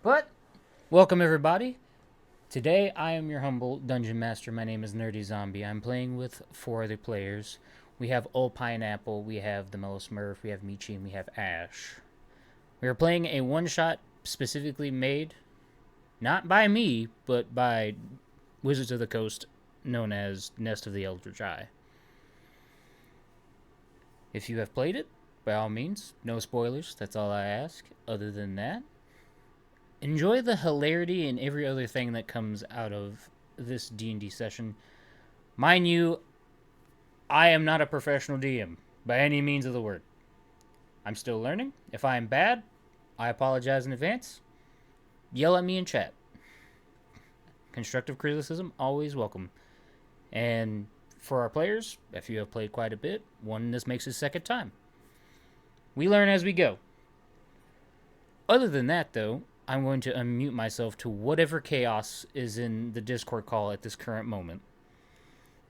But, welcome everybody. Today I am your humble dungeon master. My name is Nerdy Zombie. I'm playing with 4 other players. We have Old Pineapple, we have the Mellow Smurf, we have Michi, and we have Ash. We are playing a one-shot specifically made, not by me, but by Wizards of the Coast, known as Nest of the Eldritch. If you have played it, by all means, no spoilers, that's all I ask. Other than that, enjoy the hilarity and every other thing that comes out of this D&D session. Mind you, I am not a professional DM, by any means of the word. I'm still learning. If I am bad, I apologize in advance. Yell at me in chat. Constructive criticism, always welcome. And for our players, if you have played quite a bit, this makes his second time. We learn as we go. Other than that, though, I'm going to unmute myself to whatever chaos is in the Discord call at this current moment.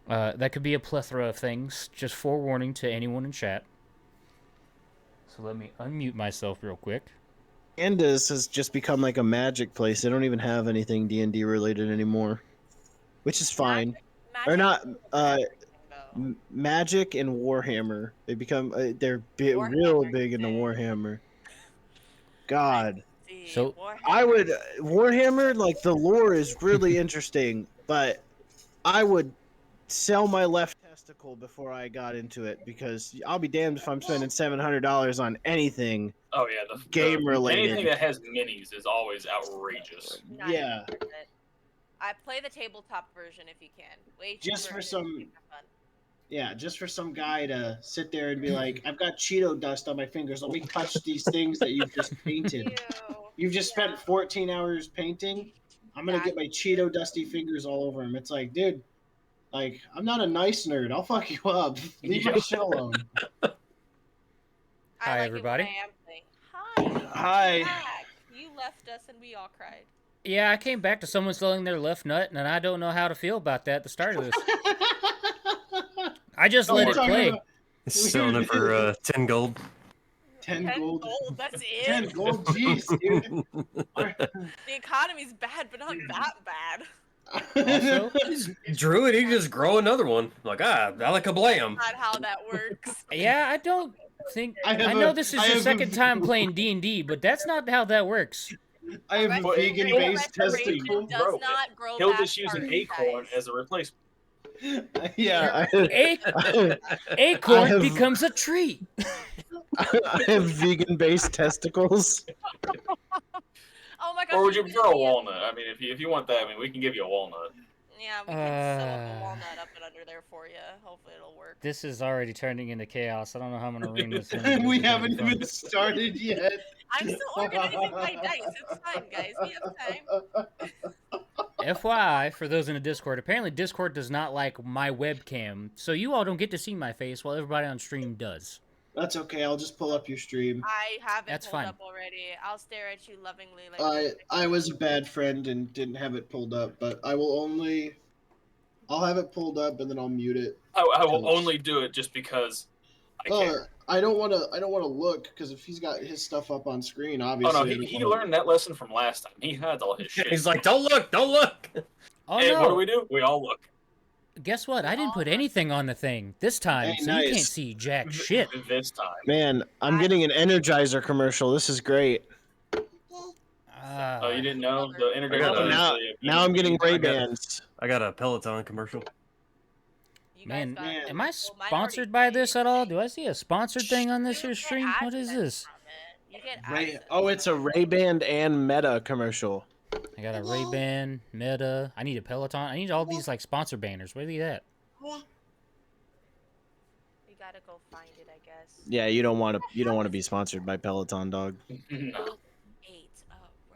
That could be a plethora of things. Just forewarning to anyone in chat. So let me unmute myself real quick. Candace has just become like a magic place. They don't even have anything D&D related anymore, which is fine. Or not. Magic and Warhammer. They become they're real big into Warhammer. God. So I would Warhammer, like, the lore is really interesting, but I would sell my left testicle before I got into it, because I'll be damned if I'm spending $700 on anything. Oh yeah, game related. Anything that has minis is always outrageous. Yeah. I play the tabletop version if you can. Just for some. Yeah, just for some guy to sit there and be like, I've got Cheeto dust on my fingers. Let me touch these things that you've just painted. You've just spent 14 hours painting. I'm going to get my Cheeto dusty fingers all over them. It's like, dude, like, I'm not a nice nerd. I'll fuck you up. Leave my shit alone. Hi, everybody. Hi. You left us and we all cried. Yeah, I came back to someone selling their left nut, and I don't know how to feel about that at the start of this. I just let it play. Selling it for 10 gold. 10 gold. That's it. 10 gold, jeez, dude. The economy's bad, but not that bad. Also, Druid, he just grow another one. Like, I like a blam. Not how that works. Yeah, I don't think... I know this is your second time playing D&D, but that's not how that works. I have a vegan-based testicle. Does not grow He'll back just use an acorn as a replacement. Yeah. Acorn becomes a tree. I have vegan-based testicles. Oh my god. Or would you prefer a walnut? I mean, if you want that, I mean, we can give you a walnut. Yeah, we can sew a walnut up and under there for you. Hopefully it'll work. This is already turning into chaos. I don't know how I'm going to ring this in. We haven't even started yet. I'm still organizing my dice. It's fine, guys. We have time. FYI, for those in the Discord, apparently Discord does not like my webcam, so you all don't get to see my face while everybody on stream does. That's okay. I'll just pull up your stream. I have it pulled fine. up already. I'll stare at you lovingly. I was a bad friend and didn't have it pulled up, but I'll have it pulled up and then I'll mute it. I will only do it just because I care. I don't want to look, because if he's got his stuff up on screen, obviously. Oh no, he learned that lesson from last time. He had all his shit. He's like, don't look. Oh, hey, no. what do? We all look. Guess what? I didn't put anything on the thing this time, so you can't see jack shit. This time. Man, I'm getting an Energizer commercial. This is great. Oh, you didn't know? The Energizer. Now I'm getting Ray-Bans. I got a Peloton commercial. Man, am I sponsored by this at all? Do I see a sponsored thing on this here stream? What is this? It's a Ray-Ban and Meta commercial. I got a Ray-Ban, Meta. I need a Peloton. I need all these like sponsor banners. Where are these at? We gotta go find it, I guess. Yeah, you don't want to be sponsored by Peloton, dog. No. 8. Where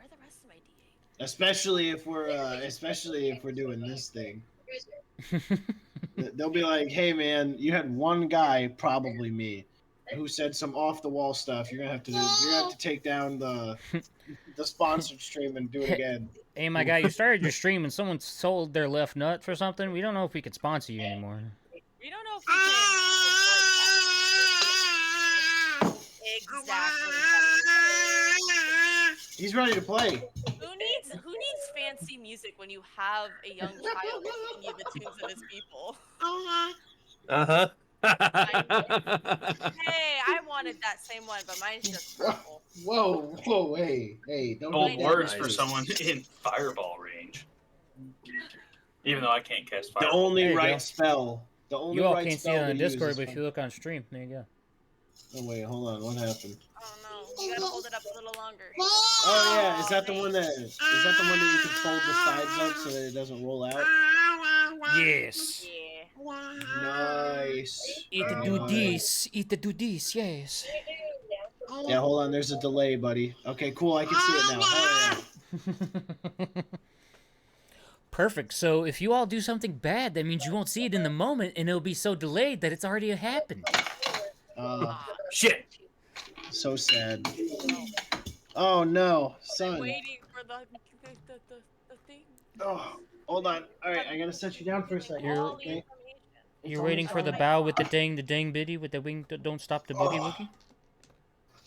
are the rest of my D8? Especially if we're doing this thing. They'll be like, "Hey, man, you had one guy, probably me, who said some off the wall stuff. You're gonna have to take down the sponsored stream and do it again." Hey, my guy, you started your stream and someone sold their left nut for something. We don't know if we can sponsor you anymore. We don't know if we can. Exactly. He's ready to play. Who needs fancy music when you have a young child singing you the tunes of his people? Uh-huh. Hey, I wanted that same one, but mine's just purple. Whoa, hey, don't Old do that. words for someone in fireball range. Even though I can't cast The fireball. only There you right go. spell. The only You all right can't see spell it on to use Discord, is but if you look on stream, there you go. Oh wait, hold on. What happened? Oh no, you gotta hold it up a little longer. Oh yeah, is that the one that you can fold the sides up so that it doesn't roll out? Yes. Yeah. Nice. It do this. It do this. Yes. Yeah, hold on. There's a delay, buddy. Okay, cool. I can see it now. Hell yeah. Perfect. So if you all do something bad, that means you won't see it in the moment, and it'll be so delayed that it's already happened. Shit. So sad. Oh no, I'm son. waiting for the thing. Oh, hold on. All right, I gotta set you down for a second. You're- Okay. You're waiting for the bow with the dang biddy with the wing. Don't stop the boogie woogie.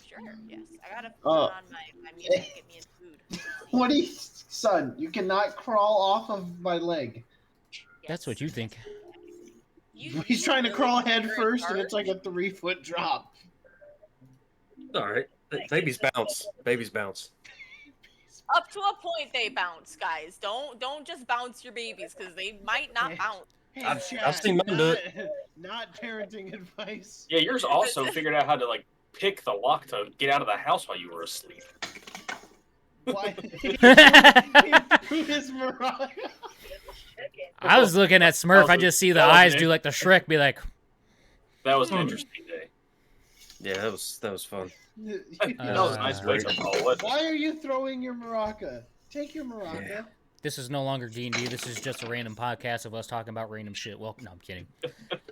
Sure, yes. I gotta put on my music, get me in food. What are you, son? You cannot crawl off of my leg. That's what you think. He's trying to crawl head first, and it's like a 3-foot drop. All right. Babies bounce. Babies bounce. Up to a point they bounce, guys. Don't just bounce your babies because they might not bounce. Hey, I've seen mine do it. Not parenting advice. Yeah, yours also figured out how to like pick the lock to get out of the house while you were asleep. Why? Who is Mariah? I was looking at Smurf. I just see the eyes do like the Shrek, be like. That was an interesting day. Yeah, that was fun. That was a nice way to call it. Why are you throwing your maraca? Take your maraca. Yeah. This is no longer D&D. This is just a random podcast of us talking about random shit. Well, no, I'm kidding.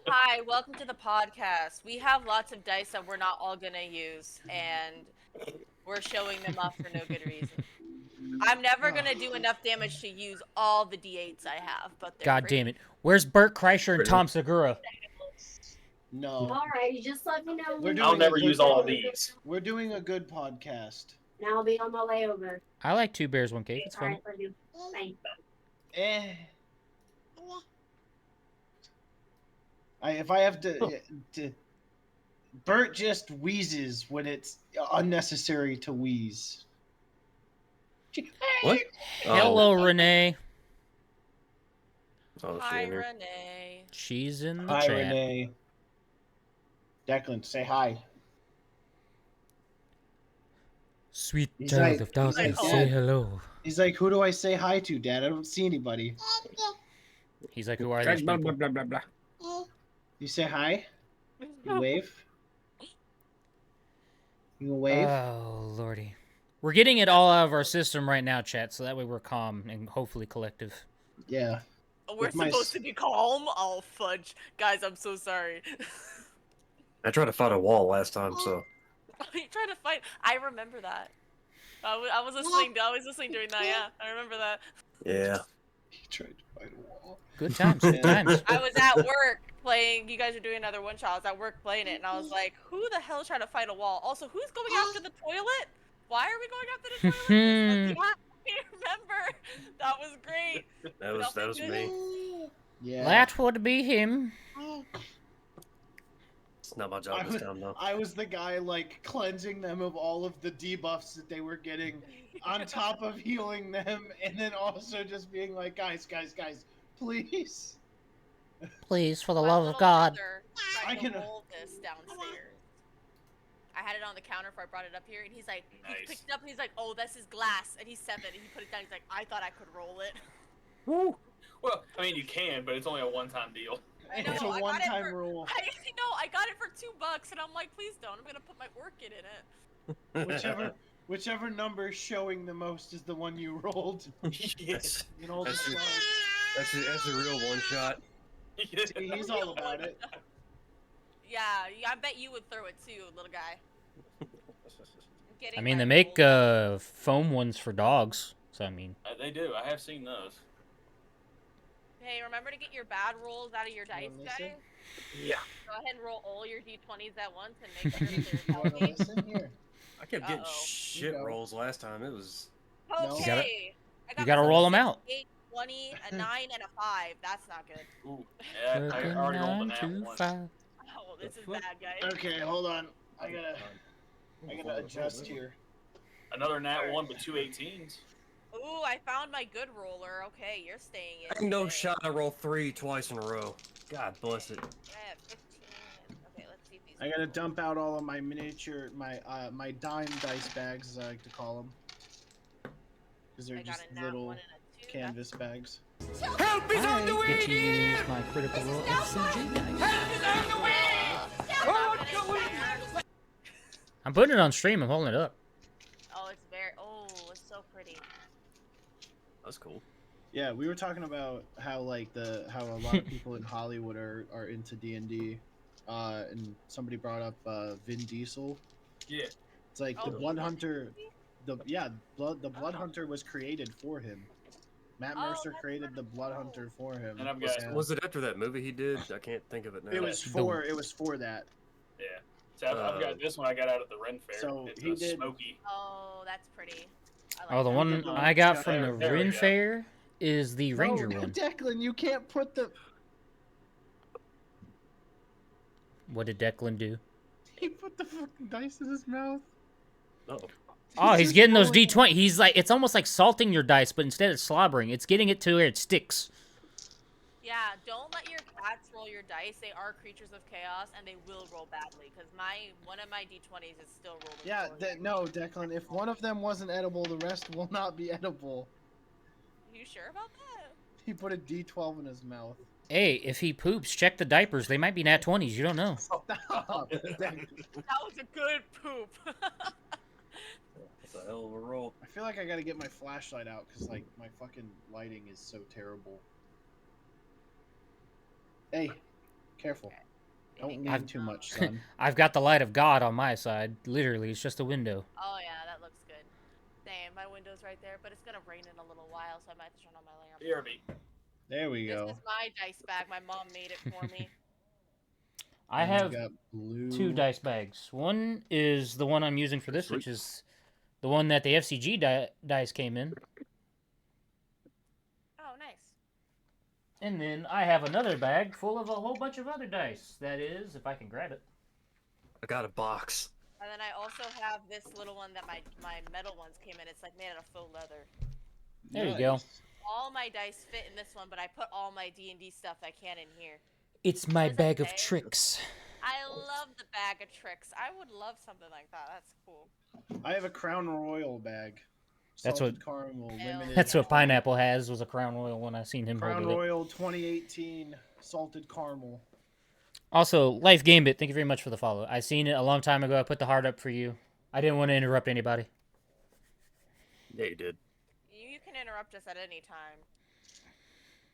Hi, welcome to the podcast. We have lots of dice that we're not all gonna use, and we're showing them off for no good reason. I'm never gonna do enough damage to use all the D8s I have, but God damn it. Where's Bert Kreischer and Tom Segura? No. Alright, just let me know. I'll never use all of these. We're doing a good podcast. And I'll be on my way over. I like Two Bears, One Cave. It's fun. Alright, love you. Thanks. If I have to, Bert just wheezes when it's unnecessary to wheeze. What? Hello, Renee. Oh, Hi, she in here. Renee. She's in the Hi, chat. Renee. Declan, say hi. Sweet He's child like- of darkness, he's like, say "Dad." hello. He's like, who do I say hi to, Dad? I don't see anybody. He's like, who are these people? Blah, blah, blah. You say hi? You wave? You wave? Oh, lordy. We're getting it all out of our system right now, chat, so that way we're calm and hopefully collective. Yeah. We're With my supposed to be calm? Oh, fudge. Guys, I'm so sorry. I tried to fight a wall last time, so. You tried to fight. I remember that. I was listening. I was listening during that. Yeah, I remember that. Yeah. He tried to fight a wall. Good times, good times. I was at work playing. You guys are doing another one shot. I was at work playing it, and I was like, "Who the hell is trying to fight a wall? Also, who's going after the toilet? Why are we going after the toilet?" I remember. That was great. That was me. Yeah. That would be him. It's not my job this time, though. I was the guy, like, cleansing them of all of the debuffs that they were getting, on top of healing them, and then also just being like, guys, please. Please, for the My love little of God. brother I tried to can- roll this downstairs. I had it on the counter before I brought it up here, and he's like, he Nice. picked it up, and he's like, "Oh, this is glass," and he's 7, and he put it down. He's like, "I thought I could roll it." Woo. Well, I mean, you can, but it's only a one-time deal. I know, It's a I got it one-time for- rule. I got it for $2, and I'm like, please don't. I'm gonna put my orchid in it. Whichever number showing the most is the one you rolled. Yes. You know, That's a real one shot. he's all about it. Yeah, I bet you would throw it too, little guy. I mean, they make foam ones for dogs, so I mean. They do. I have seen those. Hey, remember to get your bad rolls out of your dice, wanna guys. listen? Yeah. Go ahead and roll all your d20s at once and make sure that You they're wanna healthy. listen? Here. I kept getting Uh-oh. shit go. rolls last time. It was. No. Okay. I got you gotta myself roll a 'em out. 6, 8, 20, a 9, and a 5. That's not good. Ooh, yeah, I Fucking already rolled a 9 nat to 1. 5. Oh, this is fuck? bad, guys. Okay, hold on. I gotta adjust here. Another nat 1, but 2 18s. Ooh, I found my good roller. Okay, you're staying in. Ain't no today. shot I roll 3 twice in a row. God bless it. I have 15. Okay, let's see if these. I gotta dump out all of my miniature, my dime dice bags, as I like to call them, because they're I got just a nat little 1 and a 2. canvas bags. Help is on the I way! get to use my critical roll SCG dice. I'm putting it on stream. I'm holding it up. Oh, it's very. Oh, it's so pretty. That's cool. Yeah, we were talking about how how a lot of people in Hollywood are into D&D, and somebody brought up Vin Diesel. Yeah. It's like the Oh, Blood he's in Hunter. The Blood Oh. Hunter was created for him. Matt Oh, Mercer that's created the pretty Blood cool. Hunter for him. And I've got- Was it after that movie he did? I can't think of it now. It was for that. Yeah. So I've got this one I got out at the Ren Fair. So it's he a did- smoky. Oh, that's pretty. I like Oh, the that. one I got from the There we Ren go. Fair is the Ranger no, one. Declan, you can't put the. What did Declan do? He put the fucking dice in his mouth. Oh. Oh, he's just getting those rolling. D20. He's like, it's almost like salting your dice, but instead of slobbering, it's getting it to where it sticks. Yeah, don't let your cats roll your dice. They are creatures of chaos, and they will roll badly. Because one of my d20s is still rolling. Yeah, poorly. no, Declan. If one of them wasn't edible, the rest will not be edible. You sure about that? He put a D12 in his mouth. Hey, if he poops, check the diapers. They might be nat 20s. You don't know. Stop. Declan. That was a good poop. That's a hell of a roll. I feel like I gotta get my flashlight out because like my fucking lighting is so terrible. Hey, careful. Don't lean too much, son. I've got the light of God on my side. Literally, it's just a window. Oh yeah, that looks good. Damn, my window's right there, but it's gonna rain in a little while, so I might have to turn on my lamp. BRB. There we go. This is my dice bag. My mom made it for me. I And you have got blue. 2 dice bags. One is the one I'm using for this, which is the one that the FCG dice came in. Oh, nice. And then I have another bag full of a whole bunch of other dice. That is, if I can grab it. I got a box. And then I also have this little one that my metal ones came in. It's like made out of faux leather. There you go. All my dice fit in this one, but I put all my D&D stuff I can in here. It's my Is it bag of okay? tricks. I love the bag of tricks. I would love something like that. That's cool. I have a Crown Royal bag. That's Salted what- caramel, Hell limited. That's what Pineapple has, was a Crown Royal when I seen him Crown hold it. Royal 2018 salted caramel. Also, Life Gambit, thank you very much for the follow. I seen it a long time ago. I put the heart up for you. I didn't want to interrupt anybody. Yeah, you did. You can interrupt us at any time.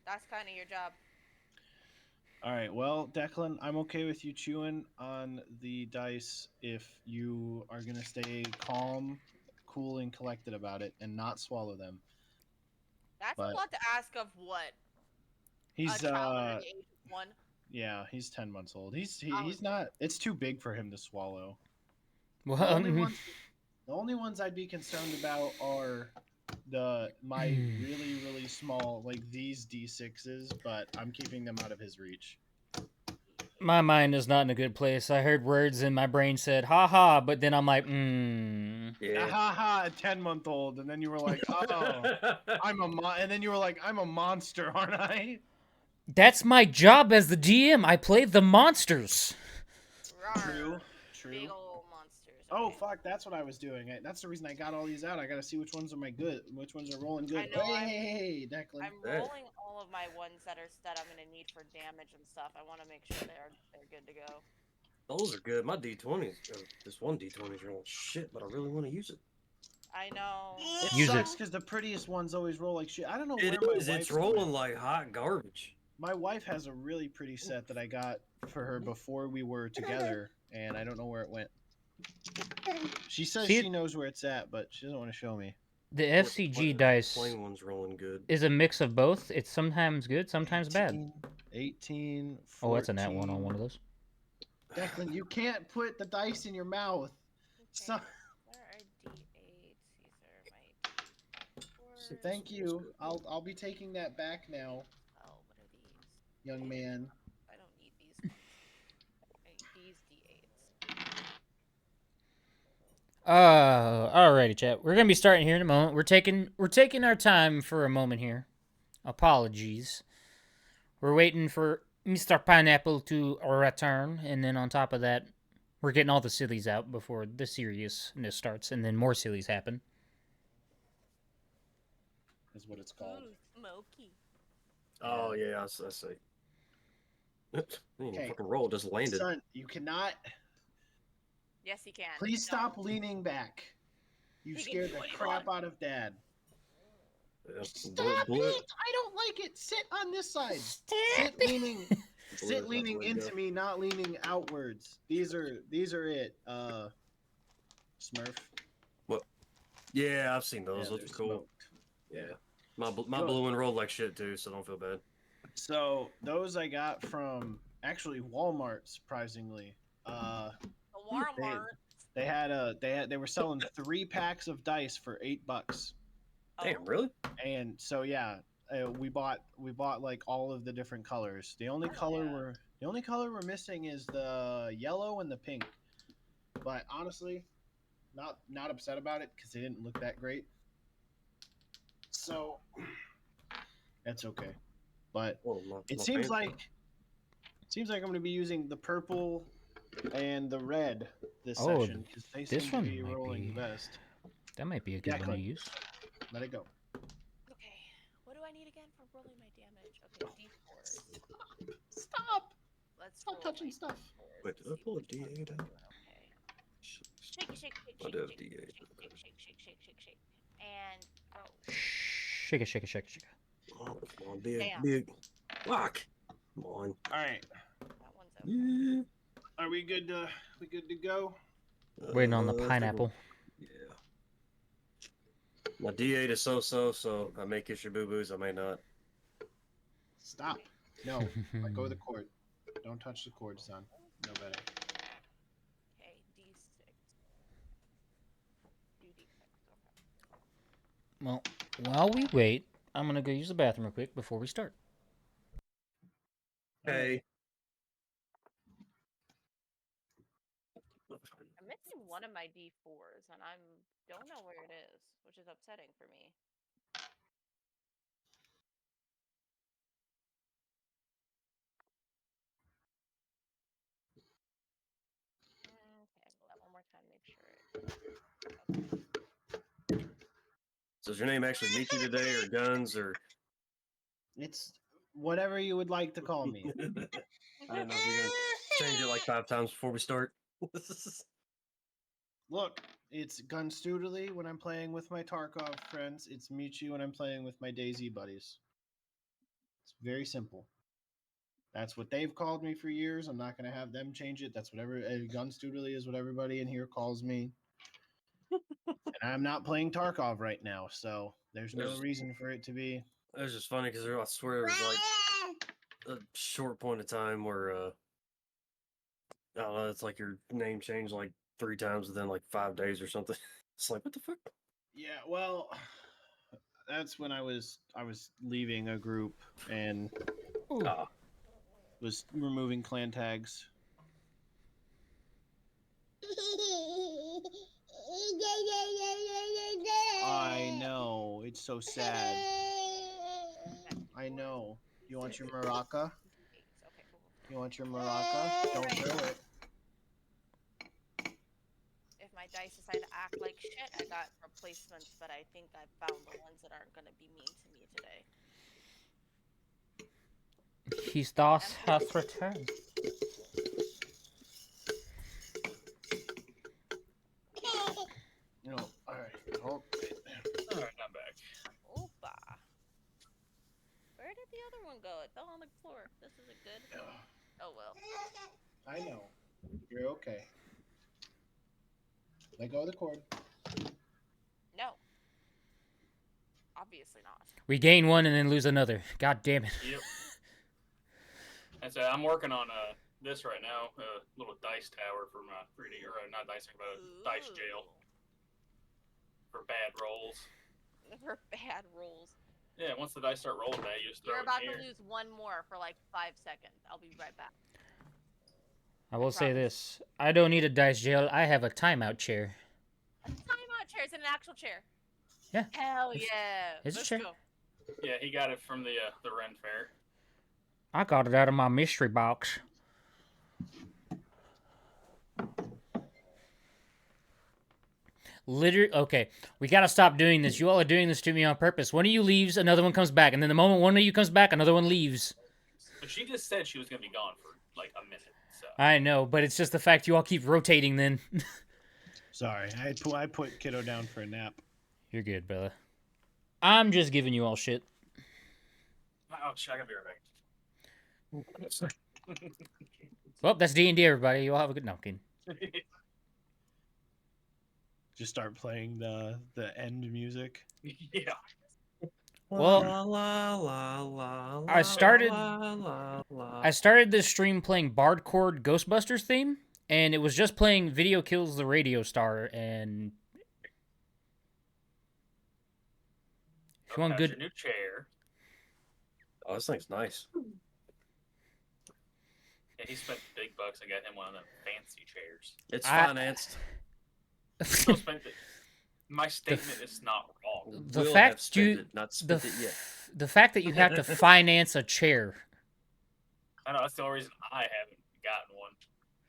That's kind of your job. All right, well, Declan, I'm okay with you chewing on the dice if you are going to stay calm, cool, and collected about it and not swallow them. That's But- a lot to ask of what? He's, a child under the age of 1? yeah, he's 10 months old. He's Oh. not, it's too big for him to swallow. Well, The only ones I'd be concerned about are my really, really small, like these D6s, but I'm keeping them out of his reach. my mind is not in a good place. I heard words and my brain said, ha ha, but then I'm like, Yeah. Ha ha, a 10-month-old, and then you were like, oh, and then you were like, I'm a monster, aren't I? That's my job as the DM. I play the monsters. Rawr. True. Big old monsters. Oh okay. fuck, that's what I was doing. That's the reason I got all these out. I gotta see which ones are which ones are rolling good. I know, Hey, Declan. I'm Hey. rolling all of my ones that I'm gonna need for damage and stuff. I want to make sure they're good to go. Those are good. My D20s, this one D20's rolling shit, but I really want to use it. I know. It Use sucks it. because the prettiest ones always roll like shit. I don't know It where is. my It's wife's rolling went. like hot garbage. My wife has a really pretty set that I got for her before we were together, and I don't know where it went. She says See, she knows where it's at, but she doesn't want to show me. The FCG dice Plain one's rolling good. is a mix of both. It's sometimes good, sometimes bad. 18, 14. Oh, that's a nat 1 on one of those. Declan, you can't put the dice in your mouth. So, Where Thank you. I'll be taking that back now, Oh, what are these? young man. I don't need these ones. I need these D8s. Alrighty, chat. We're gonna be starting here in a moment. We're taking our time for a moment here. Apologies. We're waiting for Mr. Pineapple to return, and then on top of that, we're getting all the sillies out before the seriousness starts, and then more sillies happen. Is what it's called. Ooh, smoky. Oh yeah, I see. Okay. Fucking roll just landed. Son, you cannot. Yes, he can. Please No. stop leaning back. You He can scared do the what he crap wants. out of Dad. Yeah, Stop blue- it! I don't like it. Sit on this side. Sit leaning. Sit leaning into me, not leaning outwards. These are it. Smurf. What? Yeah, I've seen those. Yeah, Those they're are cool. smoked. Yeah. My Good. blue one rolled like shit too, so don't feel bad. So those I got from actually Walmart, surprisingly. The Walmart. They were selling 3 packs of dice for $8. Damn, really? And so yeah, we bought like all of the different colors. The only color we're missing is the yellow and the pink. But honestly, not upset about it because they didn't look that great. So that's okay. But it seems like I'm going to be using the purple and the red this session because they this seem to one be might rolling be- the best. That might be a good one to use. Let it go. Okay, what do I need again for rolling my damage? Okay, D4s. Stop! Let's Stop roll touching my stuff. D4s Wait, to did I see pull a which one's D8 out? doing okay. Shake, shake, shake, I shake, did have shake, D8. shake, shake, and go. Shake it, shake it, shake it, shake it. Oh, come on, big, Damn. big. Fuck. Come on. All right. That one's okay. Yeah. Are we good to go? Waiting on the I think pineapple. Yeah. My D8 is so I may kiss your boo-boos, I may not. Stop. No. Let go of the cord. Don't touch the cord, son. No better. Okay, D6. Do D6. Okay. Well, while we wait, I'm gonna go use the bathroom real quick before we start. Hey. I'm missing one of my D4s, and I don't know where it is, which is upsetting for me. Okay, well, that one more time, make sure it. So is your name actually Mickey today, or Guns, or? It's whatever you would like to call me. I don't know if you're gonna change it like 5 times before we start. Look, it's Gunstoodly when I'm playing with my Tarkov friends. It's Michi when I'm playing with my DayZ buddies. It's very simple. That's what they've called me for years. I'm not going to have them change it. That's whatever Gunstoodly is what everybody in here calls me. And I'm not playing Tarkov right now, so there's no reason for it to be. It was just funny because I swear it was like a short point of time where I don't know, it's like your name changed like 3 times within like 5 days or something. It's like, what the fuck? Yeah, well, that's when I was leaving a group and was removing clan tags. I know, it's so sad. I know. You want your maraca? Okay, cool. You want your maraca? Don't throw it. If my dice decide to act like shit, I got replacements, but I think I found the ones that aren't going to be mean to me today. His DOS has returned. No, alright. Oh. Alright, I'm back. Opa. Where did the other one go? It fell on the floor. This isn't good. Oh well. I know. You're okay. Let go of the cord. No. Obviously not. We gain one and then lose another. God damn it. Yep. That's I'm working on this right now, a little dice tower for my 3D, or not dice, but a dice jail for bad rolls. For bad rolls. Yeah, once the dice start rolling bad, you just throw You're it about in to here. lose one more for like 5 seconds. I'll be right back. I will say promise. this: I don't need a dice jail. I have a timeout chair. A timeout chair. It's an actual chair. Yeah. Hell It's- yeah. it's a Let's chair. go. Yeah, he got it from the Ren Fair. I got it out of my mystery box. Okay, we gotta stop doing this. You all are doing this to me on purpose. One of you leaves, another one comes back, and then the moment one of you comes back, another one leaves. But she just said she was gonna be gone for like a minute. So I know, but it's just the fact you all keep rotating then. Sorry, I put kiddo down for a nap. You're good, brother. I'm just giving you all shit. oh, shit, I gotta be right back. Well, that's D&D, everybody. You all have a good... No, I'm kidding. Just start playing the end music. yeah. Well, La, la, la, la, I started- la, la, la. I started this stream playing Bard Chord Ghostbusters theme, and it was just playing Video Kills the Radio Star, and... If you want How's good... your new chair? Oh, this thing's nice. Yeah, he spent big bucks and got him one of them fancy chairs. It's I- financed. Still spent it. My statement is not wrong. The Will fact have spent you- it, not the, spent it yet. the fact that you have to finance a chair. I know that's the only reason I haven't gotten one.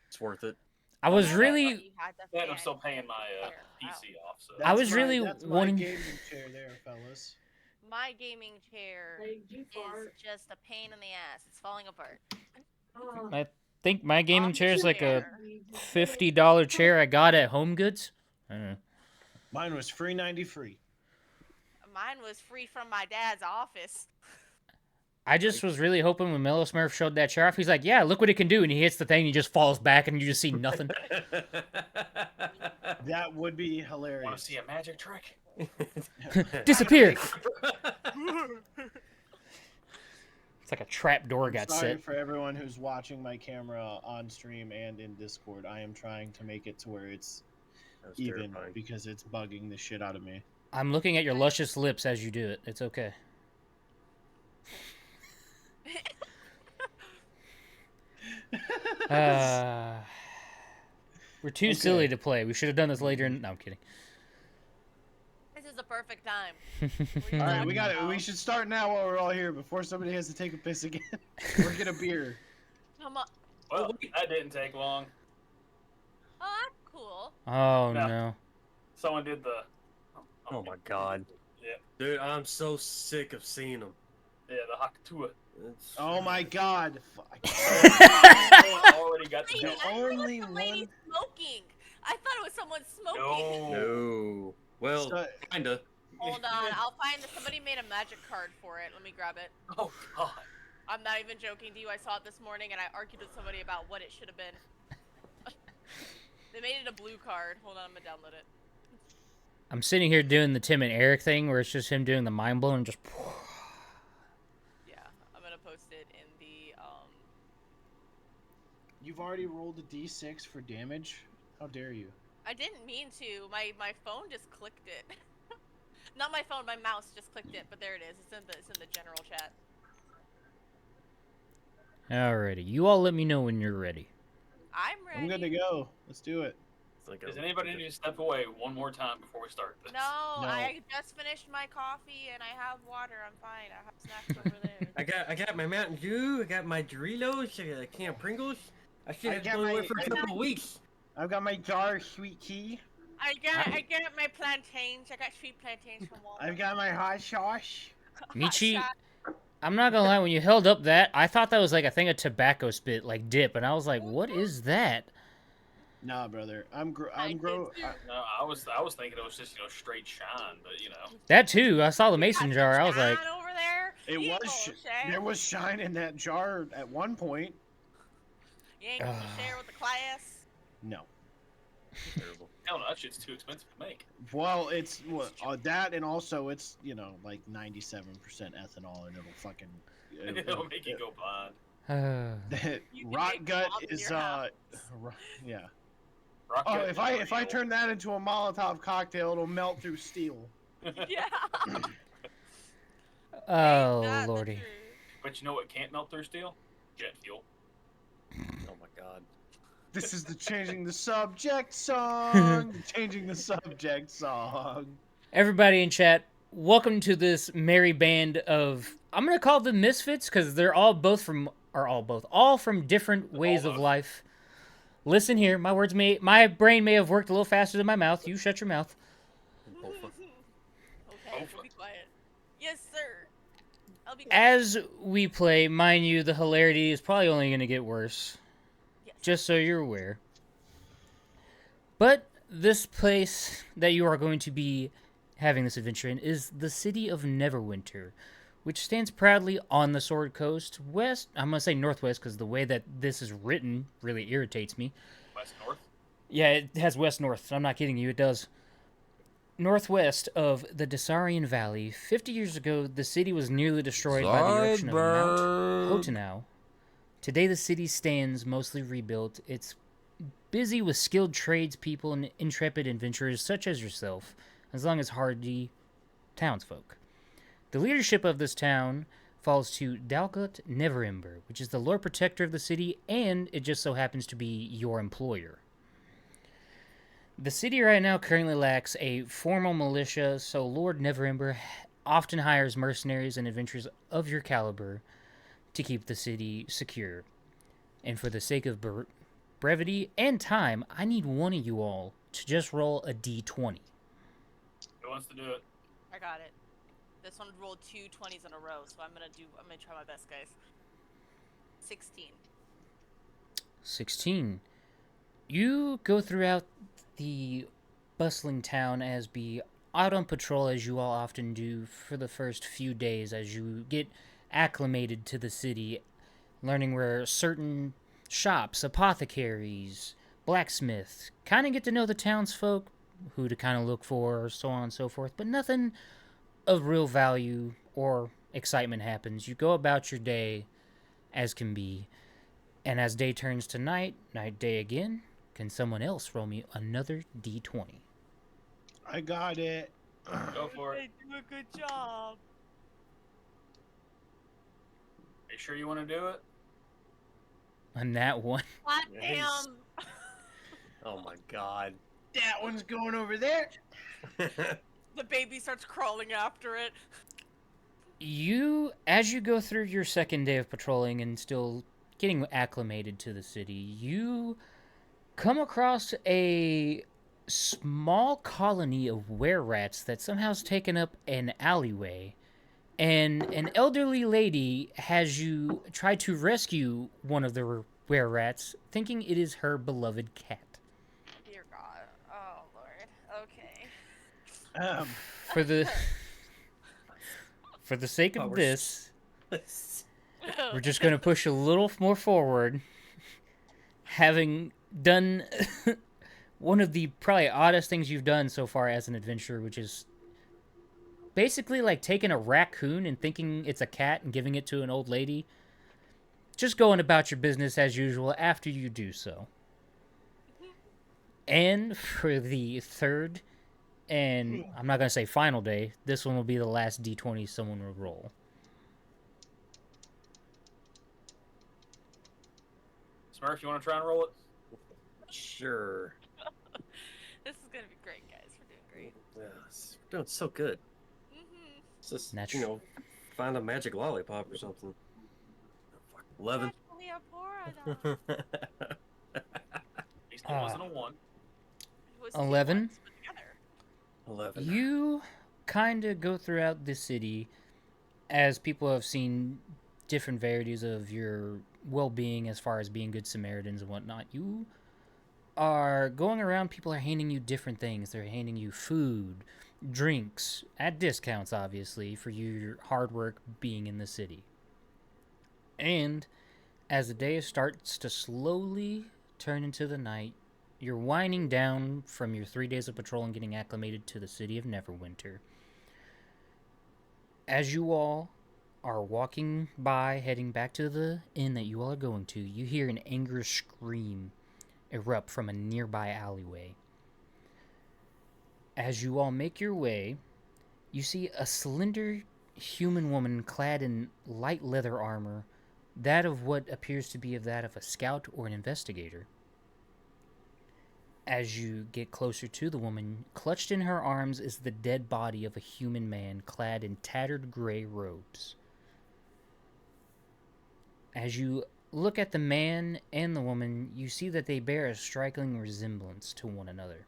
It's worth it. I was Yeah, really... You had to And I'm fan still paying my chair. Wow. PC off. So I was really that's wanting- my gaming chair there, fellas. My gaming chair Like, you is fart. just a pain in the ass. It's falling apart. Oh. I think my gaming chair is like a Chair. $50 chair I got at Home Goods. I don't know. Mine was free 90 free. Mine was free from my dad's office. I just was really hoping when Mellow Smurf showed that chair off, he's like, yeah, look what it can do. And he hits the thing, and he just falls back, and you just see nothing. That would be want to hilarious. see a magic trick? Disappear! It's like a trap door got Sorry set. for everyone who's watching my camera on stream and in Discord. I am trying to make it to where it's That was even terrifying. because it's bugging the shit out of me. I'm looking at your luscious lips as you do it. It's okay. We're too Okay. silly to play. We should have done this later. No, I'm kidding. This is the perfect time. All right, we got it. We should start now while we're all here before somebody has to take a piss again or get a beer. Come on. Well, that didn't take long. Oh, that's cool. Oh, No. no. Someone did the. Oh my god. Yeah. Dude, I'm so sick of seeing them. Yeah, the Hakatua. It's... Oh my god. Someone already got the. The I thought it only was the lady one- smoking. I thought it was someone smoking. No. No. Well, So- kinda. Hold on, I'll find it. Somebody made a magic card for it. Let me grab it. Oh god. I'm not even joking to you. I saw it this morning and I argued with somebody about what it should have been. They made it a blue card. Hold on, I'm gonna download it. I'm sitting here doing the Tim and Eric thing where it's just him doing the mind blow and just... Yeah, I'm gonna post it in the You've already rolled a d6 for damage? How dare you? I didn't mean to. My phone just clicked it. Not my phone, my mouse just clicked it, but there it is. It's in the general chat. Alrighty. You all let me know when you're ready. I'm ready. I'm good to go. Let's do it. It's like Does a- anybody need to step away one more time before we start this? No, I just finished my coffee and I have water. I'm fine. I have snacks over there. I got my Mountain Dew, I got my Doritos, I got a can of Pringles. I should I have got gone away my- for a I couple got- of weeks. I've got my jar of sweet tea. I got my plantains. I got sweet plantains from Walmart. I've got my hot sauce. Michi, Hot shot. I'm not gonna lie, when you held up that, I thought that was like a thing of tobacco spit, like dip, and I was like, what is that? Nah, brother. I'm I did too. No, I was thinking it was just straight shine, but That too, I saw the mason Got jar, some I was like, shine over there. It You was. ain't gonna There share. was shine in that jar at one point. You ain't gonna share with the class. No. Terrible. hell no, that shit's too expensive to make. Well, it's that, and also it's like 97% ethanol, and it'll fucking. It'll make you go blind. You can Rot make gut bombs in is your house. yeah. Rock Oh, Gut if I is turn that into a Molotov cocktail, it'll melt through steel. Yeah. Oh, Ain't that the lordy. truth? But you know what can't melt through steel? Jet fuel. Oh my god. This is the changing the subject song. The changing the subject song. Everybody in chat, welcome to this merry band of, I'm going to call them misfits because they're all from different ways of Almost. life. Listen here, my brain may have worked a little faster than my mouth. You shut your mouth. Bofa. Okay, Bofa. we'll be quiet. Yes, sir. I'll be quiet. As we play, mind you, the hilarity is probably only going to get worse. Yes. Just so you're aware. But this place that you are going to be having this adventure in is the city of Neverwinter, which stands proudly on the Sword Coast, west. I'm going to say northwest because the way that this is written really irritates me. West north. Yeah, it has west-north. I'm not kidding you, it does. Northwest of the Dissarian Valley, 50 years ago, the city was nearly destroyed by the eruption of Mount Hotenau. Today, the city stands mostly rebuilt. It's busy with skilled tradespeople and intrepid adventurers such as yourself, as long as hardy townsfolk. The leadership of this town falls to Dagult Neverember, which is the Lord Protector of the city, and it just so happens to be your employer. The city right now currently lacks a formal militia, so Lord Neverember often hires mercenaries and adventurers of your caliber to keep the city secure. And for the sake of brevity and time, I need one of you all to just roll a d20. Who wants to do it? I got it. This one rolled 2 20s in a row, so I'm gonna try my best, guys. 16. 16. You go throughout the bustling town as be out on patrol as you all often do for the first few days as you get acclimated to the city, learning where certain shops, apothecaries, blacksmiths, kind of get to know the townsfolk, who to kind of look for, so on and so forth, but nothing of real value or excitement happens. You go about your day as can be, and as day turns to night, day again, can someone else roll me another d20? I got it. Go for it. They do a good job. Are you sure you want to do it? On that one. God Yes. damn. Oh my god. That one's going over there. The baby starts crawling after it. As you go through your second day of patrolling and still getting acclimated to the city, you come across a small colony of were-rats that somehow has taken up an alleyway. And an elderly lady has you try to rescue one of the were-rats, thinking it is her beloved cat. Dear God. Oh, Lord. Okay. For the sake of we're this, we're just going to push a little more forward, having done one of the probably oddest things you've done so far as an adventurer, which is basically like taking a raccoon and thinking it's a cat and giving it to an old lady. Just going about your business as usual after you do so. And for the third, and I'm not going to say final day, this one will be the last d20 someone will roll. Smurf, you want to try and roll it? Sure. This is gonna be great, guys. We're doing great. Yes. We're doing so good. Mm-hmm. It's just, Natural. find a magic lollipop or something. Oh, fuck. 11. Actually, a poor enough. At least it wasn't a 1. It was 2 11? ones put together. 11. You kind of go throughout the city as people have seen different varieties of your well-being as far as being good Samaritans and whatnot. You are going around, people are handing you different things. They're handing you food, drinks, at discounts, obviously, for your hard work being in the city. And as the day starts to slowly turn into the night, you're winding down from your 3 days of patrol and getting acclimated to the city of Neverwinter. As you all are walking by, heading back to the inn that you all are going to, you hear an angry scream erupt from a nearby alleyway. As you all make your way, you see a slender human woman clad in light leather armor, that of what appears to be of that of a scout or an investigator. As you get closer to the woman, clutched in her arms is the dead body of a human man clad in tattered gray robes. As you look at the man and the woman, you see that they bear a striking resemblance to one another.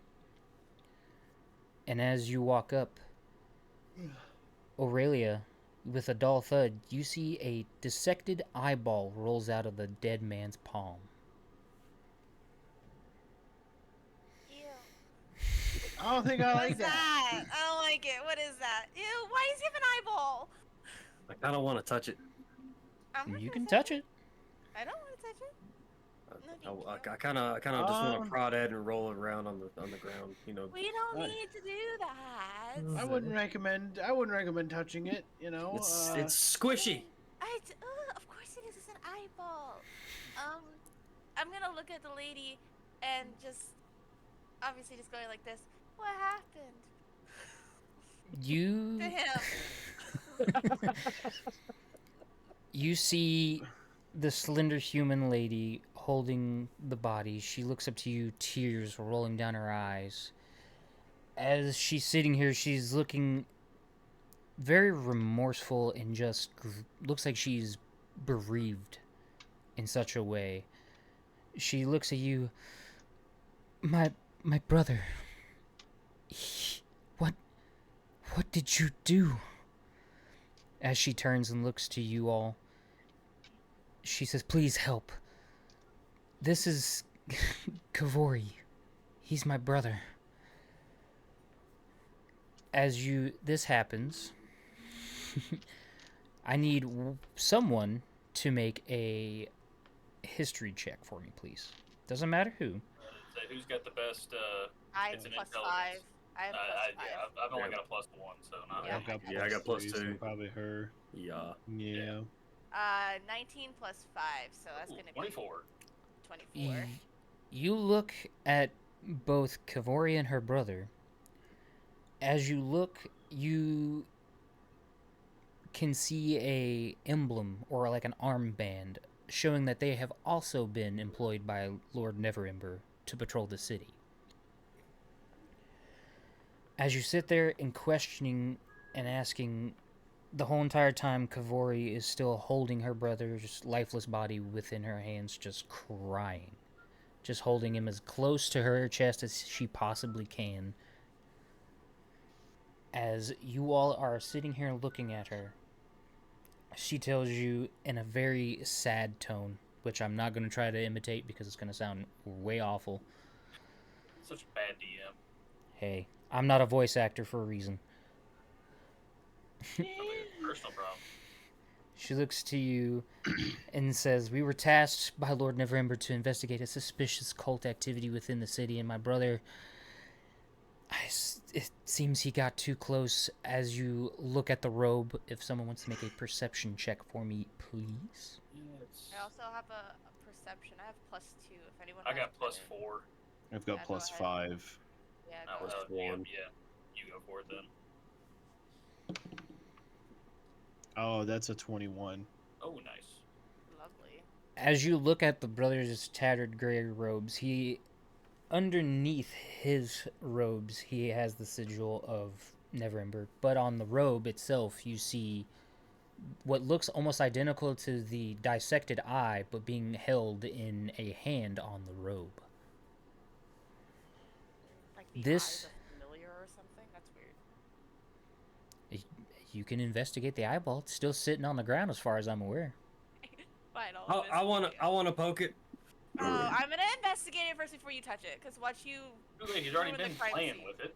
And as you walk up, Aurelia, with a dull thud, you see a dissected eyeball rolls out of the dead man's palm. Ew. I don't think I like What's that? I don't like it. What is that? Ew, why does he have an eyeball? I kind of want to touch it. I'm not You gonna can touch it. I don't want to touch it. No, I thank you. kind of just want to prod it and roll it around on the ground. You know. We don't What? need to do that. I wouldn't recommend touching it. You know, It's squishy. Of course it is. It's an eyeball. I'm gonna look at the lady and just obviously just going like this. What happened You to him? you see the slender human lady holding the body. She looks up to you, tears rolling down her eyes. As she's sitting here, she's looking very remorseful and just looks like she's bereaved in such a way. She looks at you. My brother. What did you do? As she turns and looks to you all, she says, "Please help. This is Kavori. He's my brother." As this happens, I need someone to make a history check for me, please. Doesn't matter who. So who's got the best? I It's have an +5. intelligence. I have +5. I've only got a +1, so not. Yeah. I got +2. So probably her. Yeah. Yeah. 19 +5, so that's gonna be 24. 24. You look at both Kavori and her brother. As you look, you can see a emblem or like an armband showing that they have also been employed by Lord Neverember to patrol the city. As you sit there and questioning and asking, the whole entire time Kavori is still holding her brother's lifeless body within her hands, just crying. Just holding him as close to her chest as she possibly can. As you all are sitting here looking at her, she tells you in a very sad tone, which I'm not going to try to imitate because it's going to sound way awful. Such a bad DM. Hey, I'm not a voice actor for a reason. Personal problem. She looks to you and says, "We were tasked by Lord Neverember to investigate a suspicious cult activity within the city, and my brother, it seems he got too close." As you look at the robe, if someone wants to make a perception check for me, please. I also have a perception. I have +2 if anyone I has got better. +4. I've got Yeah, go ahead. +5. Yeah, No, go ahead. +1. Yeah, you go for it then. Oh, that's a 21. Oh, nice. Lovely. As you look at the brother's tattered gray robes, underneath his robes, he has the sigil of Neverember. But on the robe itself, you see what looks almost identical to the dissected eye, but being held in a hand on the robe. Like the This- eyes of familiar or something? That's weird. You can investigate the eyeball. It's still sitting on the ground as far as I'm aware. Fine, I'll I want investigate. to poke it. Oh, I'm gonna investigate it first before you touch it, because watch you. He's already ruin the been crime playing scene. with it.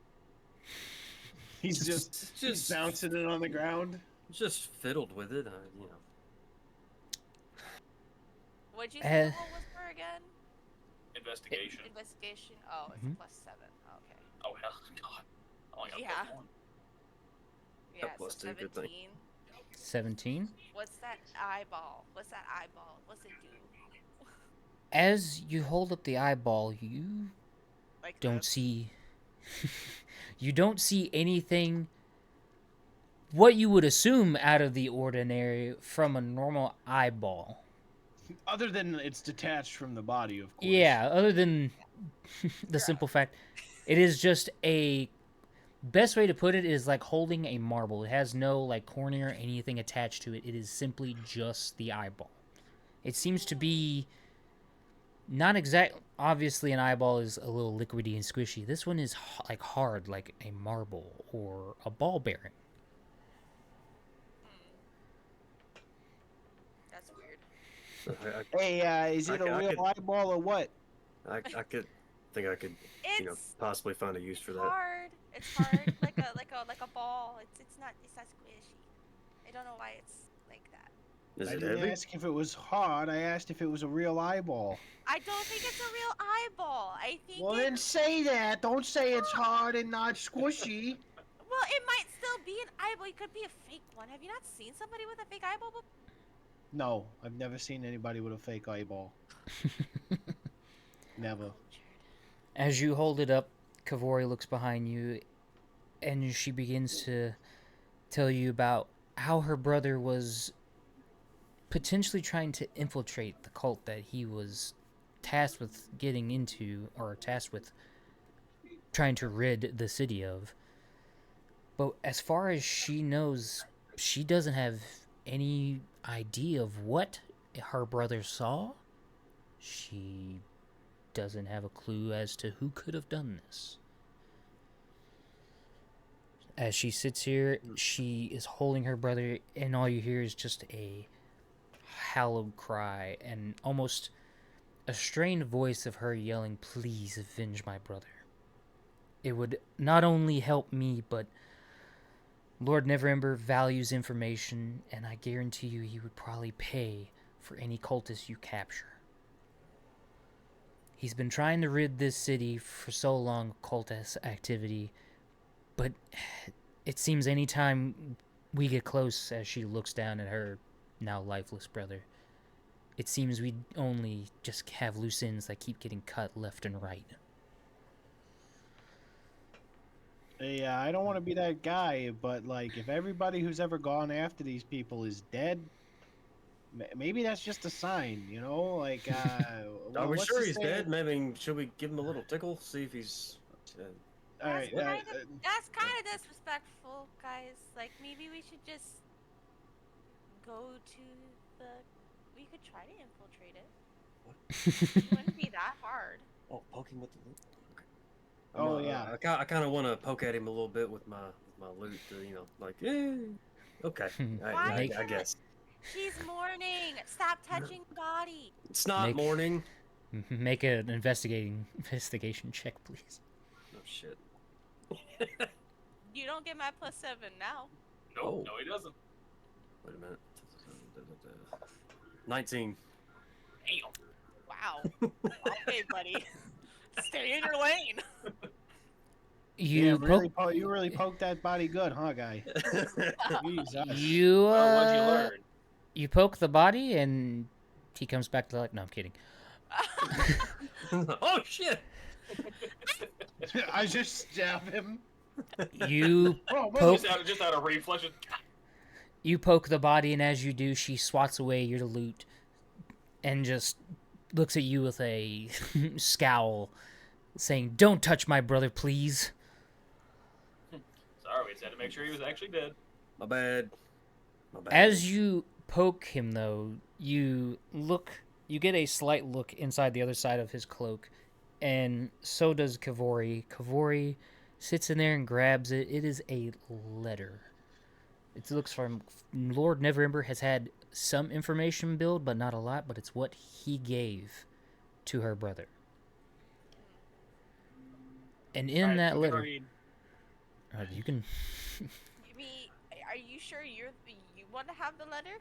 He's just bouncing it on the ground. Just fiddled with it, you know. What'd you say the roll was for again? Investigation. Investigation. Oh, it's Mhm. +7. Okay. Oh hell, God. I only got Yeah. +1. Yeah, so +2, good thing. 17. 17. What's that eyeball? What's that eyeball? What's it do? As you hold up the eyeball, you Like don't this? see... you don't see anything what you would assume out of the ordinary from a normal eyeball. Other than it's detached from the body, of course. Yeah, other than the simple fact, it is just a... Best way to put it is like holding a marble. It has no like cornea or anything attached to it. It is simply just the eyeball. It seems to be not exact. Obviously, an eyeball is a little liquidy and squishy. This one is like hard, like a marble or a ball bearing. That's weird. Hey, is it a real eyeball or what? I could think I could, It's possibly find a use for that. hard. It's hard, like a ball. It's not squishy. I don't know why it's like that. Is I it didn't heavy? ask if it was hard. I asked if it was a real eyeball. I don't think it's a real eyeball. I think Well, then say that. Don't say it's hard and not squishy. Well, it might still be an eyeball. It could be a fake one. Have you not seen somebody with a fake eyeball before? No, I've never seen anybody with a fake eyeball. Never. As you hold it up, Kavori looks behind you, and she begins to tell you about how her brother was potentially trying to infiltrate the cult that he was tasked with getting into, or tasked with trying to rid the city of. But as far as she knows, she doesn't have any idea of what her brother saw. She doesn't have a clue as to who could have done this. As she sits here, she is holding her brother, and all you hear is just a hallowed cry and almost a strained voice of her yelling, "Please avenge my brother. It would not only help me, but Lord Neverember values information, and I guarantee you he would probably pay for any cultist you capture. He's been trying to rid this city for so long of cultist activity, but it seems anytime we get close," as she looks down at her now lifeless brother, "it seems we only just have loose ends that keep getting cut left and right." Yeah, I don't want to be that guy, but like, if everybody who's ever gone after these people is dead, maybe that's just a sign, you know? Like, Are we what's sure to he's say- dead? Maybe should we give him a little tickle, see if he's? All right, That's kind of disrespectful, guys. Like, maybe we should just go to the... We could try to infiltrate it. It wouldn't be that hard. Oh, poke him with the loot. Okay. Oh, yeah. I kind of want to poke at him a little bit with my loot, to, like, yeah. Okay, I guess. She's mourning. Stop touching the body. It's not morning. Make an investigation check, please. Oh shit. You don't get my +7 now. Nope, no, he doesn't. Wait a minute. 19. Damn. Wow. Okay, buddy. Stay in your lane. You you really poked that body good, huh, guy? Jesus. You What'd you learn? you poke the body, and he comes back to life. No, I'm kidding. Oh shit! I just stab him. You Oh, poke. Just out of reflex. You poke the body, and as you do, she swats away your loot, and just looks at you with a scowl, saying, "Don't touch my brother, please." Sorry, we just had to make sure he was actually dead. My bad. As you poke him, though, you get a slight look inside the other side of his cloak, and so does Kavori. Kavori sits in there and grabs it. It is a letter. It looks from Lord Neverember has had some information build, but not a lot, but it's what he gave to her brother. And in that letter... you can... Are you sure you want to have the letter?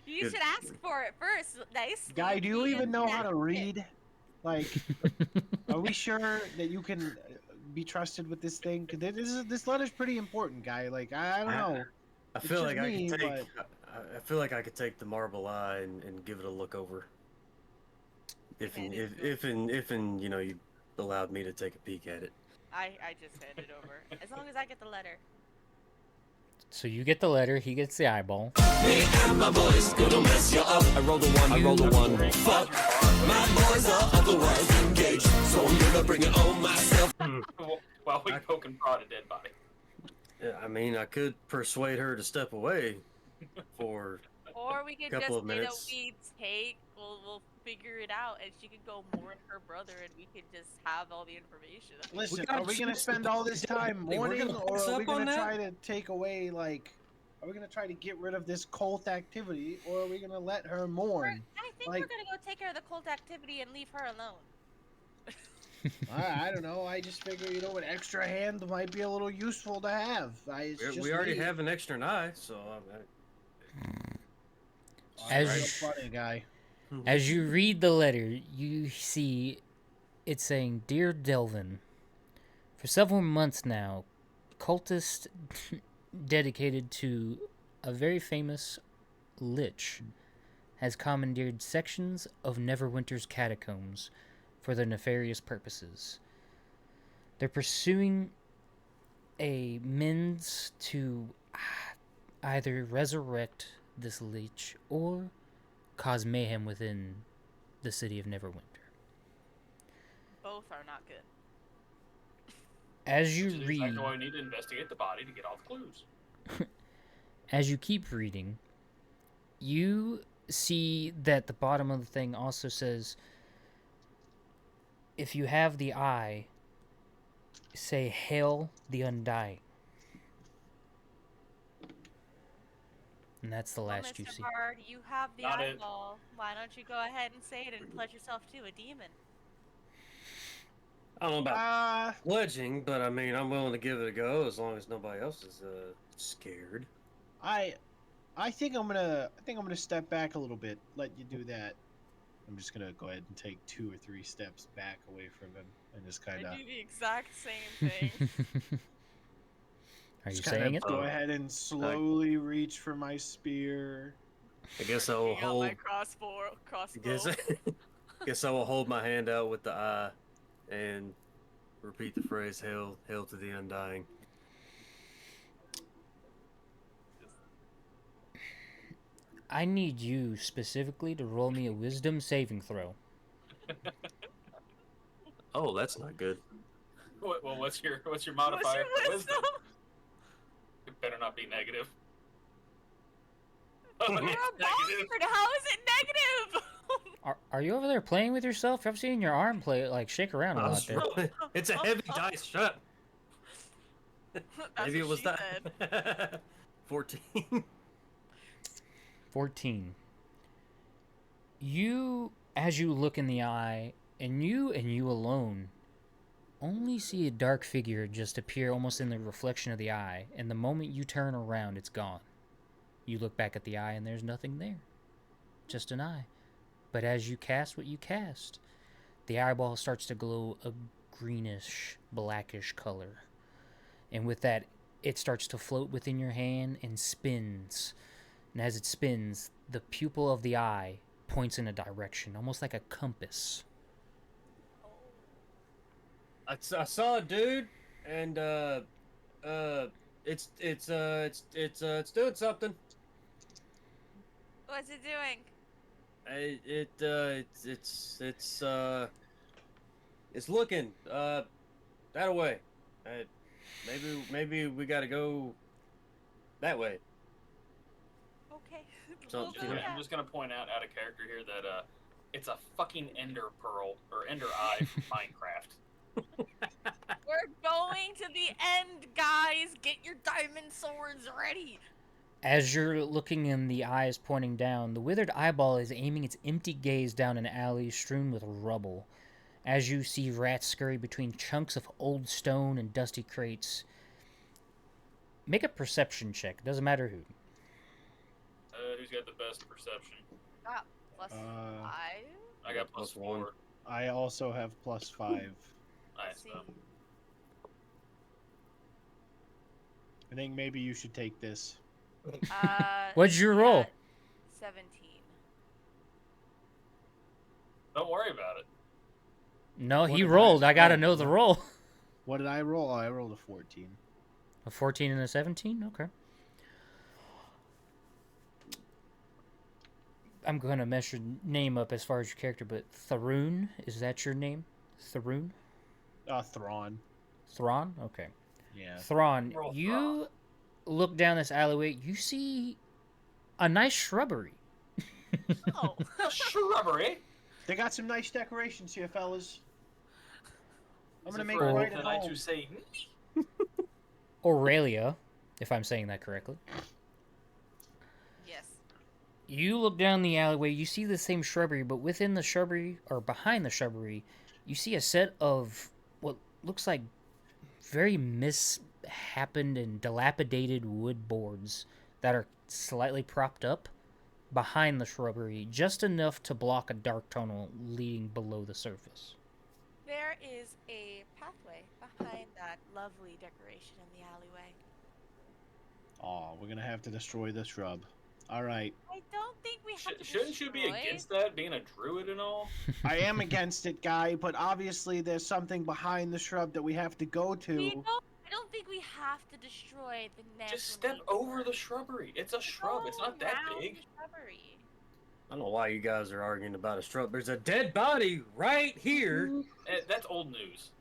You should ask for it first. Nice. Guy, do you even know how to read? Like, are we sure that you can be trusted with this thing? 'Cause this letter's pretty important, guy. Like, I don't know. I It's feel just like I me, could take. but- I feel like I could take the marble eye and give it a look over. If you allowed me to take a peek at it. I just hand it over. As long as I get the letter. So you get the letter, he gets the eyeball. Me and my boys gonna mess you up. I roll the one, I roll the one. Fuck. My boys are otherwise engaged, so I'm gonna bring it on myself. While we poke and prod a dead body. Yeah, I mean, I could persuade her to step away for Or we could Couple just of say that minutes. we'll figure it out, and she could go mourn her brother, and we could just have all the information. Listen, gotta are we gonna choose spend all this time Hey, we're mourning, gonna or fix are we up on gonna that? try to take away, like, are we gonna try to get rid of this cult activity, or are we gonna let her mourn? I think Like- we're gonna go take care of the cult activity and leave her alone. I don't know. I just figure, an extra hand might be a little useful to have. we already have an extra eye, so As- Real funny guy. As you read the letter, you see it saying, "Dear Delvin, for several months now, cultists dedicated to a very famous lich has commandeered sections of Neverwinter's catacombs for their nefarious purposes. They're pursuing a means to either resurrect this lich or cause mayhem within the city of Neverwinter." Both are not good. As you Which is read, exactly why we need to investigate the body to get all the clues. as you keep reading, you see that the bottom of the thing also says, if you have the eye, say "Hail the Undying." And that's the Well, last you Mr. see. Bard, you have the Got it. eyeball. Why don't you go ahead and say it and pledge yourself to a demon? I don't know about Uh, pledging, but I mean, I'm willing to give it a go as long as nobody else is scared. I think I'm gonna step back a little bit. Let you do that. I'm just gonna go ahead and take 2 or 3 steps back away from him and just kind I of do the exact same thing. Are you just kind saying of it? go ahead and slowly reach for my spear. I guess I will Taking out my hold. crossbow. Guess I will hold my hand out with the eye and repeat the phrase "Hail, hail to the undying." I need you specifically to roll me a wisdom saving throw. Oh, that's not good. Well, what's your What's modifier your for wisdom? wisdom? It better not be negative. Oh, You're a it's negative. bard! How is it negative? Are you over there playing with yourself? I've seen your arm shake around a lot there. It's a heavy dice. Shut up. That's Maybe it what was she that. said. 14. 14. You, as you look in the eye, and you alone, only see a dark figure just appear almost in the reflection of the eye, and the moment you turn around, it's gone. You look back at the eye, and there's nothing there. Just an eye. But as you cast what you cast, the eyeball starts to glow a greenish, blackish color. And with that, it starts to float within your hand and spins. And as it spins, the pupil of the eye points in a direction, almost like a compass. I saw a dude, and it's doing something. What's it doing? It's looking that way. Maybe we gotta go that way. Okay. So, We'll go you know, with I'm that. just gonna point out of character here that it's a fucking ender pearl or ender eye from Minecraft. We're going to the end, guys. Get your diamond swords ready. As you're looking and the eye is pointing down, the withered eyeball is aiming its empty gaze down an alley strewn with rubble. As you see rats scurry between chunks of old stone and dusty crates. Make a perception check. Doesn't matter who. Who's got the best perception? Ah, plus 5. I got plus Plus 1. 4. I also have +5. Nice. See. I think maybe you should take this. What'd you roll? 17. Don't worry about it. No, What he did rolled. I gotta oh, know the roll. What did I roll? I rolled a 14. A 14 and a 17? Okay. I'm gonna mess your name up as far as your character, but Tharoon, is that your name? Tharoon? Thrawn. Thrawn? Okay. Yeah. Thrawn, Roll you look down this alleyway, you see a nice shrubbery. Oh. A shrubbery. They got some nice decorations here, fellas. I'm Is gonna it make for it a right at tonight home. you say Aurelia, if I'm saying that correctly. Yes. You look down the alleyway, you see the same shrubbery, but within the shrubbery, or behind the shrubbery, you see a set of what looks like very mishappened and dilapidated wood boards that are slightly propped up behind the shrubbery, just enough to block a dark tunnel leading below the surface. There is a pathway behind that lovely decoration in the alleyway. Oh, we're gonna have to destroy the shrub. All right. I don't think we have to shouldn't you be destroy. against that, being a druid and all? I am against it, guy, but obviously there's something behind the shrub that we have to go to. I don't think we have to destroy the natural. Just step over the shrubbery. It's a shrub. It's not that big. The shrubbery. I don't know why you guys are arguing about a shrub. There's a dead body right here. That's old news.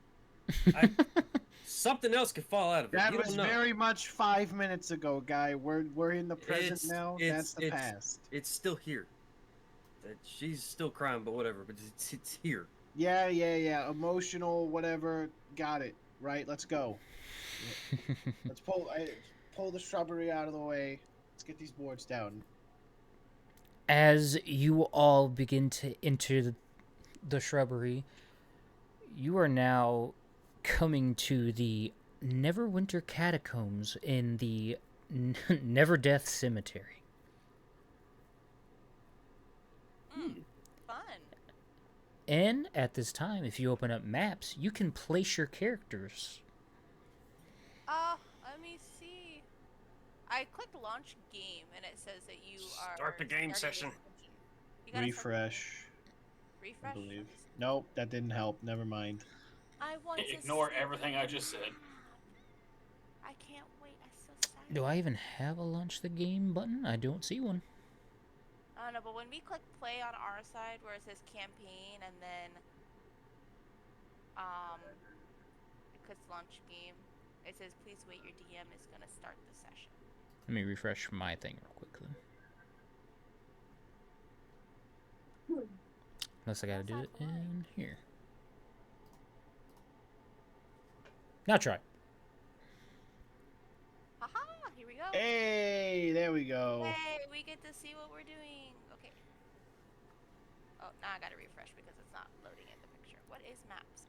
Something else could fall out of it. That You was don't know. very much 5 minutes ago, guy. We're in the present now. That's the past. It's still here. She's still crying, but whatever. But it's here. Yeah. Emotional, whatever. Got it. Right. Let's go. Let's pull the shrubbery out of the way. Let's get these boards down. As you all begin to enter the shrubbery, you are now coming to the Neverwinter catacombs in the Never Death Cemetery. Fun. And at this time, if you open up maps, you can place your characters. Let me see. I clicked launch game and it says that you are Start the game starting session. You gotta start the Refresh. game. I Refresh. believe. Nope, that didn't help. Never mind. I want to Ignore see everything I just said. I can't wait. I'm so excited. Do I even have a launch the game button? I don't see one. I don't know, but when we click play on our side where it says campaign and then it clicks launch game, it says please wait, your DM is gonna start the session. Let me refresh my thing real quickly. Unless I gotta do it in here. Now try. Haha, here we go. Hey, there we go. Hey, we get to see what we're doing. Okay. Oh, now I gotta refresh because it's not loading in the picture. What is maps?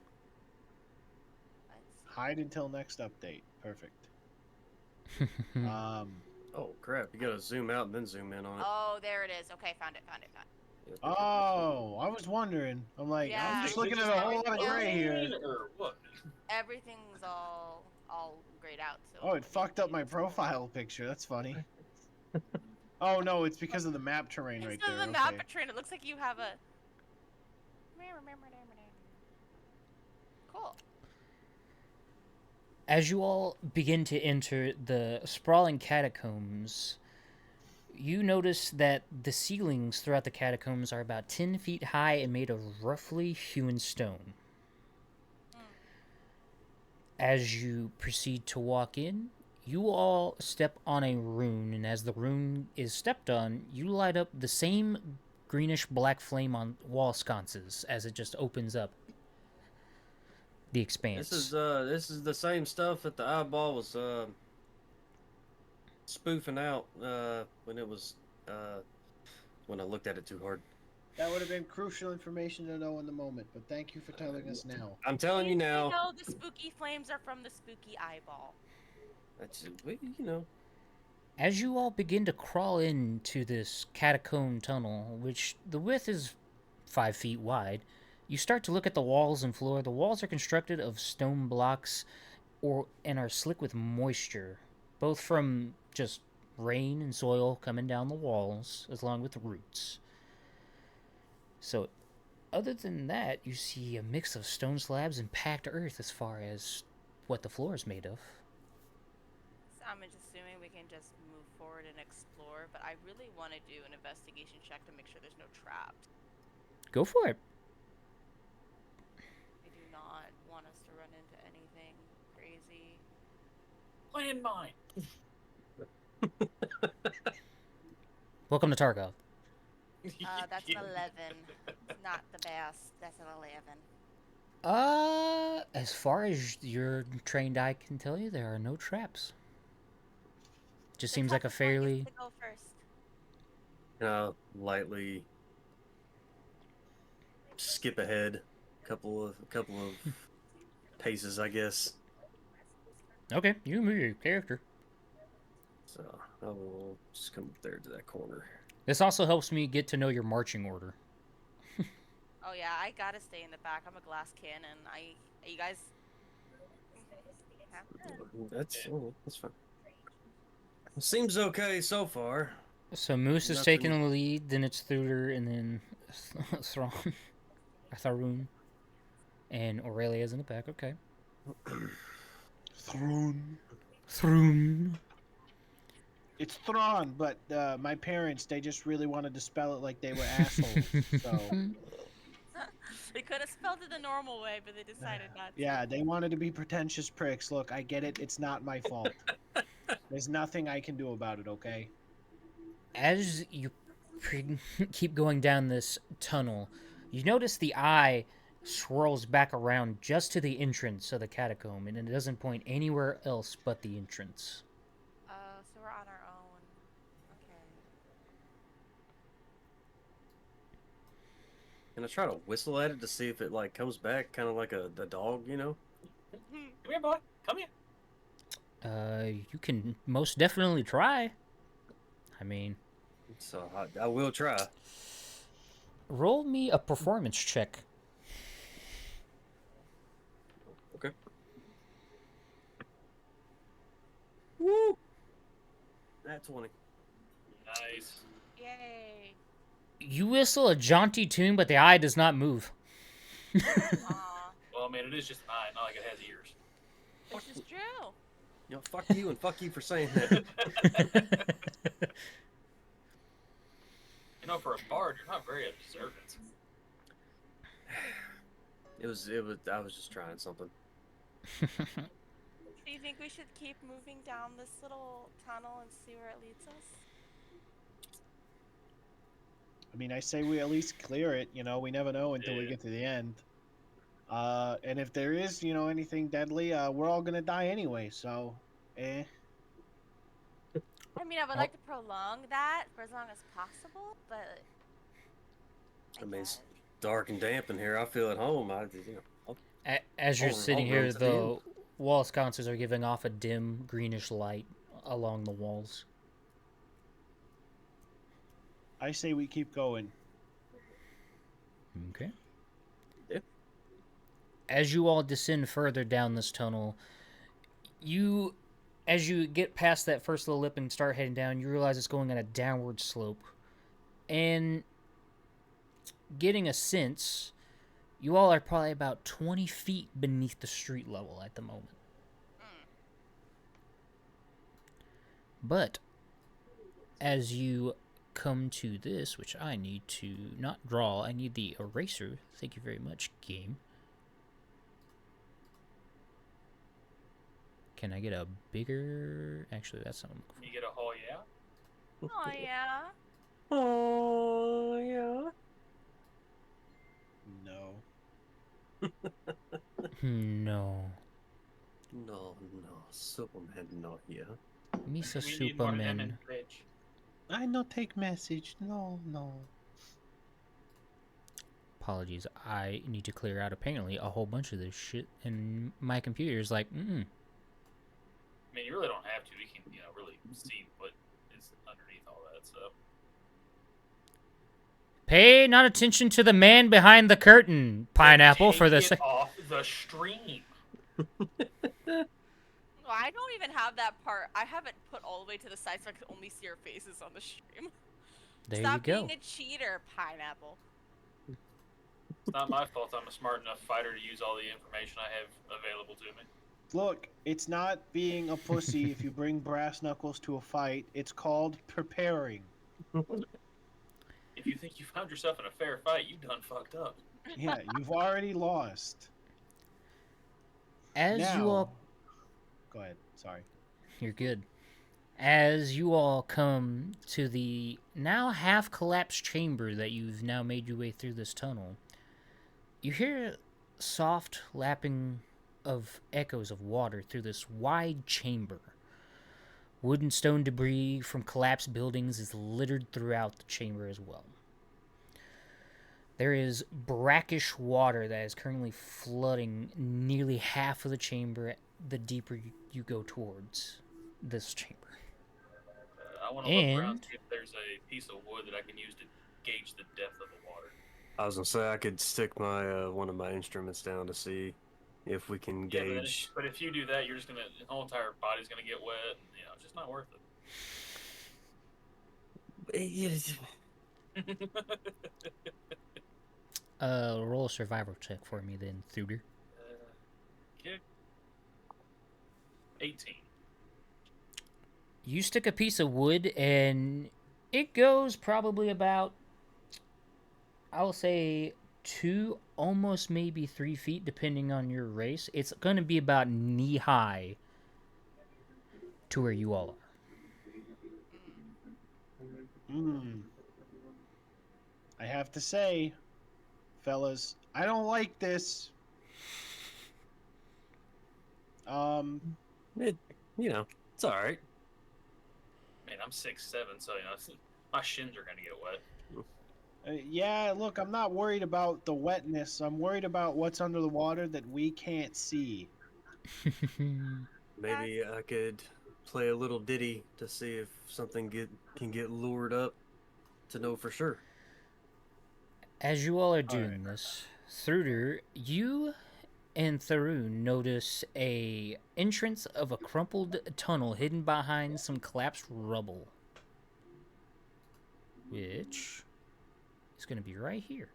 Let's Hide until next update. Perfect. Oh crap! You gotta zoom out and then zoom in on it. Oh, there it is. Okay, found it. Oh, I was wondering. I'm like, Yeah. I'm just looking at a whole lot of gray here. Or what? Everything's all grayed out. So Oh, it fucked up my profile picture. That's funny. Oh no, it's because of the map terrain right Instead there. of the map Okay. train, it looks like you have a. Cool. As you all begin to enter the sprawling catacombs, you notice that the ceilings throughout the catacombs are about 10 feet high and made of roughly hewn stone. As you proceed to walk in, you all step on a rune, and as the rune is stepped on, you light up the same greenish-black flame on wall sconces as it just opens up the expanse. This is the same stuff that the eyeball was spoofing out when it was when I looked at it too hard. That would have been crucial information to know in the moment, but thank you for telling us now. I'm telling you now. No, the spooky flames are from the spooky eyeball. That's you know. As you all begin to crawl into this catacomb tunnel, which the width is 5 feet wide, you start to look at the walls and floor. The walls are constructed of stone blocks and are slick with moisture, both from just rain and soil coming down the walls, along with roots. So, other than that, you see a mix of stone slabs and packed earth as far as what the floor is made of. I'm just assuming we can just move forward and explore, but I really want to do an investigation check to make sure there's no traps. Go for it. I do not want us to run into anything crazy. Plan mine. Welcome to Tarkov. That's an 11. It's not the best. That's an 11. As far as your trained eye can tell you, there are no traps. Just seems like a fairly... To go first. Lightly skip ahead a couple of paces, I guess. Okay, you can move your character. So I will just come up there to that corner. This also helps me get to know your marching order. Oh yeah, I gotta stay in the back. I'm a glass cannon. You guys. That's fine. Seems okay so far. So Moose is Nothing. taking the lead, then it's Thuder, and then Tharun, and Aurelia's in the back. Okay. Thrun. It's Thrawn, but my parents, they just really wanted to spell it like they were assholes. So They could have spelled it the normal way, but they decided not to. yeah, they wanted to be pretentious pricks. Look, I get it. It's not my fault. There's nothing I can do about it, okay? As you keep going down this tunnel, you notice the eye swirls back around just to the entrance of the catacomb, and it doesn't point anywhere else but the entrance. So we're on our own. Okay. Can I try to whistle at it to see if it like comes back, kind of like a dog, you know? Come here, boy. Come here. You can most definitely try. I mean, So I will try. roll me a performance check. Okay. Woo! That's 20. Nice. Yay. You whistle a jaunty tune, but the eye does not move. Aw. Well, I mean, it is just an eye, not like it has ears. This is true. You know, fuck you and fuck you for saying that. You know, for a bard, you're not very observant. I was just trying something. Do you think we should keep moving down this little tunnel and see where it leads us? I mean, I say we at least clear it. You know, we never know until we Yeah. get to the end. And if there is, you know, anything deadly, we're all gonna die anyway. So, I mean, I would like to prolong that for as long as possible, but... I mean, it's dark and damp in here. I feel at home. As you're I'll sitting run here, to the the end. wall sconces are giving off a dim greenish light along the walls. I say we keep going. Okay. Yeah. As you all descend further down this tunnel, as you get past that first little lip and start heading down, you realize it's going on a downward slope. And getting a sense, you all are probably about 20 feet beneath the street level at the moment. But as you come to this, which I need to not draw, I need the eraser. Thank you very much, game. Can I get a bigger... Actually, that's not... You get a haul, yeah? Oh, yeah. Oh, yeah. No. No. No, Superman not here. Misa We need more Superman. lemon, bitch. I no take message. No. Apologies, I need to clear out apparently a whole bunch of this shit, and my computer is like, I mean, you really don't have to. You can, really see what is underneath all that stuff. Pay not attention to the man behind the curtain, Pineapple, for the... Take it off the stream. I don't even have that part. I have it put all the way to the side so I can only see our faces on the stream. There Stop you go. being a cheater, Pineapple. It's not my fault. I'm a smart enough fighter to use all the information I have available to me. Look, it's not being a pussy if you bring brass knuckles to a fight. It's called preparing. If you think you found yourself in a fair fight, you done fucked up. Yeah, you've already lost. As you Now, all, go ahead. Sorry. you're good. As you all come to the now half collapsed chamber that you've now made your way through this tunnel, you hear soft lapping of echoes of water through this wide chamber. Wood and stone debris from collapsed buildings is littered throughout the chamber as well. There is brackish water that is currently flooding nearly half of the chamber the deeper you go towards this chamber. I want to look around And see if there's a piece of wood that I can use to gauge the depth of the water. I was gonna say I could stick my one of my instruments down to see if we can Yeah, gauge. but if you do that, you're just gonna the whole entire body's gonna get wet. And, it's just not worth it. roll a survival check for me then, Thuder. Kick. 18. You stick a piece of wood and it goes probably about, I'll say, 2, almost maybe 3 feet, depending on your race. It's going to be about knee high to where you all are. I have to say, fellas, I don't like this. It's all right. Man, I'm 6'7", so my shins are gonna get wet. Yeah, look, I'm not worried about the wetness. I'm worried about what's under the water that we can't see. Maybe I could play a little ditty to see if something can get lured up to know for sure. As you all are doing this, Thruder, you and Tharoon notice a entrance of a crumpled tunnel hidden behind some collapsed rubble, which is going to be right here.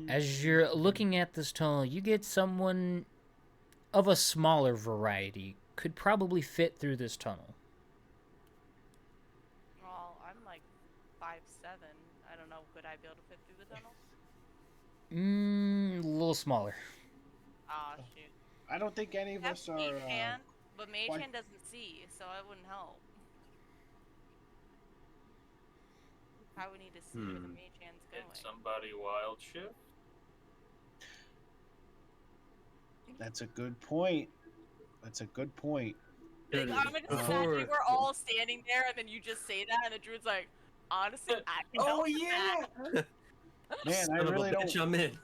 As you're looking at this tunnel, you get someone of a smaller variety could probably fit through this tunnel. Well, I'm like 5'7". I don't know. Could I be able to fit through the tunnel? A little smaller. Ah, shoot. I don't think any of us are. Mage hand, but Mage quite- hand doesn't see, so it wouldn't help. How would we need to see where the Mage hand's going? Did somebody wild shift? That's a good point. That's a good point. Like, I'm just Before- imagining we're all standing there, and then you just say that, and the druid's like, honestly, I can help with that. Man, Son I of a really bitch, don't. I'm in.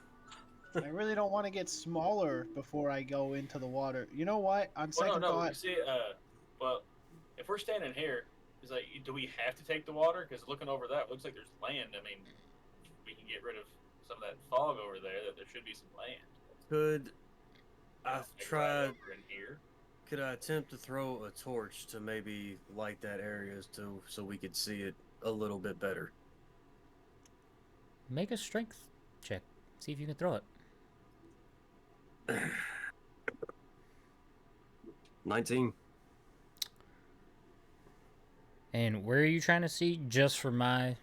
I really don't want to get smaller before I go into the water. You know what? On second No. You thought, see, well, if we're standing here, it's like, do we have to take the water? Because looking over that, looks like there's land. I mean, we can get rid of some of that fog over there. That there should be some land. Could I Right try? over in here. Could I attempt to throw a torch to maybe light that area so we could see it a little bit better? Make a strength check. See if you can throw it. 19. And where are you trying to see? Just for my...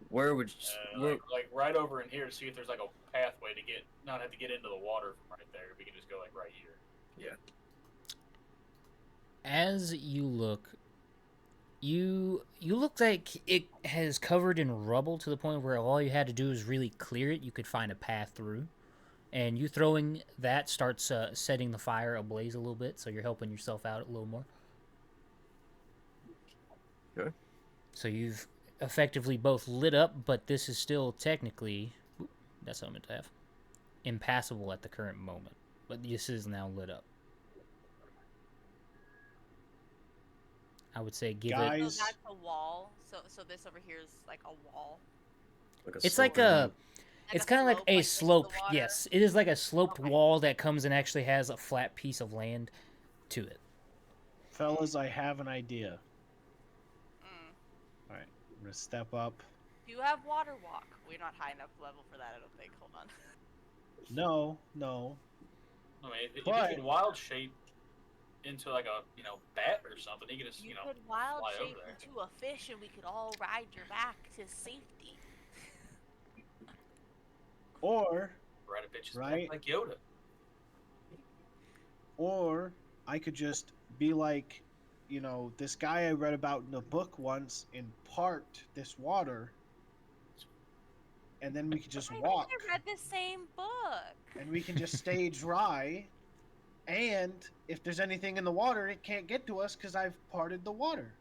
Where would Like right over in here to see if there's like a pathway to not have to get into the water from right there. We can just go like right here. yeah. As you look, you look like it has covered in rubble to the point where all you had to do is really clear it. You could find a path through. And you throwing that starts setting the fire ablaze a little bit, so you're helping yourself out a little more. Okay. So you've effectively both lit up, but this is still technically, that's what I meant to have, impassable at the current moment. But this is now lit up. I would say give Guys. it... So that's a wall. So this over here is like a wall. It's like a... Like It's a kind of like slope, a into the slope. water? Yes, it is like a sloped Okay. wall that comes and actually has a flat piece of land to it. fellas, I have an idea. Mm. All right, I'm gonna step up You have water walk. We're not high enough level for that, I don't think. Hold on. No. I mean, if you But- could wild shape into like a bat or something, you could just You could wild fly shape over there. into a fish and we could all ride your back to safety. Or Ride a bitch's Right. back like Yoda. Or I could just be like, this guy I read about in a book once and parked this water, and then we could just walk, I read the same book. and we can just stay dry, and if there's anything in the water, it can't get to us because I've parted the water.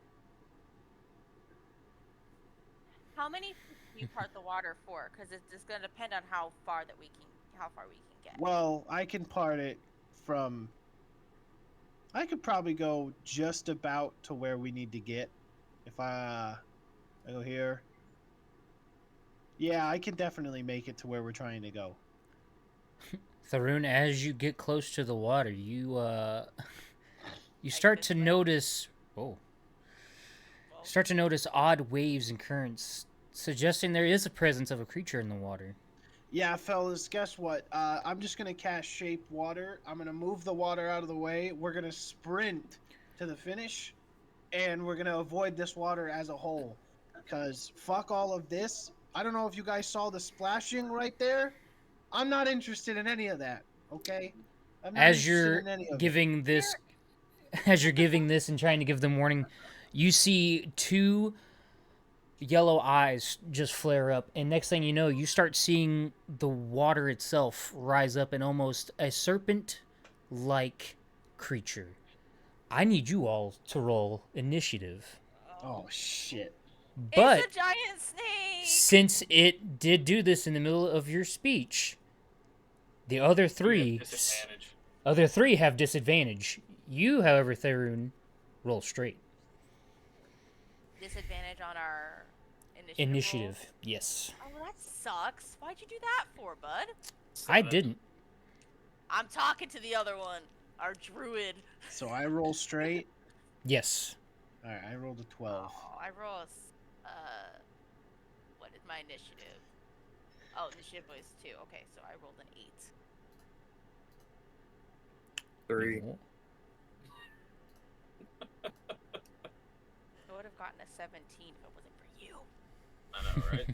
How many feet do you part the water for? Because it's just going to depend on how far we can get. Well, I can part it from... I could probably go just about to where we need to get. If I go here. Yeah, I can definitely make it to where we're trying to go. Tharoon, as you get close to the water, you start to notice odd waves and currents, suggesting there is a presence of a creature in the water. Yeah, fellas, guess what? I'm just gonna cast Shape Water. I'm gonna move the water out of the way. We're gonna sprint to the finish, and we're gonna avoid this water as a whole. Because fuck all of this. I don't know if you guys saw the splashing right there. I'm not interested in any of that. Okay. I'm not As interested you're in any of it. giving this, as you're giving this and trying to give them warning, you see two yellow eyes just flare up, and next thing you know, you start seeing the water itself rise up in almost a serpent-like creature. I need you all to roll initiative. Oh shit. But it's a giant snake. since it did do this in the middle of your speech, the other three have disadvantage. You, however, Tharoon, roll straight. Disadvantage on our Initiative, roll? yes. Oh, well, that sucks. Why'd you do that for, bud? I didn't. I'm talking to the other one, our druid. So I roll straight. Yes. All right, I rolled a 12. Oh, I roll what is my initiative? Oh, initiative was 2. Okay, so I rolled an 8. 3. I would have gotten a 17 if it wasn't for you. I know, right?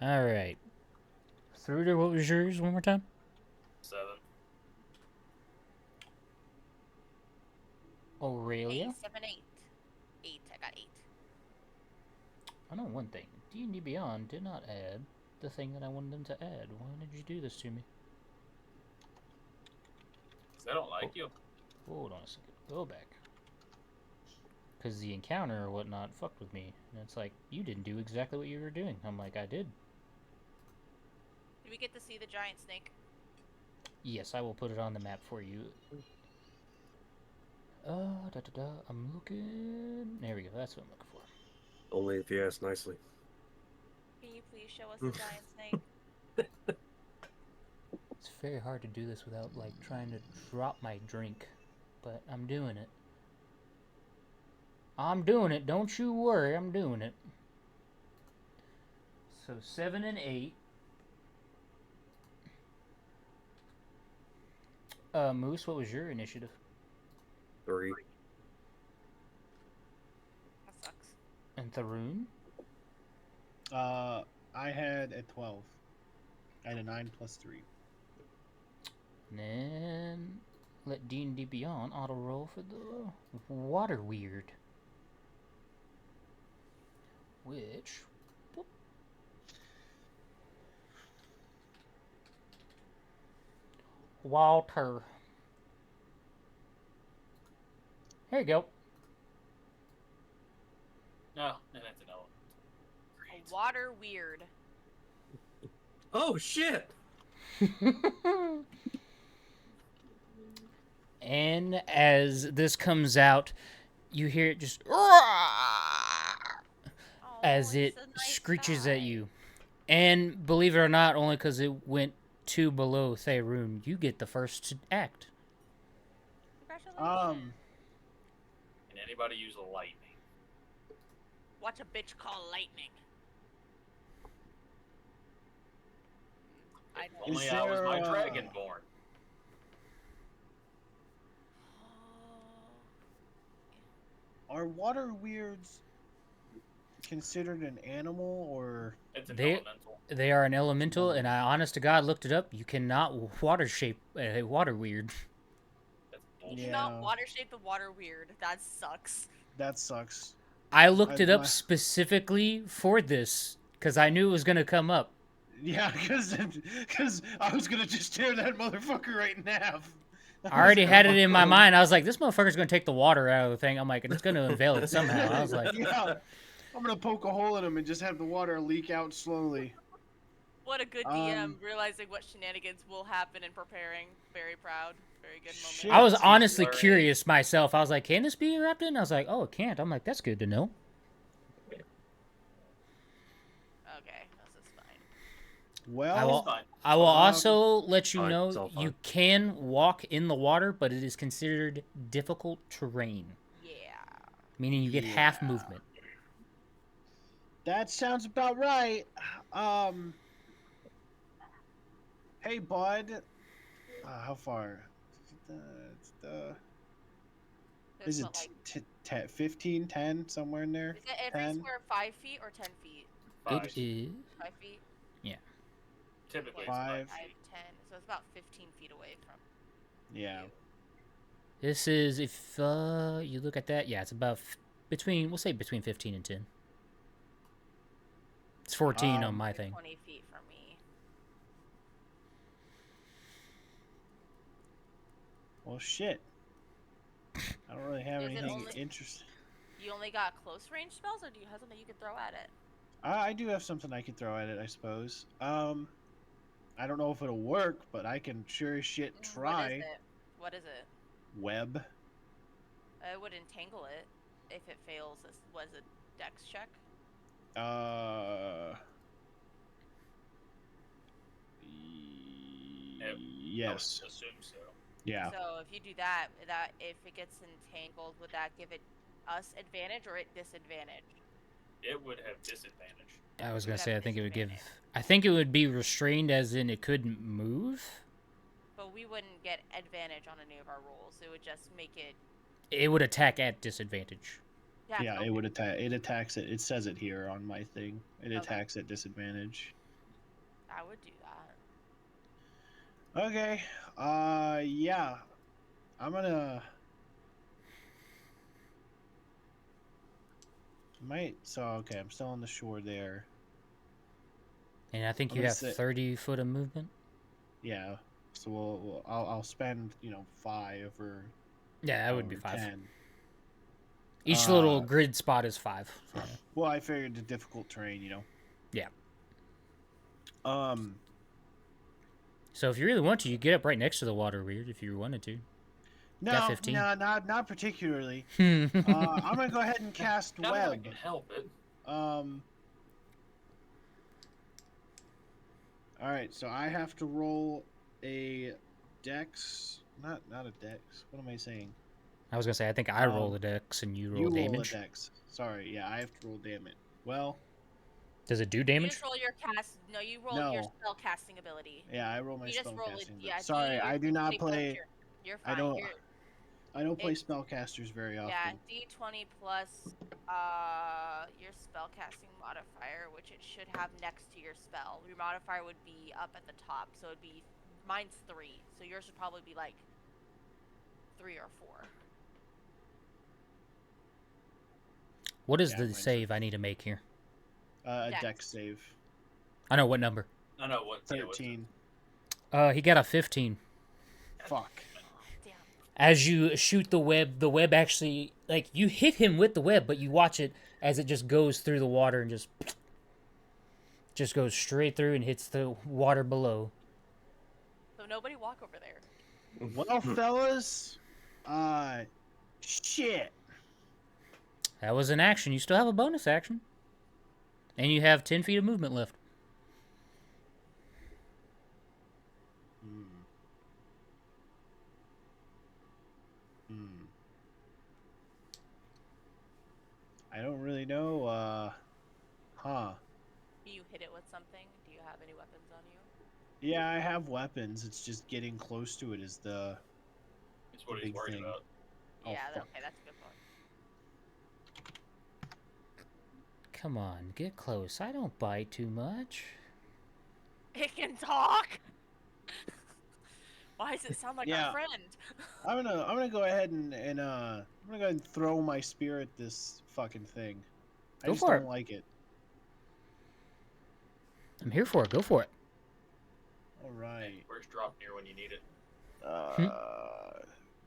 All right. Thruder, what was yours one more time? 7. Aurelia? 8, 7, 8. 8. I got 8. I know one thing. D&D Beyond did not add the thing that I wanted them to add. Why did you do this to me? They don't like you. Hold on a second. Go back. Because the encounter or whatnot fucked with me. And it's like, you didn't do exactly what you were doing. I'm like, I did. Did we get to see the giant snake? Yes, I will put it on the map for you. I'm looking... There we go. That's what I'm looking for. Only if you ask nicely. Can you please show us the giant snake? It's very hard to do this without, like, trying to drop my drink. But I'm doing it. I'm doing it. Don't you worry. I'm doing it. So 7 and 8. Moose, what was your initiative? 3. That sucks. And Tharoon? I had a 12. I had a 9 plus 3. And then let D&D Beyond auto roll for the water weird. Which... Whoop. Walter. Here you go. No, and that's an L. A water weird. Oh shit! And as this comes out, you hear it just as it screeches at you. And believe it or not, only because it went 2 below Tharoon, you get the first to act. Congratulations. Can anybody use lightning? Watch a bitch call lightning. I If know. only Is I was my there, dragonborn. Are water weirds considered an animal or? It's an They elemental. they are an elemental, and I, honest to God, looked it up. You cannot water shape a water weird. That's You bullshit. cannot Yeah. water shape the water weird. That sucks. That sucks. I looked it up my- specifically for this because I knew it was gonna come up. Yeah, because I was gonna just tear that motherfucker right in half. I already had it in my mind. I was like, this motherfucker's gonna take the water out of the thing. I'm like, and it's gonna unveil it somehow. I was like, Yeah, I'm gonna poke a hole in him and just have the water leak out slowly. What a good DM, realizing what shenanigans will happen and preparing. Very proud. Very good moment. Shit. I was Teach honestly learning. curious myself. I was like, can this be erupted? And I was like, oh, it can't. I'm like, that's good to know. Okay, this is fine. Well, I will, It's fine. I will also let you fine, know it's all you fine. can walk in the water, but it is considered difficult terrain, Yeah. meaning you get half Yeah. movement. that sounds about right. Hey, bud. How far? There's Is it what, like, 15, 10, somewhere in there? is it every 10? square 5 feet or 10 feet? Five. It is. 5 feet? Typically, Five. it's 5, 10. So it's about 15 feet away from. Yeah. This is, if you look at that, yeah, it's about between, we'll say between 15 and 10. It's 14 on my thing. 20 feet from me. Well, shit. I don't really have Is it anything only- interesting. You only got close range spells, or do you have something you can throw at it? I do have something I could throw at it, I suppose. I don't know if it'll work, but I can sure as shit try. What is it? Web. I would entangle it if it fails. This was a dex check. Yes. I would assume so. Yeah. So if you do that, if it gets entangled, would that give it us advantage or it disadvantage? It would have disadvantage. I was Would gonna say, I have think it would give. disadvantage. I think it would be restrained, as in it couldn't move. But we wouldn't get advantage on any of our rolls. It would just make it. It would attack at disadvantage. Yeah, okay. it would attack. It attacks it. It says it here on my thing. It Okay. attacks at disadvantage. I would do that. Okay. Yeah. I'm gonna. Okay, I'm still on the shore there. And I think I'm you gonna have say- 30 foot of movement. Yeah. So I'll spend 5 or. Yeah, that would be or 5. 10. Each little grid spot is 5. So. Well, I figured the difficult terrain. Yeah. Um. So if you really want to, you get up right next to the water weird if you wanted to. No, 15? no, not particularly. Hmm. I'm gonna go ahead and cast Not if I web. can help it. All right, so I have to roll a dex. Not a dex. What am I saying? I was gonna say, I think I roll the dex and you roll You damage. roll a dex. Sorry, yeah, I have to roll damage. Well, Does it do You damage? just roll your cast. No, you roll your No. spell casting ability. yeah, I roll my You just roll it. spellcasting. Yeah. Sorry, I do not play. You're I fine. don't- You're, I don't play It's- spellcasters very often. yeah, D20 plus your spellcasting modifier, which it should have next to your spell. Your modifier would be up at the top, so it'd be mine's 3, so yours would probably be like 3 or 4. What is Yeah, the mine's- save I need to make here? A Dex. dex save. I know what number. I know what. yeah, what's it? 13. He got a 15. Fuck. Damn. As you shoot the web actually, like, you hit him with the web, but you watch it as it just goes through the water and just goes straight through and hits the water below. So nobody walk over there. Well, fellas, shit. That was an action. You still have a bonus action. And you have 10 feet of movement left. I don't really know. hit it with something? Do you have any weapons on you? Yeah, I have weapons. It's just getting close to it is the It's what he's big worried thing. about. Oh, Yeah, fuck. okay, that's a good point. Come on, get close. I don't bite too much. It can talk. Why does it sound like Yeah. our friend? I'm gonna go ahead and I'm gonna go ahead and throw my spear at this fucking thing. I Go just for don't it. like it. I'm here for it. Go for it. All right. Where's drop near when you need it?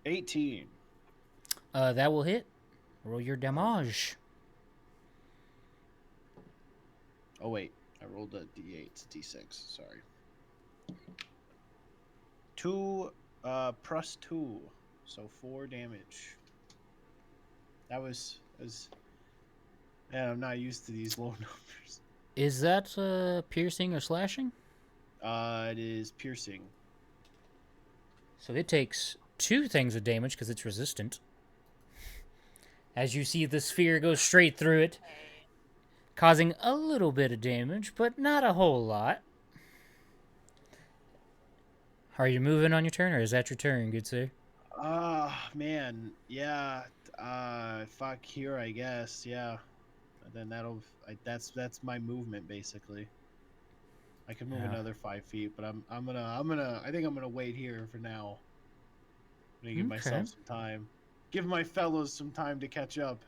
18. That will hit. Roll your damage. Oh wait, I rolled a d8. It's a d6. Sorry. 2 plus 2, so 4 damage. That was. Yeah, I'm not used to these low numbers. Is that piercing or slashing? It is piercing. So it takes 2 things of damage because it's resistant. As you see, the sphere goes straight through it, causing a little bit of damage, but not a whole lot. Are you moving on your turn, or is that your turn, good sir? Man, yeah. Fuck here, I guess. Yeah. Then that's my movement basically. I can move Yeah. another 5 feet, but I think I'm gonna wait here for now. I'm gonna give myself some time. Give my fellows some time to catch up.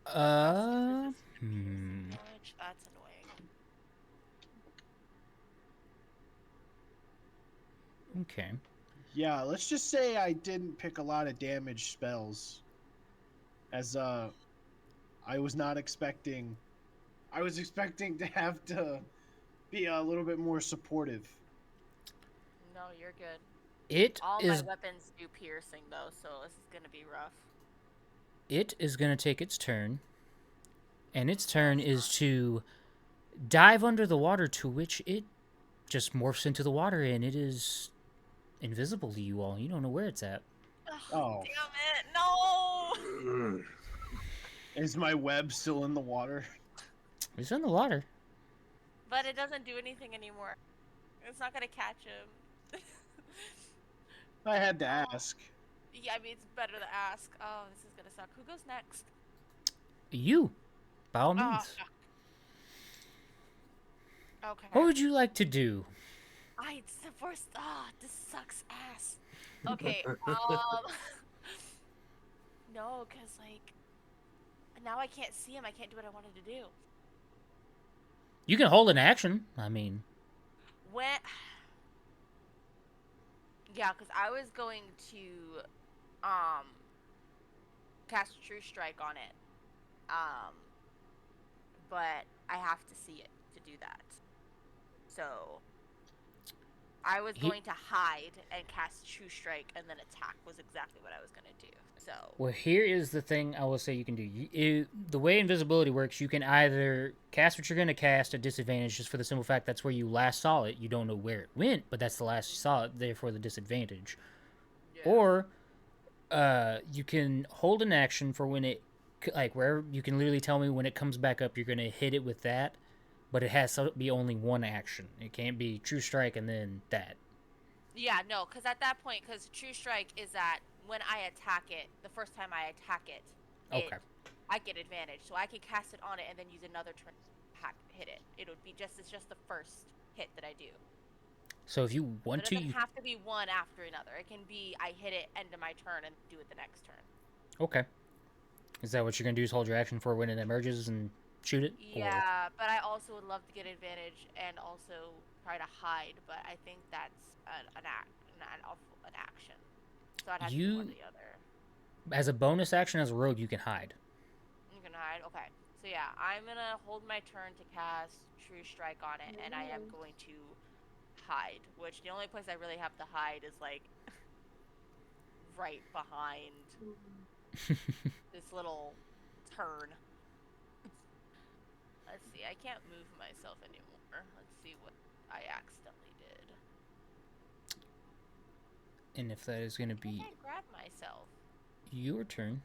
Damage? That's annoying. Okay. Yeah, let's just say I didn't pick a lot of damage spells. As I was not expecting. I was expecting to have to be a little bit more supportive. No, you're good. It All is my weapons do piercing though, so this is gonna be rough. going to take its turn. And its turn is to dive under the water, to which it just morphs into the water, and it is invisible to you all. You don't know where it's at. Oh. Damn it! No. Is my web still in the water? It's in the water. But it doesn't do anything anymore. It's not gonna catch him. I had to ask. Yeah, I mean it's better to ask. Oh, this is gonna suck. Who goes next? You, by all means. fuck. Okay. What would you like to do? It's the worst. This sucks ass. Okay. No, cause like now I can't see him. I can't do what I wanted to do. You can hold an action. I mean, When. Yeah, cause I was going to, cast True Strike on it. But I have to see it to do that. So I was going to hide and cast True Strike, and then attack was exactly what I was gonna do. So well, here is the thing I will say you can do. The way invisibility works, you can either cast what you're going to cast at disadvantage, just for the simple fact that's where you last saw it. You don't know where it went, but that's the last you saw it, therefore the disadvantage. Yeah. Or you can hold an action for when it, like wherever, you can literally tell me when it comes back up, you're going to hit it with that, but it has to be only one action. It can't be True Strike and then that. Yeah, no, because at that point, because True Strike is that when I attack it, the first time I attack it, I get advantage. So I can cast it on it and then use another turn to hit it. It would be it's just the first hit that I do. So if you want to, it doesn't have to be one after another. It can be I hit it end of my turn and do it the next turn. Okay. Is that what you're gonna do? Is hold your action for when it emerges and shoot it? Yeah, but I also would love to get advantage and also try to hide. But I think that's an action. So I'd have to do one or the other. As a bonus action, as a rogue, you can hide. You can hide? Okay. So yeah, I'm gonna hold my turn to cast True Strike on it, and I am going to hide. Which, the only place I really have to hide is, like, right behind this little turn. Let's see, I can't move myself anymore. Let's see what I accidentally did. And if that is going to be... I grab myself. Your turn.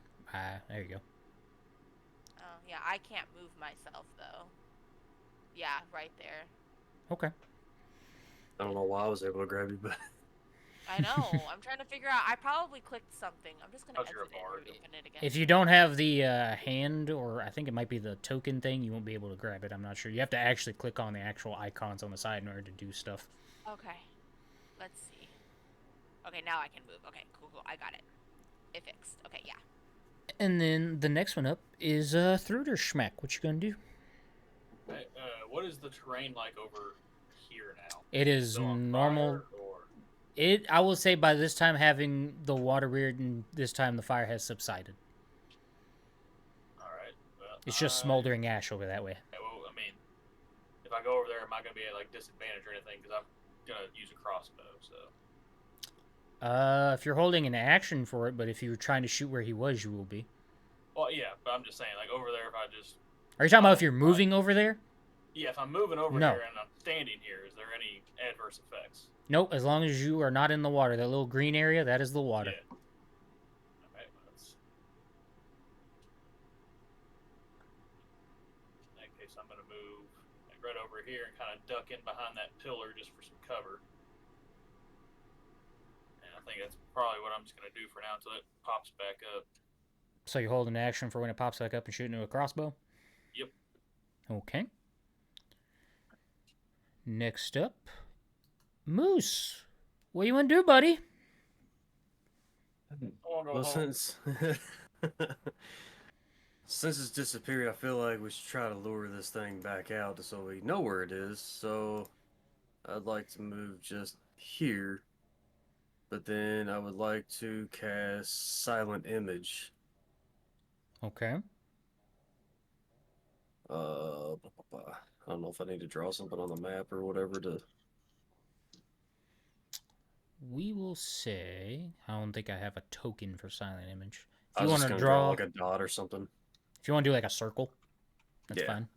There you go. Oh, yeah, I can't move myself, though. Yeah, right there. Okay. I don't know why I was able to grab you, but I know. I'm trying to figure out. I probably clicked something. I'm just gonna Thought you were exit it bored. and open it again. If you don't have the hand, or I think it might be the token thing, you won't be able to grab it. I'm not sure. You have to actually click on the actual icons on the side in order to do stuff. Okay. Let's see. Okay, now I can move. Okay, cool. I got it. It fixed. Okay, yeah. And then the next one up is Thruder Schmack. What you gonna do? Hey, what is the terrain like over here now? It is Still on normal. fire, or I will say by this time, having the water weird, and this time the fire has subsided. all right. Well, It's just smoldering ash over that way. Okay, well, I mean, if I go over there, am I gonna be at like disadvantage or anything? Because I'm gonna use a crossbow. So If you're holding an action for it, but if you're trying to shoot where he was, you will be. well, yeah, but I'm just saying, like over there, if I just Are you talking about if you're moving over there? yeah, if I'm moving over No. here and I'm standing here, is there any adverse effects? Nope. As long as you are not in the water, that little green area, that is the water. Yeah. Okay, well, that's... In that case, I'm gonna move like right over here and kind of duck in behind that pillar just for some cover. And I think that's probably what I'm just gonna do for now until it pops back up. So you hold an action for when it pops back up and shoot into a crossbow? Yep. Okay. Next up, Moose. What you want to do, buddy? I wanna go well, home. since it's disappeared, I feel like we should try to lure this thing back out so we know where it is. So I'd like to move just here, but then I would like to cast Silent Image. Okay. I don't know if I need to draw something on the map or whatever to. We will say, I don't think I have a token for Silent Image. If I you was want just to gonna draw, like a dot or something. if you want to do like a circle, that's Yeah. fine.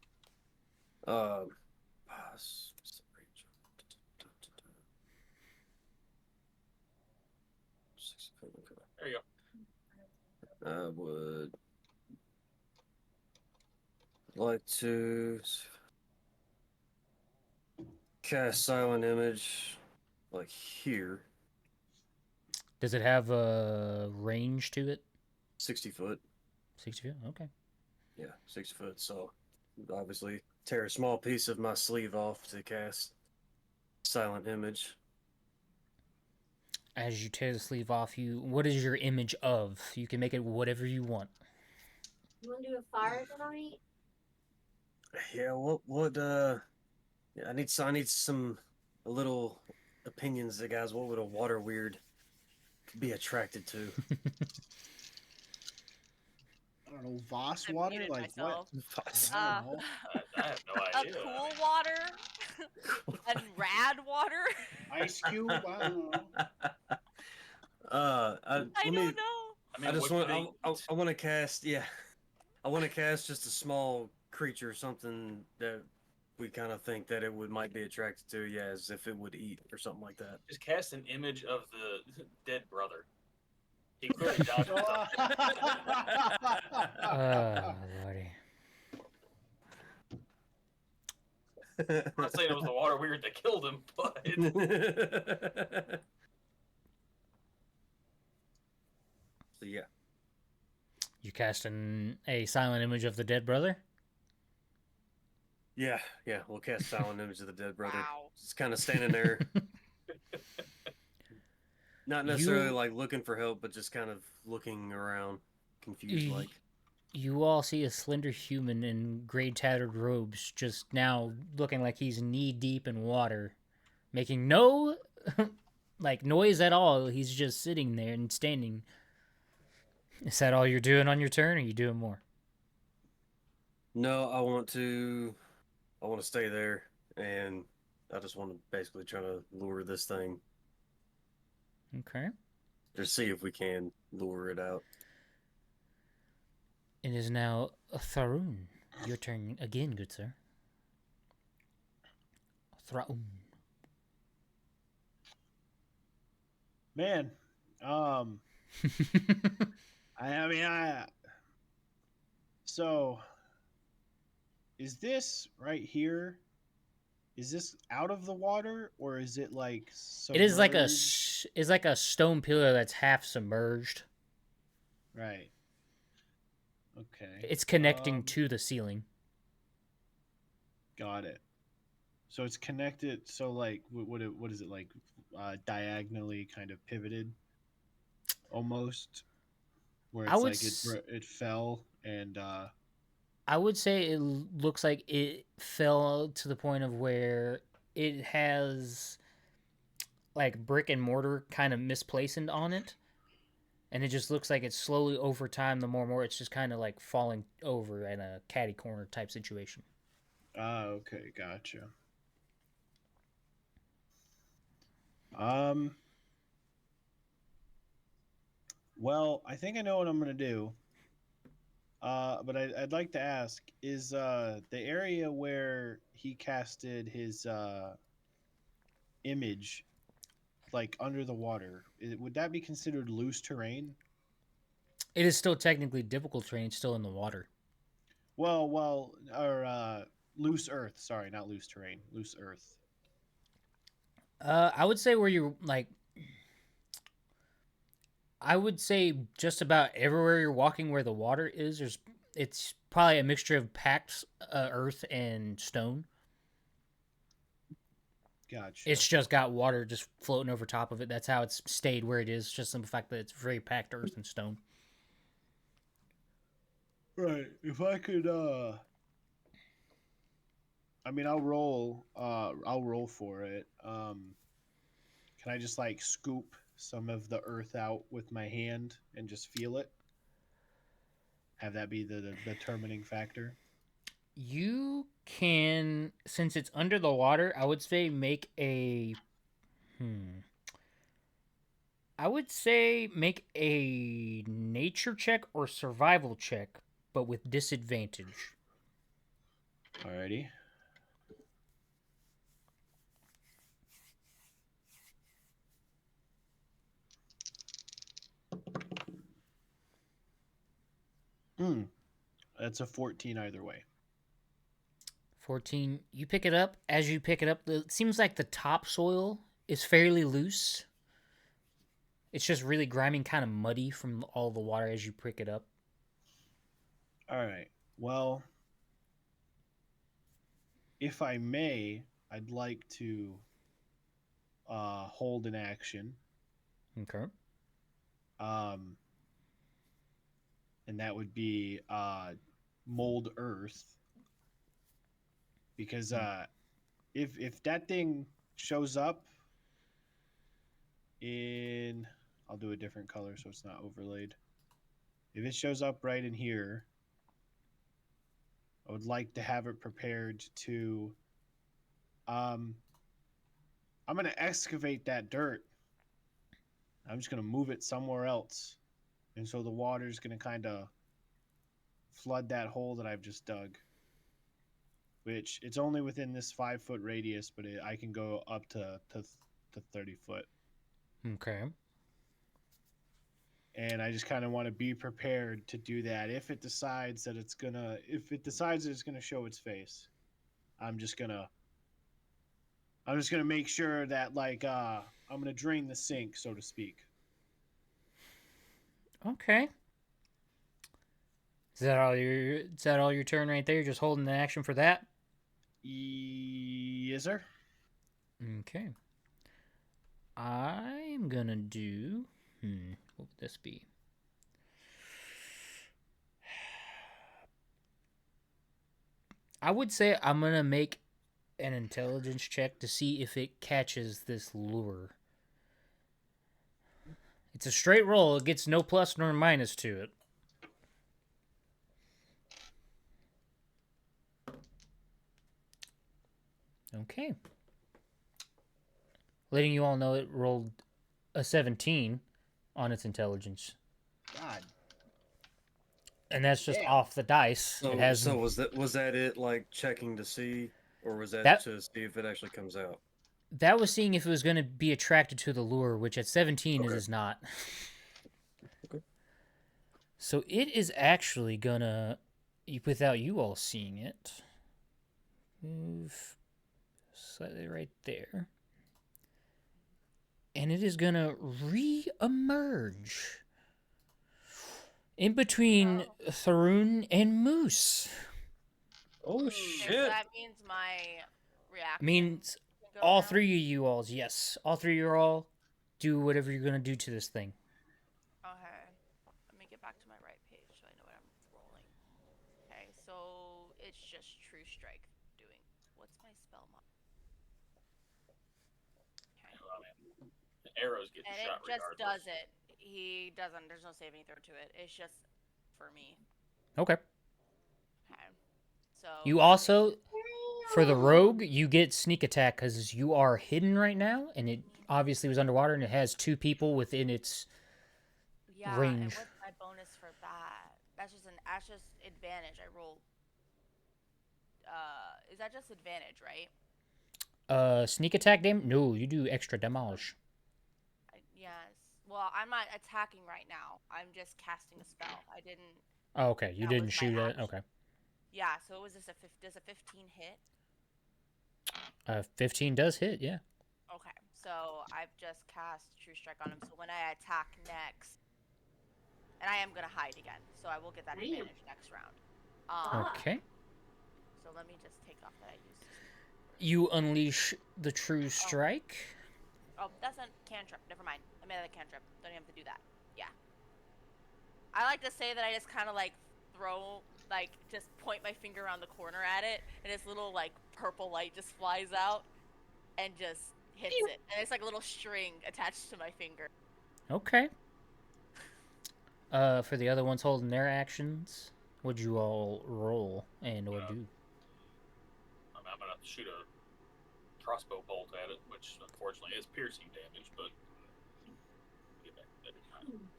There you go. I would like to cast Silent Image like here, Does it have a range to it? 60 foot. 60 feet? Okay. Yeah, 60 foot. So obviously tear a small piece of my sleeve off to cast Silent Image. As you tear the sleeve off, what is your image of? You can make it whatever you want. You want to do a fire tonight? Yeah, yeah, I need some a little opinions, guys. What would a water weird be attracted to? I don't know, Voss I water? muted Like myself. what? I don't know. I have no A idea. cool water? And rad water? Ice cube? I don't know. I don't know. I mean, I just what want. they- I want to cast. Yeah, I want to cast just a small creature, something that we kind of think that it might be attracted to. Yeah, as if it would eat or something like that. just cast an image of the dead brother. He clearly died. from something. Lordy. I'm not saying it was the water weird that killed him, but So yeah, You cast a silent image of the dead brother? yeah. We'll cast Silent Image of the dead brother. Wow. Just kind of standing there, not necessarily like looking for help, but just kind of looking around, confused like. You all see a slender human in gray tattered robes just now looking like he's knee deep in water, making no like noise at all. He's just sitting there and standing. Is that all you're doing on your turn, or are you doing more? No, I want to stay there, and I just want to basically try to lure this thing. Okay. Just see if we can lure it out. It is now Tharoon. Your turn again, good sir. Thraun. Man, so is this right here is this out of the water or is it like It is like submerged? it's like a stone pillar that's half submerged. Right. Okay. It's connecting to the ceiling. Got it. So it's connected. So like, what is it like? Diagonally kind of pivoted, almost, where I it's would like it fell and I would say it looks like it fell to the point of where it has like brick and mortar kind of misplaced on it, and it just looks like it's slowly over time. The more and more, it's just kind of like falling over in a catty corner type situation. okay, gotcha. Um. Well, I think I know what I'm gonna do. But I'd like to ask: is the area where he casted his image, like under the water, would that be considered loose terrain? It is still technically difficult terrain, it's still in the water. Or loose earth. Sorry, not loose terrain. Loose earth. I would say where you like. I would say just about everywhere you're walking where the water is, it's probably a mixture of packed earth and stone. Gotcha. It's just got water just floating over top of it. That's how it's stayed where it is. Just the fact that it's very packed earth and stone. Right. If I could, I mean, I'll roll. I'll roll for it. Can I just like scoop some of the earth out with my hand and just feel it? Have that be the determining factor? You can, since it's under the water, I would say make a. I would say make a nature check or survival check, but with disadvantage. Alrighty. That's a 14 either way. 14. You pick it up. As you pick it up, it seems like the topsoil is fairly loose. It's just really grimy and kind of muddy from all the water as you pick it up. All right. Well, if I may, I'd like to hold an action. Okay. And that would be mold earth, because if that thing shows up in, I'll do a different color so it's not overlaid. If it shows up right in here, I would like to have it prepared to. I'm going to excavate that dirt. I'm just going to move it somewhere else. And so the water's going to kind of flood that hole that I've just dug. Which it's only within this 5-foot radius, but I can go up to 30 foot. Okay. And I just kind of want to be prepared to do that. If it decides that it's gonna show its face, I'm just gonna make sure that like I'm gonna drain the sink, so to speak. Okay. Is that all your turn right there? You're just holding the action for that? Yes, sir. Okay. I'm gonna do. What would this be? I would say I'm gonna make an intelligence check to see if it catches this lure. It's a straight roll. It gets no plus nor minus to it. Okay. Letting you all know it rolled a 17 on its intelligence. God. And that's just Damn. off the dice. So, it has was that it like checking to see, or was that to see if it actually comes out? That was seeing if it was going to be attracted to the lure, which at 17 it is not. Okay. So it is actually gonna, without you all seeing it, move slightly right there. And it is gonna re-emerge in between Tharun and Moose. Oh Okay, shit! so that means my reaction Means can go all now? 3 of you alls, yes. All 3 of you all do whatever you're gonna do to this thing. Okay. Let me get back to my right page so I know what I'm rolling. Okay, so it's just True Strike doing. What's my spell mod? Okay. I mean, the arrows get And shot it just regardless. does it. He doesn't. There's no saving throw to it. It's just for me. Okay. Okay. So You also, for the rogue, you get sneak attack because you are hidden right now, and it obviously was underwater, and it has 2 people within its yeah. range. And what's my bonus for that? That's just advantage. I roll. Is that just advantage, right? Sneak attack damage? No, you do extra damage. Yes. Well, I'm not attacking right now. I'm just casting a spell. I didn't. Oh, okay. You That didn't was my shoot it. action. Okay. Yeah. So it was just does a 15 hit? 15 does hit, yeah. Okay. So I've just cast True Strike on him. So when I attack next, and I am gonna hide again, so I will get that advantage next round. Okay. So let me just take off that I used. You unleash the true strike. Oh, that's a cantrip. Never mind. I made that a cantrip. Don't even have to do that. Yeah. I like to say that I just kind of like just point my finger around the corner at it, and this little like purple light just flies out and just hits it. And it's like a little string attached to my finger. Okay. For the other ones holding their actions, what'd you all roll and or do? I'm gonna shoot a crossbow bolt at it, which unfortunately is piercing damage, but get back to that time.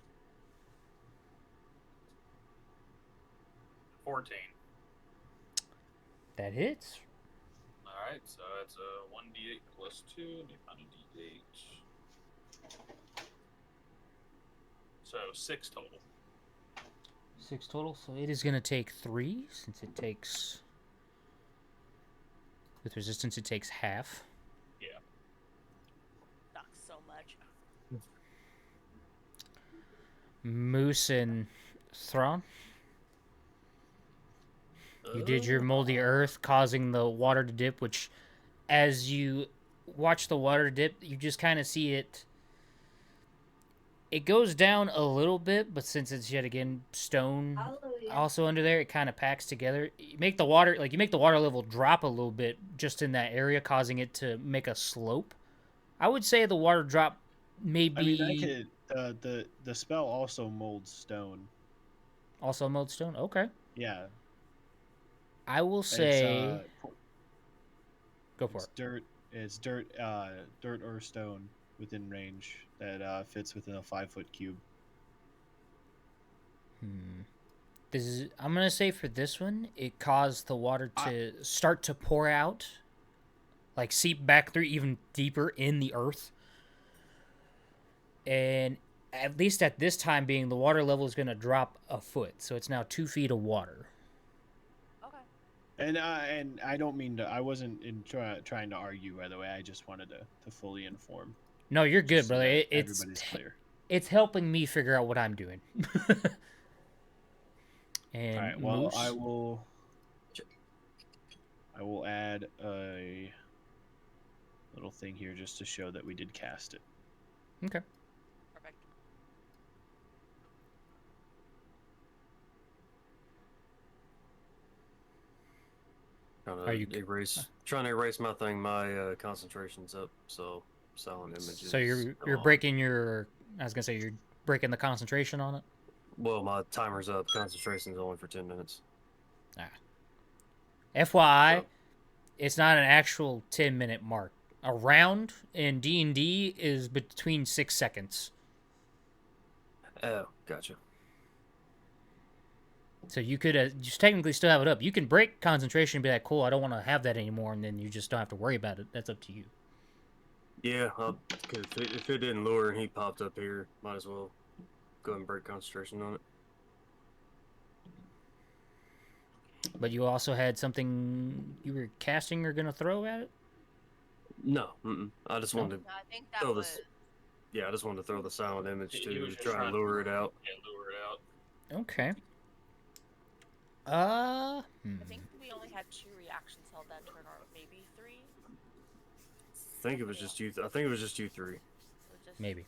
14. That hits. Alright, so that's a 1d8 plus 2. Let me find a d8. So 6 total. 6 total, so it is gonna take 3, since it takes... With resistance, it takes half. Yeah. Sucks so much. Moose and Thrawn. You did your moldy earth, causing the water to dip, which, as you watch the water dip, you just kind of see it. It goes down a little bit, but since it's yet again stone also under there, it kind of packs together. You make the water level drop a little bit just in that area, causing it to make a slope. I would say the water drop maybe. I mean, I could. The spell also molds stone. Also mold stone. Okay. Yeah. I will say. Go for it. Dirt. It's dirt. Dirt or stone within range that fits within a 5-foot cube. This is. I'm gonna say for this one, it caused the water to start to pour out, like seep back through even deeper in the earth. And at least at this time being, the water level is gonna drop a foot, so it's now 2 feet of water. And I don't mean to. I wasn't trying to argue. By the way, I just wanted to fully inform. No, you're good, so brother. Everybody's clear. It's helping me figure out what I'm doing. And all right. Well, Moose? I will add a little thing here just to show that we did cast it. Okay. Perfect. Trying to erase my thing. My concentration's up, so silent images. So you're breaking your. I was gonna say you're breaking the concentration on it. Well, my timer's up. Concentration's only for 10 minutes. FYI, it's not an actual 10-minute mark. A round in D&D is between 6 seconds. Oh, gotcha. So you could just technically still have it up. You can break concentration and be like, cool, I don't want to have that anymore, and then you just don't have to worry about it. That's up to you. Yeah, if it didn't lure and he popped up here, might as well go ahead and break concentration on it. But you also had something you were casting or going to throw at it? No, I just wanted to No, I think that throw was. this. Yeah, I just wanted to throw the silent image He was to just try and lure it out. Yeah, lure it out. Okay. I think we only had 2 reactions held that turn, or maybe 3. I think it was just you. I think it was just you 3. Or just... Maybe.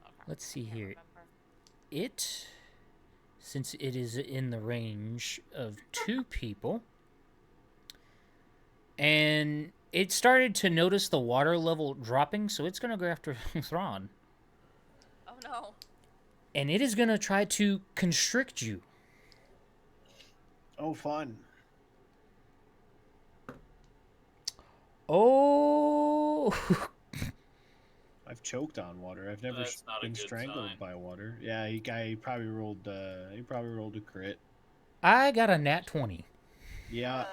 Okay. Let's see I can't here. remember. Since it is in the range of 2 people, and it started to notice the water level dropping, so it's going to go after Thrawn. Oh no. And it is going to try to constrict you. Oh, fun. Oh. I've choked on water. I've never That's not a been good strangled sign. by water. Yeah, he probably rolled. He probably rolled a crit. I got a nat 20. Yeah, Ugh.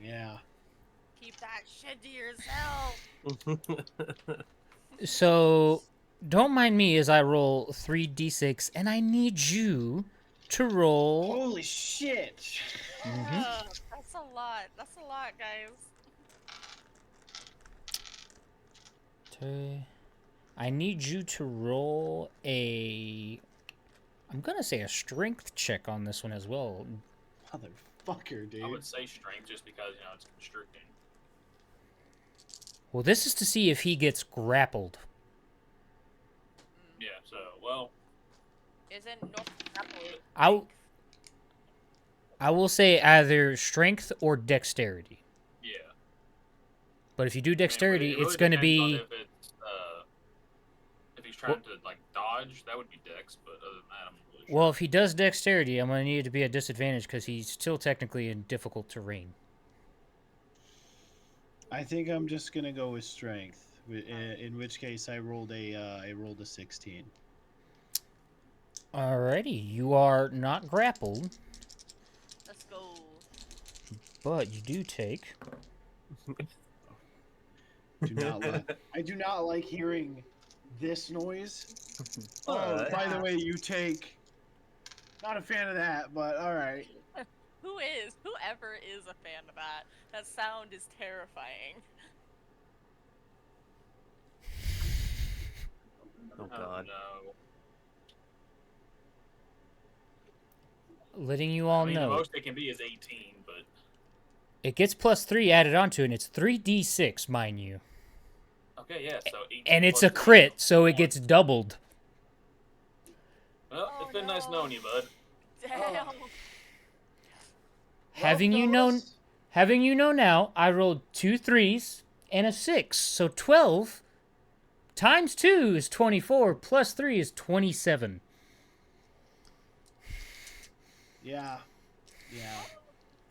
yeah. Keep that shit to yourself. So, don't mind me as I roll 3d6, and I need you to roll. Holy shit! That's a lot. That's a lot, guys. I need you to roll a. I'm gonna say a strength check on this one as well. Motherfucker, dude. I would say strength just because it's constricting. Well, this is to see if he gets grappled. Yeah. So well. Isn't North Grapple? I will say either strength or dexterity. Yeah. But if you do dexterity, it really it's going to depends be. on if he's trying to like dodge, that would be dex. But other than that, I'm not really sure. Well, if he does dexterity, I'm going to need it to be a disadvantage because he's still technically in difficult terrain. I think I'm just gonna go with strength. In which case, I rolled a 16. Alrighty, you are not grappled. Let's go. But you do take. I do not like hearing this noise. Alright. By the way, you take. Not a fan of that, but all right. Whoever is a fan of that? That sound is terrifying. Oh God. No. Letting you all I mean, know. the most it can be is 18, but It gets +3 added onto it, and it's 3d6, mind you. okay, yeah. So 18 And it's plus a 3 crit, is so it 1. gets doubled. Well, Oh, it's been nice no. knowing you, bud. Damn. Having you know now, I rolled 2 3s and a 6, so 12 times 2 is 24, plus 3 is 27. Yeah.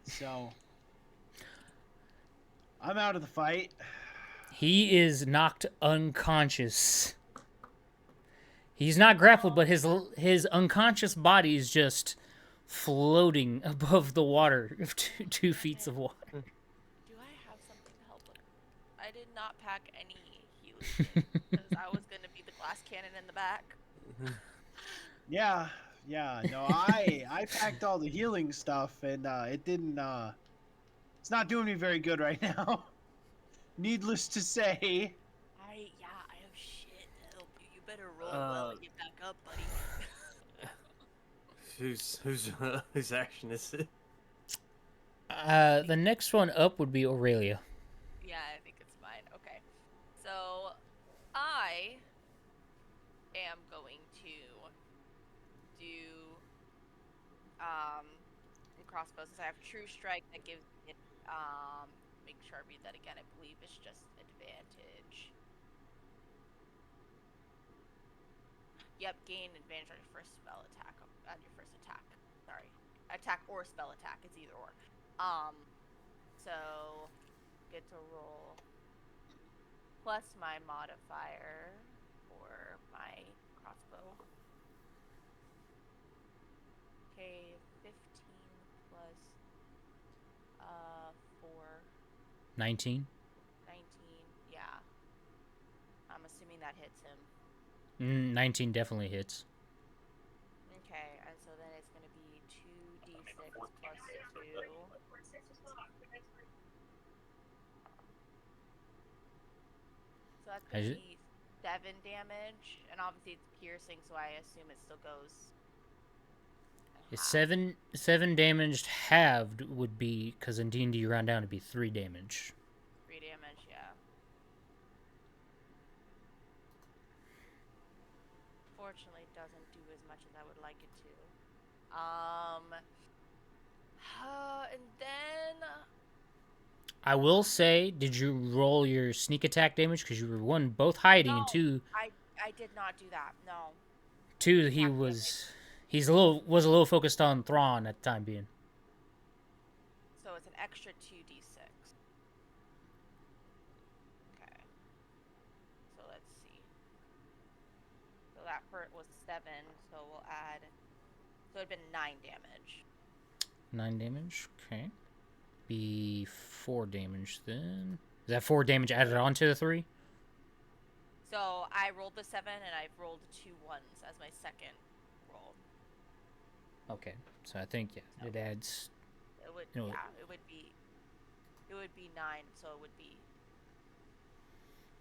So I'm out of the fight. He is knocked unconscious. He's not grappled, but his unconscious body is just floating above the water of 2 feet of water. Do I have something to help with? I did not pack any healing because I was gonna be the glass cannon in the back. Yeah. No, I packed all the healing stuff, and it didn't. It's not doing me very good right now. Needless to say. I have shit to help you. You better roll well and get back up, buddy. Whose action is it? The next one up would be Aurelia. Yeah, I think it's mine. Okay. So, I am going to do, in crossbows, since I have True Strike, that gives it, make sure I read that again. I believe it's just advantage. Yep, gain advantage on your first spell attack. On your first attack. Sorry. Attack or spell attack. It's either or. So get to roll plus my modifier for my crossbow. Okay, 15 plus 4. 19. 19, yeah. I'm assuming that hits him. 19 definitely hits. Okay, and so then it's going to be 2d6 plus 2. So that's Has gonna it- be 7 damage, and obviously it's piercing, so I assume it still goes. in half. 7 damaged halved would be, because in D&D round down it'd be 3 damage. 3 damage, yeah. Fortunately, it doesn't do as much as I would like it to. And then I will say, did you roll your sneak attack damage? Because you were one, both hiding, and no, two, I did not do that. No. he Attack was a little focused on Thrawn at the time being. So it's an extra 2d6. Okay. So let's see. So that hurt was 7, so we'll add. So it'd been 9 damage. 9 damage, okay. Be 4 damage then. Is that 4 damage added on to the 3? So I rolled the 7, and I've rolled 2 1s as my second roll. Okay, so I think, yeah, it adds. It would, No. yeah, it would be 9, so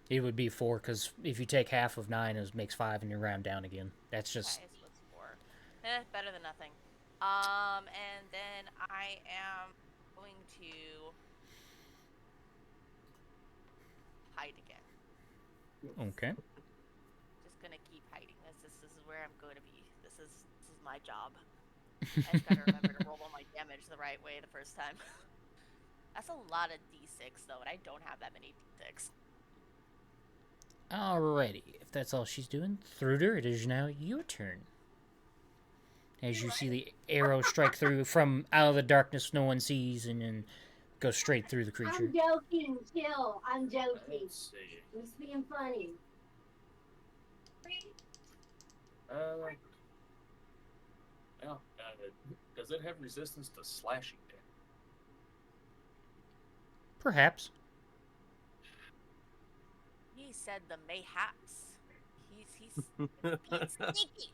It would be 4, because if you take half of 9, it makes 5, and you round down again. That's just. okay, so it's 4. Better than nothing. And then I am going to hide again. Okay. Just gonna keep hiding this. This is where I'm going to be. This is my job. I just gotta remember to roll all my damage the right way the first time. That's a lot of d6 though, and I don't have that many d6. Alrighty, if that's all she's doing, Thruder, it is now your turn. As you see the arrow strike through from out of the darkness no one sees and then go straight through the creature. I'm joking, chill. I'm joking. Let's see. I'm just being funny. Does it have resistance to slashing damage? Perhaps. He said the mayhaps. He's being sneaky.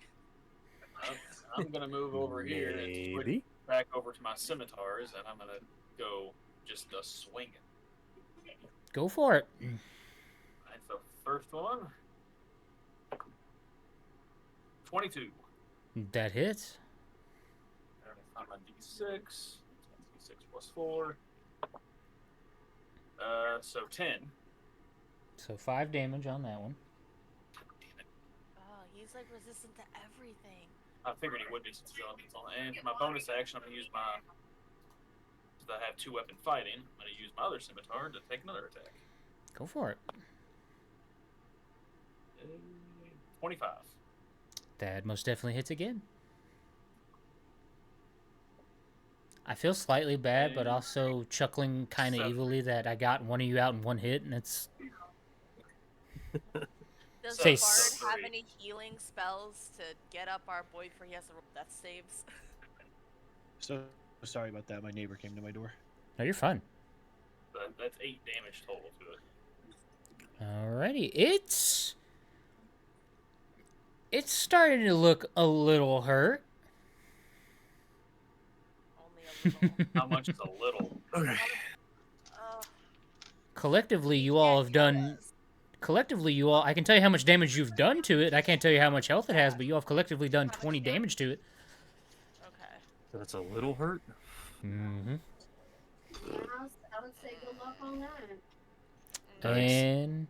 I'm gonna move over here and switch Maybe. back over to my scimitars, and I'm gonna go just a swinging. Go for it. Alright, so first one. 22. That hits. On my d6. D6 plus 4. So 10. So 5 damage on that one. Damn it. Oh, he's like resistant to everything. I figured he would be since he's on. And for my bonus action, I'm going to use my. Since I have 2-weapon fighting, I'm going to use my other scimitar to take another attack. Go for it. 25. That most definitely hits again. I feel slightly bad, but also chuckling kind of 7. evilly that I got one of you out in one hit, and it's. Does Say the bard have 3. any healing spells to get up our boy for he has to roll death saves? So sorry about that. My neighbor came to my door. No, you're fine. That's 8 damage total to it. Alrighty, it's starting to look a little hurt. Only a little. How much is a little? Okay. Collectively, you all have done. Collectively, you all. I can tell you how much damage you've done to it. I can't tell you how much health it has, but you all have collectively done 20 damage to it. Okay. So that's a little hurt. Mm-hmm. I would say good luck on that. Nice. And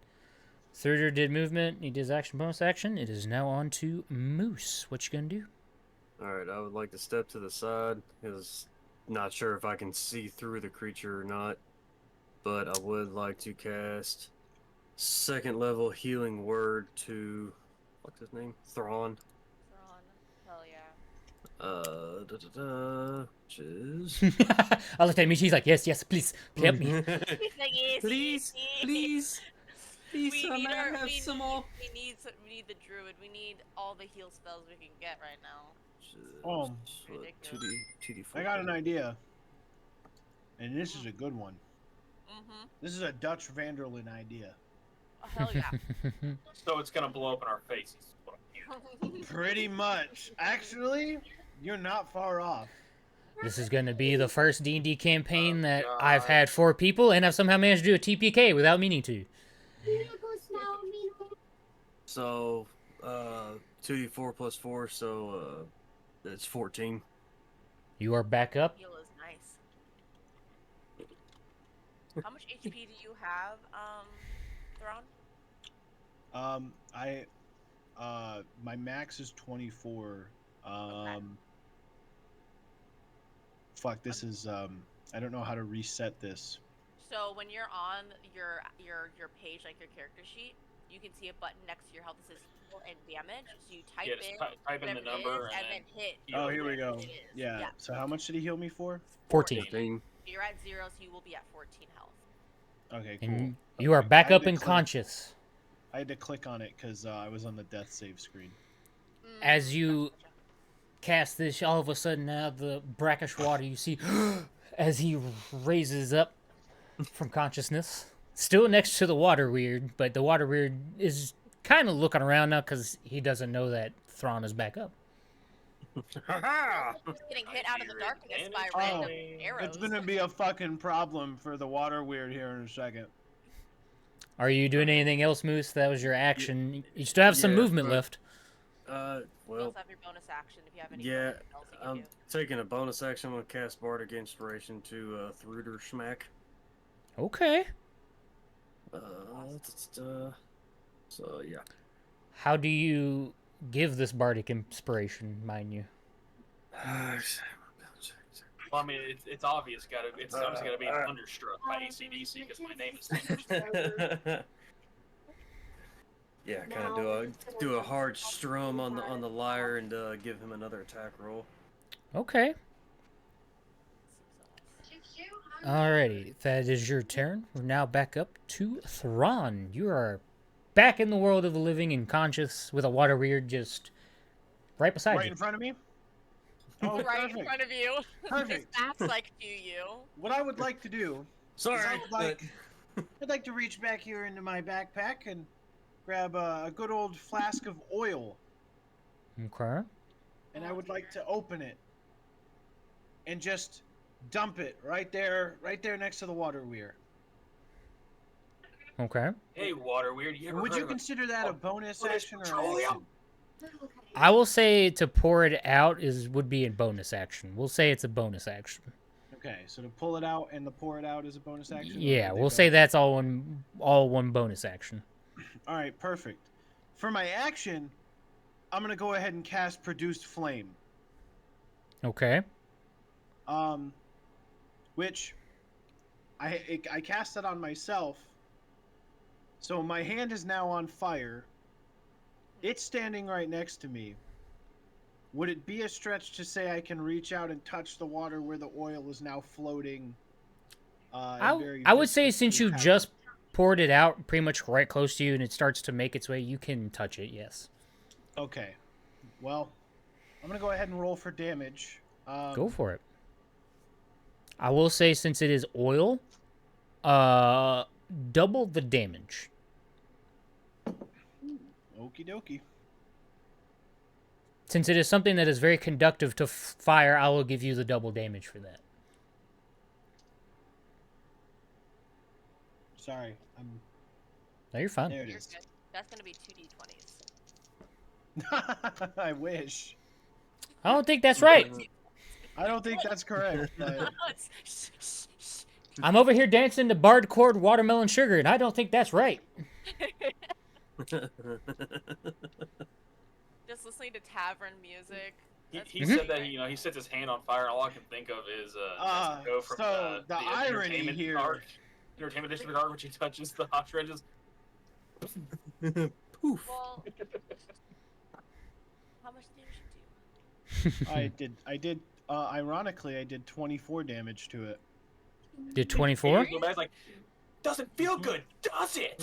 Thruder did movement. He did his action, bonus action. It is now on to Moose. What you gonna do? Alright, I would like to step to the side, because not sure if I can see through the creature or not. But I would like to cast second level healing word to what's his name? Thrawn. Thrawn. Hell yeah. Which is I looked at me. She's like, yes, please, help me. He's like, yes, please, yes, please, please, We may need I have we some need, more? we need the druid. We need all the heal spells we can get right now. Ridiculous. 2d4. I got an idea. And this is a good one. Mm-hmm. This is a Dutch Vanderlyn idea. Oh, hell yeah. So it's going to blow up in our faces. is what I'm hearing. Pretty much. Actually, you're not far off. This is gonna be the first D&D campaign that God. I've had 4 people, and I've somehow managed to do a TPK without meaning to. Miracle snow So 2d4 plus 4, so it's 14. You are back up. Heal is nice. How much HP do you have, Thrawn? My max is 24. Okay. Fuck, this is I don't know how to reset this. So when you're on your page, like your character sheet, you can see a button next to your health that says heal and damage. So you type type in the number and then hit. Oh, here we go. It is. Yeah. So how much did he heal me for? 14. 14. You're at 0, so you will be at 14 health. Okay, cool. And you are back I had up to and click. conscious. I had to click on it because I was on the death save screen. As you cast this, all of a sudden, out of the brackish water, you see as he raises up from consciousness, still next to the water weird, but the water weird is kind of looking around now because he doesn't know that Thrawn is back up. He's getting hit out of the darkness by random arrows. It's gonna be a fucking problem for the water weird here in a second. Are you doing anything else, Moose? That was your action. You still have some movement left. You Well, also have your bonus action if you have any yeah, bonus spells you can I'm do. taking a bonus action. I'm gonna cast Bardic Inspiration to Thruder Schmack. Okay. So yeah. How do you give this bardic inspiration, mind you? Well, I mean, it's obvious. It's obviously gotta be Thunderstruck by AC/DC because my name is Thunderstruck. Yeah, kind of do a hard strum on the lyre and give him another attack roll. Okay. Alrighty, that is your turn. We're now back up to Thrawn. You are back in the world of the living and conscious with a water weird just right beside Right you. in front of me? Oh, Right perfect. in front of you. Perfect. His back's like to you. What I would like to do Sorry, I'd like to reach back here into my backpack and grab a good old flask of oil, Okay. and I would like to open it and just dump it right there next to the water weir. Okay. Hey, water weird. You ever Would heard you of a- consider that a bonus British action or an petroleum? action? I will say to pour it out would be a bonus action. We'll say it's a bonus action. Okay, so to pull it out and to pour it out is a bonus action? Or Yeah, are they we'll both? say that's all one bonus action. All right, perfect. For my action, I'm gonna go ahead and cast Produce Flame. Okay. Which I cast it on myself. So my hand is now on fire. It's standing right next to me. Would it be a stretch to say I can reach out and touch the water where the oil is now floating? I would say since you just poured it out pretty much right close to you and it starts to make its way, you can touch it, yes. Okay. Well, I'm going to go ahead and roll for damage. Go for it. I will say since it is oil, double the damage. Okie dokie. Since it is something that is very conductive to fire, I will give you the double damage for that. Sorry. No, you're fine. There it You're is. good. That's gonna be 2d20s. I wish. I don't think that's right. I don't think that's correct. But... I'm over here dancing to Bard Chord Watermelon Sugar, and I don't think that's right. Just listening to tavern music. He said that he sets his hand on fire. And all I can think of is go from so the irony entertainment here. entertainment district arc, which he touches the hot trenches. Poof. Well, how much damage did you do? I did. Ironically, I did 24 damage to it. Did 24? Go back like, doesn't feel good, does it?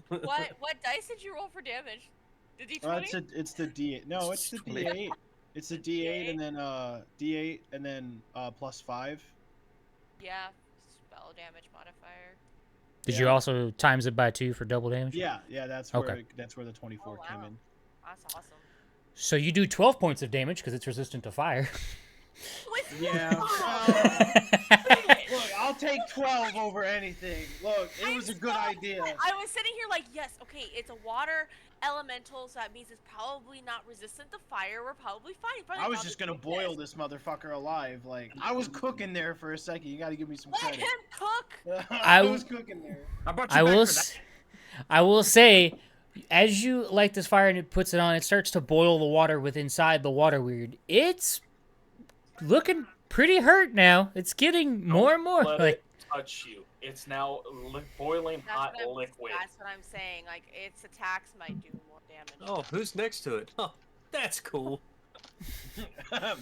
What dice did you roll for damage? The d20? It's the D8. No, it's the D8. It's the D8 and then D8 and then +5. Yeah, spell damage modifier. Did you also times it by 2 for double damage? Yeah, that's Okay. where the 24 came in. That's awesome. So you do 12 points of damage because it's resistant to fire. Yeah. Look, I'll take 12 over anything. Look, it was a good idea. I was sitting here like, yes, okay, it's a water elemental, so that means it's probably not resistant to fire. We're probably fine. I was just gonna boil this motherfucker alive. Like, I was cooking there for a second. You gotta give me some Let credit. him cook. I was cooking there. I will say, as you light this fire and it puts it on, it starts to boil the water with inside the water weird. It's looking pretty hurt now. It's getting more and more. Let Like, it touch you. It's now boiling hot liquid. That's what I'm saying. Like, its attacks might do more damage. Oh, who's next to it? Oh, that's cool.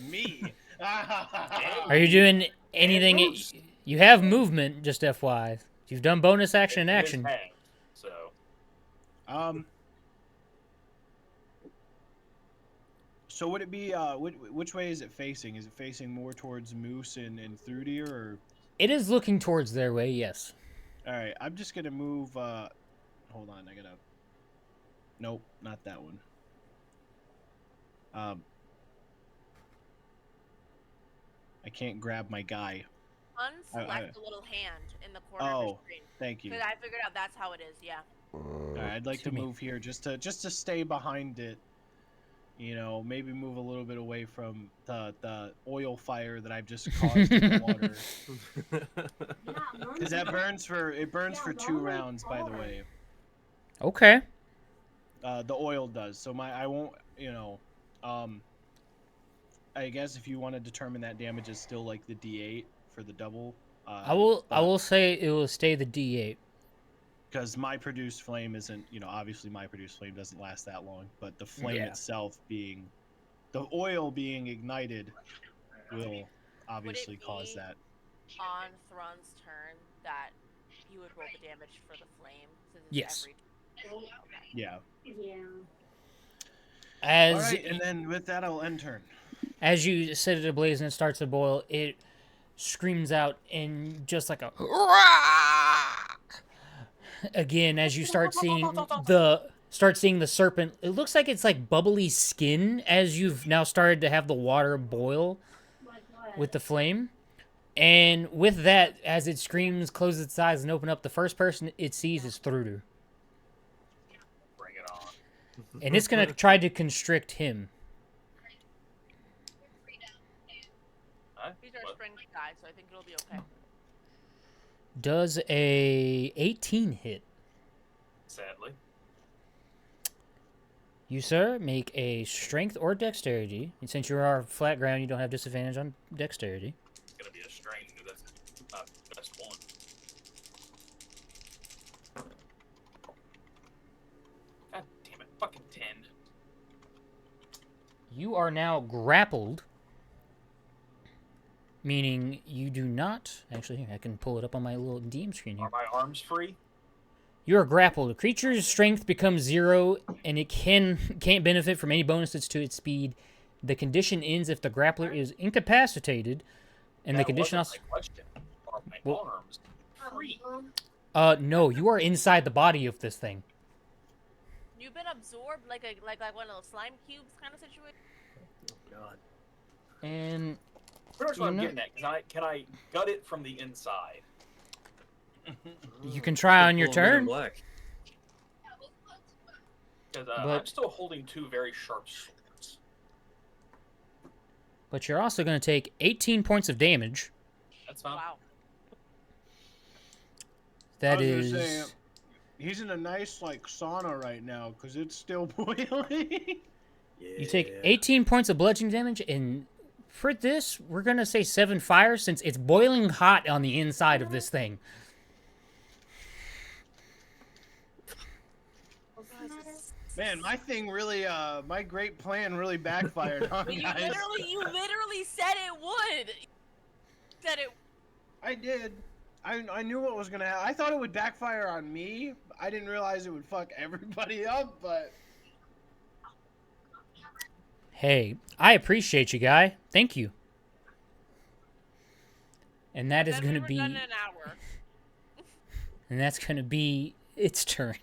Me. are you doing anything? You have movement, just FYI. You've done bonus action and action. So. So would it be which way is it facing? Is it facing more towards Moose and Thrudier, or? It is looking towards their way, yes. All right, I'm just gonna move. Hold on, I gotta. Nope, not that one. I can't grab my guy. Unselect the little hand in the corner of your screen. Thank you. Because I figured out that's how it is. Yeah. All right, I'd like to move here just to stay behind it. You know, maybe move a little bit away from the oil fire that I've just caused in the water. Because that burns for 2 rounds, by the way. Okay. The oil does. So I won't, I guess if you want to determine that damage is still like the D8 for the double. I will say it will stay the D8. Because my produced flame isn't, obviously my produced flame doesn't last that long, but the flame itself being, the oil being ignited will obviously cause that. On Thron's turn that he would roll the damage for the flame. Yes. Yeah. As all right, and then with that, I'll end turn. As you set it ablaze and it starts to boil, it screams out in just like a again as you start seeing the serpent. It looks like it's like bubbly skin as you've now started to have the water boil with the flame. And with that, as it screams, closes its eyes, and open up, the first person it sees is Thruder. Bring it on. And it's going to try to constrict him. He's our spring guy, so I think it'll be okay. Does a 18 hit? Sadly. You, sir, make a strength or dexterity. And since you are flat ground, you don't have disadvantage on dexterity. It's going to be a strength, because that's not the best one. God damn it. Fucking 10. You are now grappled. Meaning you do not... Actually, here, I can pull it up on my little DM screen here. Are my arms free? You are grappled. The creature's strength becomes 0, and it can't benefit from any bonuses to its speed. The condition ends if the grappler is incapacitated, and the condition also... My question. Are my arms free? No, you are inside the body of this thing. You've been absorbed like one of those slime cubes kind of situation. Oh God. And... Here's what I'm getting at. Can I gut it from the inside? You can try on your turn. Because I'm still holding 2 very sharp swords. But you're also going to take 18 points of damage. That's fine. Wow. That I is... was gonna say, he's in a nice sauna right now because it's still boiling. You take 18 points of bludgeoning damage, and for this, we're going to say 7 fire since it's boiling hot on the inside of this thing. Man, my thing really, my great plan really backfired on You guys. literally said it would. Said it. I did. I knew what was gonna happen. I thought it would backfire on me. I didn't realize it would fuck everybody up, but... Hey, I appreciate you, guy. Thank you. And that is going to be... Done in an hour. And that's going to be its turn.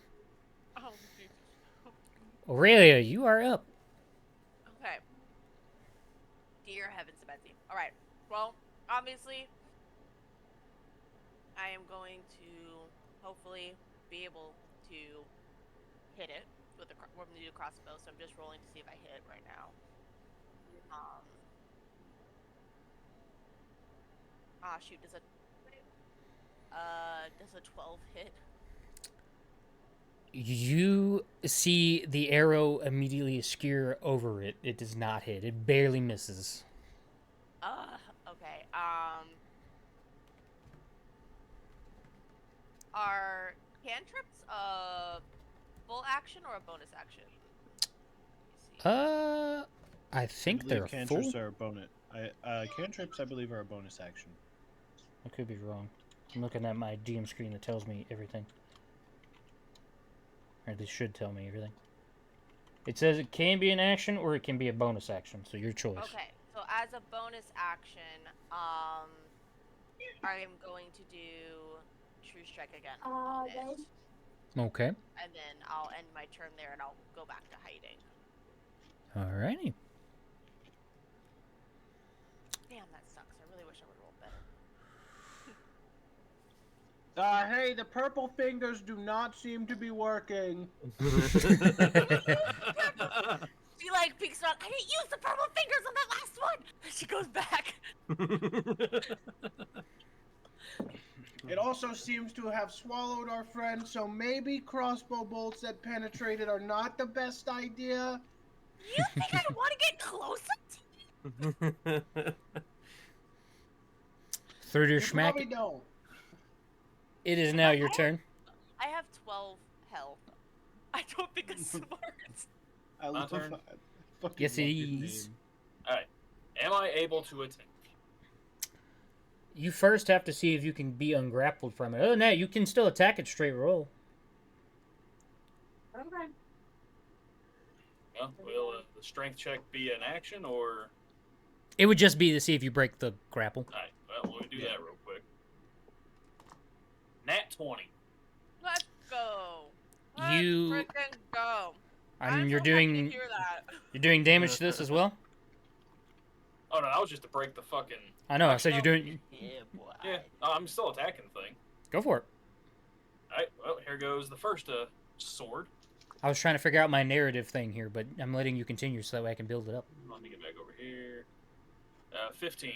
Oh, Aurelia, you are up. okay. Dear heavens, Betsy. All right. Well, obviously, I am going to hopefully be able to hit it with the crossbow. So I'm just rolling to see if I hit it right now. Shoot, does a 12 hit? You see the arrow immediately skewer over it. It does not hit. It barely misses. Okay. Are cantrips a full action or a bonus action? I think I they're believe cantrips full. are a bonus. Cantrips, I believe, are a bonus action. I could be wrong. I'm looking at my DM screen that tells me everything. Or at least should tell me everything. It says it can be an action or it can be a bonus action, so your choice. Okay, so as a bonus action, I'm going to do True Strike again on it. Okay. And then I'll end my turn there and I'll go back to hiding. Alrighty. Damn, that sucks. I really wish I would roll better. Hey, the purple fingers do not seem to be working. She like peeks around. I didn't use the purple fingers on that last one. She goes back. It also seems to have swallowed our friend, so maybe crossbow bolts that penetrated are not the best idea. You think I want to get closer to you? Through your You schmack. probably don't. It is now your turn. I have 12 health. I don't think it's smart. I love turn? fucking Yes, love it your is. name. Alright. Am I able to attack? You first have to see if you can be ungrappled from it. Other than that, you can still attack it straight roll. Okay. Well, will the strength check be an action or? It would just be to see if you break the grapple. Alright, well, let me do that real quick. Nat 20. Let's go. You- Let's frickin' go. I mean, I'm you're so happy to doing hear that. you're doing damage to this as well. Oh no, that was just to break the fucking. I know. I said you're doing. Yeah, boy. Yeah, no, I'm still attacking the thing. Go for it. Alright, well, here goes the first sword. I was trying to figure out my narrative thing here, but I'm letting you continue so that way I can build it up. Let me get back over here. 15.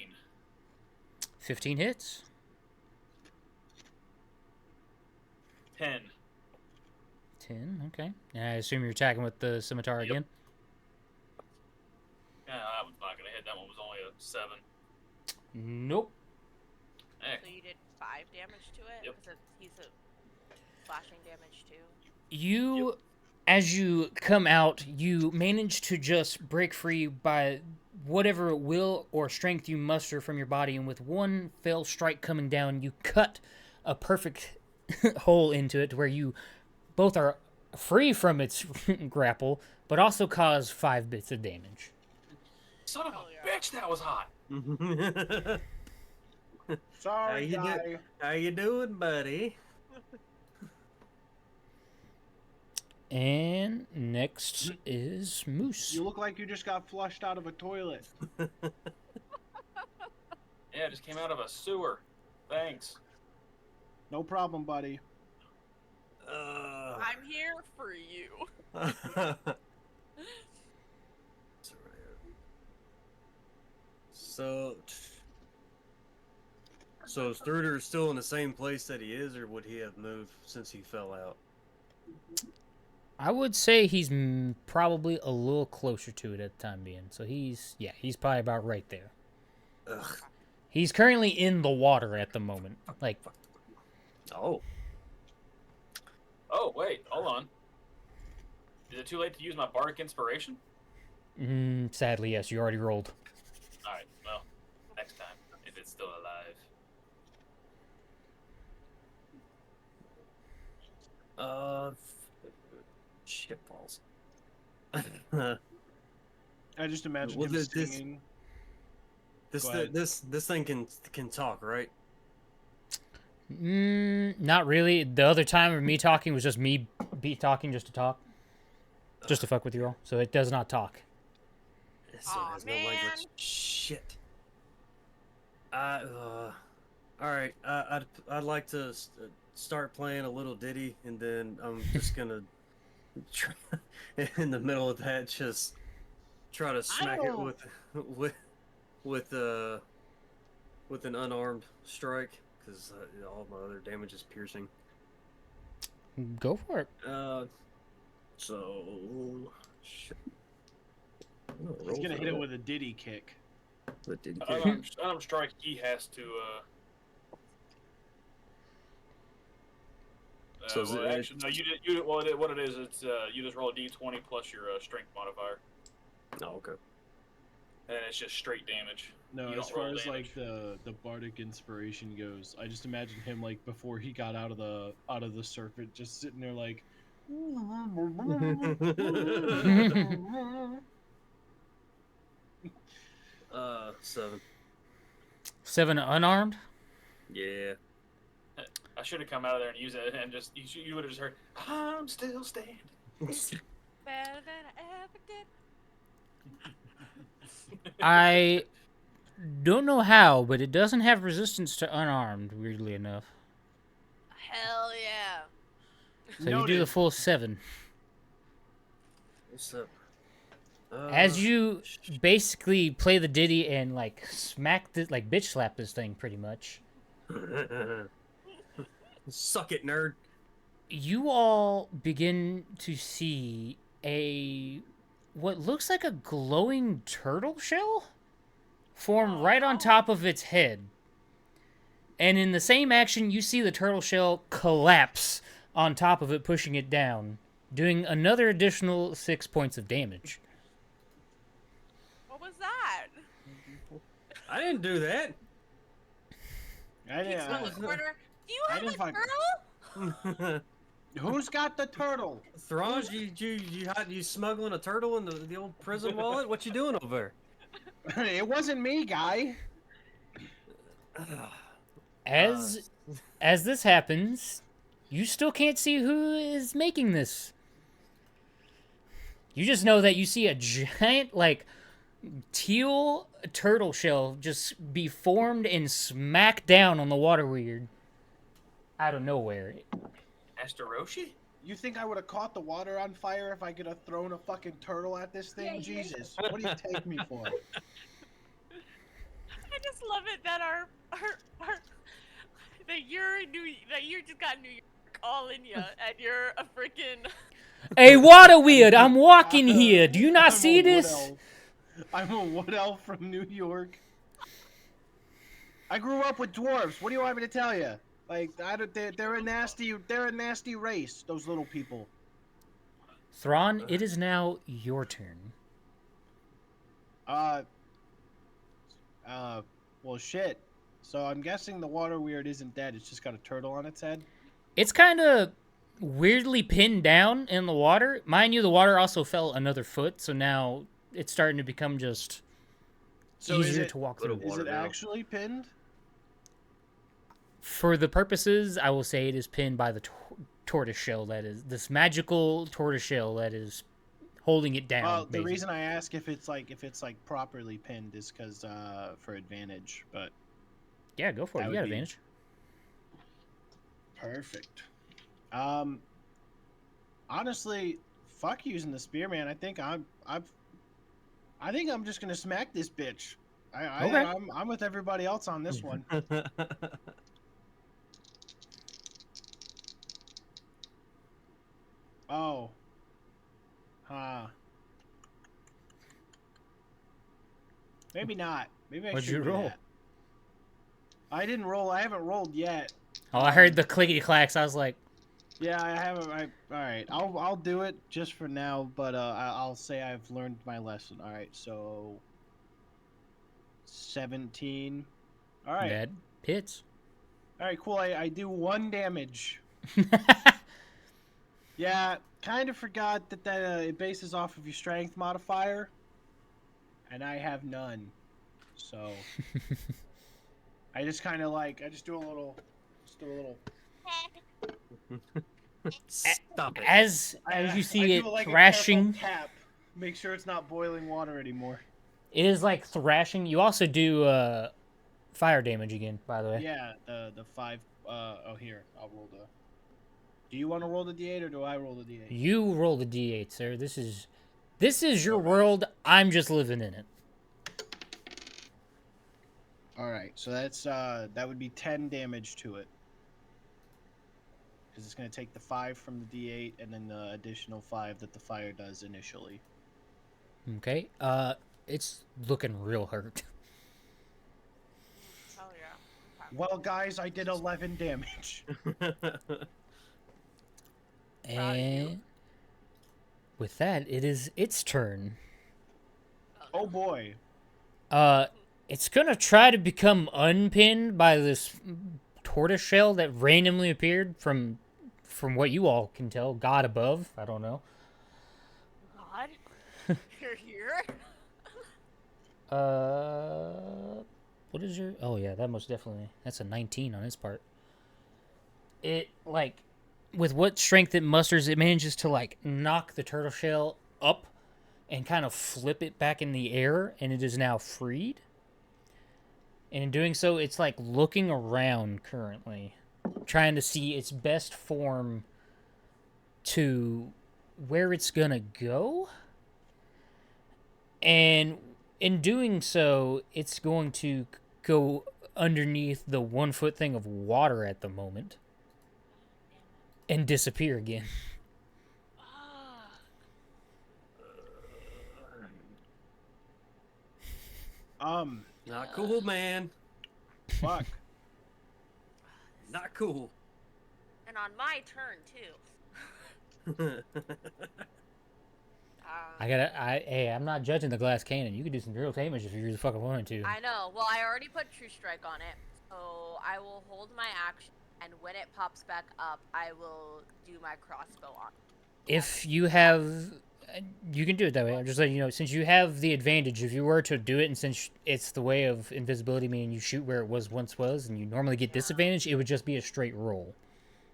15 hits. 10. 10. Okay. And I assume you're attacking with the scimitar Yep. again. Yeah, that one's not gonna hit. That one was only a 7. Nope. Eh, So you did 5 damage to it? Yep. Because he's a slashing damage too. You, as you come out, you manage to just break free by whatever will or strength you muster from your body, and with one fell strike coming down, you cut a perfect hole into it where you both are free from its grapple, but also cause 5 bits of damage. son of a Oh, yeah. bitch, that was hot. Sorry, How you guy. How you doing, buddy? And next is Moose. You look like you just got flushed out of a toilet. Yeah, it just came out of a sewer. Thanks. No problem, buddy. I'm here for you. So is Struder still in the same place that he is, or would he have moved since he fell out? I would say he's probably a little closer to it at the time being. So he's probably about right there. Ugh. He's currently in the water at the moment. Like, Oh. Oh, wait, hold on. Is it too late to use my bardic inspiration? sadly, yes, you already rolled. Alright, well, next time, if it's still alive. Shit balls. I just imagine Well, him this- singing. This Go ahead. this thing can talk, right? Not really. The other time of me talking was just me talking just to talk. Just to fuck with you all. So it does not talk. So Aw, it has no man. language. Shit. All All right, I'd like to start playing a little ditty, and then I'm just gonna try, in the middle of that just try to smack it with with uh with an unarmed strike because all my other damage is piercing. Go for it. So shit. He's gonna hit it with a ditty kick. The ditty Unarmed strike. He has to. So well, actually, no. What it is? It's you just roll a d20 plus your strength modifier, Oh, okay. and it's just straight damage. No, You as don't roll far as damage. like the bardic inspiration goes, I just imagine him like before he got out of the serpent, just sitting there like. 7. 7 unarmed. Yeah. I should have come out of there and used it, and just you would have just heard, "I'm still standing." Better than I ever did. I don't know how, but it doesn't have resistance to unarmed, weirdly enough. Hell yeah. So you do the full 7. What's up? As you basically play the ditty and like smack this, like bitch slap this thing pretty much. Suck it, nerd. You all begin to see what looks like a glowing turtle shell form right on top of its head. And in the same action, you see the turtle shell collapse on top of it, pushing it down, doing another additional 6 points of damage. What was that? I didn't do that. I He's didn't. Corner. Do you I have a didn't find- turtle? Who's got the turtle? Thrange, you smuggling a turtle in the old prison wallet? What you doing over It wasn't me, guy. there? As this happens, you still can't see who is making this. You just know that you see a giant, like, teal turtle shell just be formed and smacked down on the water weird out of nowhere. Astaroshi? You think I would have caught the water on fire if I could have thrown a fucking turtle at this thing? Yeah, Jesus, what do you take me for? I just love it that that you just got New York all in you, and you're a freaking. Hey, water weird! I'm walking here. Do you not I'm see a wood this? elf. I'm a wood elf from New York. I grew up with dwarves. What do you want me to tell you? Like, they're a nasty race. Those little people. Thrawn, it is now your turn. Well, shit. So I'm guessing the water weird isn't dead. It's just got a turtle on its head. It's kind of weirdly pinned down in the water. Mind you, the water also fell another foot, so now it's starting to become just easier to walk through. Is it actually pinned? For the purposes, I will say it is pinned by the tortoise shell. That is this magical tortoise shell that is holding it down. Well, the reason I ask if it's like properly pinned is because for advantage. But yeah, go for it. You got advantage. Perfect. Honestly, fuck using the spear, man. I think I'm just gonna smack this bitch. I'm with everybody else on this one. Oh. Maybe not. Maybe I should. What'd you roll? That. I didn't roll. I haven't rolled yet. Oh, I heard the clickety clacks. I was like, yeah, I haven't. All right. I'll do it just for now, but I'll say I've learned my lesson. All right, so 17. All right. that hits. All right, cool. I do 1 damage. Yeah, kind of forgot that it bases off of your strength modifier, and I have none. So I just kind of do a little. Stop it. As you see it like thrashing, tap. Make sure it's not boiling water anymore. it is like thrashing. You also do fire damage again, by the way. Yeah, the 5. Oh, here, I'll roll the. Do you want to roll the d8 or do I roll the d8? You roll the d8, sir. This is your world. I'm just living in it. All right, so that's that would be 10 damage to it. Because it's going to take the 5 from the d8 and then the additional 5 that the fire does initially. Okay. It's looking real hurt. Oh yeah. Okay. Well, guys, I did 11 damage. And with that, it is its turn. Oh boy. It's gonna try to become unpinned by this tortoise shell that randomly appeared from what you all can tell. God above, I don't know. God, you're here. What is your? Oh yeah, that most definitely. That's a 19 on its part. It like, with what strength it musters, it manages to like knock the turtle shell up, and kind of flip it back in the air, and it is now freed. And in doing so, it's like looking around currently, trying to see its best form to where it's gonna go. And in doing so, it's going to go underneath the 1 foot thing of water at the moment and disappear again. Not cool, man. Fuck. Not cool. And on my turn too. Hey, I'm not judging the glass cannon. You can do some real damage if you really fucking wanted to. I know. Well, I already put True Strike on it, so I will hold my action, and when it pops back up, I will do my crossbow on. If you have, you can do it that way. I'm just letting you know, since you have the advantage, if you were to do it, and since it's the way of invisibility, meaning you shoot where it once was, and you normally get disadvantage, it would just be a straight roll.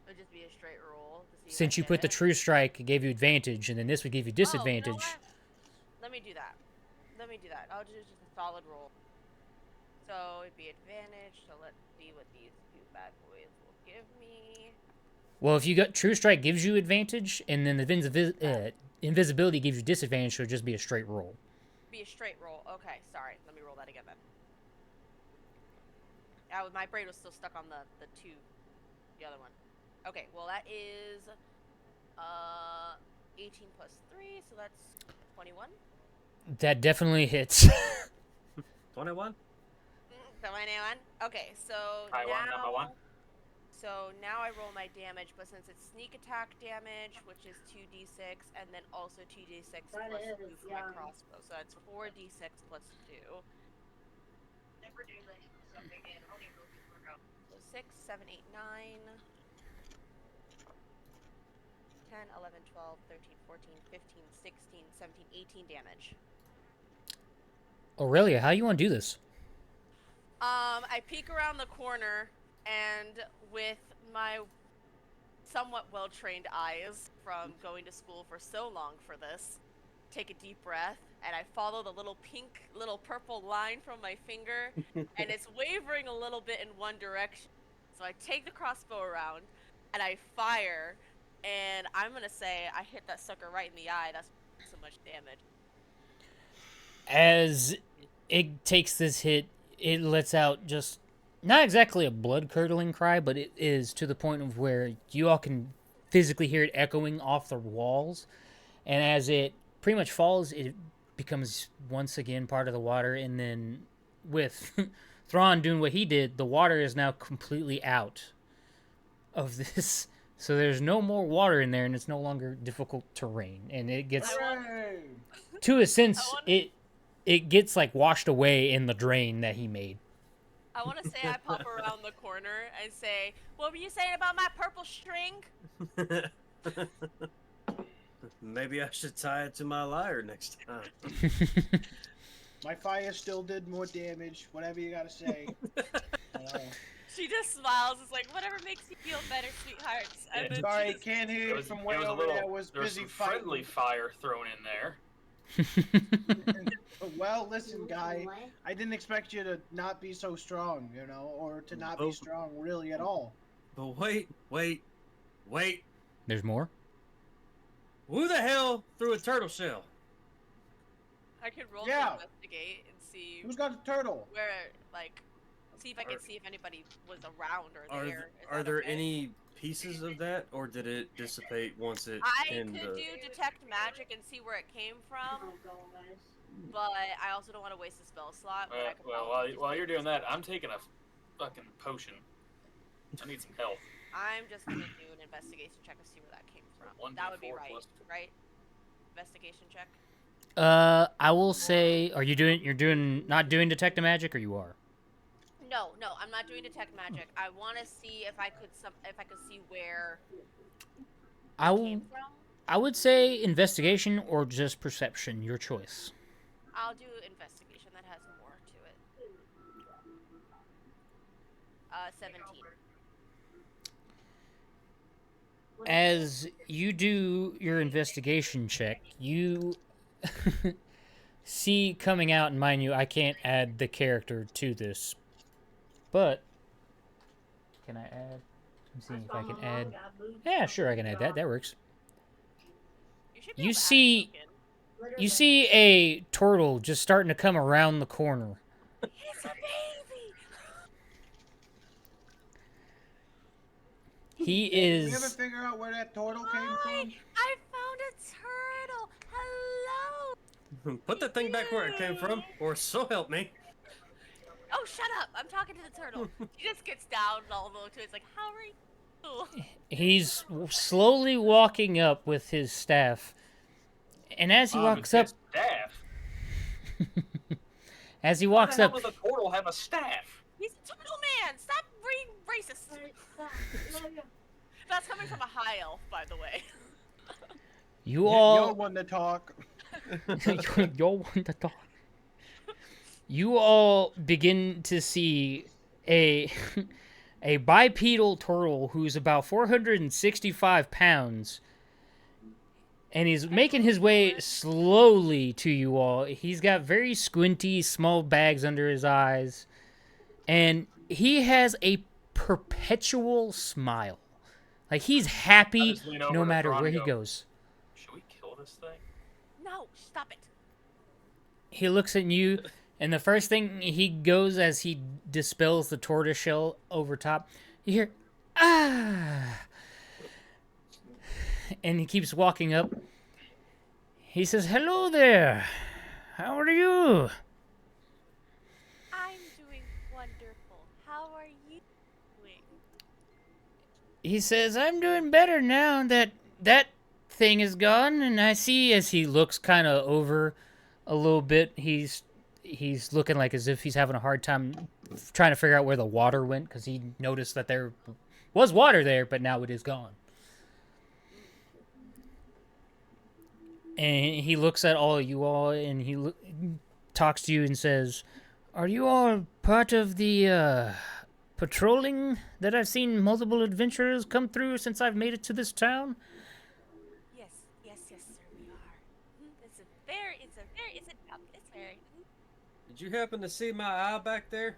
It would just be a straight roll. Since you put the True Strike, it gave you advantage, and then this would give you disadvantage. Oh, you know what? Let me do that. I'll do just a solid roll. So it'd be advantage. So let's see what these two bad boys will give me. Well, if you got True Strike gives you advantage, and then the invisibility gives you disadvantage, so it'd just be a straight roll. Be a straight roll. Okay, sorry. Let me roll that again then. My brain was still stuck on the other one. Okay, well that is 18 plus 3, so that's 21. That definitely hits. 21? 21. Okay, so number one. So now I roll my damage, but since it's sneak attack damage, which is 2d6, and then also 2d6 plus 2 for my crossbow, so that's 4d6 plus 2. Never do this something again. Only go to So 6, 7, 8, 9, 10, 11, 12, 13, 14, 15, 16, 17, 18 damage. Aurelia, how you want to do this? I peek around the corner, and with my somewhat well-trained eyes from going to school for so long for this, take a deep breath, and I follow the little purple line from my finger, and it's wavering a little bit in one direction. So I take the crossbow around, and I fire, and I'm gonna say I hit that sucker right in the eye. That's so much damage. As it takes this hit, it lets out just not exactly a blood-curdling cry, but it is to the point of where you all can physically hear it echoing off the walls. And as it pretty much falls, it becomes once again part of the water. And then with Thrawn doing what he did, the water is now completely out of this. So there's no more water in there, and it's no longer difficult terrain. And it gets, to a sense, it gets like washed away in the drain that he made. I want to say I pop around the corner and say, "What were you saying about my purple string?" Maybe I should tie it to my lyre next time. My fire still did more damage. Whatever you gotta say. She just smiles. It's like, whatever makes you feel better, sweethearts. And then Sorry, she just... can't hear you from way there was over there. I was there was busy some friendly fighting. fire thrown in there. Well, listen, guy. I didn't expect you to not be so strong, you know, or to not be strong really at all. But wait. There's more? Who the hell threw a turtle shell? I could roll Yeah. to investigate and see Who's got a turtle? where, like, see if I can see if anybody was around or there. Are there any pieces of that, or did it dissipate once it? I could do detect magic and see where it came from, but I also don't want to waste a spell slot. But I could while you're doing that, I'm taking a fucking potion. I need some health. I'm just gonna do an investigation check to see where that came from. That would be right, right? Investigation check. I will say, you're not doing detect magic, or you are? No, I'm not doing detect magic. I want to see if I could see where it came from. I would say investigation or just perception, your choice. I'll do investigation. That has more to it. 17. As you do your investigation check, you see coming out, and mind you, I can't add the character to this, but can I add? Let's see if I can add. Yeah, sure, I can add that. That works. You see a turtle just starting to come around the corner. It's a baby. He is. Did you ever figure out where that turtle came from? I found a turtle. Hello. Put that thing back where it came from, or so help me. Oh, shut up! I'm talking to the turtle. He just gets down and all the way to it. It's like, how are you? He's slowly walking up with his staff, and as he walks up, Staff. as he walks Why up, the hell does a turtle have a staff? He's a turtle man. Stop being racist. That's coming from a high elf, by the way. You're one to talk. You're one to talk. You all begin to see a bipedal turtle who's about 465 pounds, and he's making his way slowly to you all. He's got very squinty, small bags under his eyes, and he has a perpetual smile. Like, he's happy no matter where he goes. Should we kill this thing? No, stop it. He looks at you, and the first thing he goes as he dispels the tortoiseshell over top, you hear, ah! And he keeps walking up. He says, hello there. How are you? I'm doing wonderful. How are you doing? He says, I'm doing better now that that thing is gone. And I see as he looks kind of over a little bit, he's looking like as if he's having a hard time trying to figure out where the water went, because he noticed that there was water there, but now it is gone. And he looks at all you all, and he talks to you and says, are you all part of the patrolling that I've seen multiple adventurers come through since I've made it to this town? Yes, sir, we are. It's very. Did you happen to see my eye back there?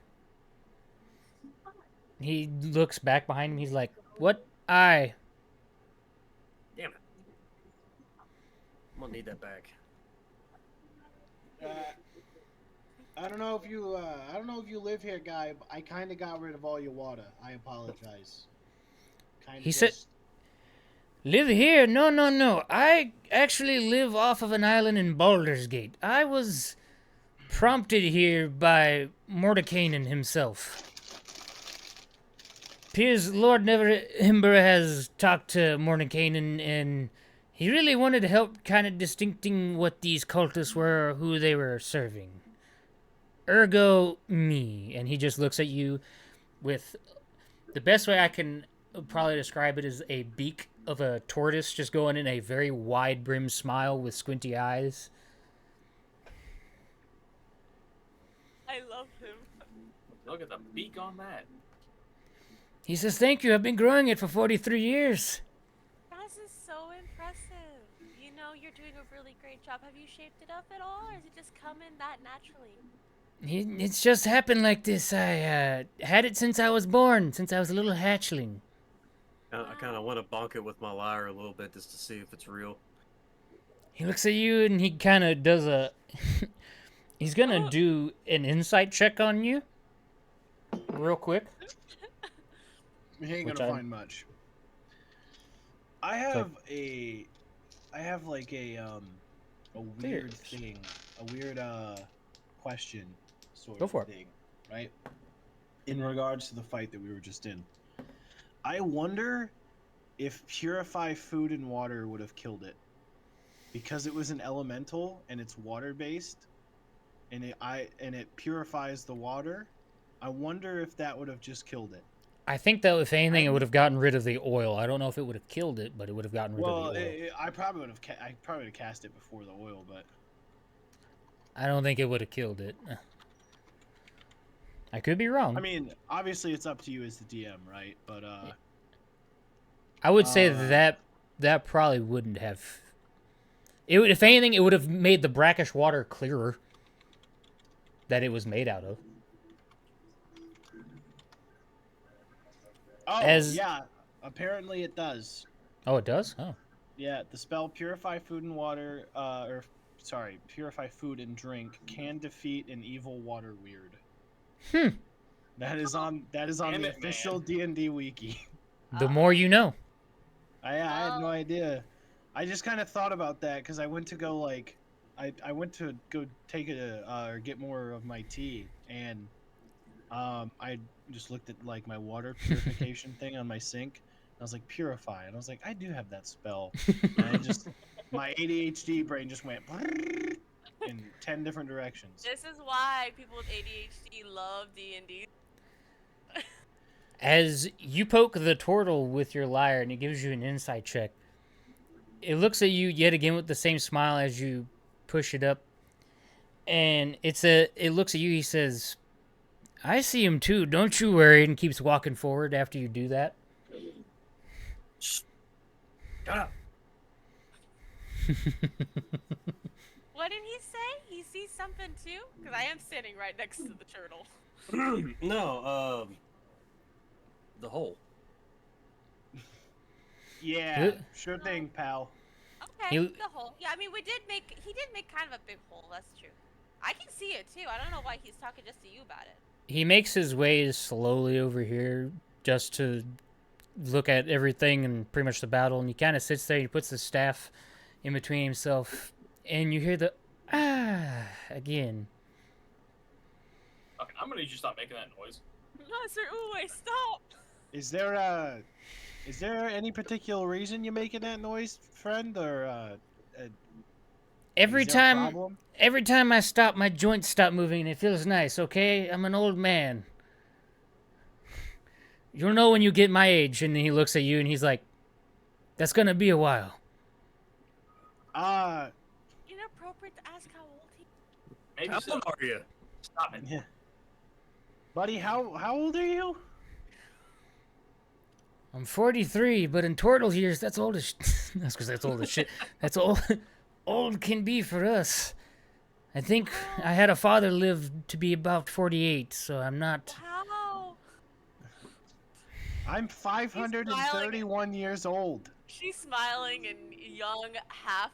He looks back behind him. He's like, what eye? Damn it. I'm gonna need that back. I don't know if you live here, guy. But I kind of got rid of all your water. I apologize. He said, live here? No. I actually live off of an island in Baldur's Gate. I was prompted here by Mordekainen himself. Appears Lord Neverember has talked to Mordekainen, and he really wanted to help kind of distincting what these cultists were or who they were serving. Ergo me. And he just looks at you with the best way I can probably describe it is a beak of a tortoise just going in a very wide brimmed smile with squinty eyes. I love him. Look at the beak on that. He says, thank you, I've been growing it for 43 years. This is so impressive. You know, you're you're doing a really great job. Have you shaped it up at all, or is it just coming that naturally? It's just happened like this. I had it since I was born, since I was a little hatchling. I kind of want to bonk it with my lyre a little bit just to see if it's real. He looks at you and he kind of does a... He's gonna do an insight check on you. Real quick. He ain't gonna find much. I have like a weird thing, a weird question sort Go for of thing, right? In regards to the fight that we were just in. I wonder if purify food and water would have killed it. Because it was an elemental and it's water based and it purifies the water. I wonder if that would have just killed it. I think that if anything, it would have gotten rid of the oil. I don't know if it would have killed it, but it would have gotten rid of the oil. I probably would have cast it before the oil, but I don't think it would have killed it. I could be wrong. I mean, obviously it's up to you as the DM, right? But I would say that probably wouldn't have. It would, if anything, it would have made the brackish water clearer that it was made out of. Oh, yeah. Apparently it does. Oh, it does? Oh. Yeah, the spell Purify Food and Water, Purify Food and Drink can defeat an evil water weird. That is on the official D&D wiki. The more you know. I had no idea. I just kind of thought about that because I went to go I went to go take or get more of my tea, and I just looked at like my water purification thing on my sink. I was like, purify, and I was like, I do have that spell. And my ADHD brain just went in 10 different directions. This is why people with ADHD love D&D. As you poke the turtle with your lyre and it gives you an insight check, it looks at you yet again with the same smile as you push it up. And it looks at you, he says, I see him too, don't you worry, and keeps walking forward after you do that. Shut up. What did he say? He sees something too? Because I am sitting right next to the turtle. No, the hole. Yeah, sure thing, pal. Okay, the hole. Yeah, I mean, he did make kind of a big hole, that's true. I can see it too. I don't know why he's talking just to you about it. He makes his way slowly over here just to look at everything and pretty much the battle, and he kind of sits there, he puts the staff in between himself, and you hear the again. Okay, I'm gonna need you to stop making that noise. No, sir, Uwe, stop! Is there any particular reason you're making that noise, friend, or Every time I stop, my joints stop moving, and it feels nice, okay? I'm an old man. You'll know when you get my age. And he looks at you, and he's like, that's gonna be a while. Inappropriate to ask how old he is. Maybe How so. old are you? Stop it. Yeah. Buddy, how old are you? I'm 43, but in turtle years, that's old as that's because that's old as shit. That's old can be for us. I think I had a father live to be about 48, so I'm not... How? I'm 531 years old. She's smiling and young high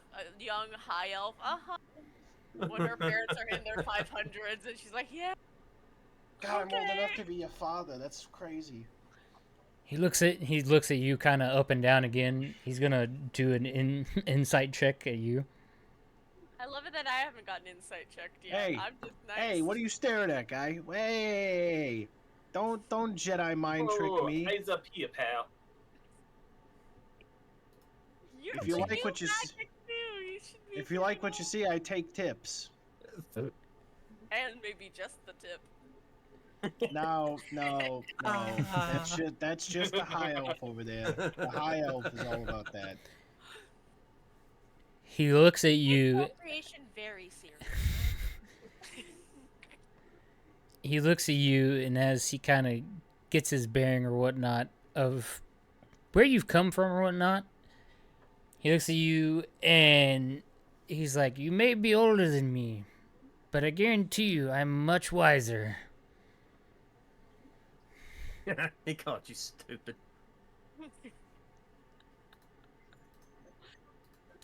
elf. When her parents are in their 500s, and she's like, yeah. God, I'm old enough to be a father. That's crazy. He looks at you kind of up and down again. He's gonna do an insight check at you. I love it that I haven't gotten insight checked yet. Hey, I'm just nice. Hey, what are you staring at, guy? Hey, don't Jedi mind trick me. Heads up here, pal. If you like what you see, I take tips. And maybe just the tip. No. That's just the high elf over there. The high elf is all about that. He looks at you. Appropriation very serious. He looks at you, and as he kind of gets his bearing or whatnot of where you've come from or whatnot, he looks at you, and he's like, you may be older than me, but I guarantee you I'm much wiser. He called you stupid.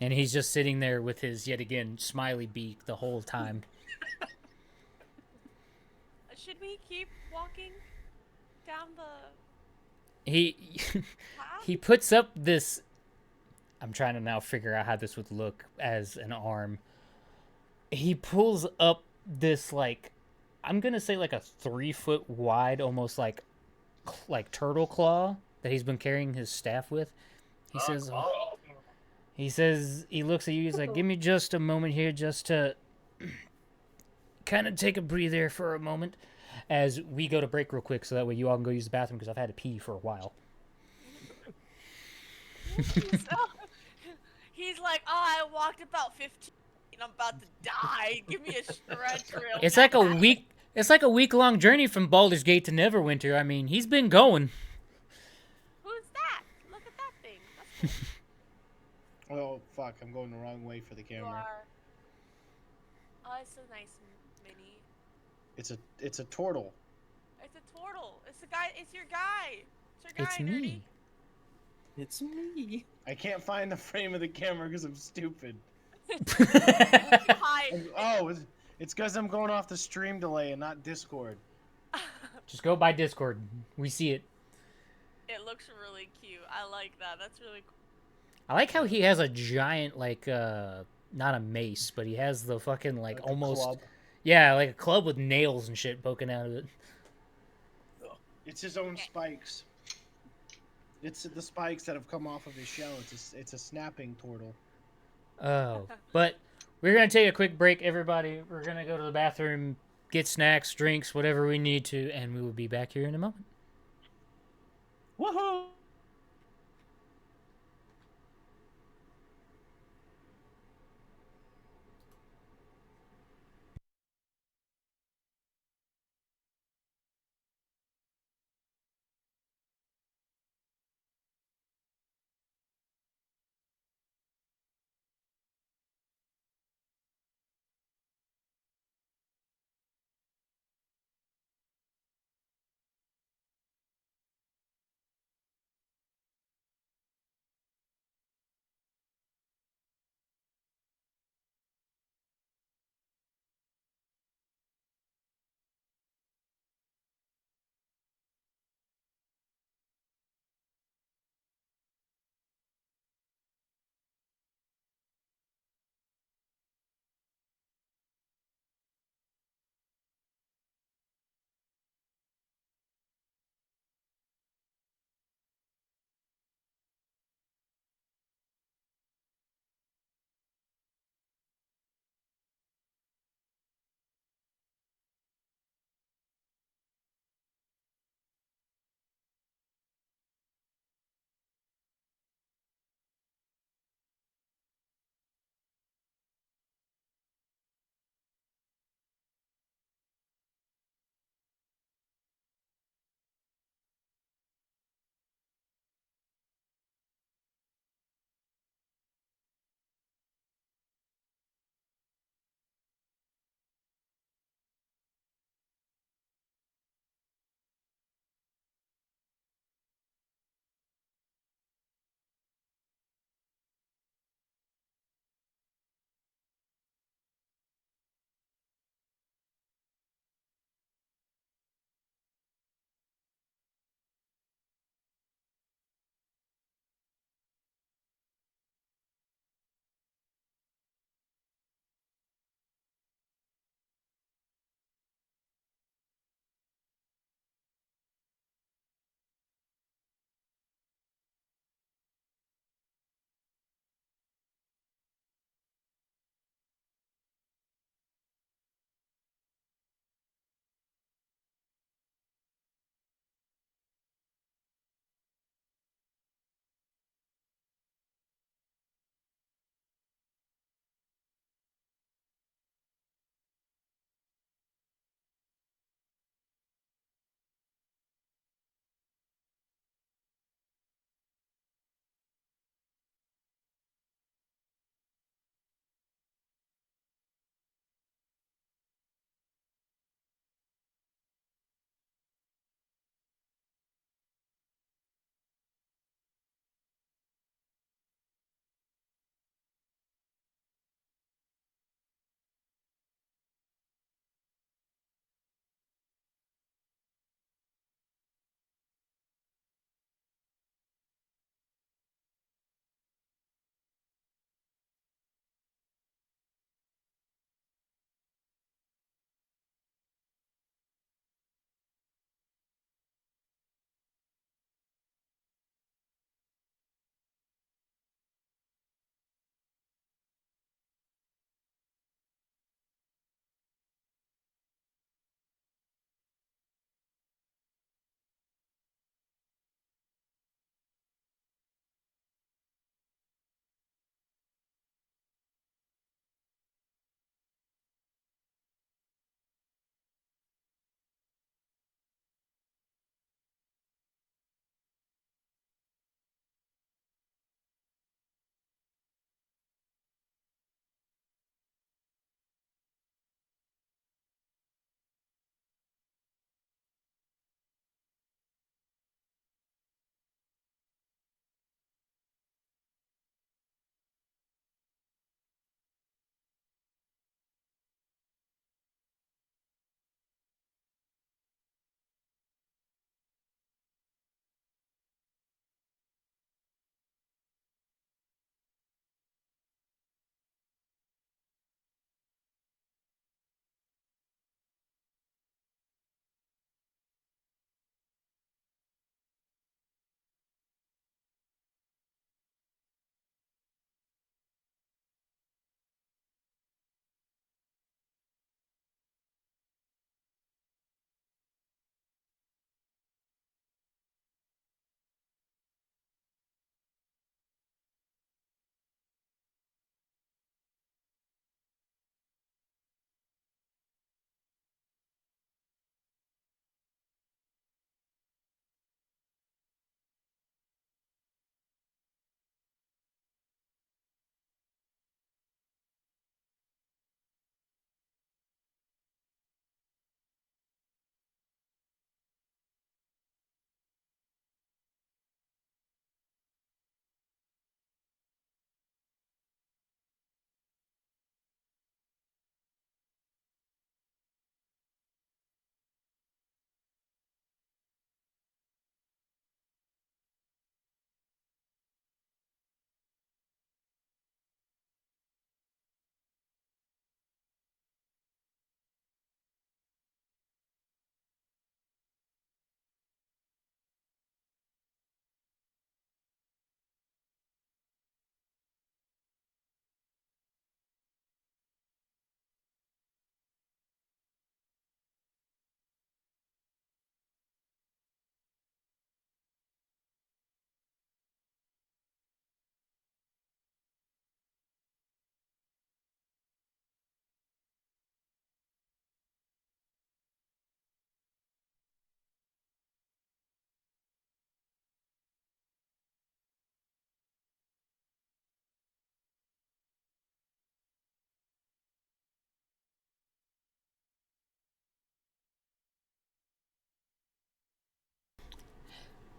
And he's just sitting there with his, yet again, smiley beak the whole time. Should we keep walking down the He path? he puts up this. I'm trying to now figure out how this would look as an arm. He pulls up this, like, I'm gonna say like a 3-foot wide, almost like turtle claw that he's been carrying his staff with. He says, Oh. he looks at you. He's like, give me just a moment here, just to kind of take a breather for a moment, as we go to break real quick, so that way you all can go use the bathroom because I've had to pee for a while. He's like, oh, I walked about 15 and I'm about to die. Give me a stretch real It's fast. like a week. It's like a week-long journey from Baldur's Gate to Neverwinter. I mean, he's been going. Who's that? Look at that thing. That's cool. Oh fuck! I'm going the wrong way for the You camera. are. Oh, it's a nice mini. It's a turtle. It's a turtle. It's a guy. It's your guy. It's your guy, It's nerdy. me. It's me. I can't find the frame of the camera because I'm stupid. Hi. Oh, it's because I'm going off the stream delay and not Discord. Just go by Discord. We see it. It looks really cute. I like that. That's really cool. I like how he has a giant, like, not a mace, but he has the fucking, like a almost... club. Yeah, like a club with nails and shit poking out of it. It's his own spikes. It's the spikes that have come off of his shell. It's a snapping turtle. Oh, but we're going to take a quick break, everybody. We're going to go to the bathroom, get snacks, drinks, whatever we need to, and we will be back here in a moment. Woohoo!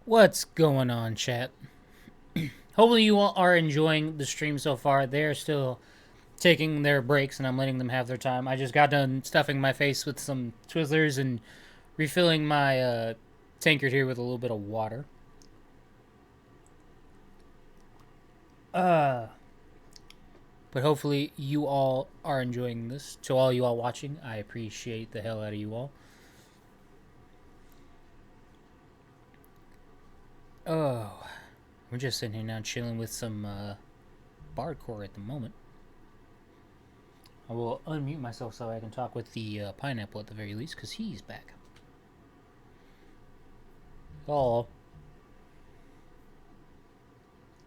What's going on, chat? Hopefully you all are enjoying the stream so far. They're still taking their breaks and I'm letting them have their time. I just got done stuffing my face with some Twizzlers and refilling my tankard here with a little bit of water. But hopefully you all are enjoying this. To all you all watching, I appreciate the hell out of you all. Oh, we're just sitting here now chilling with some bardcore at the moment. I will unmute myself so I can talk with the pineapple at the very least, because he's back. Oh.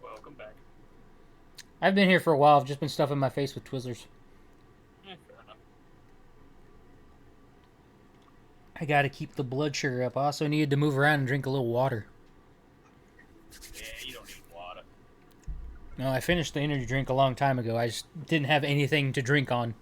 Welcome back. I've been here for a while. I've just been stuffing my face with Twizzlers. Fair enough. I gotta keep the blood sugar up. I also needed to move around and drink a little water. Yeah, you don't need water. No, I finished the energy drink a long time ago. I just didn't have anything to drink on.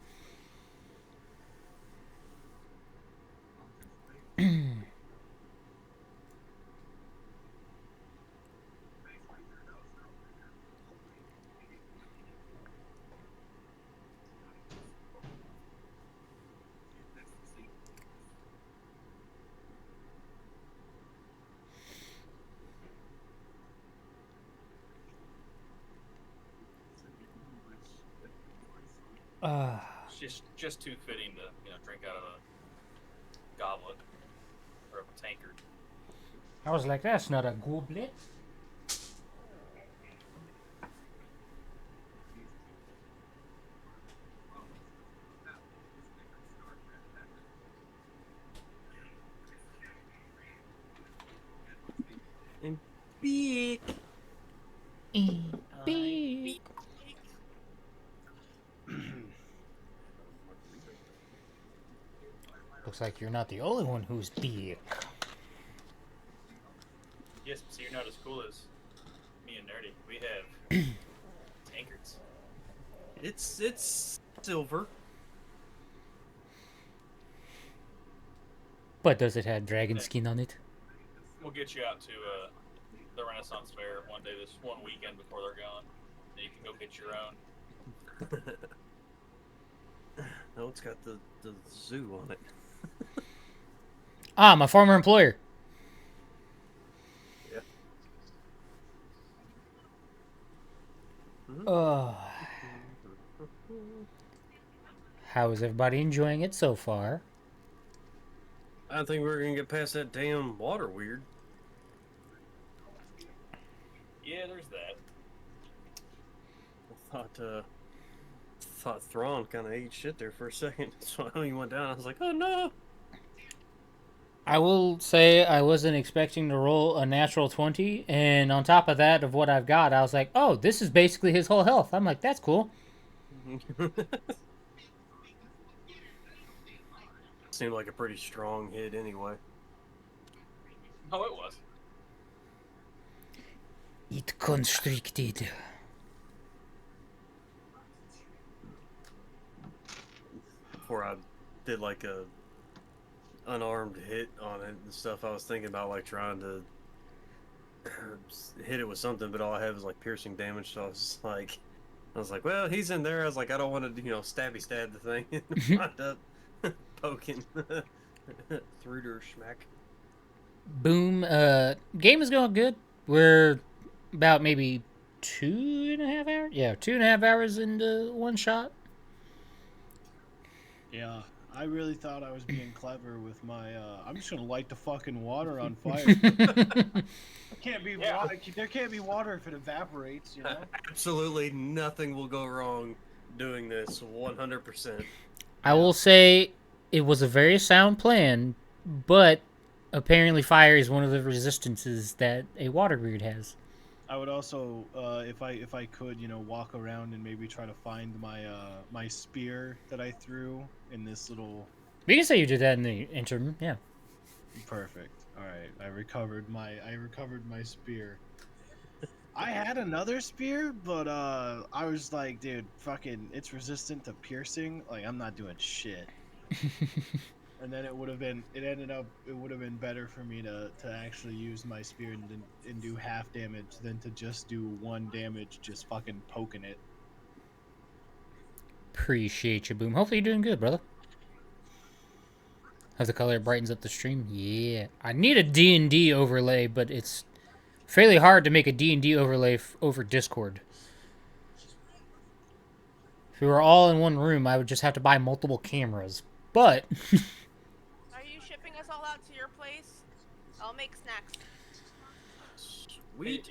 It's just too fitting to drink out of a goblet or a tankard. I was like, that's not a goblet. And big. Big. Looks like you're not the only one who's big. Yes, so you're not as cool as me and Nerdy. We have tankards. It's silver. But does it have dragon skin on it? We'll get you out to the Renaissance Fair one day, this one weekend before they're gone. Then you can go get your own. No, it's got the zoo on it. Ah, my former employer. Yeah. How is everybody enjoying it so far? I don't think we're gonna get past that damn water weird. Yeah, there's that. I thought Thrawn kind of ate shit there for a second. So when he went down, I was like, oh no. I will say I wasn't expecting to roll a natural 20, and on top of that, of what I've got, I was like, oh, this is basically his whole health. I'm like, that's cool. Seemed like a pretty strong hit anyway. Oh, it was. It constricted. Before I did like a unarmed hit on it and stuff, I was thinking about like trying to hit it with something, but all I have is like piercing damage. So I was like, well, he's in there. I was like, I don't want to, stabby stab the thing and wind up poking through to her schmack. Boom. Game is going good. We're about maybe 2.5 hours. Yeah, 2.5 hours into one shot. Yeah, I really thought I was being clever with my. I'm just gonna light the fucking water on fire. Can't be water. There can't be water if it evaporates. Absolutely nothing will go wrong doing this. 100%. I will say it was a very sound plan, but apparently fire is one of the resistances that a water weird has. I would also, if I could, walk around and maybe try to find my my spear that I threw in this little. We can say you did that in the interim, yeah. Perfect. All right, I recovered my spear. I had another spear, but I was like, dude, fucking, it's resistant to piercing. Like, I'm not doing shit. And then it would have been better for me to actually use my spear and do half damage than to just do 1 damage just fucking poking it. Appreciate you, Boom. Hopefully you're doing good, brother. How's the color brightens up the stream? Yeah. I need a D&D overlay, but it's fairly hard to make a D&D overlay over Discord. If we were all in one room, I would just have to buy multiple cameras. But Are you shipping us all out to your place? I'll make snacks. Sweet.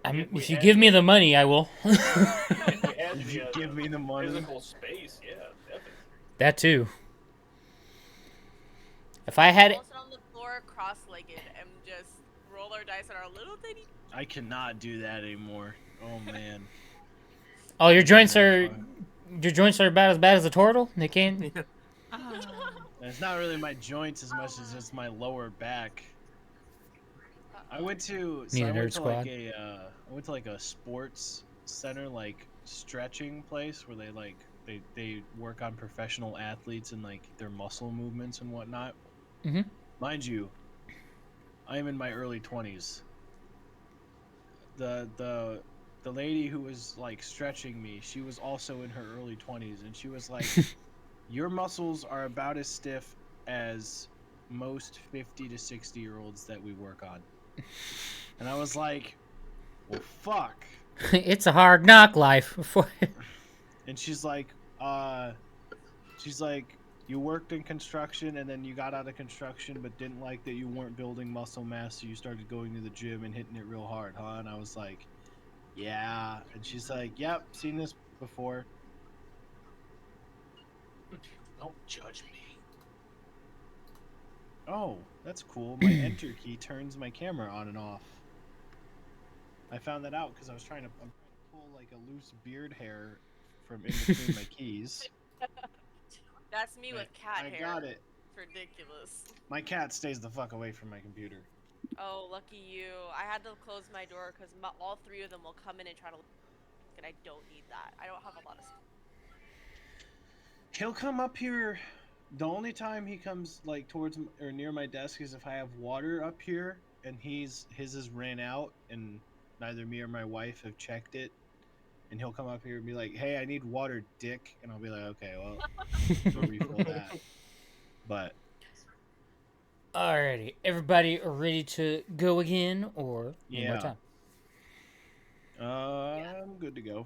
if you give me the money, I will. If you give me the money. Physical space, yeah, definitely. That too. If I had... We'll sit on the floor cross-legged and just roll our dice on our little tiny... I cannot do that anymore. Oh, man. Oh, your joints are about as bad as a turtle? They can't... It's not really my joints as much as it's my lower back. I went to like a sports center, like stretching place where they work on professional athletes and like their muscle movements and whatnot. Mm-hmm. Mind you, I am in my early 20s. The lady who was like stretching me, she was also in her early 20s, and she was like, "Your muscles are about as stiff as most 50 to 60-year-olds that we work on." And I was like, "Well, fuck." It's a hard knock life. And she's like, "You worked in construction, and then you got out of construction, but didn't like that you weren't building muscle mass, so you started going to the gym and hitting it real hard, huh?" And I was like, "Yeah." And she's like, "Yep, seen this before." Don't judge me. Oh, that's cool. My enter key turns my camera on and off. I found that out because I'm trying to pull like a loose beard hair from in between my keys. That's me with cat hair. I got it. It's ridiculous. My cat stays the fuck away from my computer. Oh, lucky you. I had to close my door because all 3 of them will come in and try to... And I don't need that. I don't have a lot of stuff. He'll come up here. The only time he comes like towards or near my desk is if I have water up here and his has ran out and neither me or my wife have checked it. And he'll come up here and be like, "Hey, I need water, dick." And I'll be like, "Okay, well, go refill that." But alrighty, everybody ready to go again, or one more time? I'm good to go.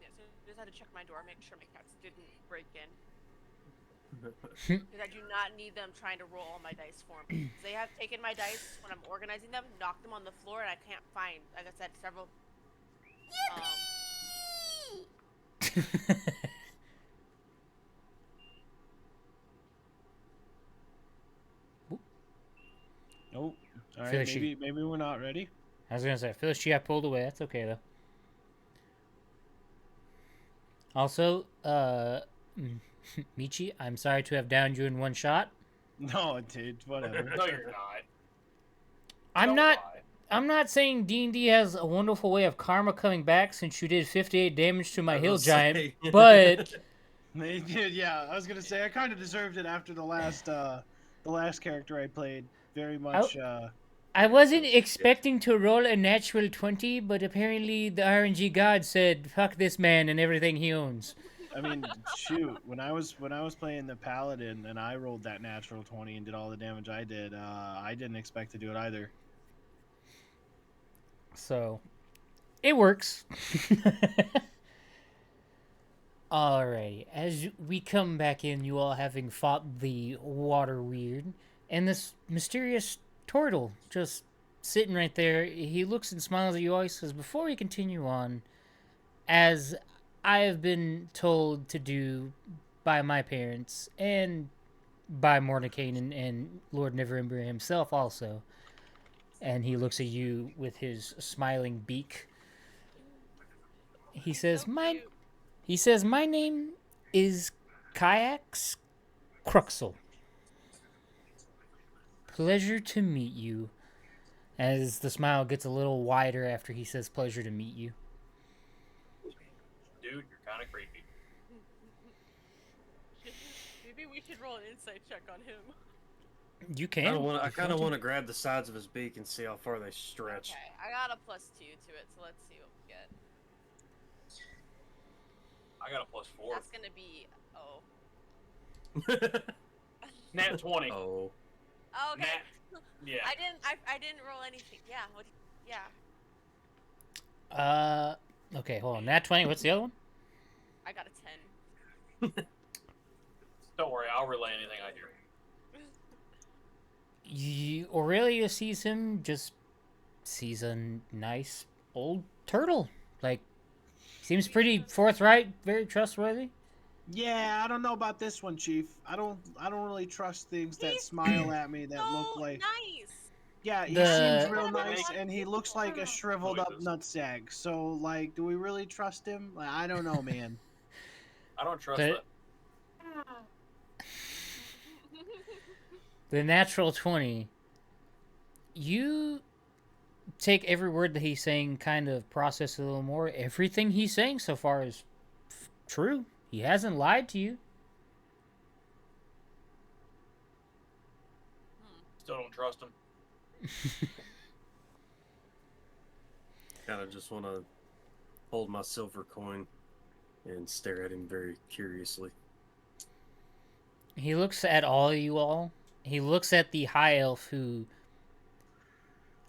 Yeah, so I just had to check my door, make sure my cats didn't break in. Because I do not need them trying to roll all my dice for me. They have taken my dice when I'm organizing them, knocked them on the floor, and I can't find, like I said, several... Oh, all right. Maybe we're not ready. I was gonna say, Phyllis, she got pulled away. That's okay though. Also, Michi, I'm sorry to have downed you in one shot. No, dude, whatever. No, you're not. I'm not saying D&D has a wonderful way of karma coming back since you did 58 damage to my hill giant, but they did. Yeah, I was gonna say I kind of deserved it after the last character I played. Very much. I wasn't expecting to roll a natural 20, but apparently the RNG god said, "Fuck this man and everything he owns." I mean, shoot, when I was playing the paladin and I rolled that natural 20 and did all the damage I did, I didn't expect to do it either. So, it works. Alrighty, as we come back in, you all having fought the water weird, and this mysterious turtle just sitting right there. He looks and smiles at you all. He says, "Before we continue on, as I have been told to do by my parents and by Mordecai and Lord Neverember himself also," and he looks at you with his smiling beak. He says, "My name is Kayaks Cruxel. Pleasure to meet you." As the smile gets a little wider after he says, "Pleasure to meet you." Dude, you're kind of creepy. Maybe we should roll an insight check on him. You can. I kind of want to grab the sides of his beak and see how far they stretch. Okay, I got a +2 to it, so let's see what we get. I got a +4. That's gonna be Nat 20. Oh. Oh, okay. Yeah. I didn't roll anything. Yeah. Yeah. Okay, hold on. Nat 20. What's the other one? I got a 10. Don't worry, I'll relay anything I hear. Aurelia sees him, just sees a nice old turtle. Like, seems pretty forthright, very trustworthy. Yeah, I don't know about this one, Chief. I don't really trust things that smile at me that look like. Nice. Yeah, he The- seems real nice, and he looks like a shriveled up nutsack. So, like, do we really trust him? Like, I don't know, man. I don't trust But- that. The natural 20. You take every word that he's saying, kind of process it a little more. Everything he's saying so far is true. He hasn't lied to you. Still don't trust him. Kind of just want to hold my silver coin and stare at him very curiously. He looks at all of you all. He looks at the high elf who,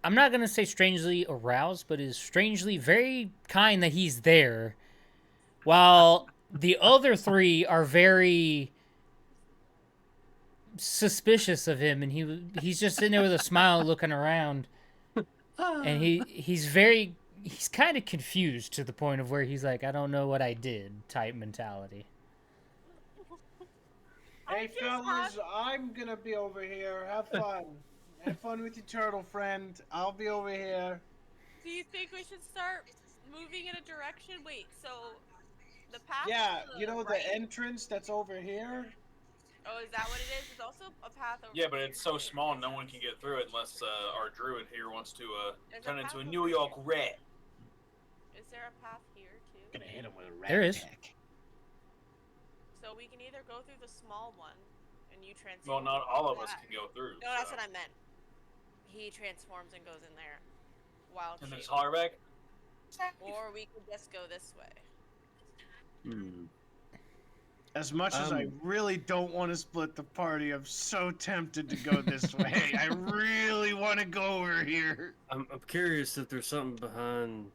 I'm not going to say strangely aroused, but is strangely very kind that he's there. While the other three are very suspicious of him, and he's just sitting there with a smile looking around. And he's kind of confused to the point of where he's like, I don't know what I did type mentality. Hey, fellas, I'm gonna be over here. Have fun. Have fun with your turtle friend. I'll be over here. Do you think we should start moving in a direction? Wait, so the path. Yeah, to you know right? the entrance that's over here? Oh, is that what it is? There's also a path over Yeah, but it's so here. small no one can get through it unless our druid here wants to There's turn a into a path New over York here. rat. Is there a path here too? Gonna hit him with a rat There is. pack. So we can either go through the small one, and you transform. Well, not all of us that- can go through. No, that's so. what I meant. He transforms and goes in there. Wild And shape. there's holler back. Or we could just go this way. As much as I really don't want to split the party, I'm so tempted to go this way. I really want to go over here. I'm curious if there's something behind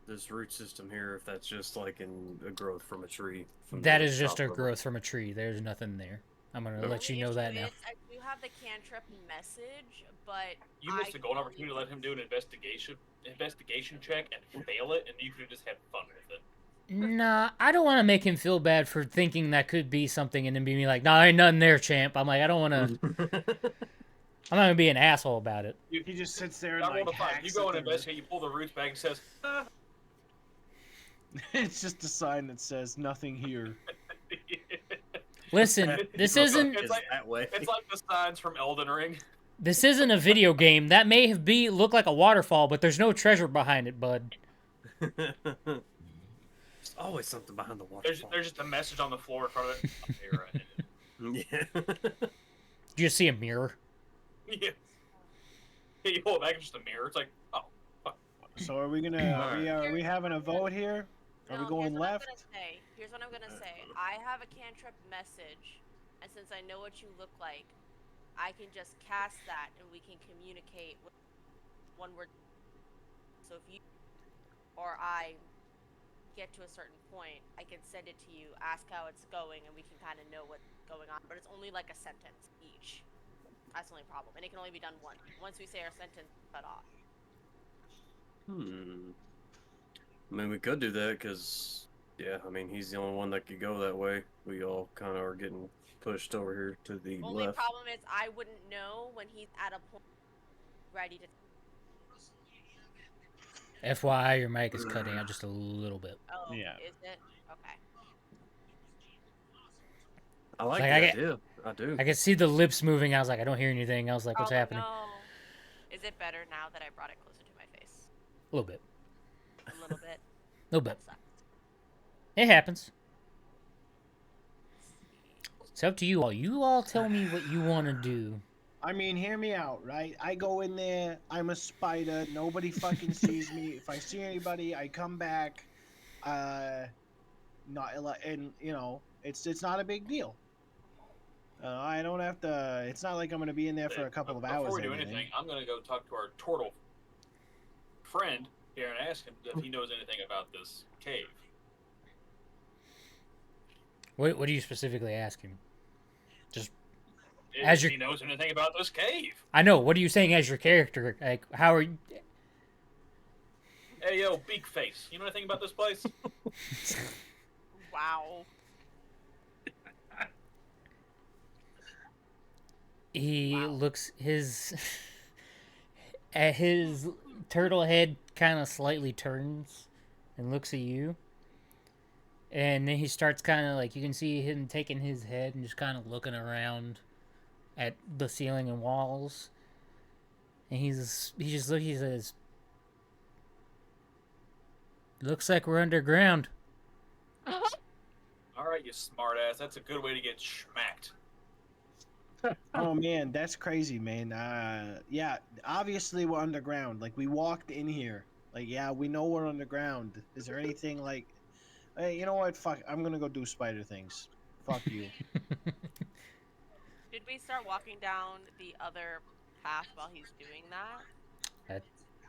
this root system here, if that's just like a growth from a tree. From That the is just top a of it. growth from a tree. There's nothing there. I'm going to let you The know that issue now. is, I do have the cantrip message, but You missed I a golden don't opportunity to use let him do an investigation check and fail it, and you could have just had fun with it. Nah, I don't want to make him feel bad for thinking that could be something and then be like, nah, ain't nothing there, champ. I'm like, I don't want to... I'm not going to be an asshole about it. He just sits there and I rolled like a 5. hacks You go at and the- investigate. You pull the roots back and says, It's just a sign that says nothing here. Listen, this isn't... It's like- that way. It's like the signs from Elden Ring. This isn't a video game. That may have look like a waterfall, but there's no treasure behind it, bud. There's always something behind the waterfall. There's just a message on the floor in front of it. I'm here, right? Yeah. Do you see a mirror? Yeah. Yeah, you pull it back, it's just a mirror. It's like, oh, fuck. So are we gonna? Are we having a vote here? Are we going left? Here's what I'm gonna say. I have a cantrip message, and since I know what you look like, I can just cast that, and we can communicate with one word. So if you or I get to a certain point, I can send it to you, ask how it's going, and we can kind of know what's going on. But it's only like a sentence each. That's the only problem, and it can only be done once. Once we say our sentence, cut off. I mean, we could do that because, yeah, I mean, he's the only one that could go that way. We all kind of are getting pushed over here to the Only left. problem is I wouldn't know when he's at a point ready to. FYI, your mic is cutting out just a little bit. Oh, Yeah. Is it? Okay. I like Like, the I get- idea. I do. I could see the lips moving. I was like, I don't hear anything. I was like, what's Oh, happening? No. Is it better now that I brought it closer to my face? A little bit. A little bit. A little bit. That sucks. It happens. It's up to you all. You all tell me what you want to do. I mean, hear me out, right? I go in there. I'm a spider. Nobody fucking sees me. If I see anybody, I come back. Not and you know, it's not a big deal. I don't have to. It's not like I'm gonna be in there for a couple of hours. Before we do or anything. anything, I'm gonna go talk to our turtle friend here and ask him if he knows anything about this cave. What do you specifically ask him? Just If he knows anything about this cave. I know. What are you saying as your character? Like, how are you? Hey, yo, Beak Face. You know anything about this place? Wow. He looks his at his turtle head kind of slightly turns and looks at you. And then he starts kind of like, you can see him taking his head and just kind of looking around at the ceiling and walls. And he just looks, he says, "Looks like we're underground." All right, you smartass. That's a good way to get schmacked. Oh man, that's crazy, man. Yeah, obviously we're underground. Like we walked in here. Like yeah, we know we're underground. Is there anything like? Hey, you know what? Fuck, I'm gonna go do spider things. Fuck you. Should we start walking down the other path while he's doing that?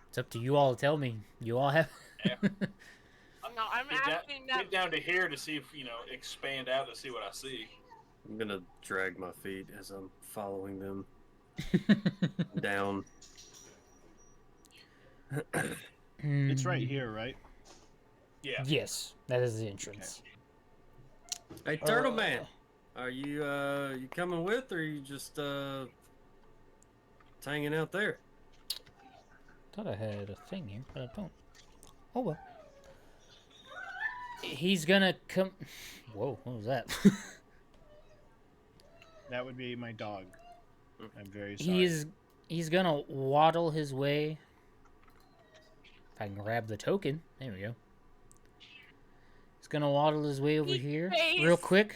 It's up to you all to tell me. You all have. Yeah. No, I'm asking that. Get down to here to see if, expand out to see what I see. I'm gonna drag my feet as I'm following them down. It's right here, right? Yeah. Yes, that is the entrance. Hey, Turtle Man, are you you coming with, or are you just hanging out there? Thought I had a thing here, but I don't. Oh well. He's gonna come. Whoa, what was that? That would be my dog. I'm very sorry. He's gonna waddle his way. If I can grab the token, there we go. He's gonna waddle his way over here real quick.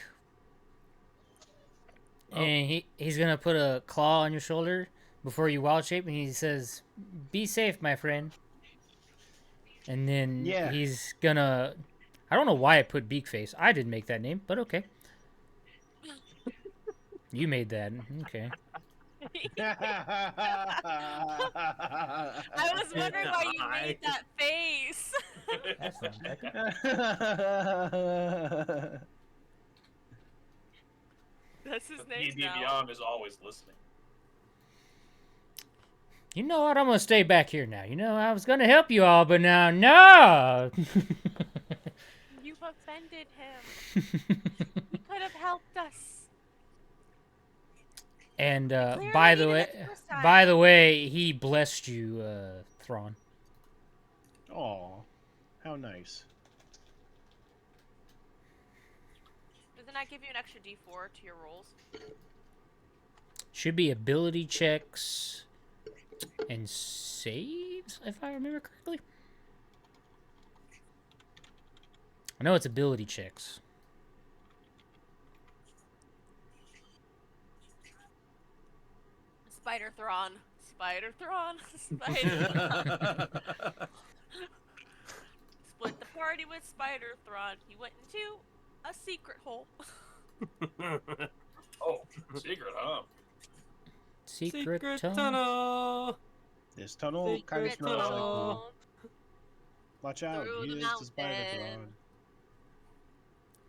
Oh. And he's gonna put a claw on your shoulder before you wild shape, and he says, "Be safe, my friend." And then he's gonna. I don't know why I put Beak Face. I didn't make that name, but okay. You made that. Okay. I was wondering why you made that face. That's not Becca. That's his name D&D now. Beyond is always listening. You know what? I'm gonna stay back here now. You know, I was gonna help you all, but now, no! You've offended him. He could have helped us. And by the way, he blessed you, Thrawn. Oh, how nice. Doesn't that give you an extra D4 to your rolls? Should be ability checks and saves, if I remember correctly. I know it's ability checks. Spider Thrawn. Spider Thrawn. Spider Thrawn. Split the party with Spider Thrawn. He went into a secret hole. Oh, secret, huh? Secret tunnel. This tunnel kind of smells like poo. Watch out, Through he the is the spider mountain.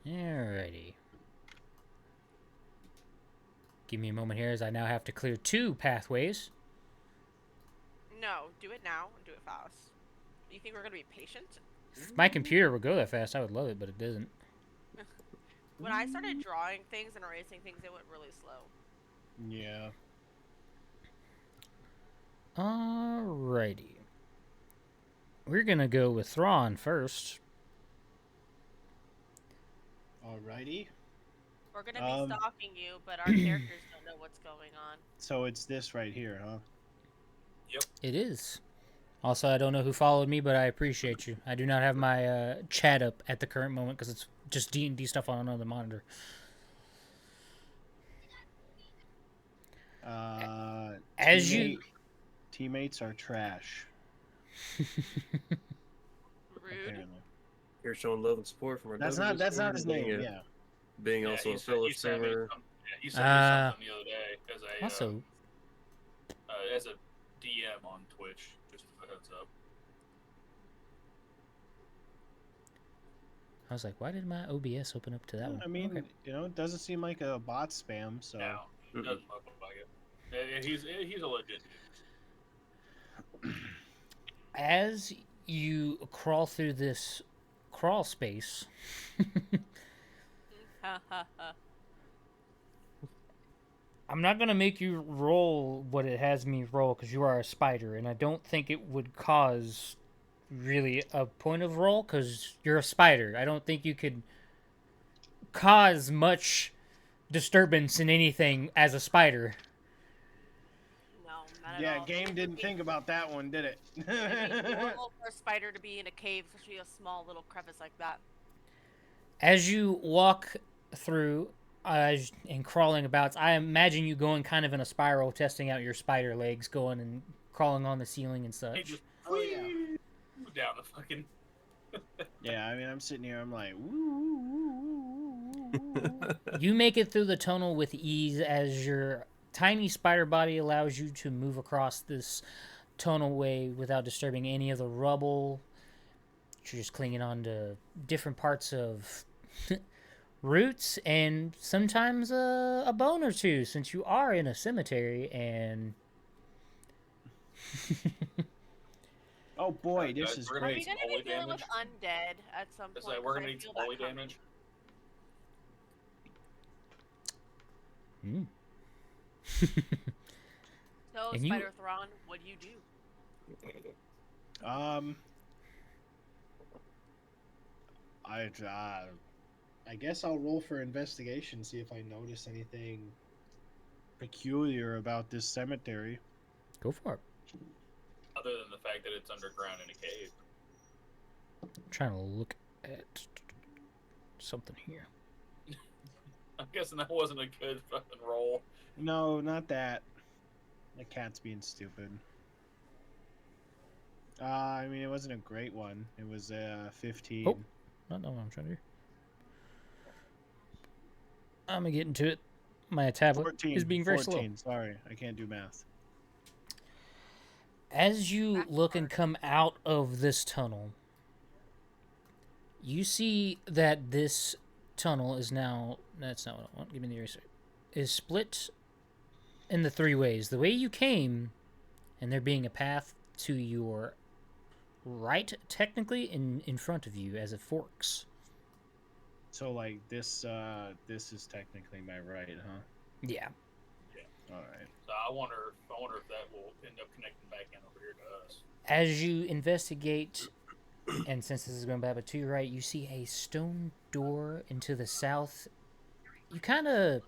Thrawn. Alrighty. Give me a moment here as I now have to clear 2 pathways. No, do it now and do it fast. You think we're gonna be patient? If my computer would go that fast, I would love it, but it doesn't. When I started drawing things and erasing things, it went really slow. Yeah. Alrighty. We're gonna go with Thrawn first. Alrighty. We're gonna be stalking you, but our characters don't know what's going on. So it's this right here, huh? Yep. It is. Also, I don't know who followed me, but I appreciate you. I do not have my chat up at the current moment because it's just D&D stuff on another monitor. As you teammates are trash. Rude. Apparently. You're showing love and support from our That's Discord, not his being name. a- Yeah. Being also a fellow streamer. He sent me something the other day as a also, as a DM on Twitch. Just a heads up. I was like, why did my OBS open up to that one? I mean, Okay. it doesn't seem like a bot spam. So No, it doesn't look like it. He's a legit dude. As you crawl through this crawl space, I'm not going to make you roll what it has me roll because you are a spider, and I don't think it would cause really a point of roll because you're a spider. I don't think you could cause much disturbance in anything as a spider. No, not at yeah, all. game didn't think about that one, did it? It'd be normal for a spider to be in a cave, especially a small little crevice like that. As you walk through and crawling about, I imagine you going kind of in a spiral, testing out your spider legs, going and crawling on the ceiling and He such. just Oh yeah. down the fucking. Yeah, I mean, I'm sitting here. I'm like, woo. You make it through the tunnel with ease as your tiny spider body allows you to move across this tunnel way without disturbing any of the rubble. You're just clinging on to different parts of roots and sometimes a bone or two, since you are in a cemetery and Oh boy, this Guys, is we're Are gonna we great. need going to be holy dealing with damage. undead at some It's point? like we're 'Cause gonna I need feel some holy that coming. damage. So, And you- Spider Thrawn, what do you do? I guess I'll roll for investigation, see if I notice anything peculiar about this cemetery. go for it. Other than the fact that it's underground in a cave. I'm trying to look at something here. I'm guessing that wasn't a good fucking roll. No, not that. The cat's being stupid. I mean, it wasn't a great one. It was 15. Oh. Not know what I'm trying to do. I'm gonna get into it. My tablet 14. is being very 14. slow. Sorry, I can't do math. As you look and come out of this tunnel, you see that this tunnel is now... That's not what I want. Give me the eraser. Is split in the three ways. The way you came, and there being a path to your right, technically, in front of you as it forks. So, like, this is technically my right, huh? Yeah. All right. So I wonder if that will end up connecting back in over here to us. As you investigate, and since this is going back to your right, you see a stone door into the south. You kind of,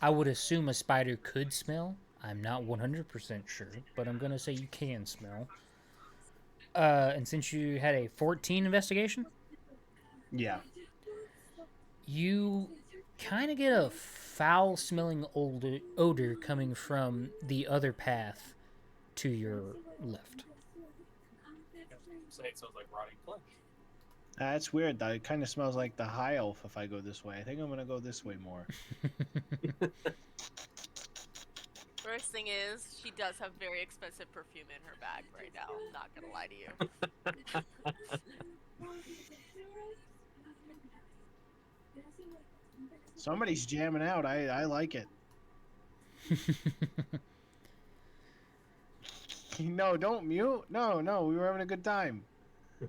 I would assume a spider could smell. I'm not 100% sure, but I'm going to say you can smell. And since you had a 14 investigation, Yeah. you kind of get a foul-smelling odor coming from the other path to your left. Say it sounds like rotting flesh. That's weird. That it kind of smells like the high elf if I go this way. I think I'm gonna go this way more. First thing is, she does have very expensive perfume in her bag right now. I'm not gonna lie to you. Somebody's jamming out. I like it. No, don't mute. No, we were having a good time.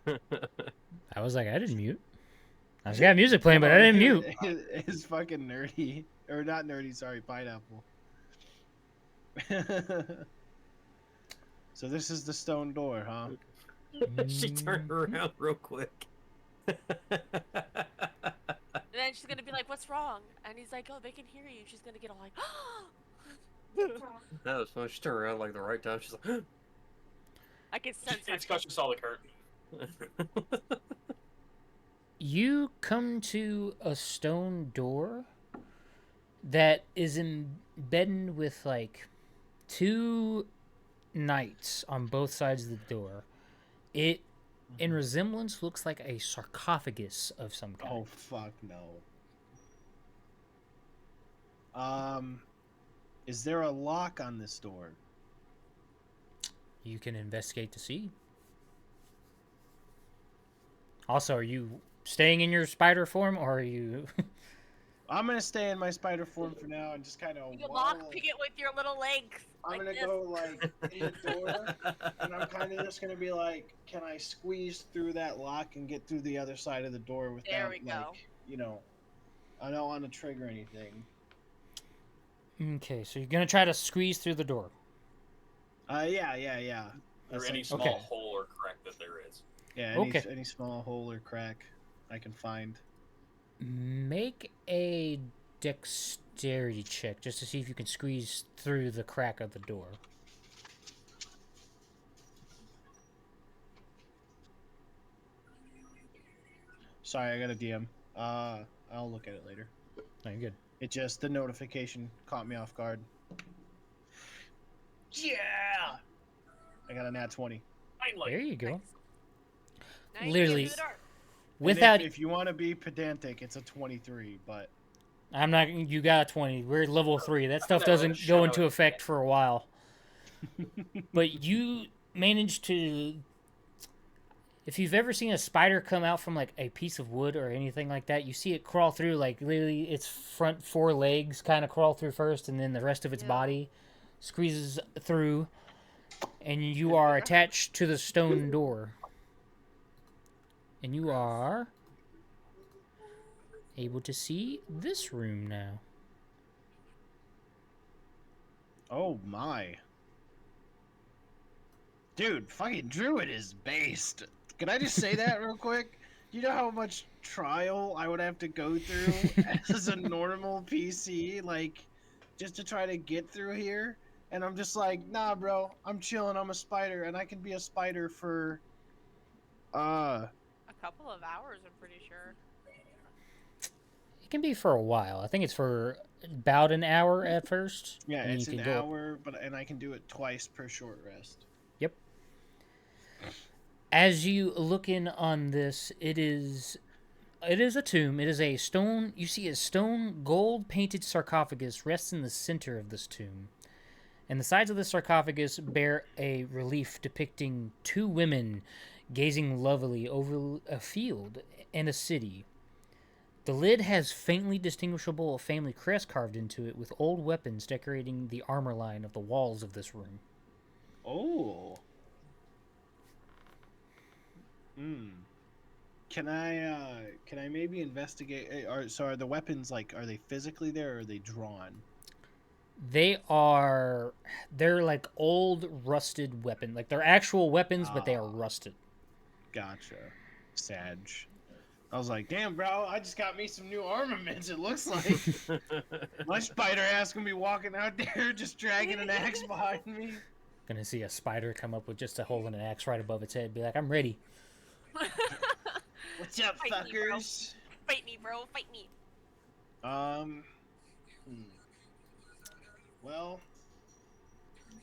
I was like, I didn't mute. I was got music playing, but I didn't mute. It's fucking nerdy. Or not nerdy, sorry, pineapple. So this is the stone door, huh? She turned around real quick. And then she's gonna be like, "What's wrong?" And he's like, "Oh, they can hear you." She's gonna get all like, That was fun. She turned around like the right time. She's like, I can sense her. It's because you saw the curtain. You come to a stone door that is embedded with like 2 knights on both sides of the door. It, in resemblance, looks like a sarcophagus of some kind. Oh fuck no. Is there a lock on this door? You can investigate to see. Also, are you staying in your spider form, or are you... I'm gonna stay in my spider form for now and just kind of You lockpick it with your little legs. I'm like gonna this. go like in the door, and I'm kind of just gonna be like, can I squeeze through that lock and get through the other side of the door without, There we go. like, you know, I don't want to trigger anything. Okay, so you're gonna try to squeeze through the door. Yeah. Or any small Okay. hole or crack that there is. Yeah, any small hole or crack I can find. Make a dexterity check just to see if you can squeeze through the crack of the door. Sorry, I got a DM. I'll look at it later. No, you're good. It just, the notification caught me off guard. Yeah! I got a nat 20. Finally. There you go. Now you Literally, can get through the door. And without... if you want to be pedantic, it's a 23, but... I'm not... You got a 20. We're level 3. That stuff No, doesn't shadow go into is effect for a while. But you managed to... If you've ever seen a spider come out from, like, a piece of wood or anything like that, you see it crawl through, like, literally its front 4 legs kind of crawl through first, and then the rest of its body squeezes through, and you are attached to the stone door. And you are able to see this room now. Oh my. Dude, fucking Druid is based. Can I just say that real quick? You know how much trial I would have to go through as a normal PC, like, just to try to get through here? And I'm just like, nah, bro, I'm chilling, I'm a spider, and I can be a spider for, A couple of hours, I'm pretty sure. It can be for a while. I think it's for about an hour at first. yeah, and then it's you an can go up. hour, and I can do it twice per short rest. Yep. As you look in on this, it is a tomb. It is a stone. You see a stone gold painted sarcophagus rests in the center of this tomb. And the sides of the sarcophagus bear a relief depicting 2 women gazing lovely over a field and a city. The lid has faintly distinguishable family crest carved into it, with old weapons decorating the armor line of the walls of this room. Oh. Can I maybe investigate? Are the weapons, like, are they physically there, or are they drawn? They're like old rusted weapon. Like they're actual weapons, but they are rusted. Gotcha. Sag. I was like, damn, bro, I just got me some new armaments, it looks like. My spider ass gonna be walking out there just dragging an axe behind me. Gonna see a spider come up with just a hole in an axe right above its head. Be like, I'm ready. What's up, Fight me, bro. fuckers? Fight me, bro. Fight me. Well,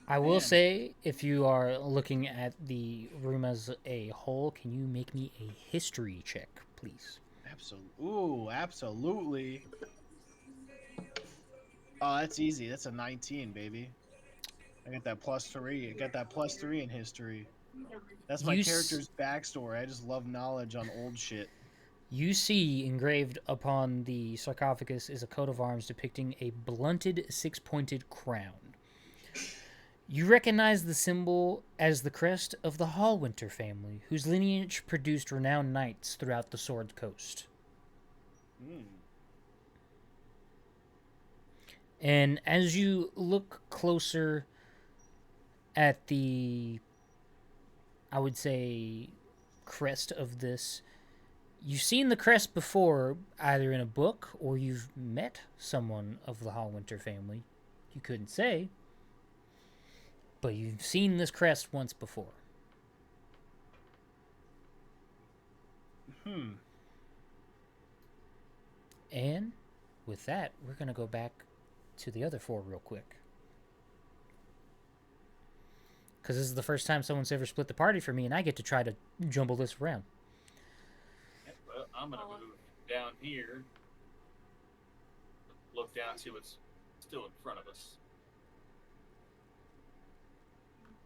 I will Man. say, if you are looking at the room as a whole, can you make me a history check, please? absolutely. Oh, that's easy. That's a 19, baby. I got that +3. I got that +3 in history. That's my character's backstory. I just love knowledge on old shit. You see engraved upon the sarcophagus is a coat of arms depicting a blunted 6-pointed crown. You recognize the symbol as the crest of the Hallwinter family, whose lineage produced renowned knights throughout the Sword Coast. And as you look closer at the, I would say, crest of this, you've seen the crest before, either in a book or you've met someone of the Hallwinter family. You couldn't say, but you've seen this crest once before. And with that, we're going to go back to the other 4 real quick. Because this is the first time someone's ever split the party for me, and I get to try to jumble this around. Yeah, well, I'm gonna move down here. Look down, see what's still in front of us.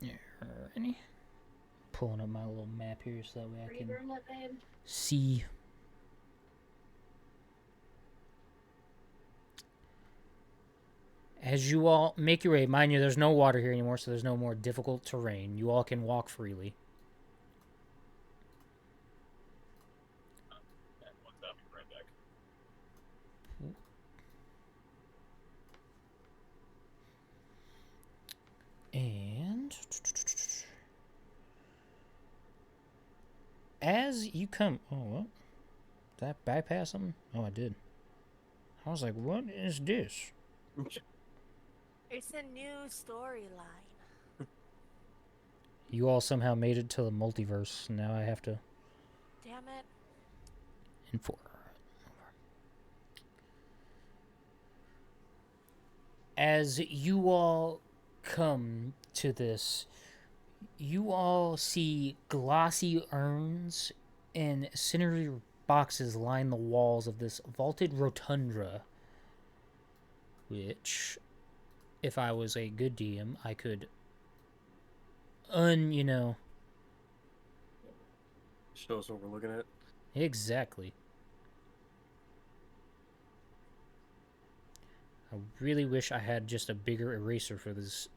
Alrighty. Pulling up my little map here so that way I can see. As you all make your way, mind you, there's no water here anymore, so there's no more difficult terrain. You all can walk freely. I'll be right back. And as you come, oh, what? Did I bypass something? Oh, I did. I was like, what is this? It's a new storyline. You all somehow made it to the multiverse. Now I have to Damn it. inform. As you all come to this, you all see glossy urns and cinder boxes line the walls of this vaulted rotunda, which, if I was a good DM, I could Show us what we're looking at. Exactly. I really wish I had just a bigger eraser for this.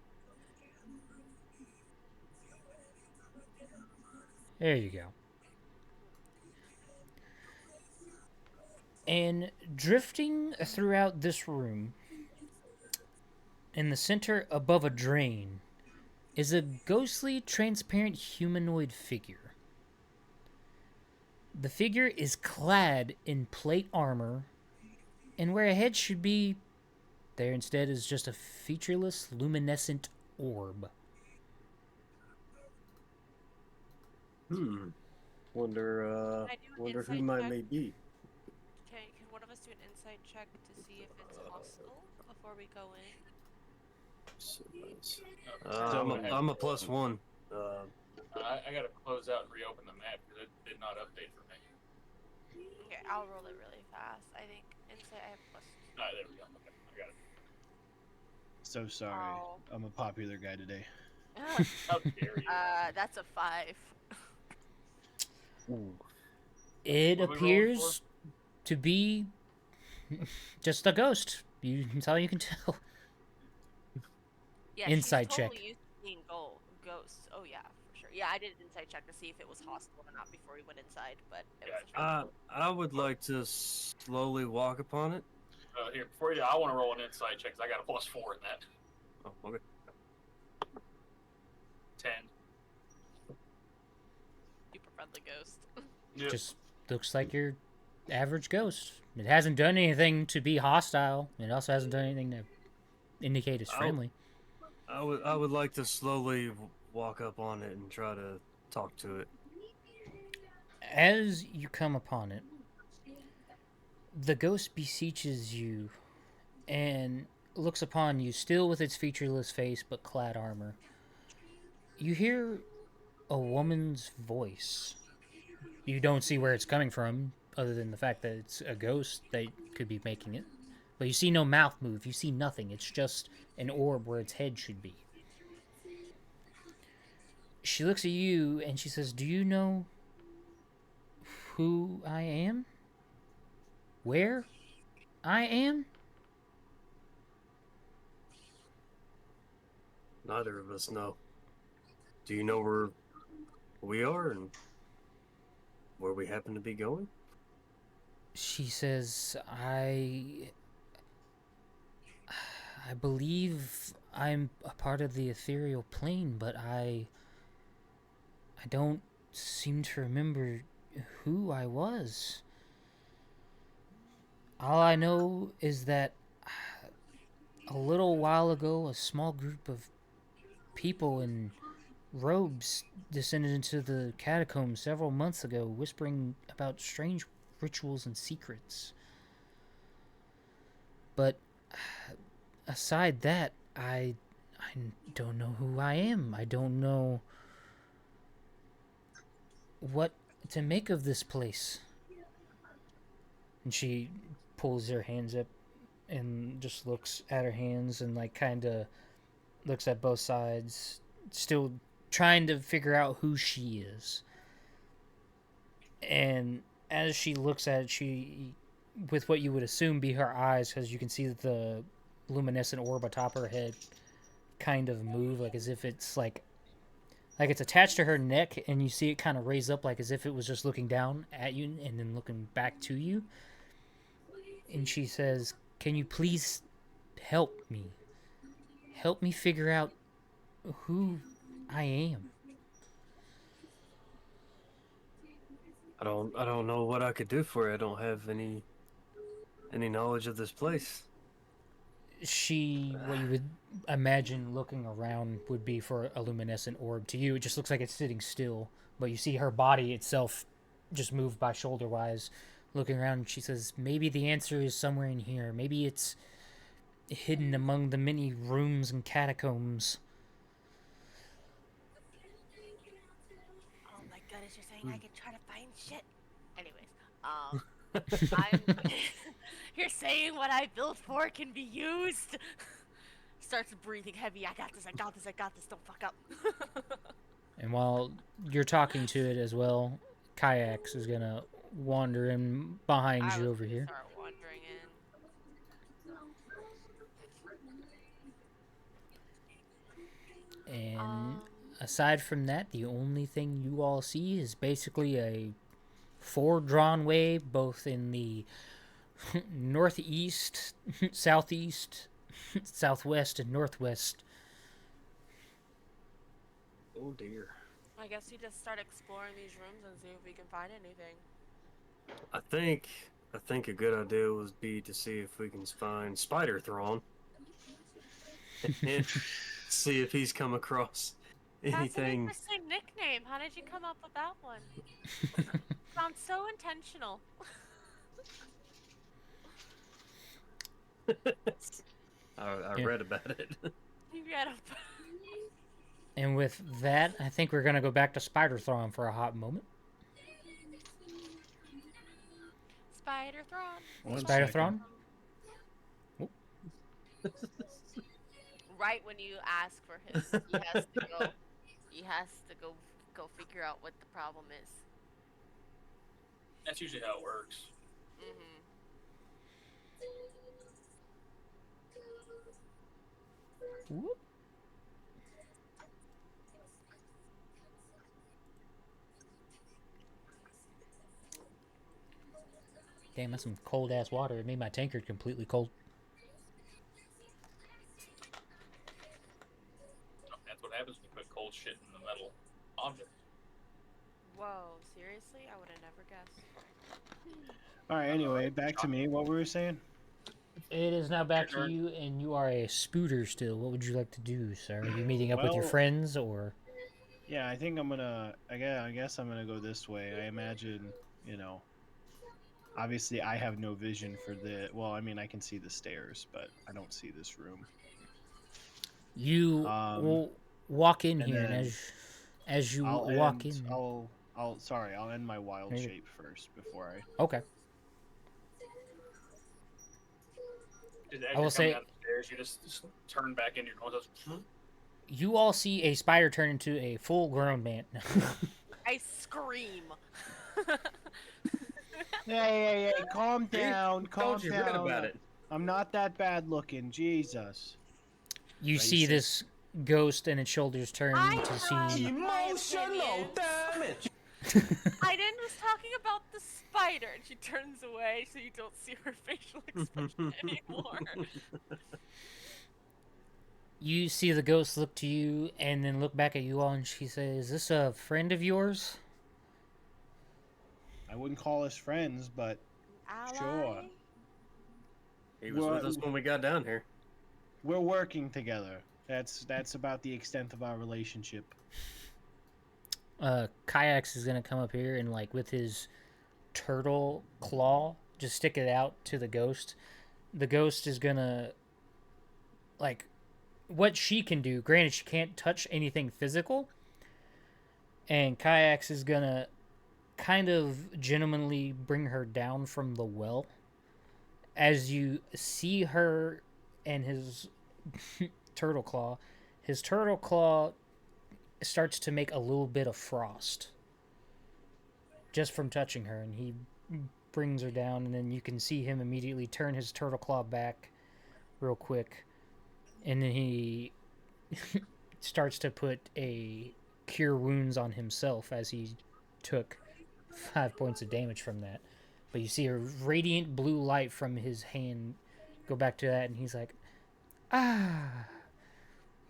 There you go. And drifting throughout this room, in the center above a drain, is a ghostly, transparent humanoid figure. The figure is clad in plate armor, and where a head should be, there instead is just a featureless, luminescent orb. Wonder who might may be. Okay, can one of us do an insight check to see if it's hostile before we go in? I'm a +1. I gotta close out and reopen the map because it did not update for me. Okay, I'll roll it really fast. I think insight I have plus. Alright, there we go. Okay, I got it. So sorry. Oh. I'm a popular guy today. How dare you? That's a 5. Ooh. It What are we rolling appears to be just a ghost. That's all you can tell. Yeah, Insight she's check. totally used to seeing ghosts. Oh yeah, for sure. Yeah, I did an insight check to see if it was hostile or not before we went inside, but it was. I would like to slowly walk upon it. Here, before you, I want to roll an insight check because I got a +4 in that. Oh, okay. 10. Super friendly ghost. Yep. Just looks like your average ghost. It hasn't done anything to be hostile. It also hasn't done anything to indicate it's friendly. I would like to slowly walk up on it and try to talk to it. As you come upon it, the ghost beseeches you and looks upon you, still with its featureless face but clad armor. You hear a woman's voice. You don't see where it's coming from, other than the fact that it's a ghost that could be making it. But you see no mouth move. You see nothing. It's just an orb where its head should be. She looks at you and she says, "Do you know who I am? Where I am?" Neither of us know. Do you know where we are and where we happen to be going? She says, I believe I'm a part of the ethereal plane, but I don't seem to remember who I was. All I know is that a little while ago, a small group of people in robes descended into the catacombs several months ago, whispering about strange rituals and secrets. But aside that, I don't know who I am. I don't know what to make of this place. And she pulls her hands up and just looks at her hands and like kind of looks at both sides, still trying to figure out who she is. And as she looks at it, she, with what you would assume be her eyes, because you can see that the luminescent orb atop her head kind of move, like as if it's like it's attached to her neck, and you see it kind of raise up, like as if it was just looking down at you and then looking back to you. And she says, "Can you please help me? Help me figure out who I am." I don't know what I could do for you. I don't have any knowledge of this place. She, what you would imagine looking around would be for a luminescent orb. To you, it just looks like it's sitting still, but you see her body itself just move by shoulder-wise, looking around. She says, "Maybe the answer is somewhere in here. Maybe it's hidden among the many rooms and catacombs." Oh my goodness, you're saying I can try to find shit? Anyways, I'm... You're saying what I built for can be used? Starts breathing heavy. I got this, don't fuck up. And while you're talking to it as well, Kayaks is gonna wander in behind you over here. Start wandering in. And aside from that, the only thing you all see is basically a four-drawn way, both in the northeast, southeast, southwest, and northwest. Oh dear. I guess we just start exploring these rooms and see if we can find anything. I think a good idea would be to see if we can find Spider Thrawn and see if he's come across anything. That's an interesting nickname. How did you come up with that one? Sounds so intentional. I read about it. You read up. And with that, I think we're gonna go back to Spider Thrawn for a hot moment. Spider Thrawn. Spider Thrawn? Right when you ask for his, he has to go figure out what the problem is. That's usually how it works. Mm-hmm. Whoop. Damn, that's some cold ass water. It made my tankard completely cold. That's what happens when you put cold shit in the metal object. Whoa, seriously? I would have never guessed. All right. Anyway, back to me. What were we saying? It is now back to you, and you are a spooter still. What would you like to do, sir? Are you meeting up with your friends, or? Yeah, I think I'm gonna. I guess I'm gonna go this way. I imagine, obviously I have no vision for the. Well, I mean, I can see the stairs, but I don't see this room. You will walk in here, and as you walk in, I'll end my wild shape first before I. Okay. I will say, down the stairs, you just turn back into your normal. You all see a spider turn into a full-grown man. I scream. Hey, calm down, calm down. Read about it. I'm not that bad looking, Jesus. You see this ghost, and its shoulders turn to see Emotional damage. Aiden was talking about the spider, and she turns away so you don't see her facial expression anymore. You see the ghost look to you, and then look back at you all, and she says, "Is this a friend of yours?" I wouldn't call us friends, but Ally? sure. He was with us when we got down here. We're working together. That's about the extent of our relationship. Kayaks is gonna come up here and with his turtle claw, just stick it out to the ghost. The ghost is gonna what she can do. Granted, she can't touch anything physical, and Kayaks is gonna kind of gentlemanly bring her down from the well. As you see her and his turtle claw, starts to make a little bit of frost just from touching her, and he brings her down, and then you can see him immediately turn his turtle claw back real quick, and then he starts to put a cure wounds on himself as he took 5 points of damage from that. But you see a radiant blue light from his hand go back to that, and he's like, ah,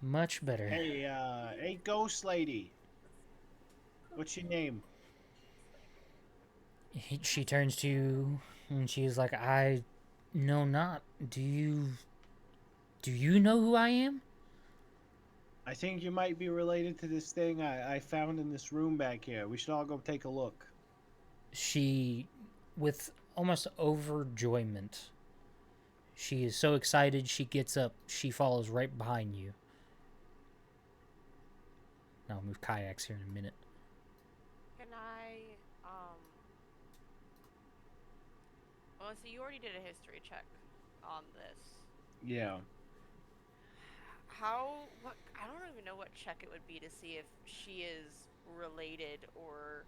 much better. Hey, ghost lady. What's your name? She turns to you, and she's like, I know not. Do you know who I am? I think you might be related to this thing I found in this room back here. We should all go take a look. She, with almost overjoyment, she is so excited, she gets up, she follows right behind you. Now I'll move Kayaks here in a minute. Can I, well, so you already did a history check on this. Yeah. I don't even know what check it would be to see if she is related or,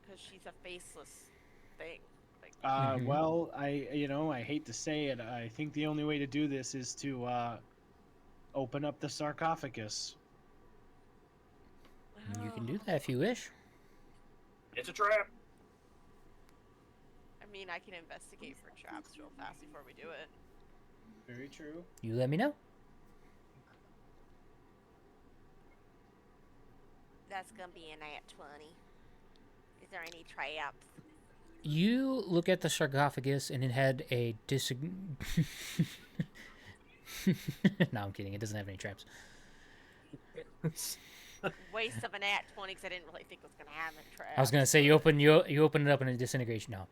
because she's a faceless thing. Like, Well, I hate to say it, I think the only way to do this is to, open up the sarcophagus. You can do that if you wish. It's a trap. I mean, I can investigate for traps real fast before we do it. Very true. You let me know. That's gonna be a nat 20. Is there any traps? You look at the sarcophagus, and it had a No, I'm kidding. It doesn't have any traps. Waste of a nat 20 because I didn't really think it was gonna have a trap. I was gonna say you open it up in a disintegration. No,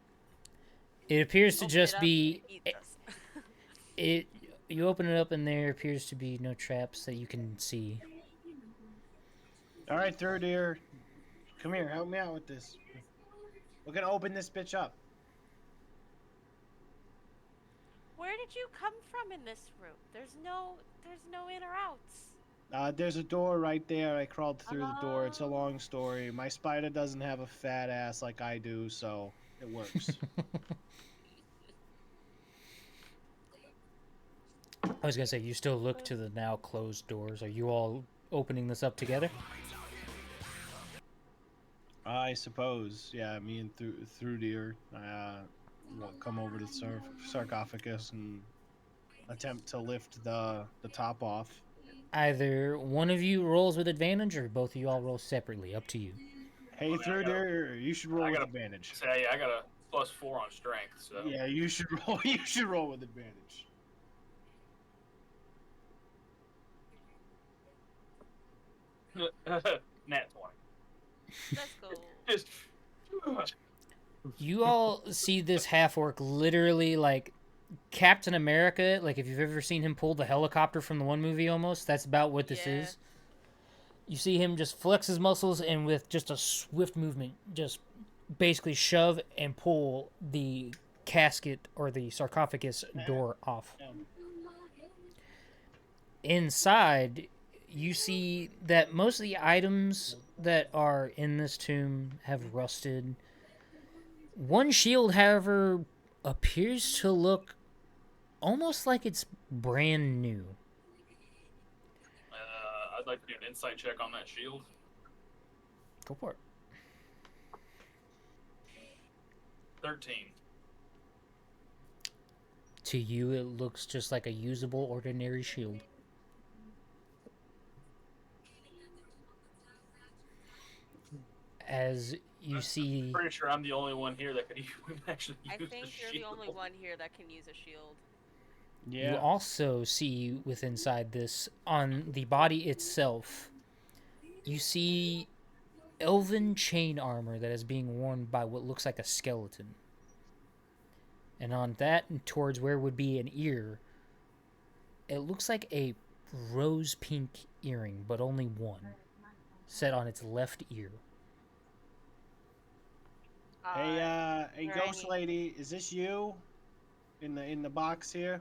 it appears to just be it. You open it up, and there appears to be no traps that you can see. All right, third ear. Come here, help me out with this. We're gonna open this bitch up. Where did you come from in this room? There's no in or outs. There's a door right there. I crawled through the door. It's a long story. My spider doesn't have a fat ass like I do, so it works. I was gonna say, you still look to the now closed doors. Are you all opening this up together? I suppose. Yeah, me and through deer. Come over to the sarcophagus and attempt to lift the top off. Either one of you rolls with advantage, or both of you all roll separately. Up to you. Hey, through deer, you should roll with advantage. Say, I got a +4 on strength, so. Yeah, you should roll. You should roll with advantage. Nat 20. Let's go. Just. You all see this half-orc literally like Captain America. Like, if you've ever seen him pull the helicopter from the one movie almost, that's about what this is. You see him just flex his muscles and with just a swift movement, just basically shove and pull the casket or the sarcophagus door off. Inside, you see that most of the items that are in this tomb have rusted. One shield, however, appears to look almost like it's brand new. I'd like to do an insight check on that shield. Go for it. 13. To you, it looks just like a usable, ordinary shield. As you see... I'm pretty sure I'm the only one here that could actually use the shield. I think you're the only one here that can use a shield. Yeah. You also see with inside this, on the body itself, you see elven chain armor that is being worn by what looks like a skeleton. And on that, towards where would be an ear, It looks like a rose pink earring, but only one, set on its left ear. Hey, is there ghost any- lady, is this you? In the box here?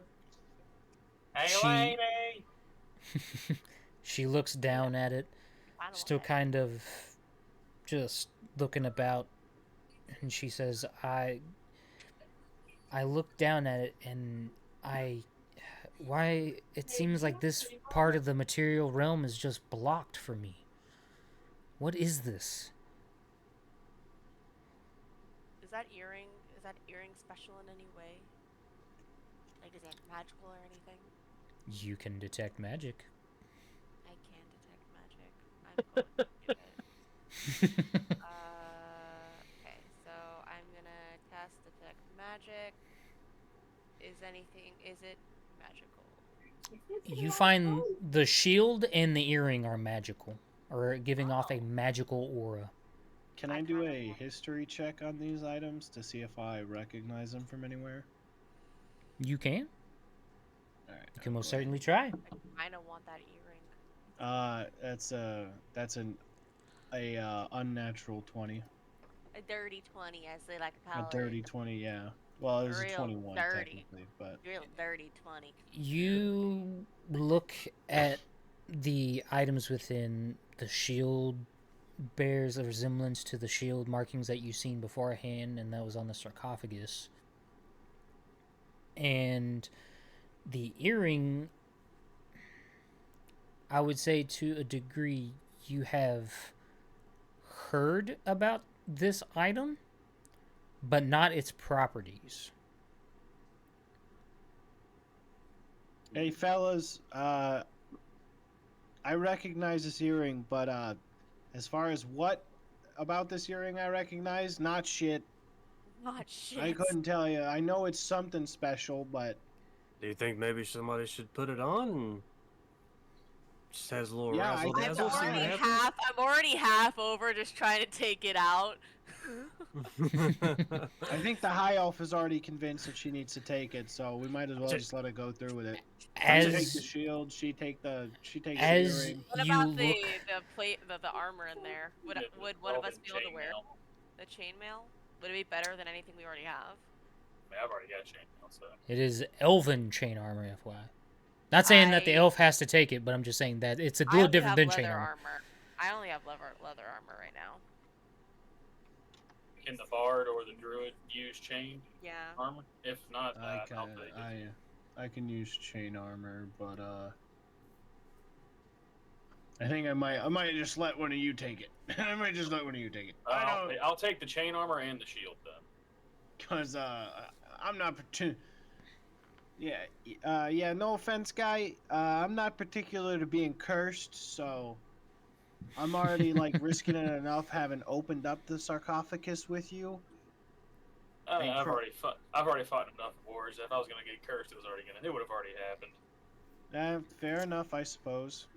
Hey, She- lady! She looks down at it, I don't still want that. kind of just looking about, and she says, I look down at it and why it seems like this part of the material realm is just blocked for me. What is this? Is that earring special in any way? Like, is it magical or anything? You can detect magic. I can detect magic. I'm going to do it. Okay, so I'm gonna cast detect magic. Is it magical? You find the shield and the earring are magical, or giving off a magical aura. Can I do a history check on these items to see if I recognize them from anywhere? You can. All right. You can most certainly try. I kinda want that earring. That's an unnatural 20. A dirty 20, as they like to A call it. dirty 20, yeah. Well, it was a Real 21 dirty. technically, but Real dirty 20. You look at the items within the shield, bears a resemblance to the shield markings that you've seen beforehand, and that was on the sarcophagus. And the earring, I would say to a degree, you have heard about this item, but not its properties. hey fellas, I recognize this earring, but as far as what about this earring I recognize, not shit. Not shit. I couldn't tell you. I know it's something special, but Do you think maybe somebody should put it on and just has a little Yeah, razzle I- dazzle? See what happens? I'm already half over just trying to take it out. I think the high elf is already convinced that she needs to take it, so we might as well just let her go through with it. I take the As shield, she takes the as earring. What you about look, the plate, the armor in there? Would one of us be able to wear the chainmail? Would it be better than anything we already have? I mean, I've already got chainmail, so. it is elven chain armor, FYI. Not saying that the I- elf has to take it, but I'm just saying that it's a I little only different have than chain leather armor. I only have leather armor right now. Can the bard or the druid use chain Yeah. armor? If not, I'll take it. I can use chain armor, but I think I might just let one of you take it. I might just let one of you take it. I'll take the chain armor and the shield then. Cause I'm not yeah, no offense, guy. I'm not particular to being cursed, so I'm already like risking it enough having opened up the sarcophagus with you. I've already fought enough wars. If I was gonna get cursed, it would have already happened. Fair enough, I suppose.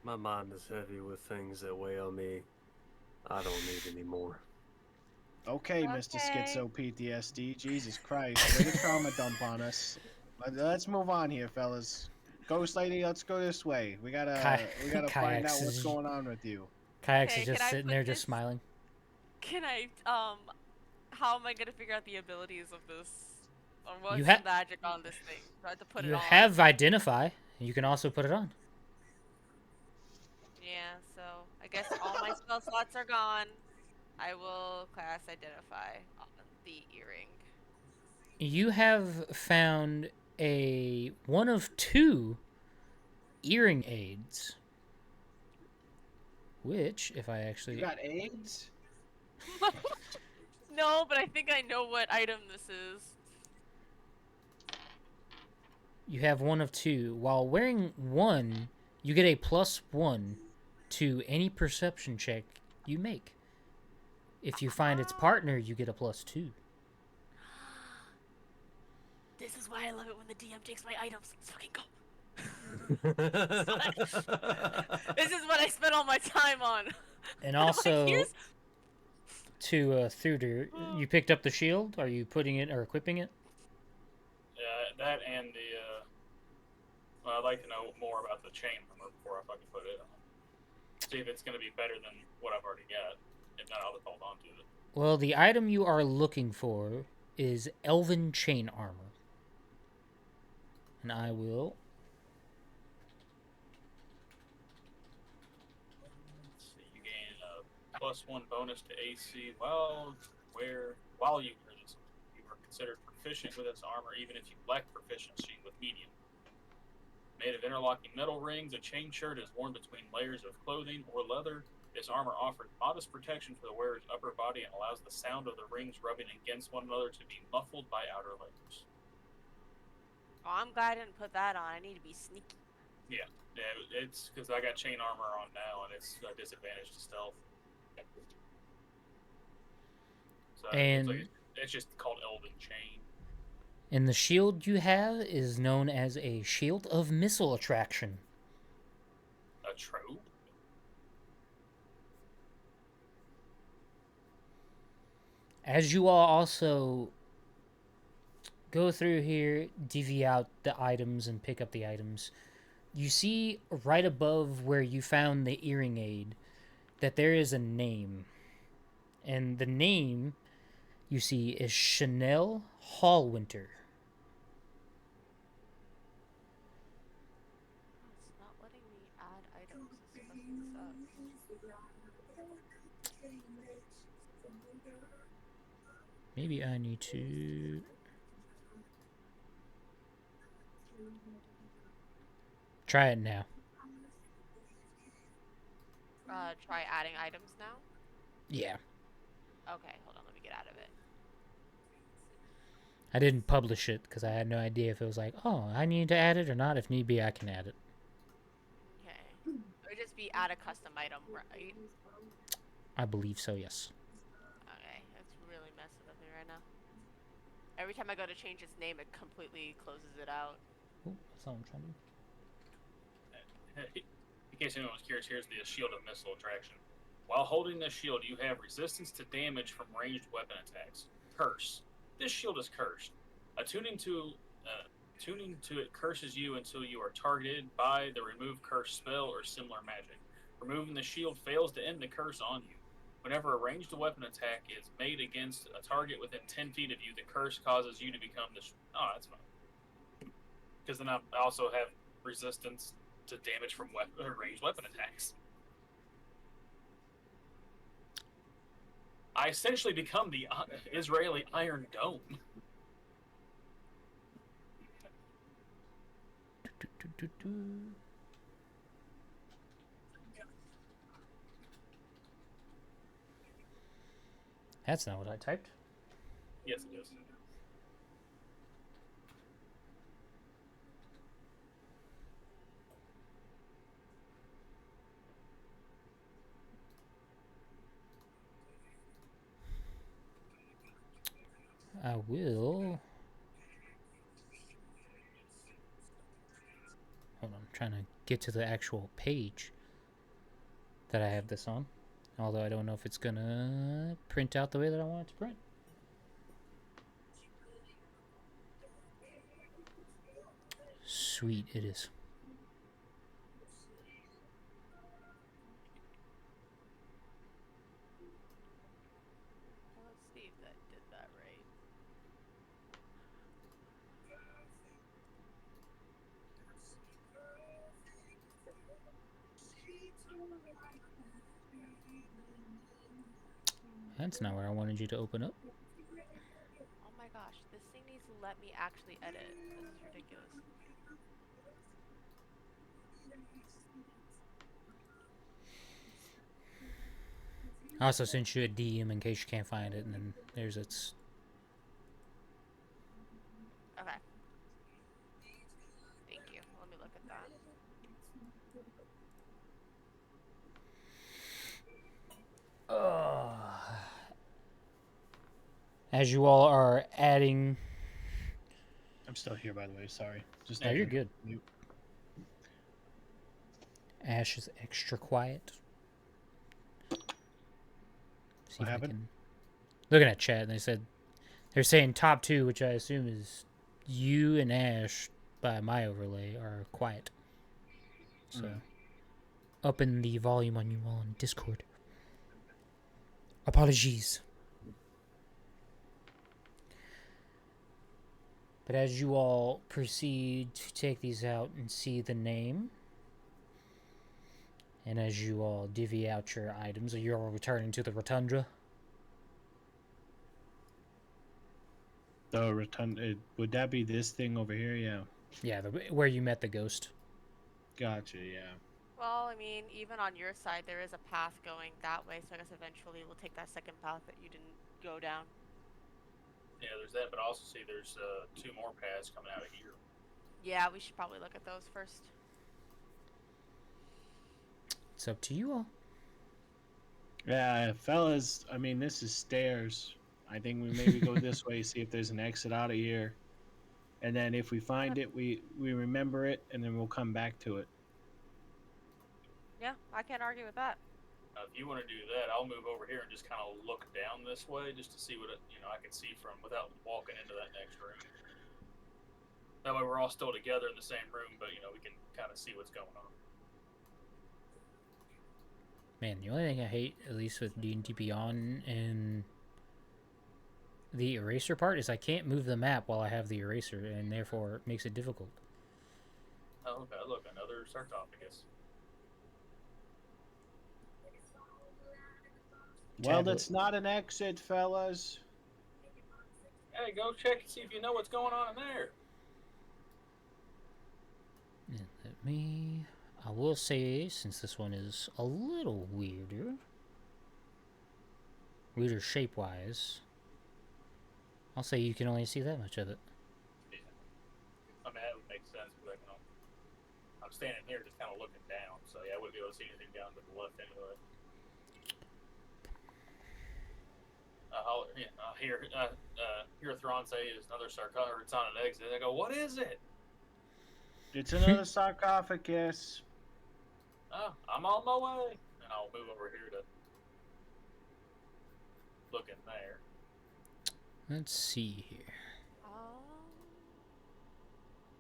My mind is heavy with things that weigh on me. I don't need any more. Okay, Mr. Okay. Schizo PTSD. Jesus Christ, way to trauma dump on us. Let's move on here, fellas. Ghost lady, let's go this way. We gotta find out Kayaks what's is- going on with you. Kayaks Hey, is just can I sitting put there, this- just smiling. Can I how am I gonna figure out the abilities of this? Or what's You the ha- magic on this thing? Do I have to put it You on? have identify. You can also put it on. Yeah, so I guess all my spell slots are gone. I will class identify on the earring. You have found a one of two earring aids, which, if I You actually got AIDS? No, but I think I know what item this is. you have one of two. While wearing one, you get a +1 to any perception check you make. If you find its partner, you get a +2. This is why I love it when the DM takes my items. Let's fucking go. This is what I spent all my time on. And Like, also, here's- to Thuder, you picked up the shield. Are you putting it or equipping it? Yeah, that and Well, I'd like to know more about the chain armor before I fucking put it on. See if it's going to be better than what I've already got. If not, I'll just hold on to it. Well, the item you are looking for is Elven Chain Armor. And I will... Let's see, you gain a +1 bonus to AC while you wear this. You are considered proficient with this armor even if you lack proficiency with medium. Made of interlocking metal rings, a chain shirt is worn between layers of clothing or leather. This armor offers modest protection for the wearer's upper body and allows the sound of the rings rubbing against one another to be muffled by outer layers. Oh, I'm glad I didn't put that on. I need to be sneaky. Yeah, it's because I got chain armor on now, and it's a disadvantage to stealth. So And it's just called Elven Chain. And the shield you have is known as a Shield of Missile Attraction. A trope? As you all also go through here, divvy out the items and pick up the items, you see right above where you found the earring aid that there is a name. And the name you see is Chanel Hallwinter. It's not letting me add items. This fucking sucks. Maybe I need to... Try it now. Try adding items now? Yeah. Okay, hold on, let me get out of it. I didn't publish it because I had no idea if it was like, oh, I need to add it or not. If need be, I can add it. Okay. It would just be add a custom item, right? I believe so, yes. Okay, it's really messing with me right now. Every time I go to change its name, it completely closes it out. Oh, that's not what I'm trying to do. In case anyone was curious, here's the Shield of Missile Attraction. While holding this shield, you have resistance to damage from ranged weapon attacks. Curse. This shield is cursed. Attuning to it curses you until you are targeted by the remove curse spell or similar magic. Removing the shield fails to end the curse on you. Whenever a ranged weapon attack is made against a target within 10 feet of you, the curse causes you to become the... Oh, that's fine. Because then I also have resistance to damage from ranged weapon attacks. I essentially become the Israeli Iron Dome. That's not what I typed. Yes, it is. I will... Hold on, I'm trying to get to the actual page that I have this on. Although I don't know if it's gonna print out the way that I want it to print. Sweet, it is. Let's see if that did that right. That's not where I wanted you to open up. Oh my gosh, this thing needs to let me actually edit. This is ridiculous. I also sent you a DM in case you can't find it, and then there's its... Okay. Thank you. Let me look at that. As you all are adding... I'm still here, by the way. Sorry. Just No, you're good. Ash is extra quiet. See What if I happened? can- Looking at chat, and they're saying top two, which I assume is you and Ash by my overlay are quiet. So, up in the volume on you all on Discord. Apologies. But as you all proceed to take these out and see the name, and as you all divvy out your items, are you all returning to the rotunda? The rotunda, would that be this thing over here? Yeah. Yeah, where you met the ghost. Gotcha, yeah. Well, I mean, even on your side, there is a path going that way, so I guess eventually we'll take that second path that you didn't go down. Yeah, there's that, but I also see there's 2 more paths coming out of here. Yeah, we should probably look at those first. It's up to you all. Yeah, fellas, I mean, this is stairs. I think we maybe go this way, see if there's an exit out of here. And then if we find it, we remember it, and then we'll come back to it. Yeah, I can't argue with that. If you want to do that, I'll move over here and just kind of look down this way just to see what I can see from without walking into that next room. That way we're all still together in the same room, but we can kind of see what's going on. Man, the only thing I hate, at least with D&D Beyond and the eraser part, is I can't move the map while I have the eraser, and therefore it makes it difficult. Oh, okay. Look, another sarcophagus. Well, that's not an exit, fellas. Hey, go check and see if you know what's going on in there. And I will say, since this one is a little weirder shape-wise, I'll say you can only see that much of it. Yeah. I mean, that would make sense, but I'm standing here just kind of looking down, so yeah, I wouldn't be able to see anything down to the left anyway. Hear Thrawn say is another sarcophagus. It's on an exit. I go, what is it? It's another sarcophagus. Oh, I'm on my way. And I'll move over here to look in there. Let's see here.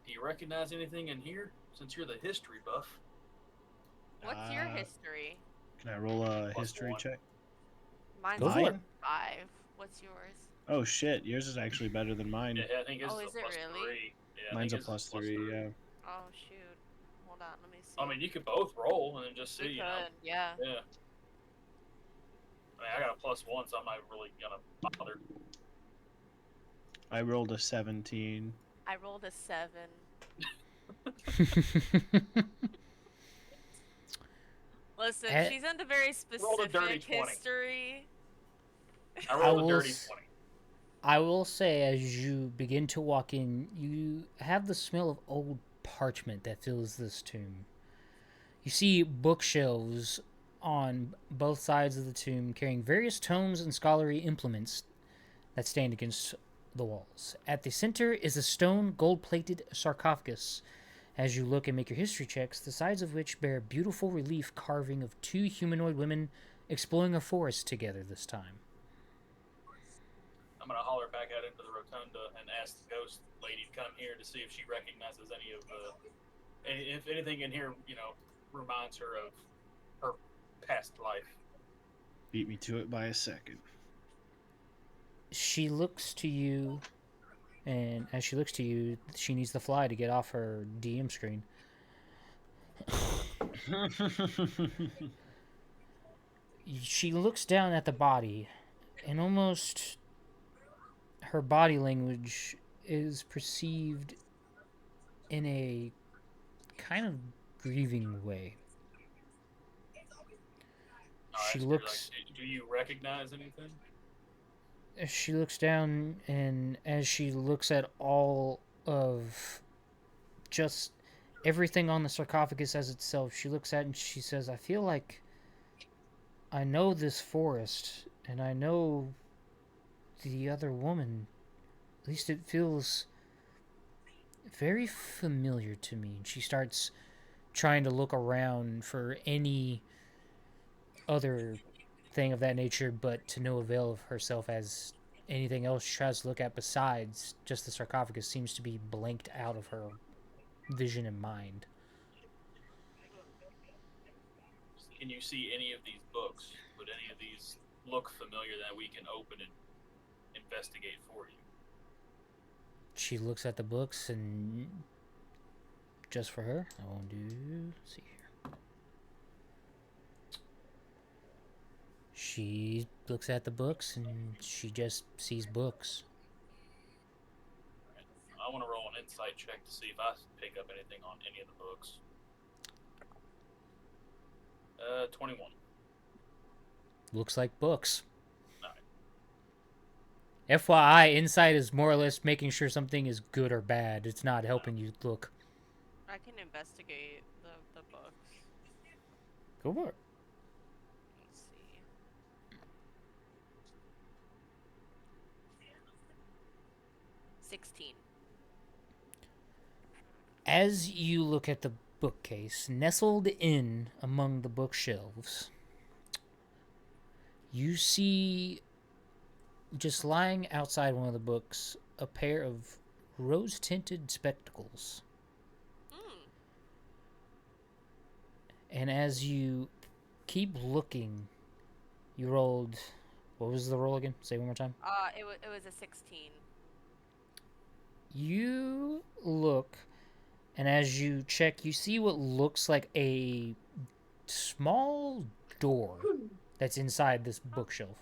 Do you recognize anything in here? Since you're the history buff. What's your history? Can I roll a Plus history 1. check? Mine's Go for it. 5. What's yours? Oh shit, yours is actually better than mine. Yeah, I think it's Oh, a is it plus really? 3. Yeah, Mine's a plus 3, yeah. Oh, shoot. Hold on, let me see. I mean, you could both roll and then just see, We could, yeah. Yeah. I mean, I got a plus 1, so I'm not really gonna bother. I rolled a 17. I rolled a 7. Listen, she's into very Rolled a dirty specific 20. history. I rolled I a dirty will 20. I will say, as you begin to walk in, you have the smell of old parchment that fills this tomb. You see bookshelves on both sides of the tomb carrying various tomes and scholarly implements that stand against the walls. At the center is a stone gold-plated sarcophagus. As you look and make your history checks, the sides of which bear beautiful relief carving of 2 humanoid women exploring a forest together this time. I'm gonna holler back out into the rotunda and ask the ghost lady to come here to see if she recognizes any of if anything in here, reminds her of her past life. Beat me to it by a second. She looks to you, and as she looks to you, she needs the fly to get off her DM screen. She looks down at the body, and almost her body language is perceived in a kind of grieving way. She looks. Like, do you recognize anything? She looks down, and as she looks at all of just everything on the sarcophagus as itself, she looks at it and she says, I feel like I know this forest, and I know the other woman. At least it feels very familiar to me. And she starts trying to look around for any other thing of that nature, but to no avail of herself, as anything else she tries to look at besides just the sarcophagus seems to be blanked out of her vision in mind. Can you see any of these books? Would any of these look familiar that we can open and investigate for you? She looks at the books and just for her, I won't do. Let's see here. She looks at the books and she just sees books. I want to roll an insight check to see if I pick up anything on any of the books. 21. Looks like books. Alright. FYI, insight is more or less making sure something is good or bad. It's not helping you look. I can investigate the books. Go for it. Let's see. $16. As you look at the bookcase, nestled in among the bookshelves, you see, just lying outside one of the books, a pair of rose-tinted spectacles. And as you keep looking, you rolled... What was the roll again? Say it one more time. It was a 16. You look, and as you check, you see what looks like a small door that's inside this bookshelf.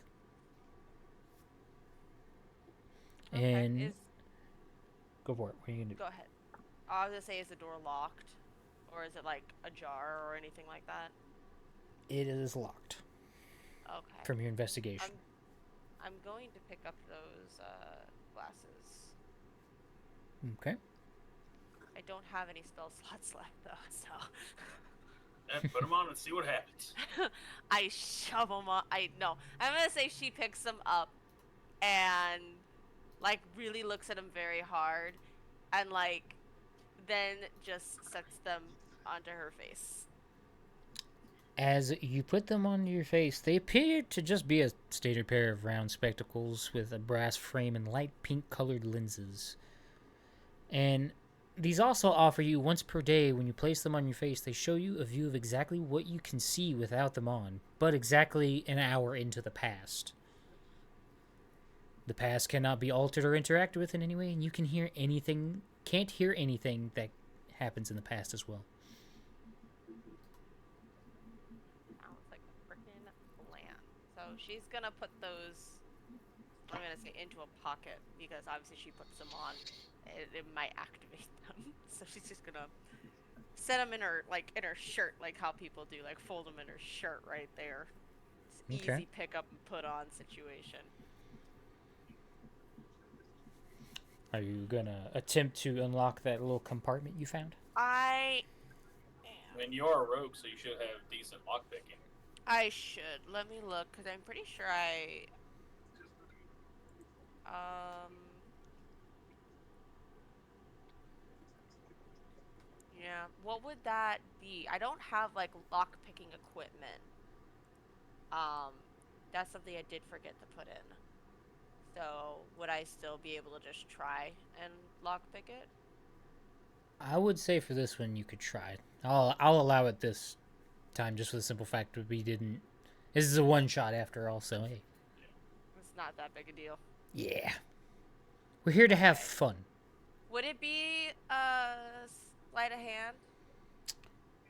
Okay, And go for it. What are you gonna do? Go ahead. I was gonna say, is the door locked, or is it like ajar or anything like that? It is locked Okay. from your investigation. I'm going to pick up those glasses. Okay. I don't have any spell slots left though, so. Put them on and see what happens. I shove them on. No. I'm gonna say she picks them up and like really looks at them very hard and like then just sets them onto her face. As you put them on your face, they appear to just be a standard pair of round spectacles with a brass frame and light pink colored lenses. And these also offer you once per day. When you place them on your face, they show you a view of exactly what you can see without them on, but exactly an hour into the past. The past cannot be altered or interacted with in any way, and you can't hear anything that happens in the past as well. Sounds like a freaking plan. So she's gonna put those, I'm gonna say, into a pocket because obviously she puts them on. It might activate them. So she's just gonna set them in her shirt, like how people do, like fold them in her shirt right there. It's Okay. easy pick up and put on situation. Are you gonna attempt to unlock that little compartment you found? I mean, you are a rogue, so you should have decent lockpicking. I should. Let me look, because I'm pretty sure I... Yeah, what would that be? I don't have, like, lock-picking equipment. That's something I did forget to put in. So, would I still be able to just try and lock-pick it? I would say for this one you could try. I'll allow it this time just for the simple fact that we didn't. This is a one shot after all, so hey. It's not that big a deal. Yeah. We're here to have fun. Would it be sleight of hand?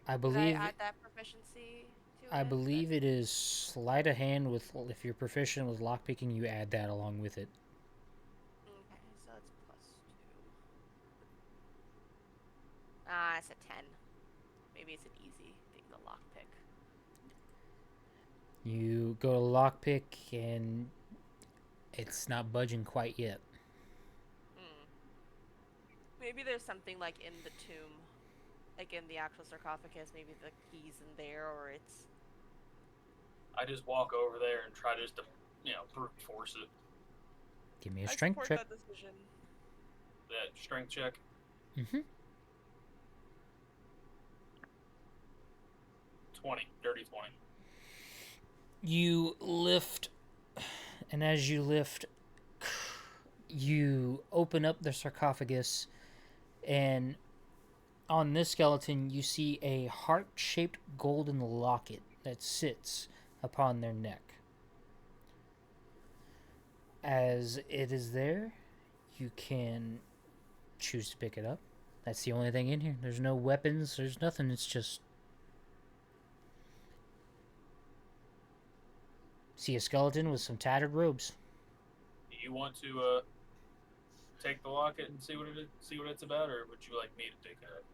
I Could believe I add that proficiency to I it? believe it is sleight of hand with if you're proficient with lockpicking, you add that along with it. Okay, so it's +2. It's a 10. Maybe it's an easy thing to lockpick. You go to lockpick and it's not budging quite yet. Maybe there's something like in the tomb, like in the actual sarcophagus, maybe the key's in there, or it's... I just walk over there and try just to, brute force it. Give me a strength check. That decision. That strength check. Mm-hmm. 20. Dirty 20. You lift, and as you lift, you open up the sarcophagus, and on this skeleton, you see a heart-shaped golden locket that sits upon their neck. As it is there, you can choose to pick it up. That's the only thing in here. There's no weapons, there's nothing, it's just... See a skeleton with some tattered robes. Do you want to take the locket and see what it's about, or would you like me to take it?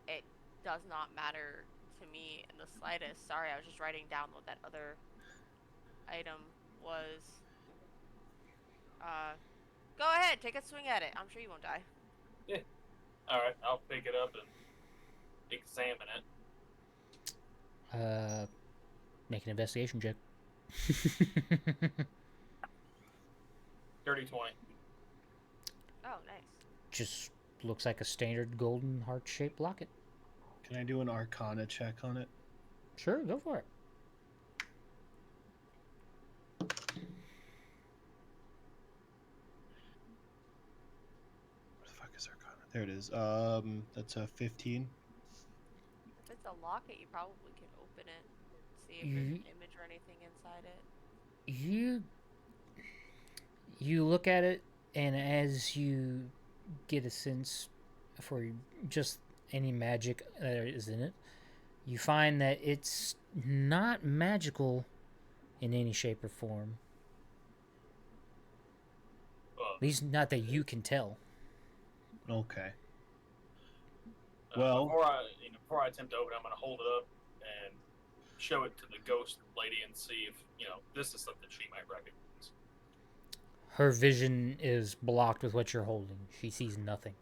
It does not matter to me in the slightest. Sorry, I was just writing down what that other item was. Go ahead, take a swing at it. I'm sure you won't die. Yeah. All right, I'll pick it up and examine it. Make an investigation check. Dirty 20. Oh, nice. Just looks like a standard golden heart-shaped locket. Can I do an Arcana check on it? Sure, go for it. Where the fuck is Arcana? There it is. That's a 15. If it's a locket, you probably can open it. See if there's an image or anything inside it. You look at it, and as you get a sense for just any magic that is in it, you find that it's not magical in any shape or form. At least not that you can tell. Okay. Well, before I attempt to open it, I'm going to hold it up and show it to the ghost lady and see if, this is something she might recognize. Her vision is blocked with what you're holding. She sees nothing.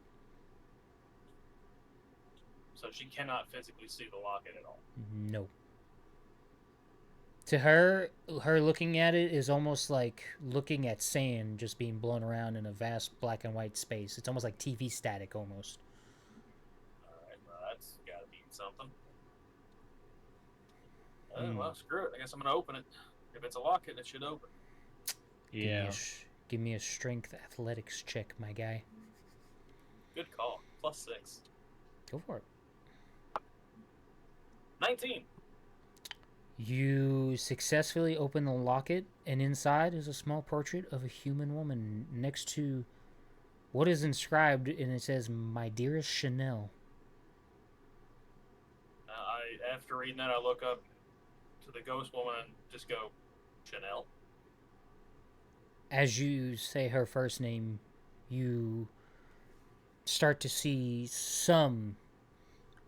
So she cannot physically see the locket at all. No. To her looking at it is almost like looking at sand just being blown around in a vast black and white space. It's almost like TV static almost. Alright, well, that's gotta mean something. Well, screw it. I guess I'm gonna open it. If it's a locket, it should open. yeah. Give me a strength athletics check, my guy. Good call. +6. Go for it. 19. You successfully open the locket, and inside is a small portrait of a human woman next to what is inscribed, and it says, "My dearest Chanel." After reading that, I look up to the ghost woman and just go, Chanel? As you say her first name, you start to see some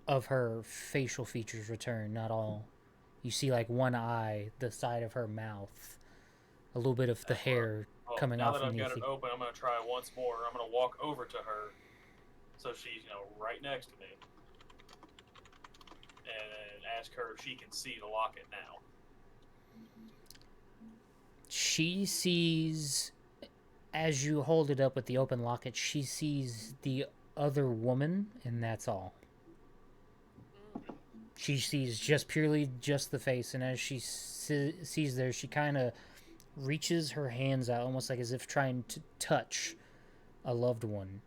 of her facial features return, not all. You see like one eye, the side of her mouth, a little bit of the hair coming off underneath. Now that I've got the... it open, I'm going to try it once more. I'm going to walk over to her so she's right next to me and ask her if she can see the locket now. She sees, as you hold it up with the open locket, she sees the other woman, and that's all. She sees just the face, and as she sees there, she kind of reaches her hands out, almost like as if trying to touch a loved one,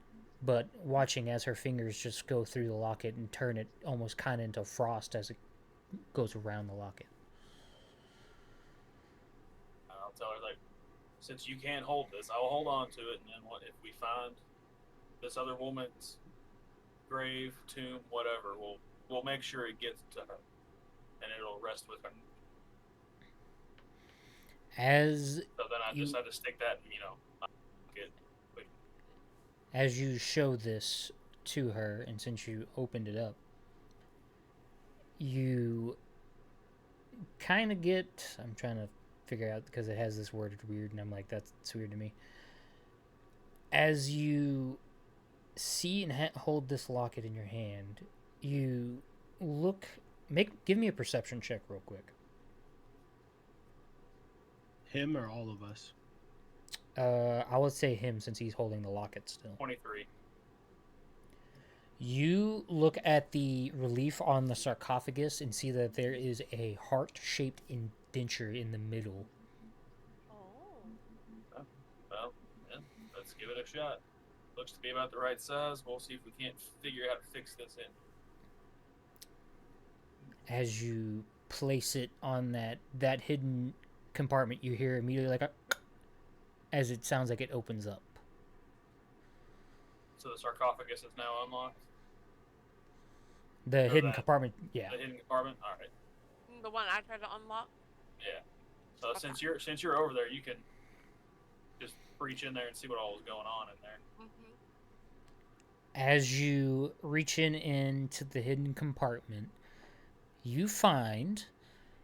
but watching as her fingers just go through the locket and turn it almost kind of into frost as it goes around the locket. I'll tell her, since you can't hold this, I'll hold on to it, and then if we find this other woman's grave, tomb, whatever, we'll make sure it gets to her, and it'll rest with her. So then I just had to stick that, As you show this to her, and since you opened it up, you kind of get... I'm trying to figure out, because it has this worded weird, and I'm like, that's weird to me. As you see and hold this locket in your hand, you look... Give me a perception check real quick. Him or all of us? I would say him, since he's holding the locket still. 23. You look at the relief on the sarcophagus and see that there is a heart-shaped indenture in the middle. Oh. Well, yeah, let's give it a shot. Looks to be about the right size. We'll see if we can't figure out how to fix this in. As you place it on that hidden compartment, you hear immediately like a as it sounds like it opens up. So the sarcophagus is now unlocked. The Or hidden that- compartment, yeah. The hidden compartment. All right. The one I tried to unlock. Yeah. So Okay. since you're over there, you can just reach in there and see what all is going on in there. Mm-hmm. As you reach into the hidden compartment, you find,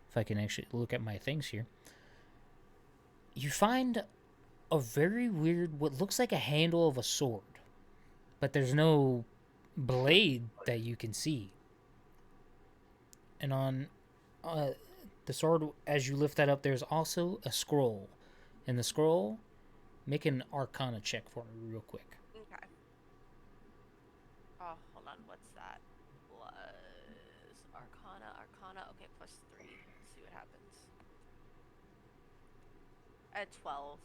if I can actually look at my things here, you find a very weird, what looks like a handle of a sword, but there's no blade that you can see. And on the sword, as you lift that up, there's also a scroll. And the scroll, make an Arcana check for me real quick. Okay. Oh, hold on. What's that? Was Arcana. Okay, +3. Let's see what happens. At 12.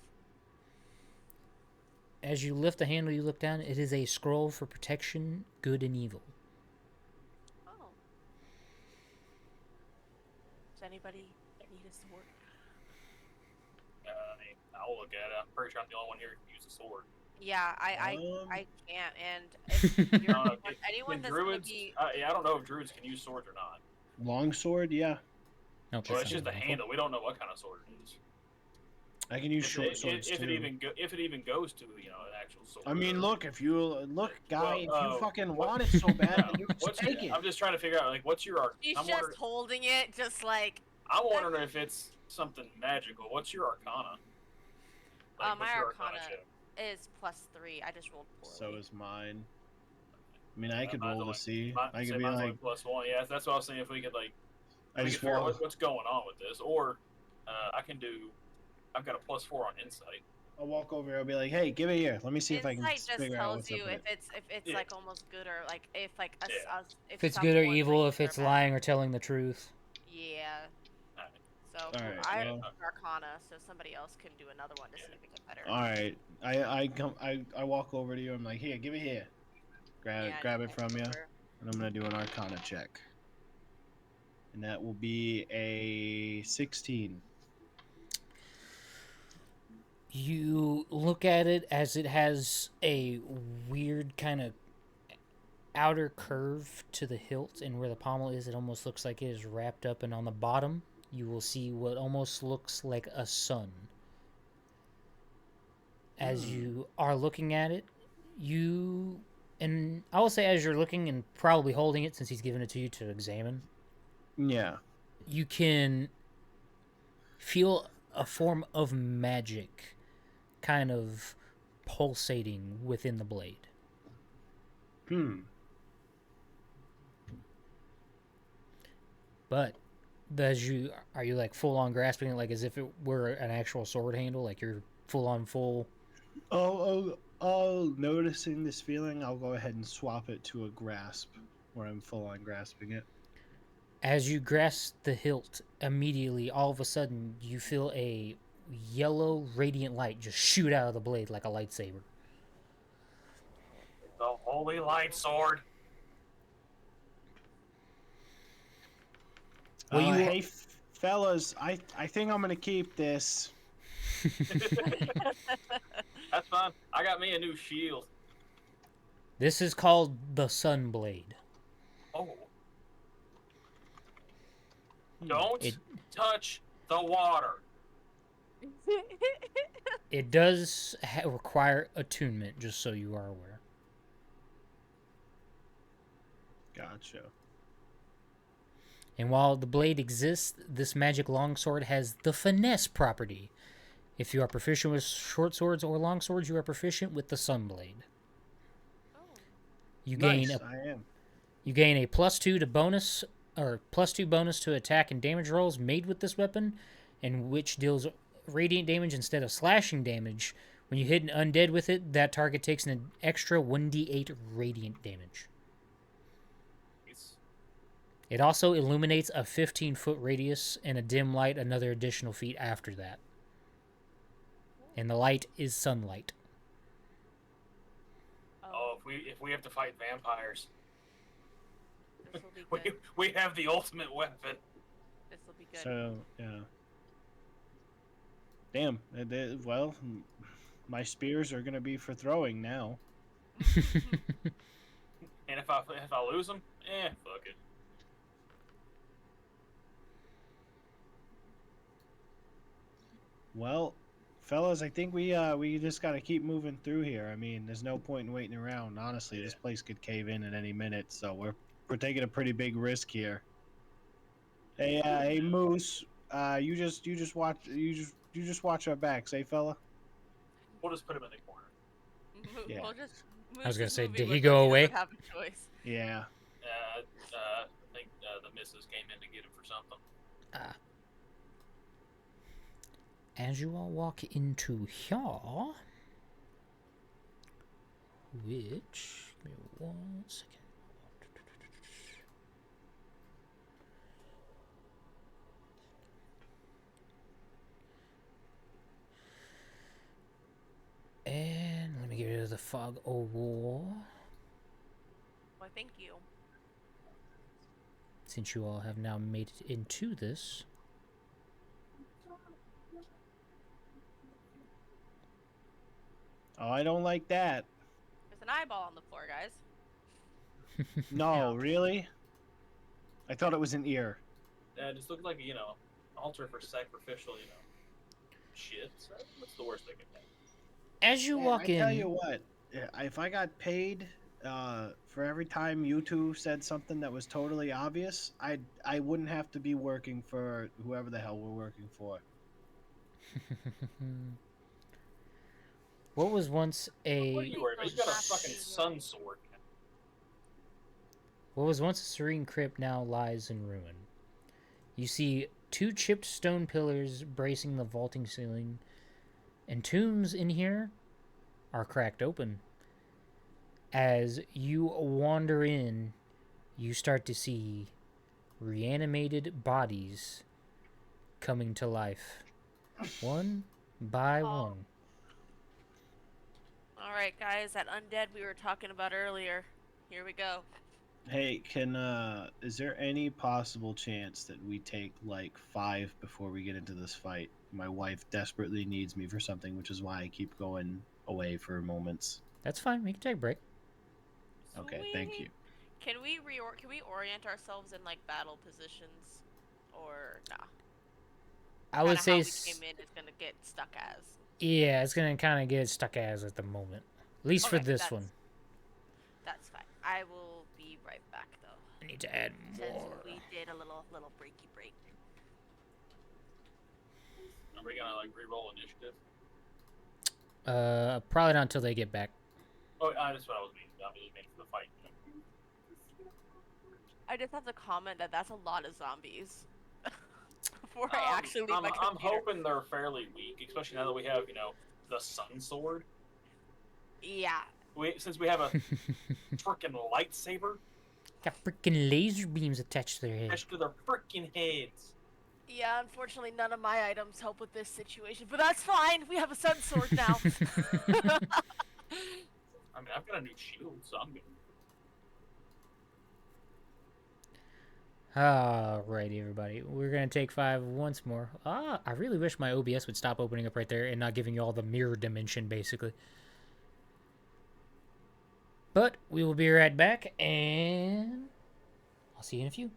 As you lift the handle, you look down. It is a scroll for protection, good and evil. Oh. Does anybody need a sword? I'll look at it. I'm pretty sure I'm the only one here who can use a sword. Yeah, I can't. And if you're, anyone Can that's gonna druids? be, Yeah, I don't know if druids can use swords or not. Longsword, yeah. No, Well, it's just a handle. We don't know what kind of sword it is. I can use short swords If too. it even goes to an actual sword. I mean, look, if you look, guy, Well, if you fucking what- want it so bad, then you can What's take it. I'm just trying to figure out, like, what's your arc? she's just holding it, just like. I'm wondering if it's something magical. What's your arcana? Like, My what's your arcana check? is +3. I just rolled poorly. So is mine. I mean, I could Mine's roll only- to see. Mine- I say could be mine's only like, +1. Yeah, that's what I was saying. If we could like, I we just could figure out walk. what's going on with this, or I can do. I've got a +4 on insight. I'll walk over. I'll be like, hey, give it here. Let me see if I can Insight just figure out tells what's you up if with it. it's Yeah. like almost good or like if like a, Yeah. If it's good or someone's, evil, like, if good or it's bad. lying or telling the truth. Yeah. Alright. So Alright, I well- Arcana, so somebody else can do another one to see if it gets better. All right, I walk over to you. I'm like, here, give it here. Yeah, Grab it just from you, over. and I'm gonna do an Arcana check, and that will be a 16. You look at it as it has a weird kind of outer curve to the hilt, and where the pommel is, it almost looks like it is wrapped up, and on the bottom you will see what almost looks like a sun. As you are looking at it, and I will say as you're looking and probably holding it, since he's given it to you to examine, Yeah. you can feel a form of magic kind of pulsating within the blade. But as you are you like full on grasping it like as if it were an actual sword handle, like you're full Oh, noticing this feeling, I'll go ahead and swap it to a grasp, where I'm full on grasping it. As you grasp the hilt, immediately all of a sudden you feel a yellow radiant light just shoot out of the blade like a lightsaber. The holy light sword. Well, you- Hey, fellas, I think I'm gonna keep this. That's fine. I got me a new shield. This is called the Sunblade. Oh. Don't It- touch the water. It does require attunement, just so you are aware. Gotcha. And while the blade exists, this magic longsword has the finesse property. If you are proficient with short swords or long swords, you are proficient with the Sunblade. You gain Nice, I am. You gain a +2 to bonus or +2 bonus to attack and damage rolls made with this weapon, and which deals radiant damage instead of slashing damage. When you hit an undead with it, that target takes an extra 1d8 radiant damage. It's It also illuminates a 15-foot radius and a dim light another additional feet after that. And the light is sunlight. we have to fight vampires, This will be good. we have the ultimate weapon. This will be good. So yeah. Damn. Well, my spears are gonna be for throwing now. And if I lose them, fuck it. Well, fellas, I think we just gotta keep moving through here. I mean, there's no point in waiting around. Honestly, this place could cave in at any minute, so we're taking a pretty big risk here. Hey, Moose, you just watch our backs, eh, fella? We'll just put him in the corner. Yeah. We'll just I was gonna Moose is say, moving did with he us, go doesn't away? have a choice. Yeah. I think the missus came in to get him for something. As you all walk into here, which, give me 1 second. And let me get rid of the fog of war. Why, thank you. Since you all have now made it into this. Oh, I don't like that. There's an eyeball on the floor, guys. No, really? I thought it was an ear. It just looked like altar for sacrificial, shit. So what's the worst they can have? As you Man, walk I in, tell you what, if I got paid for every time you two said something that was totally obvious, I wouldn't have to be working for whoever the hell we're working for. what was once What are a you worried about? You got a fucking sun sword. what was once a serene crypt now lies in ruin. You see 2 chipped stone pillars bracing the vaulting ceiling, and tombs in here are cracked open. As you wander in, you start to see reanimated bodies coming to life, one by one. All right, guys, that undead we were talking about earlier. Here we go. Hey, is there any possible chance that we take like 5 before we get into this fight? My wife desperately needs me for something, which is why I keep going away for moments. That's fine. We can take a break. Okay, thank you. Can we orient ourselves in like battle positions, or nah? I would say, how we came in is gonna get stuck as. yeah, it's gonna kind of get stuck as at the moment, at least for this one. That's fine. I will be right back though. I need to add Since more. we did a little breaky break. Are we gonna like re-roll initiative? Probably not until they get back. Oh, that's what I was meaning. I was meaning for the fight. I just have to comment that that's a lot of zombies. Before I actually leave my computer. I'm hoping they're fairly weak, especially now that we have, the sun sword. Yeah. Since we have a freaking lightsaber Got freaking laser beams attached to their head. attached to their freaking heads. Yeah, unfortunately none of my items help with this situation, but that's fine. We have a sun sword now. I mean, I've got a new shield, so I'm good. Alrighty, everybody. We're gonna take 5 once more. I really wish my OBS would stop opening up right there and not giving you all the mirror dimension, basically. But we will be right back, and I'll see you in a few.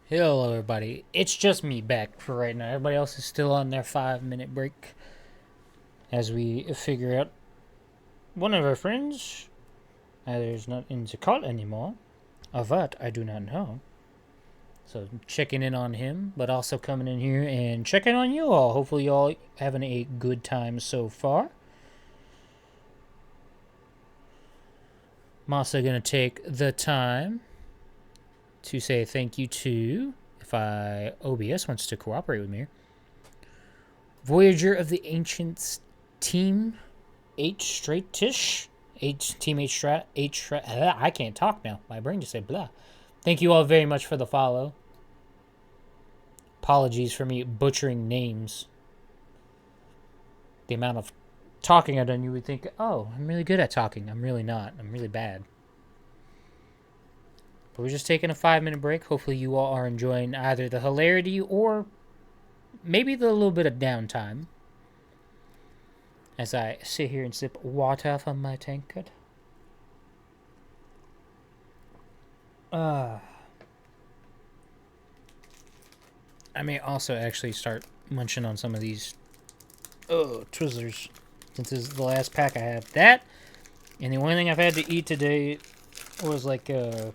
Hello, everybody. It's just me back for right now. Everybody else is still on their 5-minute break as we figure out one of our friends either is not in the cult anymore, or what, I do not know. So checking in on him, but also coming in here and checking on you all. Hopefully you all having a good time so far. I'm also going to take the time to say thank you to, if OBS wants to cooperate with me here, Voyager of the Ancients Team H Straight-ish. Team H Strat. I can't talk now. My brain just said blah. Thank you all very much for the follow. Apologies for me butchering names. The amount of talking I've done, you would think, oh, I'm really good at talking. I'm really not. I'm really bad. But we're just taking a 5-minute break. Hopefully you all are enjoying either the hilarity or maybe the little bit of downtime as I sit here and sip water from my tankard. I may also actually start munching on some of these Twizzlers, since this is the last pack I have. That, and the only thing I've had to eat today was like a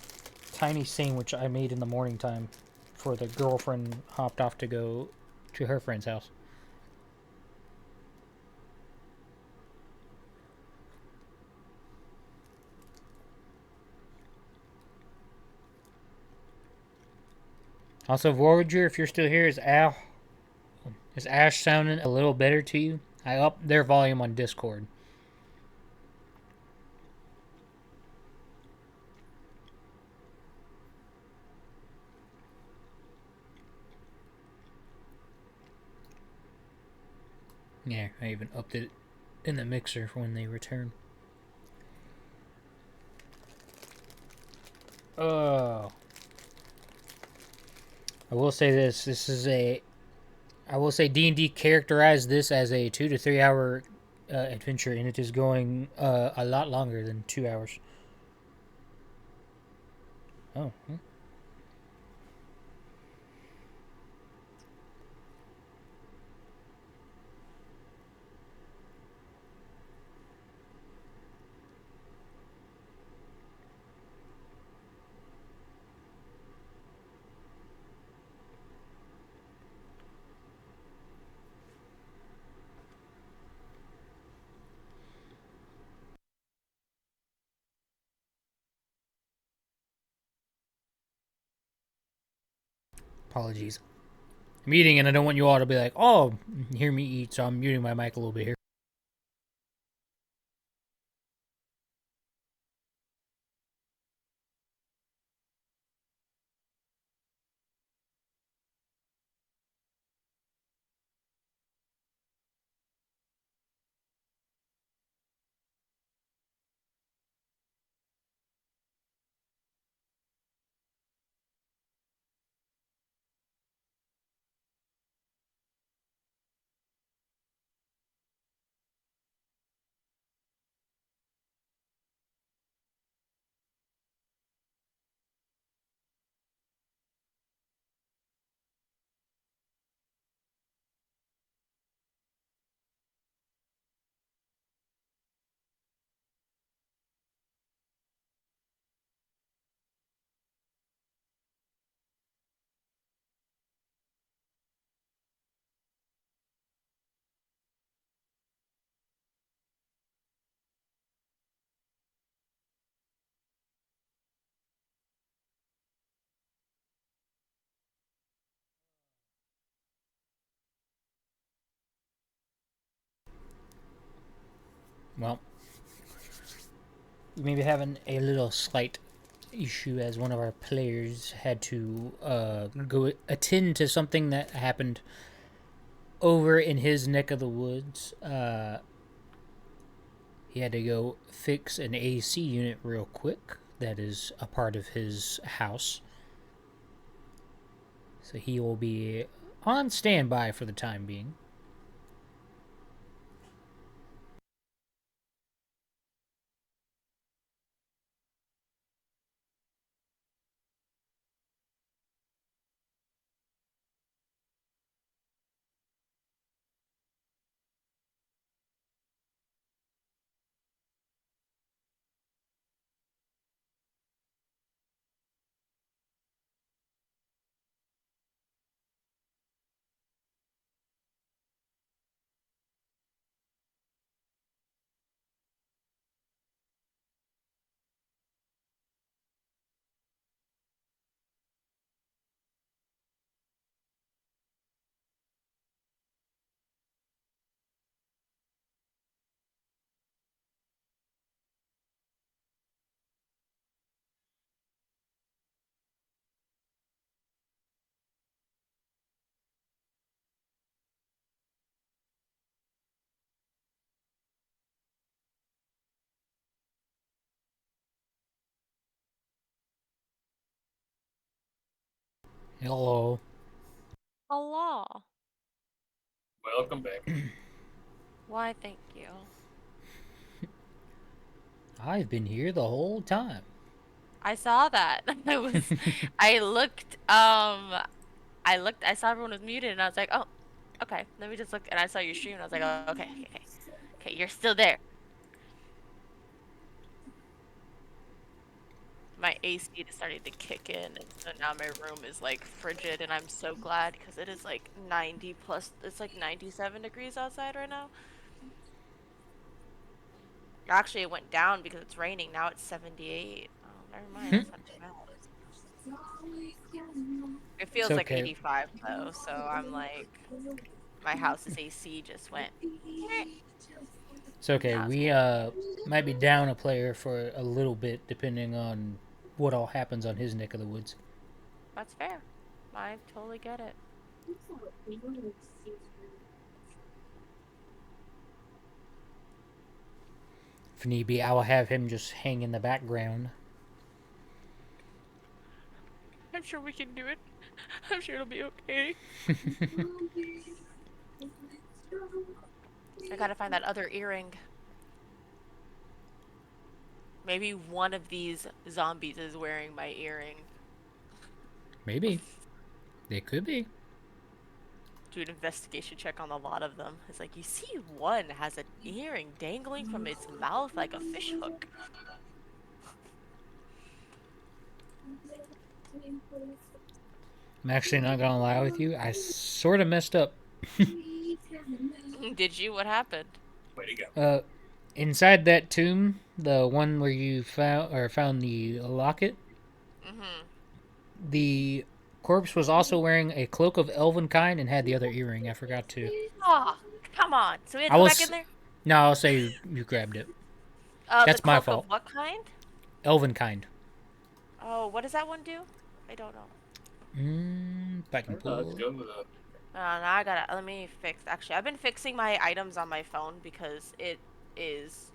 tiny sandwich I made in the morning time before the girlfriend hopped off to go to her friend's house. Also, Voyager, if you're still here, is Ash sounding a little better to you? I upped their volume on Discord. Yeah, I even upped it in the mixer for when they return. Oh. I will say this. I will say D&D characterized this as a 2 to 3 hour adventure, and it is going a lot longer than 2 hours. Oh. Apologies. I'm eating, and I don't want you all to be like, oh, hear me eat, so I'm muting my mic a little bit here. Well, we may be having a little slight issue as one of our players had to go attend to something that happened over in his neck of the woods. He had to go fix an AC unit real quick. That is a part of his house. So he will be on standby for the time being. Hello. Allah. Welcome back. Why, thank you. I've been here the whole time. I saw that. I looked, I saw everyone was muted, and I was like, oh, okay, let me just look, and I saw your stream, and I was like, oh, okay, you're still there. My AC is starting to kick in, and so now my room is like frigid, and I'm so glad because it is like 90 plus, it's like 97 degrees outside right now. Actually, it went down because it's raining. Now it's 78. Oh, never mind. That's not too bad. It feels It's like okay. 85 though, so I'm like, my house's AC just went. It's okay. Nah, it's We might be down a player for a little bit, depending on what all happens on his neck of the woods. That's fair. I totally get it. If need be, I will have him just hang in the background. I'm sure we can do it. I'm sure it'll be okay. I gotta find that other earring. Maybe one of these zombies is wearing my earring. Maybe. They could be. Do an investigation check on a lot of them. It's like, you see one has an earring dangling from its mouth like a fish hook. I'm actually not gonna lie with you. I sort of messed up. Did you? What happened? Way to go. Inside that tomb, the one where you found the locket, the corpse was also wearing a cloak of elven kind and had the other earring. I forgot to. Oh, come on. So we had I to go was- back in there? No, I'll say you grabbed it. That's the my cloak fault. of what kind? Elven kind. Oh, what does that one do? I don't know. If I can Let's pull. go with the Now I gotta, let me fix, actually, I've been fixing my items on my phone because it is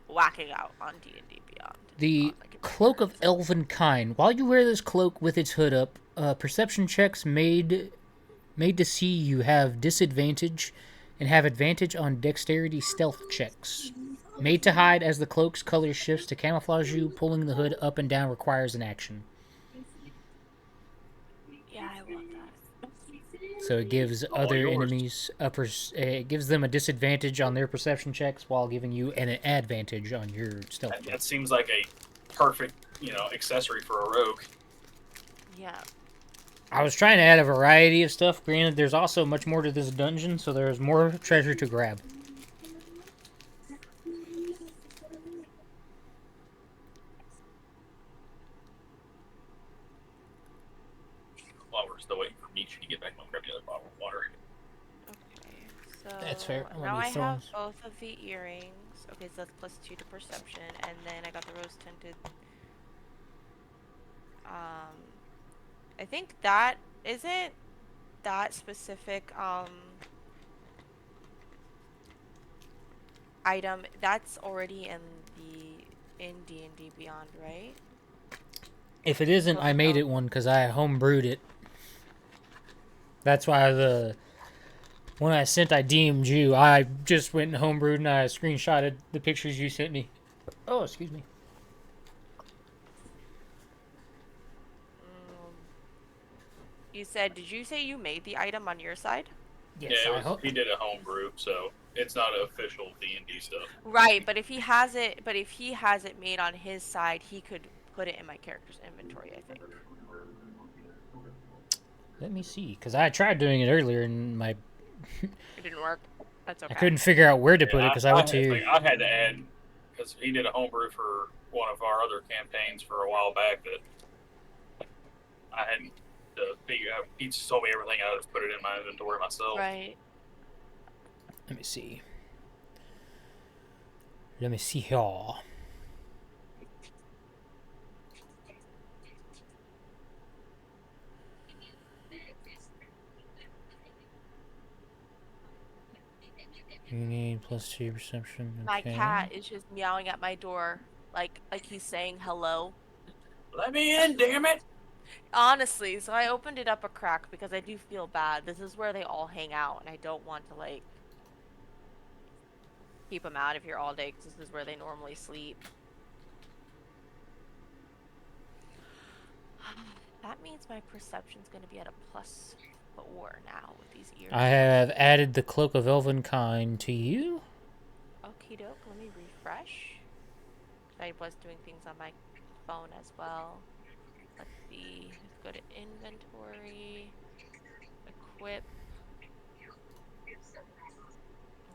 whacking out on D&D Beyond. The on my computer. cloak of It's like- elven kind. While you wear this cloak with its hood up, perception checks made to see you have disadvantage and have advantage on dexterity stealth checks. Made to hide as the cloak's color shifts to camouflage you. Pulling the hood up and down requires an action. Yeah, I want that. So it gives All other yours. enemies it gives them a disadvantage on their perception checks while giving you an advantage on your stealth. that seems like a perfect, accessory for a rogue. Yeah. I was trying to add a variety of stuff. Granted, there's also much more to this dungeon, so there's more treasure to grab. While we're still waiting for Nietzsche to get back, I'll grab the other bottle of water. Okay, so That's fair. Let now me I throw have this. both of the earrings. Okay, so that's +2 to perception, and then I got the rose tinted. I think that isn't that specific item that's already in D&D Beyond, right? If it isn't, I made it one because I homebrewed it. That's why when I DM'd you, I just went and homebrewed and I screenshotted the pictures you sent me. Oh, excuse me. Did you say you made the item on your side? Yes, Yeah, I hope. he did a homebrew, so it's not official D&D stuff. Right, but if he has it made on his side, he could put it in my character's inventory, I think. Let me see, because I tried doing it earlier and It didn't work. That's okay. I couldn't figure out where to put it because I went to. I had to add, because he did a homebrew for one of our other campaigns for a while back that I hadn't to figure out. He just told me everything. I just put it in my inventory myself. Right. Let me see. Let me see here. You need +2 perception. My Okay. cat is just meowing at my door, like he's saying hello. Let me in, damn it! Honestly, so I opened it up a crack because I do feel bad. This is where they all hang out, and I don't want to, like, keep them out of here all day because this is where they normally sleep. That means my perception's going to be at a +4 now with these ears. I have added the Cloak of Elvenkind to you. Okie doke, let me refresh. I was doing things on my phone as well. Let's see. Let's go to inventory. Equip.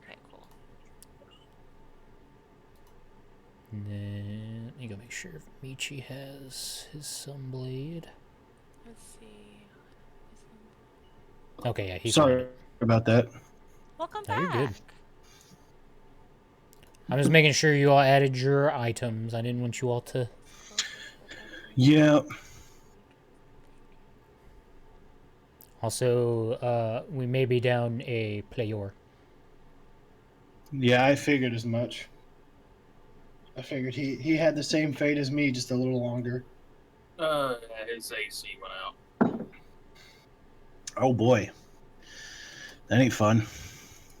Okay, cool. And then let me go make sure Michi has his Sunblade. Let's see. Okay, yeah, he Sorry found it. about that. Welcome No, back. you're good. I'm just making sure you all added your items. I didn't want you all to... Yeah. Also, we may be down a player. Yeah, I figured as much. I figured he had the same fate as me, just a little longer. His AC went out. Oh boy. That ain't fun.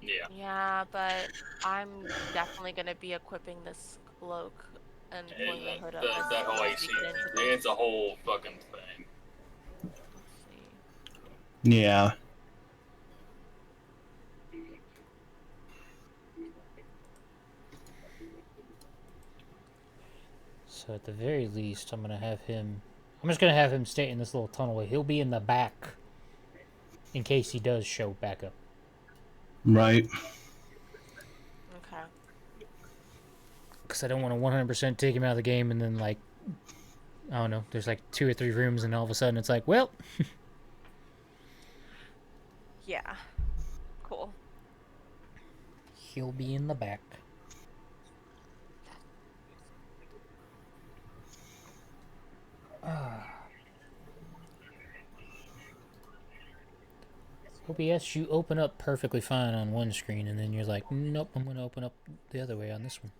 Yeah. Yeah, but I'm definitely going to be equipping this cloak and pulling the hood up. as That whole soon as we AC, get into this. it's a whole fucking thing. Let's see. Yeah. So at the very least, I'm just gonna have him stay in this little tunnel. He'll be in the back in case he does show back up. Right. Okay. Because I don't want to 100% take him out of the game and then, like, I don't know, there's like 2 or 3 rooms and all of a sudden it's like, well... Yeah. Cool. He'll be in the back. OBS, you open up perfectly fine on one screen, and then you're like, nope, I'm going to open up the other way on this one.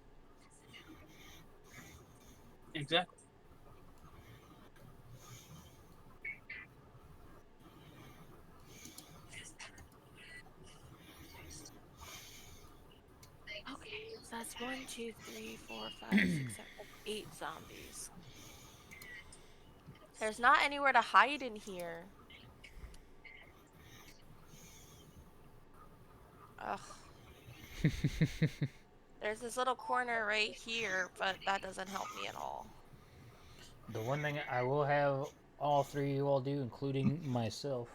Exactly. Okay, so that's 1, 2, 3, 4, 5, 6, 7, 8 zombies. There's not anywhere to hide in here. Ugh. There's this little corner right here, but that doesn't help me at all. The one thing I will have all 3 of you all do, including myself,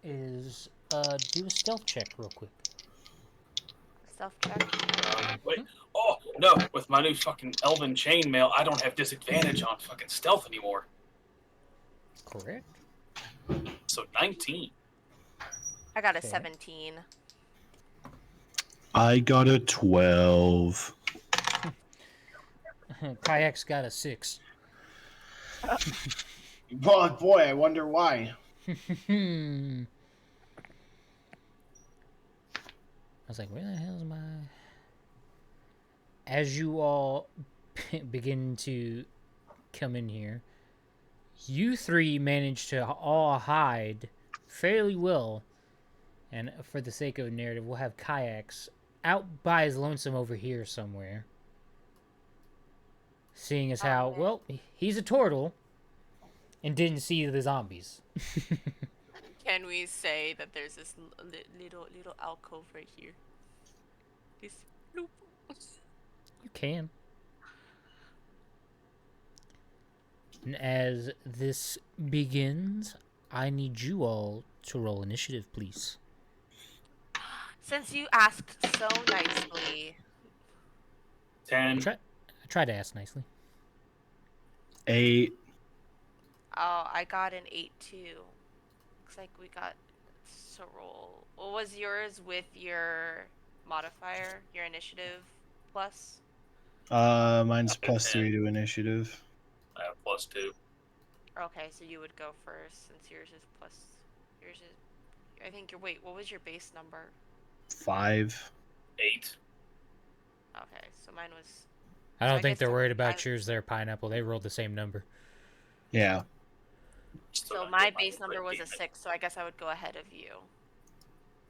is do a stealth check real quick. Stealth check. Wait. Oh, no. With my new fucking elven chainmail, I don't have disadvantage on fucking stealth anymore. Correct. So 19. I got a Okay. 17. I got a 12. Kayak's got a 6. Well, boy, I wonder why. I was like, where the hell is my... As you all begin to come in here, you 3 manage to all hide fairly well. And for the sake of narrative, we'll have Kayaks out by his lonesome over here somewhere. Seeing as how, Okay. well, he's a turtle and didn't see the zombies. Can we say that there's this little alcove right here? This loop. You can. And as this begins, I need you all to roll initiative, please. Since you asked so nicely. 10. I tried to ask nicely. 8. Oh, I got an 8 too. Looks like we got to roll. What was yours with your modifier? Your initiative plus? Mine's Okay, +3 to initiative. I have +2. Okay, so you would go first since yours is plus. Yours is. I think your. Wait, what was your base number? 5. 8. Okay, so mine was. I don't I think guess they're the- worried about I- yours there, Pineapple. They rolled the same number. Yeah. Still So gonna my get base number crit was a damage. 6, so I guess I would go ahead of you.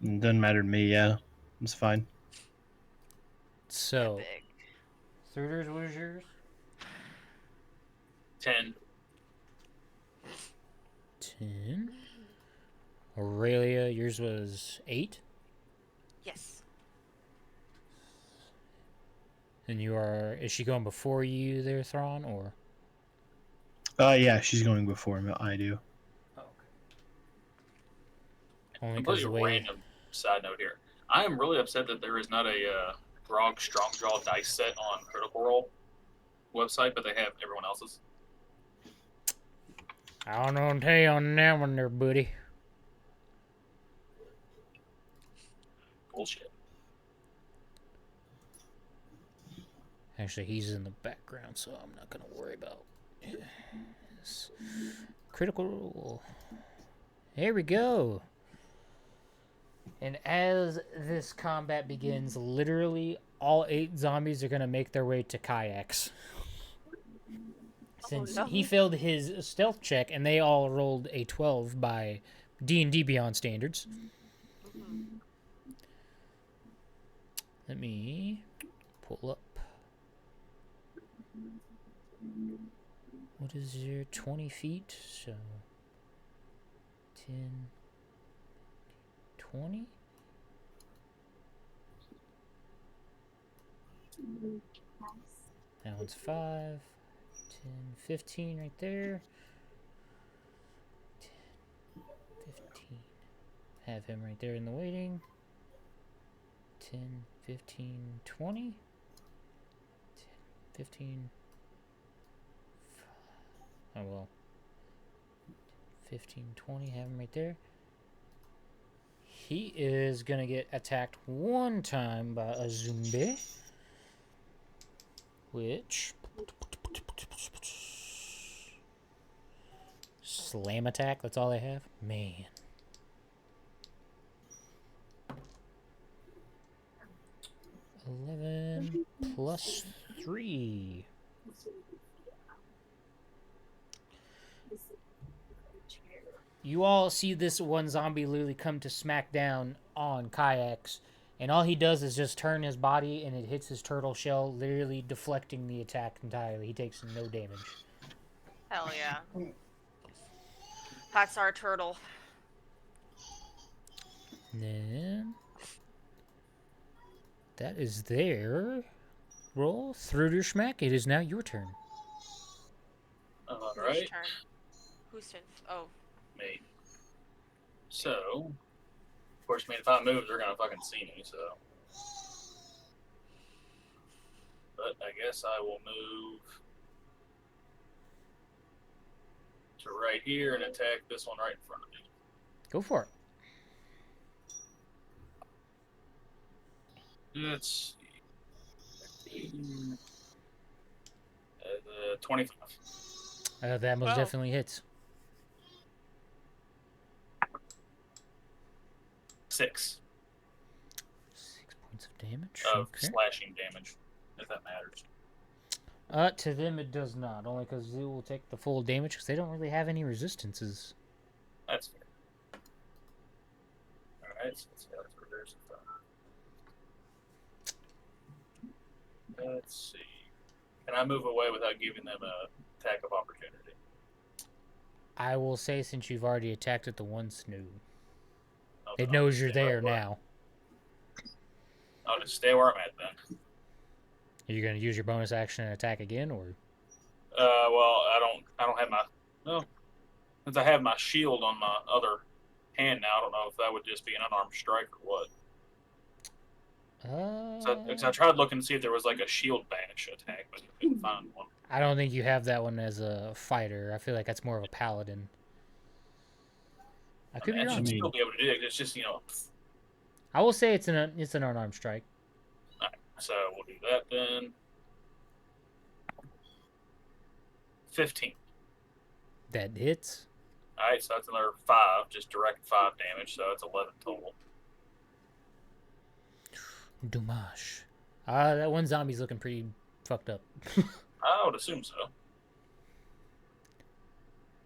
It doesn't matter to me. Yeah, it's fine. So, Epic. Thruder's, what is yours? 10. 10. Aurelia, yours was 8. Yes. And you are. Is she going before you there, Thrawn, or? Yeah, she's going before me. I do. Oh, okay. Only Completely because the way. random side note here. I am really upset that there is not a Grog Strong Draw dice set on Critical Role website, but they have everyone else's. I don't know what to tell you on that one there, buddy. Bullshit. Actually, he's in the background, so I'm not going to worry about his critical role. Here we go. And as this combat begins, literally all 8 zombies are going to make their way to kayaks. Since no. he failed his stealth check and they all rolled a 12 by D&D Beyond standards. Let me pull up. What is your 20 feet? So 10, 20? That one's 5, 10, 15 right there. 10, 15. Have him right there in the waiting. 10, 15, 20. 10, 15. Oh well. 15, 20. Have him right there. He is gonna get attacked one time by a zombie. Which. Slam attack, that's all I have? Man. $11 plus 3. You all see this one zombie literally come to smack down on kayaks, and all he does is just turn his body and it hits his turtle shell, literally deflecting the attack entirely. He takes no damage. Hell yeah. That's our turtle. Then that is their roll. Thruder Schmack, it is now your turn. All Whose right. turn? Whose turn? Oh. Me. So, of course, if I move, they're gonna fucking see me. So, but I guess I will move to right here and attack this one right in front of me. Go for it. Let's see. 25. That most definitely hits. 6 points of damage. of Okay. slashing damage, if that matters. To them it does not, only because they will take the full damage because they don't really have any resistances. That's fair. Alright, so let's see how this reverses. Let's see. Can I move away without giving them a attack of opportunity? I will say, since you've already attacked at the one snoo, Oh, it then knows I'll you're stay there where- now. I'll just stay where I'm at then. Are you going to use your bonus action and attack again, or? Well, I don't have my, no, since I have my shield on my other hand now, I don't know if that would just be an unarmed strike or what. Because I tried looking to see if there was like a shield bash attack, but I couldn't find one. I don't think you have that one as a fighter. I feel like that's more of a paladin. I could be I wrong. should still be able to do it. It's just, I will say it's an unarmed strike. Alright, so we'll do that then. 15. That hits. Alright, so that's another 5, just direct 5 damage, so it's 11 total. Dommage. That one zombie's looking pretty fucked up. I would assume so.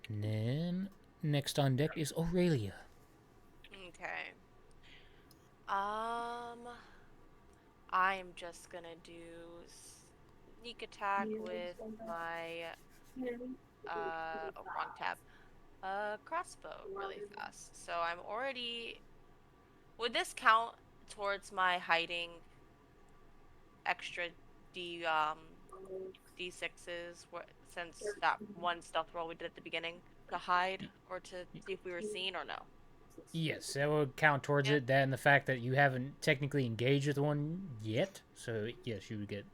And then next on deck is Aurelia. Okay. I'm just gonna do sneak attack with my wrong tab. Crossbow really fast. So I'm already. Would this count towards my hiding extra d6s? Since that one stealth roll we did at the beginning to hide or to see if we were seen or no? Yes, that would count towards Yeah. it. That and the fact that you haven't technically engaged with one yet. So yes, you would get.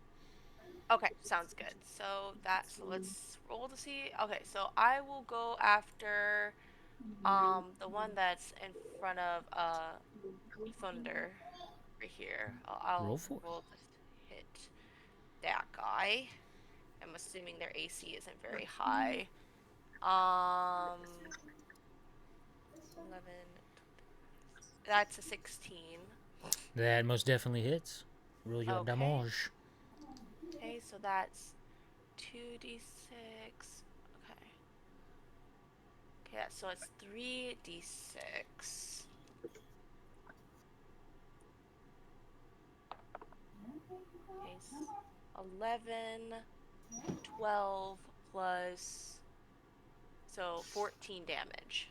Okay, sounds good. So let's roll to see. Okay, so I will go after the one that's in front of Thunder right here. Roll I'll for it. roll to hit that guy. I'm assuming their AC isn't very high. 11. That's a 16. That most definitely hits. Roll your Okay. damage. Okay, so that's 2d6. Okay. Okay, so it's 3d6. Okay, 11, 12 plus, so 14 damage.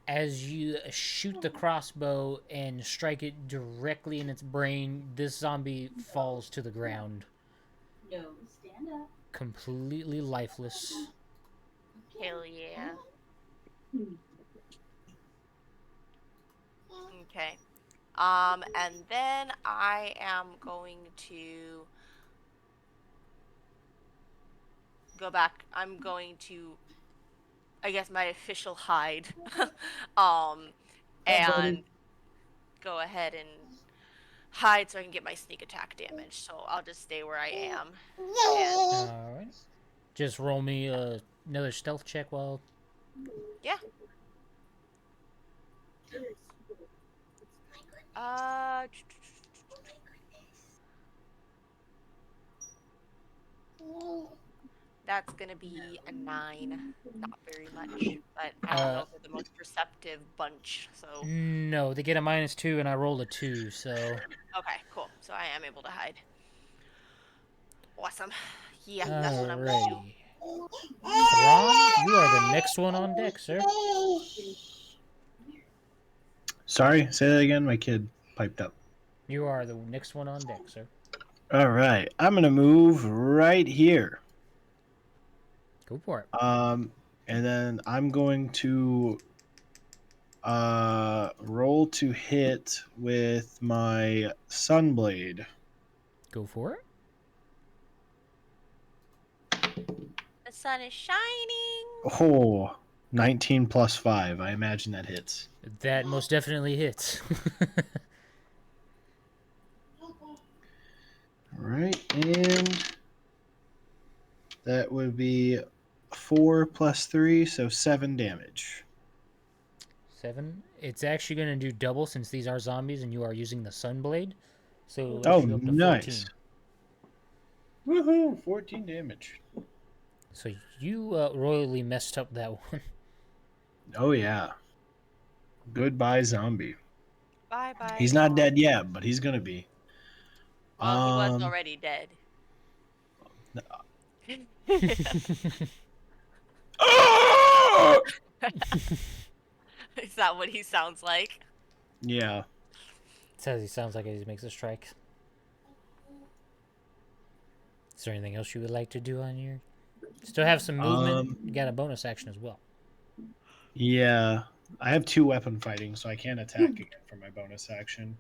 As you shoot the crossbow and strike it directly in its brain, this zombie falls to the ground. No, stand up. Completely lifeless. Hell yeah. Okay. And then I am going to go back. I'm going to, I guess, my official hide. And go ahead and hide so I can get my sneak attack damage. So I'll just stay where I am. And Alright. Just roll me another stealth check while. yeah. That's gonna be a 9. Not very much, but I don't know if they're the most perceptive bunch. So No, they get a -2 and I rolled a 2, so. okay, cool. So I am able to hide. Awesome. Yeah, that's what I'm gonna do. Thrawn, you are the next one on deck, sir. Sorry, say that again. My kid piped up. You are the next one on deck, sir. All right, I'm gonna move right here. Go for it. And then I'm going to roll to hit with my Sunblade. Go for it. The sun is shining. Oh, 19 plus 5. I imagine that hits. That most definitely hits. All right, and that would be 4 plus 3, so 7 damage. 7. It's actually going to do double since these are zombies and you are using the Sunblade. So Oh, you up to nice. 14. Woohoo, 14 damage. So you royally messed up that one. Oh, yeah. Goodbye, zombie. Bye. He's not dead yet, but he's going to be. Well, he was already dead. Is that what he sounds like? Yeah. Says he sounds like he makes a strike. Is there anything else you would like to do on your? Still have some movement. You got a bonus action as well. Yeah. I have 2 weapon fighting, so I can't attack again for my bonus action.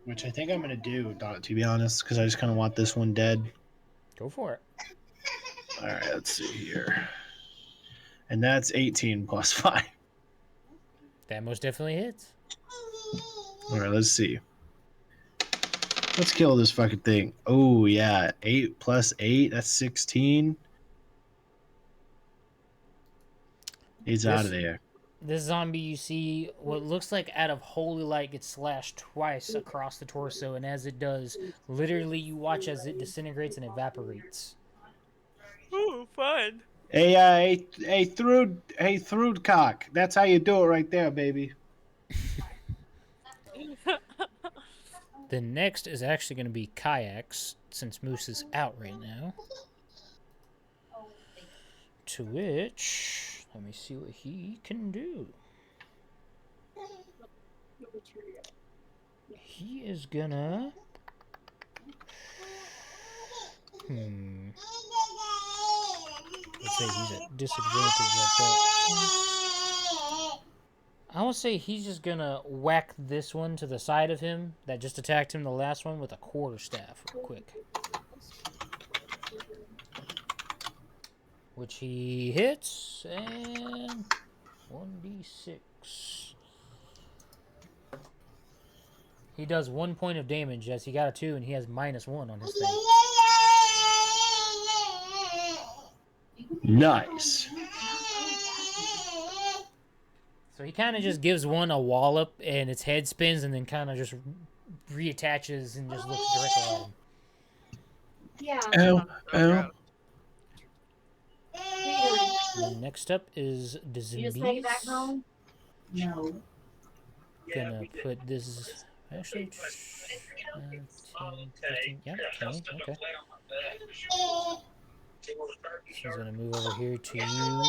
Which I think I'm going to do, to be honest, because I just kind of want this one dead. Go for it. All right, let's see here. And that's 18 plus 5. That most definitely hits. All right, let's see. Let's kill this fucking thing. Oh, yeah. 8 plus 8, that's 16. He's out of there. This zombie, you see what looks like out of holy light gets slashed twice across the torso, and as it does, literally you watch as it disintegrates and evaporates. Ooh, fun. Hey, Throod cock. That's how you do it right there, baby. The next is actually going to be kayaks, since Moose is out right now. To which, let me see what he can do. He is gonna... Let's say he's at disadvantage at that. I will say he's just gonna whack this one to the side of him that just attacked him, the last one, with a quarterstaff real quick. Which he hits, and 1d6. He does 1 point of damage as he got a 2 and he has -1 on his thing. Nice. So he kind of just gives one a wallop and its head spins and then kind of just reattaches and just looks directly at him. Ow, ow. Next up is the zombies. No. Gonna put this... Actually... 10, 15, yeah, 20, okay. She's gonna move over here to you,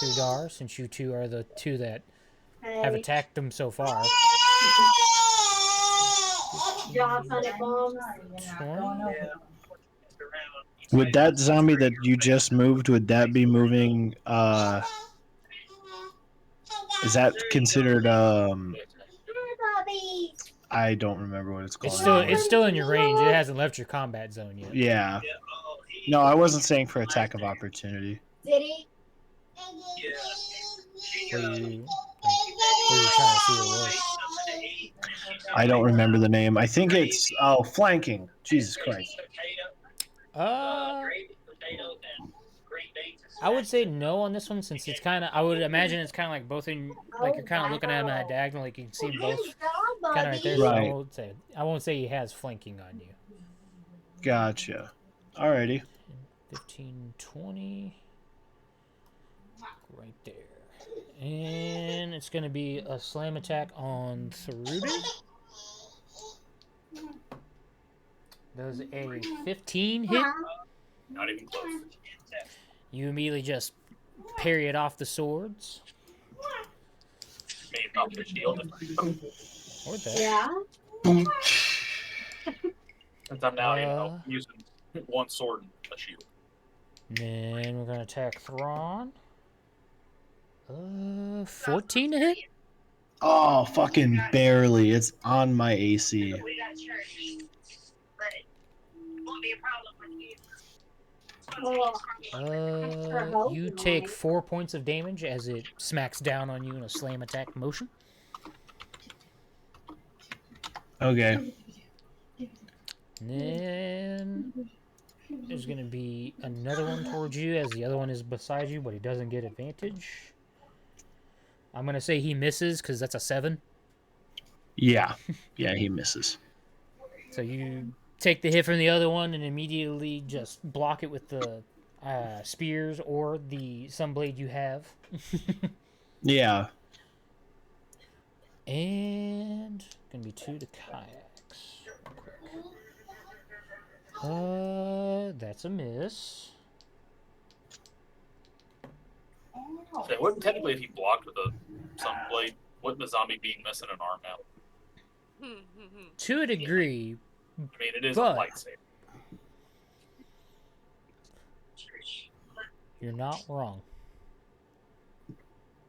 Sudar, since you two are the two that have attacked them so far. 20. Would that zombie that you just moved, would that be moving, is that considered, I don't remember what it's called. It's still in your range. It hasn't left your combat zone yet. Yeah. No, I wasn't saying for attack of opportunity. Did he? What are you trying to see what it was? I don't remember the name. I think it's, flanking. Jesus Christ. I would say no on this one, since it's kind of... I would imagine it's kind of like both in... Like, you're kind of looking at him at a diagonal, like you can see them both kind of right there. So Right. I won't say he has flanking on you. Gotcha. Alrighty. 15, 20. Right there. And it's going to be a slam attack on Tharuda. Does a 15 hit? Not even close. You immediately just parry it off the swords. Maybe off the shield. Or that. Yeah. Since I'm now using one sword and a shield. Then we're going to attack Thrawn. 14 to hit? Oh, fucking barely. It's on my AC. We got church. But it won't be a problem with you. You take 4 points of damage as it smacks down on you in a slam attack motion. Okay. And then there's going to be another one towards you as the other one is beside you, but he doesn't get advantage. I'm going to say he misses because that's a 7. Yeah. Yeah, he misses. So you take the hit from the other one and immediately just block it with the spears or the sunblade you have. Yeah. And going to be 2 to kayaks. Real quick. That's a miss. So it wouldn't technically, if he blocked with a sunblade, wouldn't the zombie be missing an arm now? To a degree, I mean, it is But- a lightsaber. you're not wrong.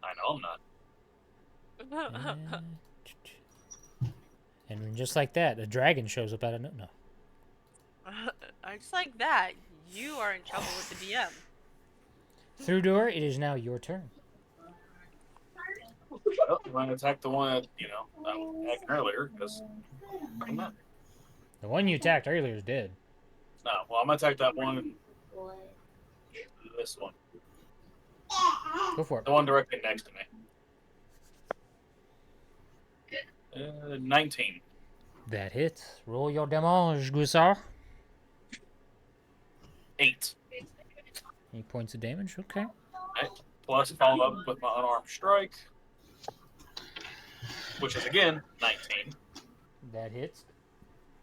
I know I'm not. And just like that, a dragon shows up out of no. Just like that, you are in trouble with the DM. Thrudor, it is now your turn. Well, I'm going to attack the one that, I was attacking earlier, because I'm not. The one you attacked earlier is dead. No, well, I'm going to attack that one. This one. Go for it. The one directly next to me. 19. That hits. Roll your damage, Guisar. 8. 8 points of damage. Okay. Right. Plus follow up with my unarmed strike, which is again 19. That hits.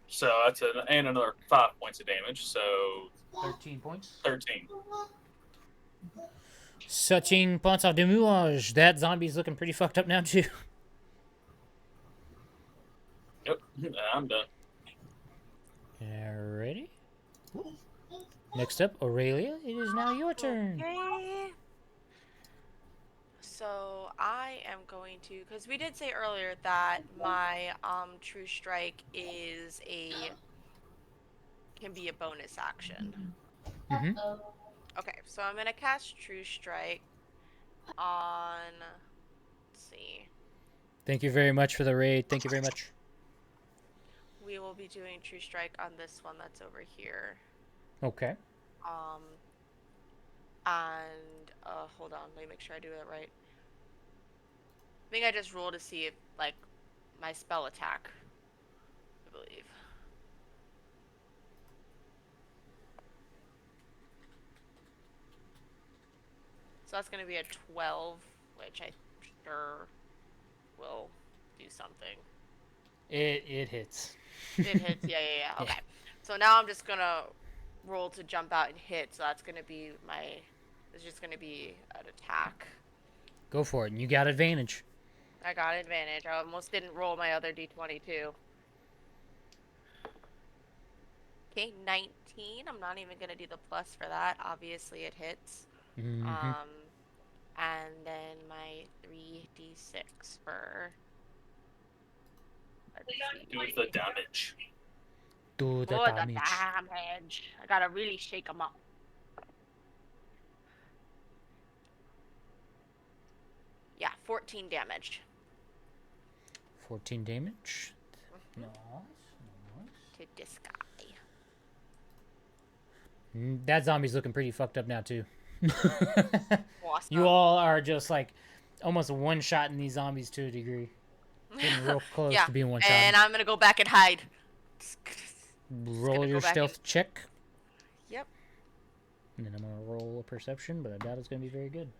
So that's and another 5 points of damage. So 13 points. 13. 13 points of damage. That zombie's looking pretty fucked up now, too. Yep, I'm done. Alrighty. Next up, Aurelia. It is now your turn. Okay. So I am going to, because we did say earlier that my True Strike can be a bonus action. Mm-hmm. Okay, so I'm gonna cast True Strike on. Let's see. Thank you very much for the raid. Thank you very much. We will be doing True Strike on this one that's over here. Okay. And hold on, let me make sure I do that right. I think I just rolled to see if like my spell attack, I believe. So that's gonna be a 12, which I sure will do something. It hits. It hits, yeah. Okay. So now I'm just gonna roll to jump out and hit. So that's gonna be it's just gonna be an attack. Go for it, and you got advantage. I got advantage. I almost didn't roll my other d20 too. Okay, 19. I'm not even gonna do the plus for that. Obviously it hits. Mm-hmm. And then my 3d6 for. Do the damage. Do the For damage. the damage. I gotta really shake them up. Yeah, 14 damage. 14 damage. Nice. To this guy. That zombie's looking pretty fucked up now, too. Awesome. You all are just like almost one-shotting these zombies to a degree. Getting real close to being one-shot. And I'm gonna go back and hide. Roll your stealth check. Yep. And then I'm gonna roll a perception, but I doubt it's gonna be very good.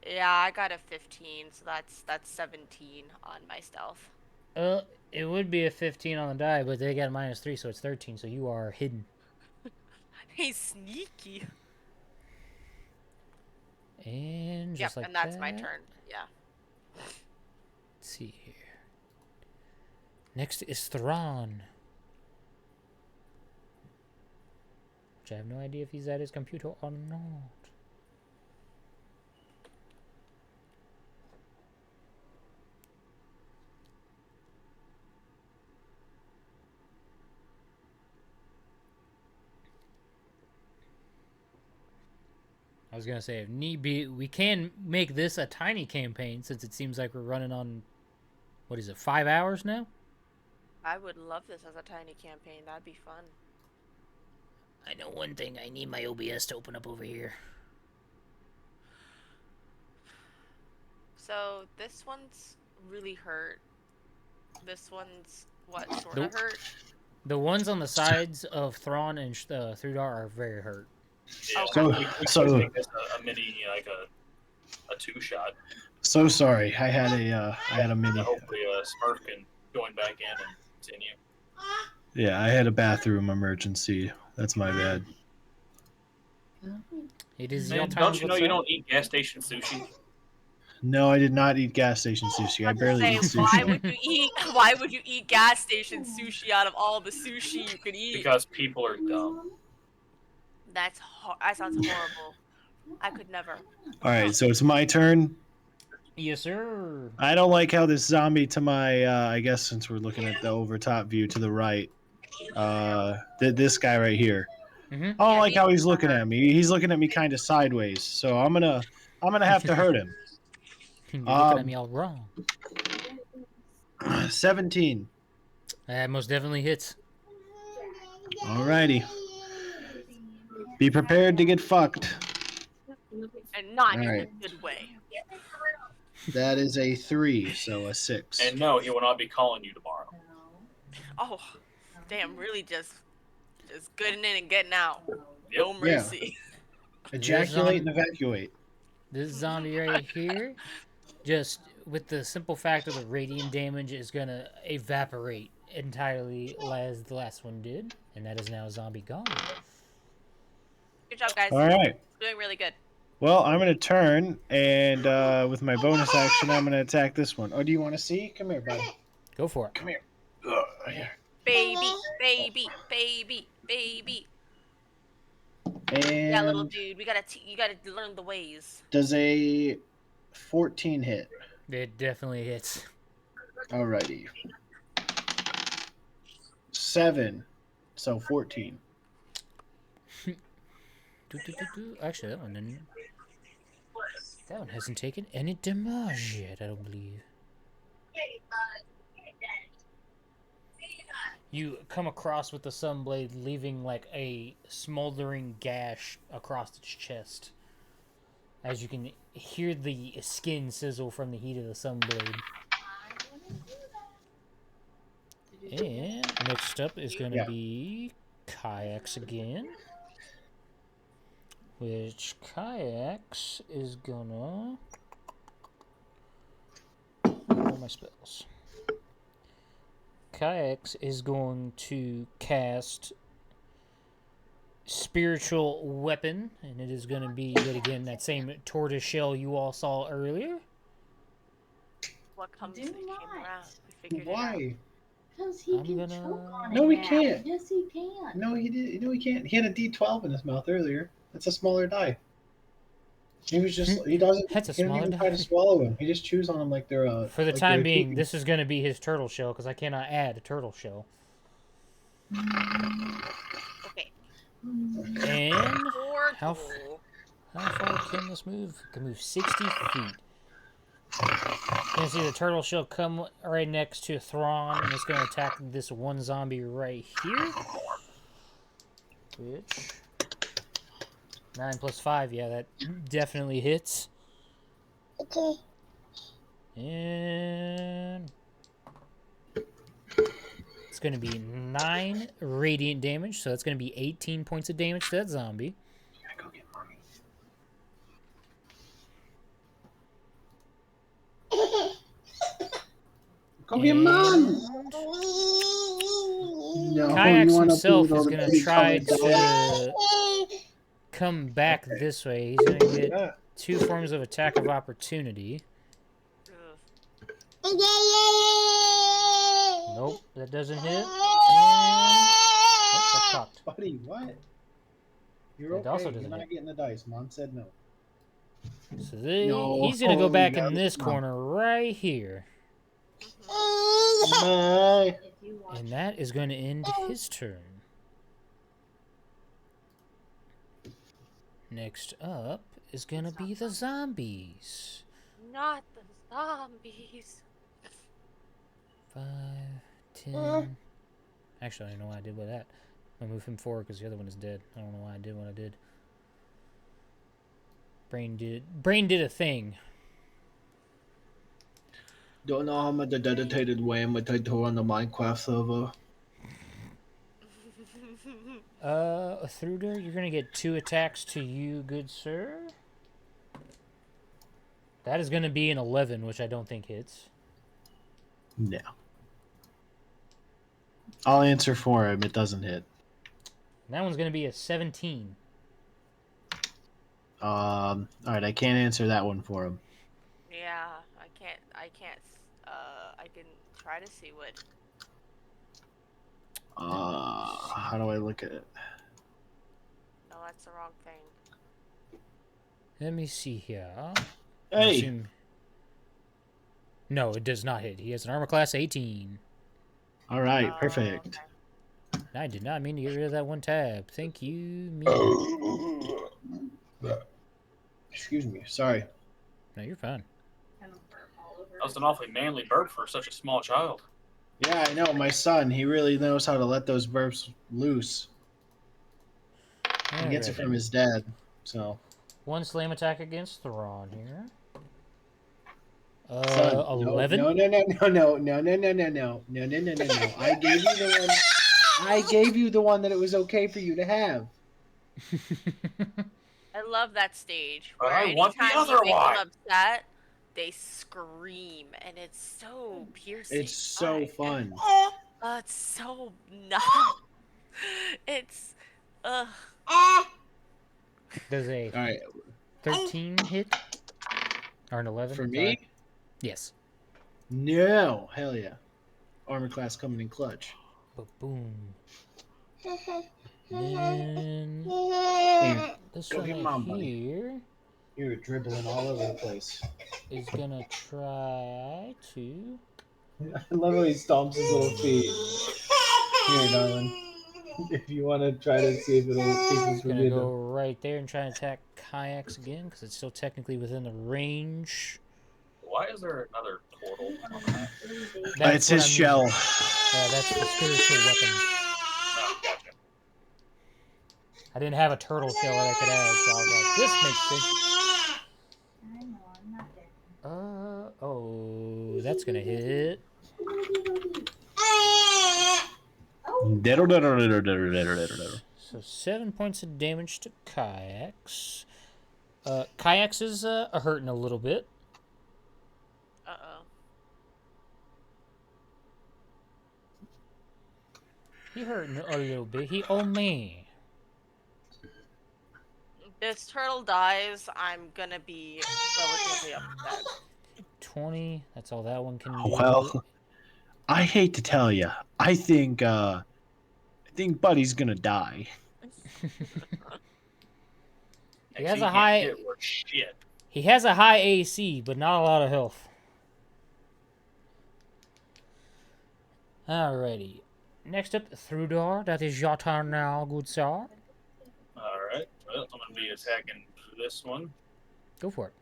Yeah, I got a 15, so that's 17 on my stealth. It would be a 15 on the die, but they got a -3, so it's 13. So you are hidden. He's sneaky. And just like and that's my turn. Yeah. Let's see here. Next is Thrawn. Which I have no idea if he's at his computer or not. I was gonna say, if need be, we can make this a tiny campaign since it seems like we're running on, what is it, 5 hours now? I would love this as a tiny campaign. That'd be fun. I know one thing. I need my OBS to open up over here. So this one's really hurt. This one's what sort of hurt? The ones on the sides of Thrawn and Thrudar are very hurt. Yeah, Okay. so a mini, like a 2-shot. So sorry, I had a mini. Hopefully, Smurf can join back in and continue. Yeah, I had a bathroom emergency. That's my bad. It is Man, your time. don't you know you don't eat gas station sushi? No, I did not eat gas station sushi. I barely eat sushi. Why would you eat gas station sushi out of all the sushi you could eat? Because people are dumb. That sounds horrible. I could never. All right, so it's my turn. Yes, sir. I don't like how this zombie to my, I guess since we're looking at the overtop view to the right, this guy right here. Mm-hmm. I don't like how he's looking at me. He's looking at me kind of sideways, so I'm gonna have to hurt him. You're looking at me all wrong. 17. That most definitely hits. Alrighty. Be prepared to get fucked. And not in a Alright. good way. That is a 3, so a 6. And no, he will not be calling you tomorrow. Oh, damn! Really, just getting in and getting out. Yep. No mercy. Ejaculate and evacuate. This zombie right here, just with the simple fact of the radiant damage, is gonna evaporate entirely as the last one did, and that is now zombie gone. Good job, guys. All right. Doing really good. Well, I'm going to turn, and with my bonus action, I'm going to attack this one. Oh, do you want to see? Come here, bud. Go for it. Come here. Here. Baby, baby, baby, baby. And Yeah, little dude. You gotta learn the ways. does a 14 hit? It definitely hits. Alrighty. 7, so 14. Actually, that one didn't. That one hasn't taken any damage yet, I don't believe. You come across with the sunblade, leaving like a smoldering gash across its chest, as you can hear the skin sizzle from the heat of the sunblade. And next up is going to be Kayaks again. Which Kayaks is gonna... Where are my spells? Kayaks is going to cast Spiritual Weapon, and it is going to be, yet again, that same tortoise shell you all saw earlier. What comes that came around? We figured Why? Because he I'm can gonna- choke on it No, he now. can't. Yes, he can. No, he did. No, he can't. He had a D12 in his mouth earlier. That's a smaller die. He was just. He doesn't. That's a he doesn't smaller even try die. to swallow him. He just chews on them like they're a. For the like time they're a being, chicken. this is going to be his turtle shell, because I cannot add a turtle shell. Okay. And how Portal. far can this move? It can move 60 feet. You can see the turtle shell come right next to Thrawn, and it's going to attack this one zombie right here. Which... 9 plus 5, yeah, that definitely hits. Okay. And... it's going to be 9 radiant damage, so that's going to be 18 points of damage to that zombie. Gotta go get mommy. Go get mom. No, Kayaks you wanna himself play is all going the to try big colors? to come back this way. He's going to get Yeah. 2 forms of attack of opportunity. Ugh. Nope, that doesn't hit. And... oh, that's cocked. Buddy, what? You're It okay. also You're doesn't not hit. getting the dice. Mom said no. So No, he's going to go back no, in this no. corner right here. Bye. And that is going to end his turn. Next up is going to be the zombies. Not the zombies. 5, 10. Actually, I don't know why I did with that. I'll move him forward because the other one is dead. I don't know why I did what I did. Brain did a thing. Don't know how much the dedicated way I'm going to run the Minecraft server. Thruder, you're gonna get 2 attacks to you, good sir. That is gonna be an 11, which I don't think hits. No. I'll answer for him. It doesn't hit. And that one's gonna be a 17. All right, I can't answer that one for him. Yeah, I can't. I can try to see what. How do I look at it? No, that's the wrong thing. Let me see here. Hey, No, it does not hit. He has an armor class 18. all right, Oh, perfect. okay. I did not mean to get rid of that one tab. Thank you, me. Excuse me. Sorry. No, you're fine. That was an awfully manly burp for such a small child. Yeah, I know. My son, he really knows how to let those burps loose. He gets it Alright. from his dad. So, 1 slam attack against Thrawn here. Son, no, 11. no. I gave you the one. I gave you the one that it was okay for you to have. I love that stage But where I want the anytime you other make one. them upset, they scream, and it's so piercing. It's so fun. It's so not. It's ugh. Does a All right, 13 hit? Or an 11? for Sorry. me, Yes. no, hell yeah, armor class coming in clutch. Boom. Then Here, this go one get right mom, buddy. here You're dribbling all over the place. is gonna try to. I love how he stomps his little feet. Here, darling. If you want to try to see if it'll keep him It's from gonna being go right there and try and attack kayaks again because it's still technically within the range. Why is there another portal on the map? That's it's what his I'm shell. using. Yeah, that's the spiritual weapon. Oh, gotcha. I didn't have a turtle shell that I could add, so I was like, this makes sense. I know, I'm not there. Oh, that's gonna hit. So 7 points of damage to kayaks. Kayaks is hurting a little bit. Uh-oh. He hurting a little bit. Oh man. This turtle dies, I'm gonna be relatively upset. 20. That's all that one can do. Well, I hate to tell you, I think Buddy's gonna die. He has Actually, a high. can't hit worth shit. He has a high AC, but not a lot of health. Alrighty. Next up, Thrudor. That is your turn now, good sir. Alright, well, I'm going to be attacking this one. Go for it.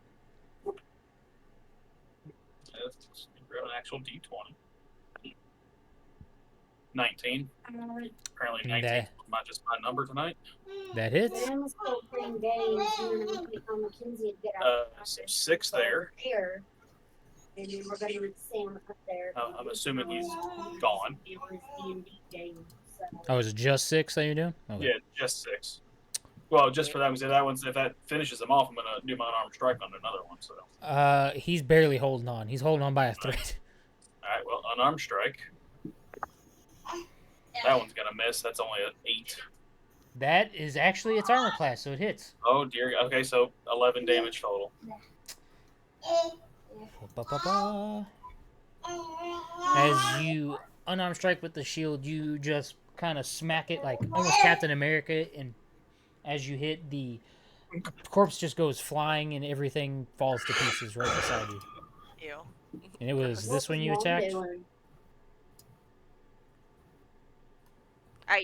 Let's grab an actual D20. 19. Apparently 19 is not just my number tonight. That hits. So 6 there. And then we're going to with Sam up there. I'm assuming he's gone. Oh, is it just 6 that you're doing? Okay. Yeah, just 6. Well, just for that, that one's, if that finishes him off, I'm going to do my unarmed strike on another one. So. He's barely holding on. He's holding on by a thread. Alright, well, unarmed strike. That one's going to miss. That's only an 8. That is actually its armor class, so it hits. Oh, dear. Okay, so 11 damage total. As you unarmed strike with the shield, you just kind of smack it like almost Captain America, and as you hit, the corpse just goes flying and everything falls to pieces right beside you. Ew. And it was this one you attacked?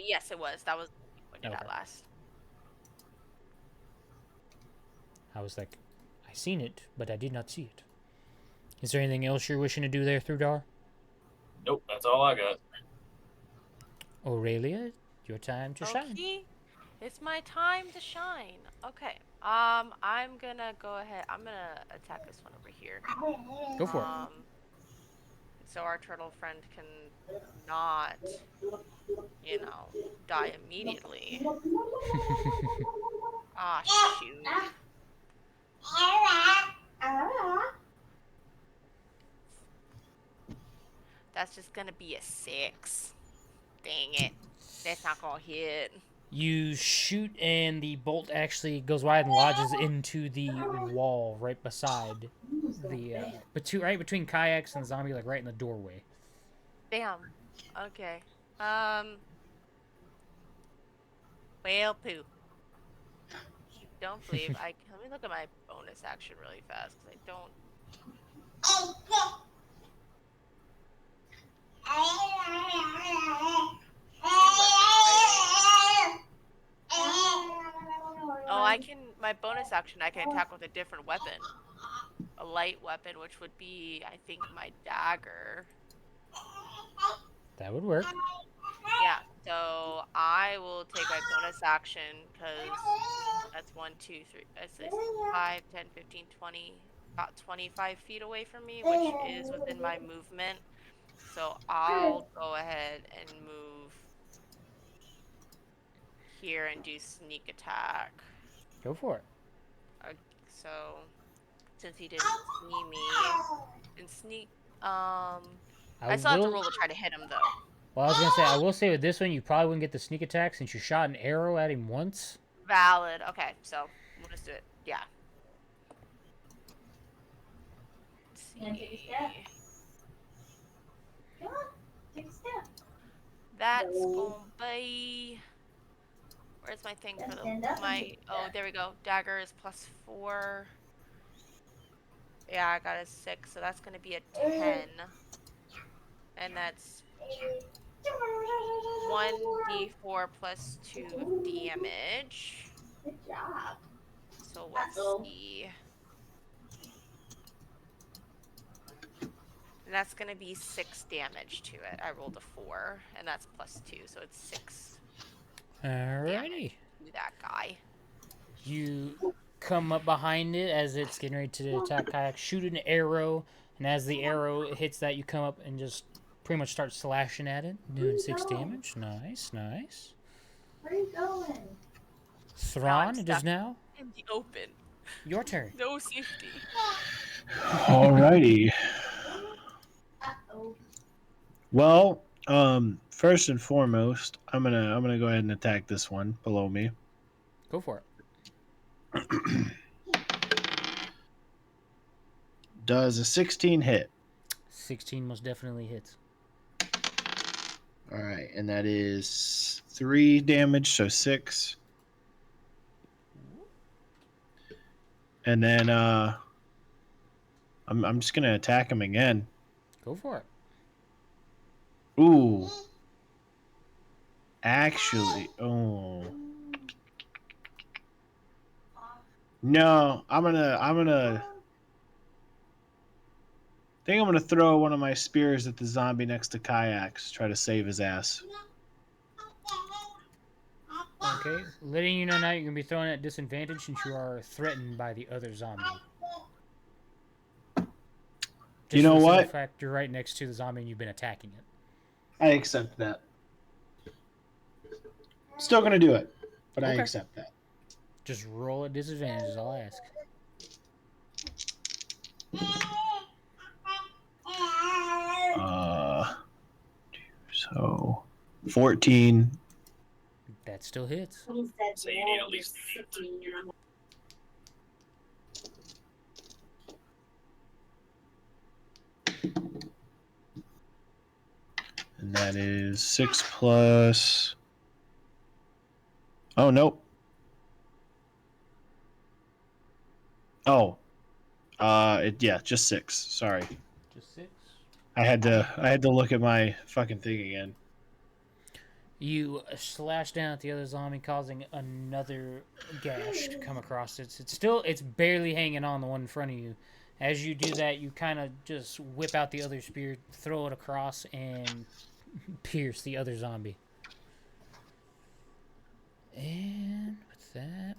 Yes, it was. That was when you did that last. I was like, I seen it, but I did not see it. Is there anything else you're wishing to do there, Thrudar? Nope, that's all I got. Aurelia, your time to shine. It's my time to shine. Okay. I'm gonna go ahead. I'm gonna attack this one over here. Go for it. So our turtle friend can not, die immediately. Ah, shoot. That's just gonna be a 6. Dang it. That's not gonna hit. You shoot and the bolt actually goes wide and lodges into the wall right beside the right between kayaks and the zombie, like right in the doorway. Damn. Okay. Well, poo. Don't believe let me look at my bonus action really fast because I don't. Oh, my bonus action, I can attack with a different weapon. A light weapon, which would be, I think, my dagger. That would work. Yeah, so I will take my bonus action, because that's 1, 2, 3, that's 5, 10, 15, 20, about 25 feet away from me, which is within my movement. So I'll go ahead and move here and do sneak attack. Go for it. So since he didn't see me, and sneak, I still have to roll to try to hit him though. Well, I was gonna say, I will say with this one, you probably wouldn't get the sneak attack since you shot an arrow at him once. Valid. Okay, so we'll just do it. Yeah. Let's see. And take a step. Come on, take a step. That's gonna be. Where's my thing for my? Oh, there we go. Dagger is +4. Yeah, I got a 6, so that's gonna be a 10. And that's 1d4 + 2 damage. Good job. So let's see. And that's gonna be 6 damage to it. I rolled a 4, and that's +2, so it's 6. Alrighty. To that guy. You come up behind it as it's getting ready to attack Kayak, shoot an arrow, and as the arrow hits that, you come up and just pretty much start slashing at it, doing 6 damage. Nice, nice. Where are you going? Thrawn, it is now in the open. Your turn. No safety. Alrighty. Uh-oh. Well, first and foremost, I'm gonna go ahead and attack this one below me. Go for it. Does a 16 hit? 16 most definitely hits. All right, and that is 3 damage, so 6. And then I'm just gonna attack him again. Go for it. Ooh. Actually, oh. No, I'm gonna I think I'm gonna throw one of my spears at the zombie next to Kayaks, try to save his ass. Okay, letting you know now you're gonna be thrown at disadvantage since you are threatened by the other zombie. Just you know for the simple what? fact you're right next to the zombie and you've been attacking it. I accept that. Still gonna do it, but I Okay. accept that. Just roll at disadvantage is all I ask. So 14. That still hits. So you need at least 8. And that is 6 plus. Oh, nope. Oh. Yeah, just 6. Sorry. Just 6. I had to look at my fucking thing again. You slash down at the other zombie, causing another gash to come across it. It's barely hanging on the one in front of you. As you do that, you kind of just whip out the other spear, throw it across, and pierce the other zombie. And with that,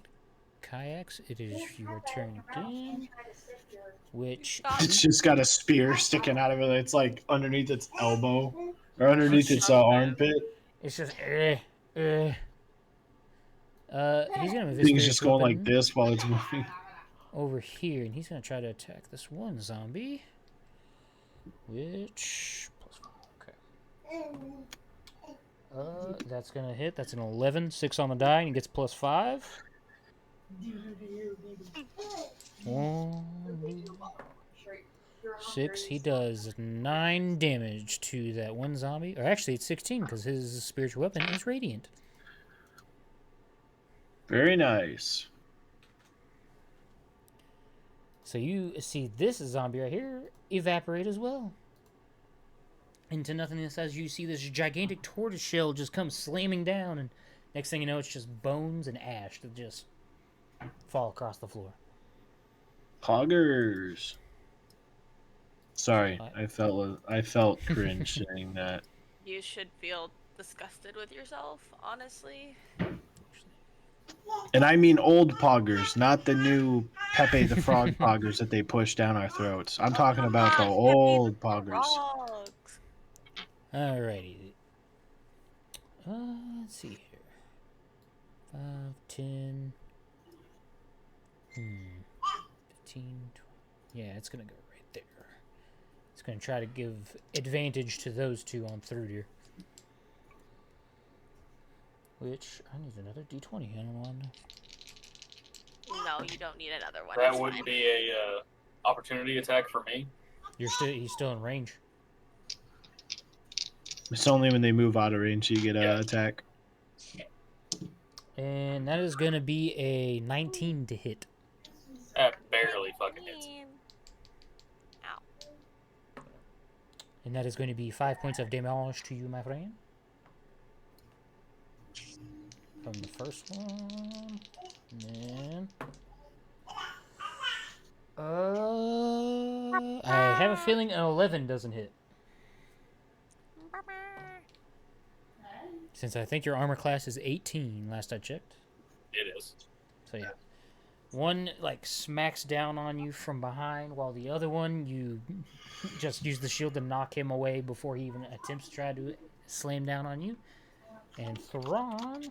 Kayaks, it is your turn again. Which It's just got a spear sticking out of it. It's like underneath its elbow or underneath its armpit. It's just he's gonna move his Thing's just going like weapon this while it's moving. over here, and he's gonna try to attack this one zombie. Which okay. That's gonna hit. That's an 11. 6 on the die, and he gets +5. 1, 6. He does 9 damage to that one zombie. Or actually, it's 16 because his spiritual weapon is radiant. Very nice. So you see this zombie right here evaporate as well into nothingness as you see this gigantic tortoise shell just come slamming down, and next thing you know, it's just bones and ash that just fall across the floor. Poggers. Sorry, I felt cringe saying that. You should feel disgusted with yourself, honestly. And I mean old poggers, not the new Pepe the Frog poggers that they push down our throats. I'm talking about the old poggers. Frogs. Alrighty. Let's see here. 5, 10. 15, 20. Yeah, it's gonna go right there. It's gonna try to give advantage to those two on through here. Which, I need another d20. I don't know why I'm not. No, you don't need another one. That It's wouldn't fine. be a opportunity attack for me. He's still in range. It's only when they move out of range you get an attack. And that is gonna be a 19 to hit. That barely fucking hits. Ow. And that is going to be 5 points of damage to you, my friend. From the first one. And then... I have a feeling an 11 doesn't hit. Since I think your armor class is 18, last I checked. It is. So yeah. One, like, smacks down on you from behind, while the other one, you just use the shield to knock him away before he even attempts to try to slam down on you. And Thrawn, see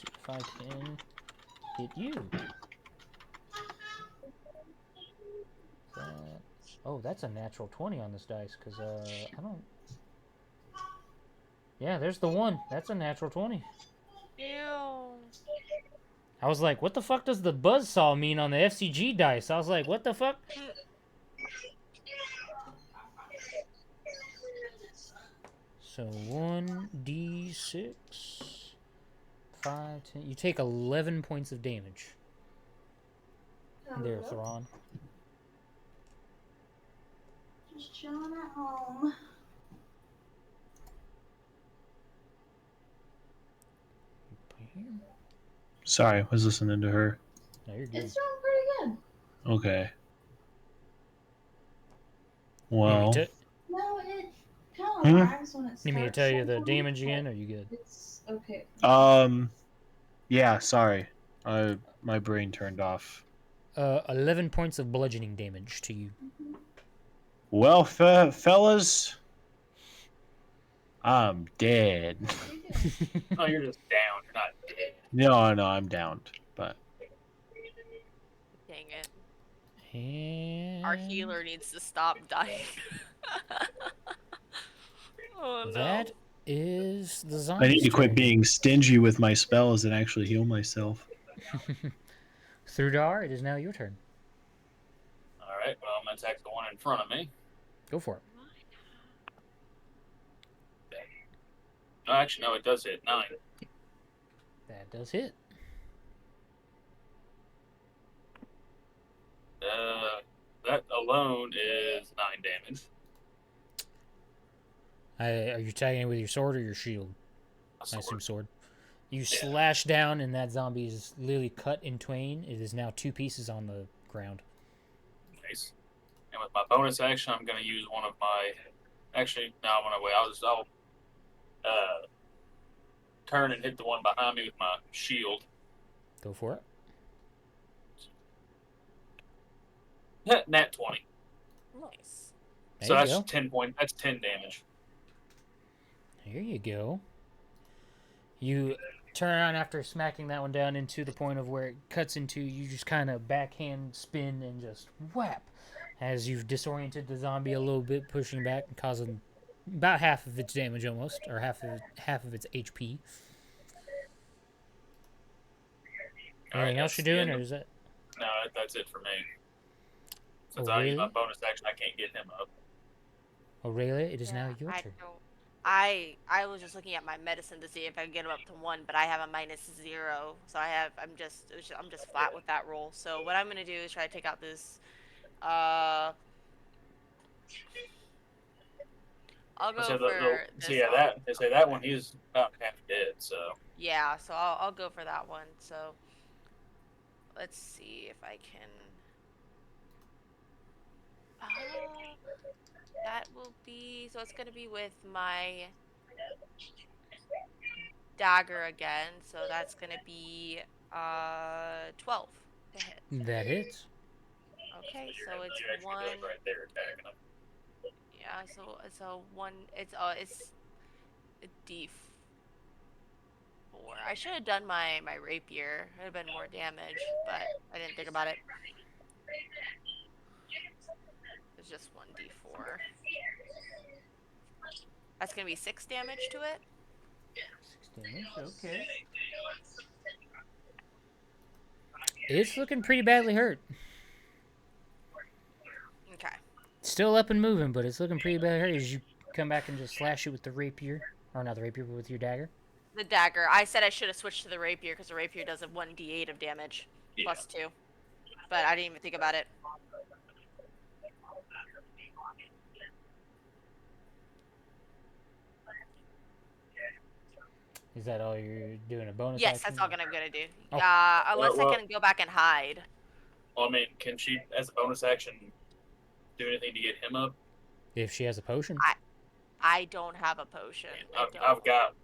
if I can hit you. Oh, that's a natural 20 on this dice, because, I don't... Yeah, there's the one. That's a natural 20. Ew. I was like, what the fuck does the buzzsaw mean on the FCG dice? I was like, what the fuck? So 1d6, 5, 10. You take 11 points of damage. There, Thrawn. Just chilling at home. Sorry, I was listening to her. No, you're good. It's doing pretty good. Okay. Well, No, it kind of lags when it starts. Need me to tell you the sometimes, damage but again, or you good? It's okay. yeah, sorry. My brain turned off. 11 points of bludgeoning damage to you. Well, fellas, I'm dead. Oh, you're just down. You're not dead. No, I'm downed. But Dang it. And Our healer needs to stop dying. Oh no. that is the zombie. I need to quit being stingy with my spells and actually heal myself. Thrudar, it is now your turn. Alright, well, I'm going to attack the one in front of me. Go for it. No, actually, no, it does hit 9. That does hit. That alone is 9 damage. Are you tagging it with your sword or your shield? A I assume sword. sword. You slash down, and that zombie is literally cut in twain. It is now 2 pieces on the ground. Nice. And with my bonus action, I'm going to use one of my... Actually, no, I want to wait. I'll turn and hit the one behind me with my shield. Go for it. Nat 20. Nice. There So you that's go. 10 points. That's 10 damage. Here you go. You turn around after smacking that one down into the point of where it cuts into, you just kind of backhand spin and just whap as you've disoriented the zombie a little bit, pushing back and causing about half of its damage almost, or half of its HP. Anything else you're doing, or is that? No, that's it for me. Since Oh, I use really? my bonus action, I can't get him up. Aurelia, it is now your I turn. don't. I was just looking at my medicine to see if I could get him up to 1, but I have a -0, so I'm just flat with that roll. So what I'm gonna do is try to take out this. I'll go So for this. that one he's about half dead. So Yeah, so I'll go for that one. So let's see if I can. That will be, so it's gonna be with my dagger again. So that's gonna be 12 to hit. That hits. Okay, You're so gonna- it's you're actually one. like right there attacking them. Yeah, so one. It's a D4. I should have done my rapier. It would have been more damage, but I didn't think about it. It's just 1d4. That's gonna be 6 damage to it. 6 damage. Okay. It's looking pretty badly hurt. Okay. Still up and moving, but it's looking pretty badly hurt. As you come back and just slash it with the rapier, or not the rapier, but with your dagger. The dagger. I said I should have switched to the rapier because the rapier does a 1d8 of damage plus 2, but I didn't even think about it. Is that all you're doing? A bonus? Yes, action? that's all I'm gonna do. Oh. Unless Well, I can go back and hide. Well, I mean, can she, as a bonus action, do anything to get him up? If she has a potion. I don't have a potion. I've got,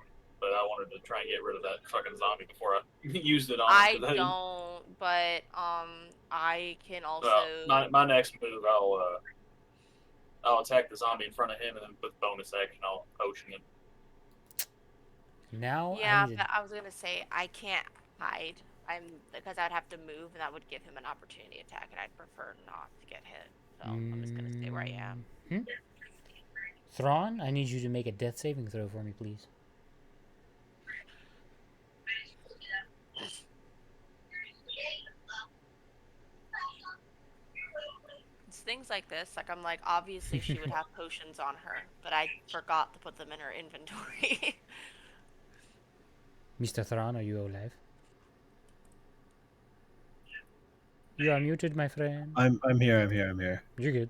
but I wanted to try and get rid of that fucking zombie before I used it on. I don't, but I can also. My next move, I'll attack the zombie in front of him, and then with bonus action, I'll potion him. Now. Yeah, but I was gonna say I can't hide. Because I'd have to move, and that would give him an opportunity attack, and I'd prefer not to get hit. So I'm just gonna stay where I am. Thrawn, I need you to make a death saving throw for me, please. It's things like this. Like I'm like, obviously she would have potions on her, but I forgot to put them in her inventory. Mr. Thrawn, are you alive? You are muted, my friend. I'm here. You're good.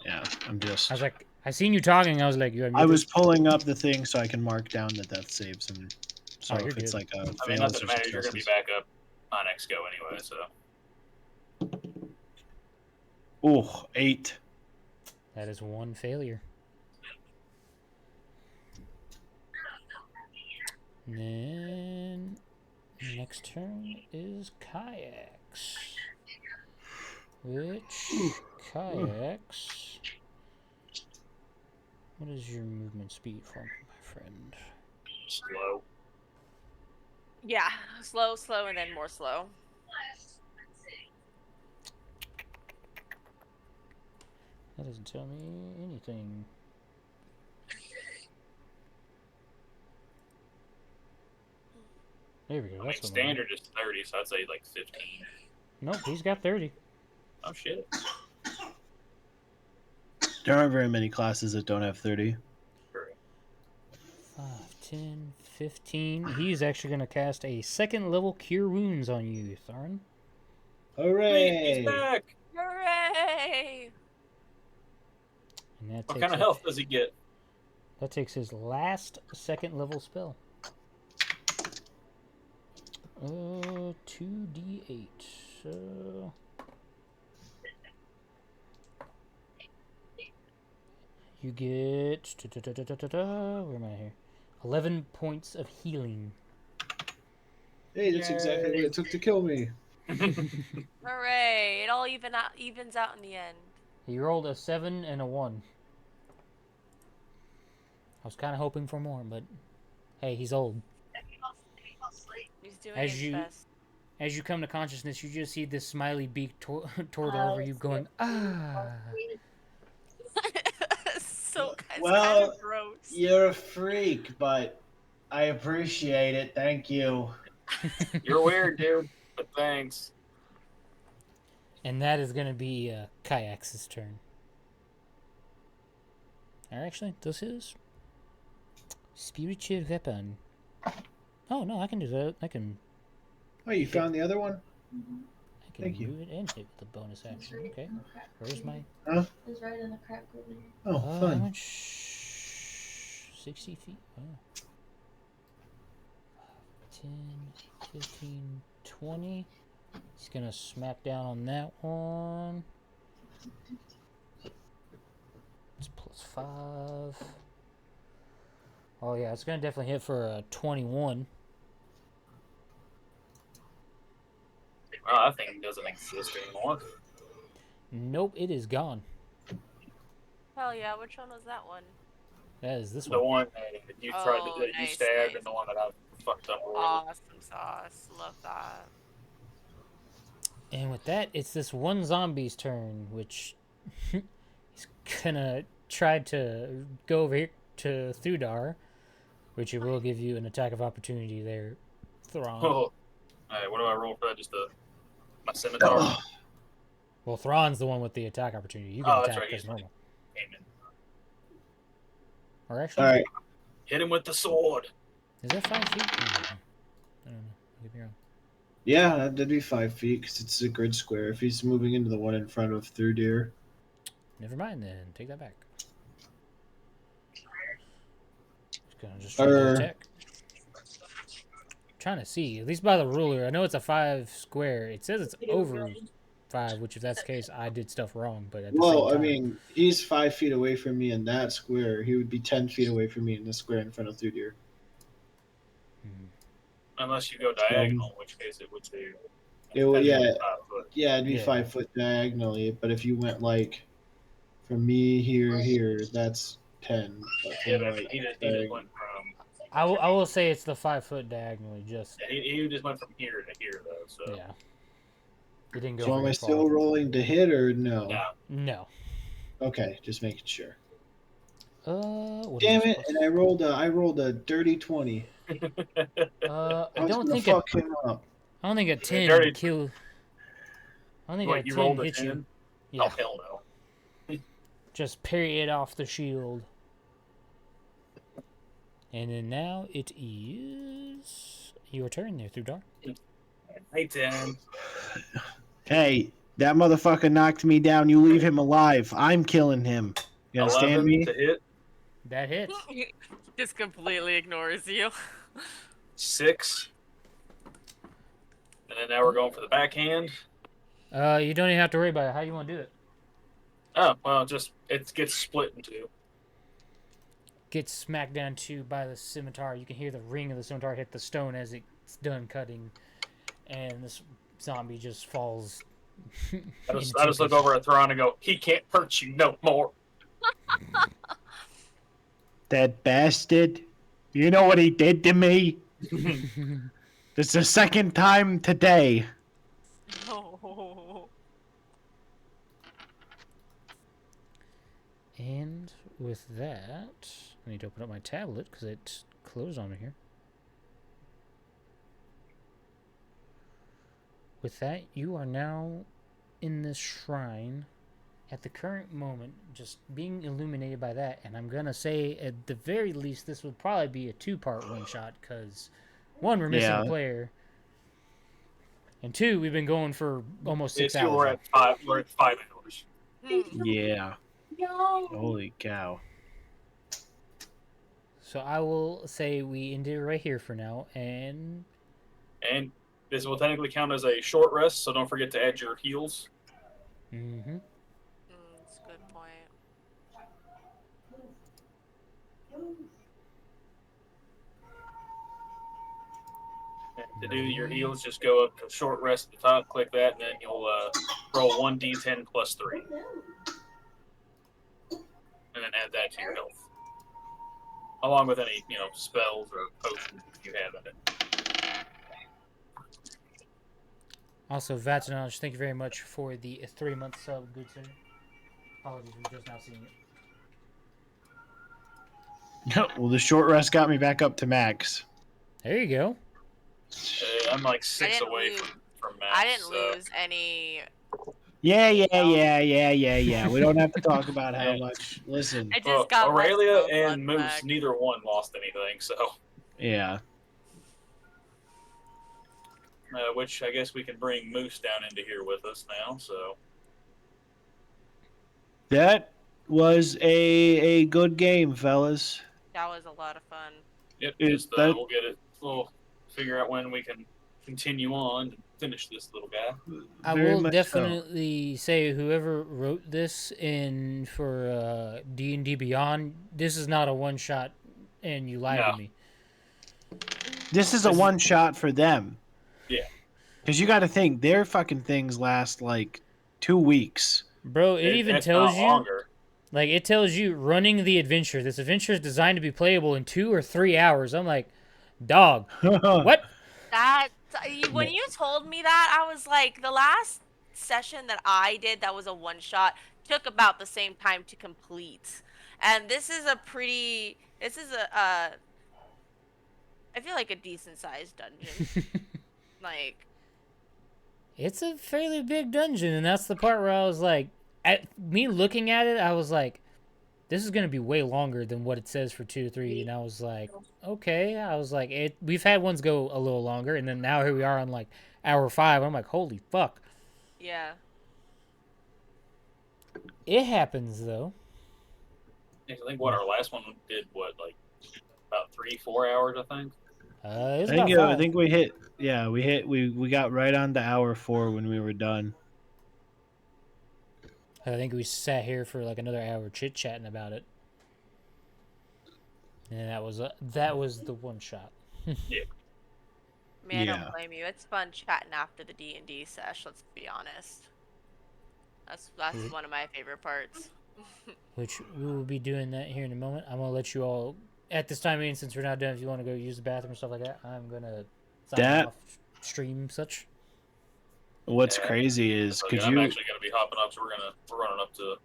Yeah, I'm just. I was like, I seen you talking. I was like, you are muted. I was pulling up the thing so I can mark down the death saves, and so Oh, you're if it's good. like a I mean, fails nothing or matters. You're gonna be successes. back up on next go anyway, so. Oh, 8. That is one failure. And then next turn is kayaks. Which kayaks? What is your movement speed for me, my friend? Slow. Yeah, slow, and then more slow. That doesn't tell me anything. There we go. I mean, That's what standard is 30, so I'd say like 15. Nope, he's got 30. Oh shit. There aren't very many classes that don't have 30. 5, 10, 15. He's actually going to cast a second level Cure Wounds on you, Tharn. Hooray! He's back! Hooray! And that What takes kind of health does he get? That takes his last second level spell. 2d8. So you get where am I here? 11 points of healing. Hey, that's exactly what it took to kill me. Hooray! It all evens out in the end. He rolled a 7 and a 1. I was kind of hoping for more, but hey, he's old. He's doing his best. As you come to consciousness, you just see this smiley beak toward over you going, ah. So it's Well, kind of gross. You're a freak, but I appreciate it. Thank you. You're weird, dude, but thanks. And that is going to be Kayak's turn. Or actually, this is spiritual weapon. Oh no, I can do that. I can. Oh, you found the other one? I can Thank you. move it and hit with a bonus action. Okay. Where's my? It's right in the crack over here. Oh, How fun. much? 60 feet. Wow. 10, 15, 20. He's gonna smack down on that one. It's +5. Oh yeah, it's gonna definitely hit for a 21. That thing doesn't exist anymore. Nope, it is gone. Hell yeah, which one was that one? That is this The one. one that you tried to, that you nice, stabbed, nice. and the one that I fucked up royally. Awesome sauce. Love that. And with that, it's this one zombie's turn, which he's gonna try to go over here to Thudar, which it will give you an attack of opportunity there, Thrawn. Oh. Alright, what do I roll for that? Just my scimitar? Well, Thrawn's the one with the attack opportunity. You can attack as normal. Amen. Or actually, All right. Hit him with the sword. Is that 5 feet? I don't know. Get me wrong. Yeah, that'd be 5 feet because it's a grid square. If he's moving into the one in front of Thrudir. Never mind then. Take that back. Just gonna just attack. Trying to see, at least by the ruler, I know it's a 5 square. It says it's over 5, which if that's the case, I did stuff wrong. But at the same time, I mean, he's 5 feet away from me in that square. He would be 10 feet away from me in the square in front of Thrudir. Unless you go diagonal, in which case it would be. It would, yeah, 5 foot. yeah, it'd be 5 foot diagonally. But if you went like from me here, that's 10. But Yeah, from, but like, he just went from. I will say it's the 5 foot diagonally. Just He just went from here to here though. So yeah, it didn't go. So am very I far. still rolling to hit or no? yeah. No. Okay, just making sure. What Damn is it! And I rolled a dirty 20. I I don't was think gonna fuck him up. I don't think a 10 dirty- kill. I don't think What, a you 10 rolled a hits you. 10? Yeah, Oh hell no. just parry it off the shield. And then now it is your turn there, Thudar. Hey Tim. Hey, that motherfucker knocked me down. You leave him alive. I'm killing him. You understand 11 me? to hit. That hits. Just completely ignores you. 6. And then now we're going for the backhand. You don't even have to worry about it. How do you want to do it? Oh well, just it gets split in 2. Gets smacked down to by the scimitar. You can hear the ring of the scimitar hit the stone as it's done cutting, and this zombie just falls. I just look over at Thrawn and go, "He can't hurt you no more." That bastard. You know what he did to me? It's the second time today. Oh. And with that, I need to open up my tablet because it's closed on me here. With that, you are now in this shrine at the current moment, just being illuminated by that. And I'm gonna say, at the very least, this would probably be a 2-part one-shot because, 1, we're missing a player, and 2, we've been going for almost 6 hours. We're at 5 hours. Yeah. Holy cow. So I will say we end it right here for now, and This will technically count as a short rest, so don't forget to add your heals. That's a good point. And to do your heals, just go up to short rest at the top, click that, and then you'll roll 1d10 plus 3. And then add that to your health. Along with any, spells or potions you have in it. also Vatanaj, thank you very much for the 3-month sub, good sir. Apologies, I'm just now seeing it. Well, the short rest got me back up to max. There you go. I'm like 6 away from max. I didn't lose any. Yeah. We don't have to talk about how much. Listen. I just got Aurelia my and blood Moose, back. neither one lost anything, so. Yeah. Which I guess we can bring Moose down into here with us now, so. That was a good game, fellas. That was a lot of fun. Yep, that- we'll get it. We'll figure out when we can continue on and finish this little guy. I Very will much definitely say whoever wrote this in for D&D Beyond, this is not a one-shot and you lied to me. This is a one shot for them. Yeah. Because you got to think, their fucking things last like 2 weeks. Bro, it even tells you, longer. like, it tells you running the adventure. This adventure is designed to be playable in 2 or 3 hours. I'm like, dog, what? That when you told me that, I was like, the last session that I did that was a one shot took about the same time to complete, and this is a I feel like a decent sized dungeon. Like, It's a fairly big dungeon, and that's the part where I was like, at me looking at it, I was like, this is gonna be way longer than what it says for 2 or 3, and I was like, okay. I was like, we've had ones go a little longer, and then now here we are on like hour 5. I'm like, holy fuck. yeah. It happens though. I think what our last one did, like about 3-4 hours, I think. It's I about think, 5. I think we hit. Yeah, we got right on to hour 4 when we were done. I think we sat here for like another hour chit chatting about it, and that was the one shot. Yeah. I mean, I Yeah. don't blame you. It's fun chatting after the D&D sesh. Let's be honest. That's one of my favorite parts. Which we will be doing that here in a moment. I'm gonna let you all at this time, since we're not done. If you want to go use the bathroom and stuff like that, I'm gonna sign off stream such. What's crazy is, So, could I'm you? actually gonna be hopping up, so we're running up to.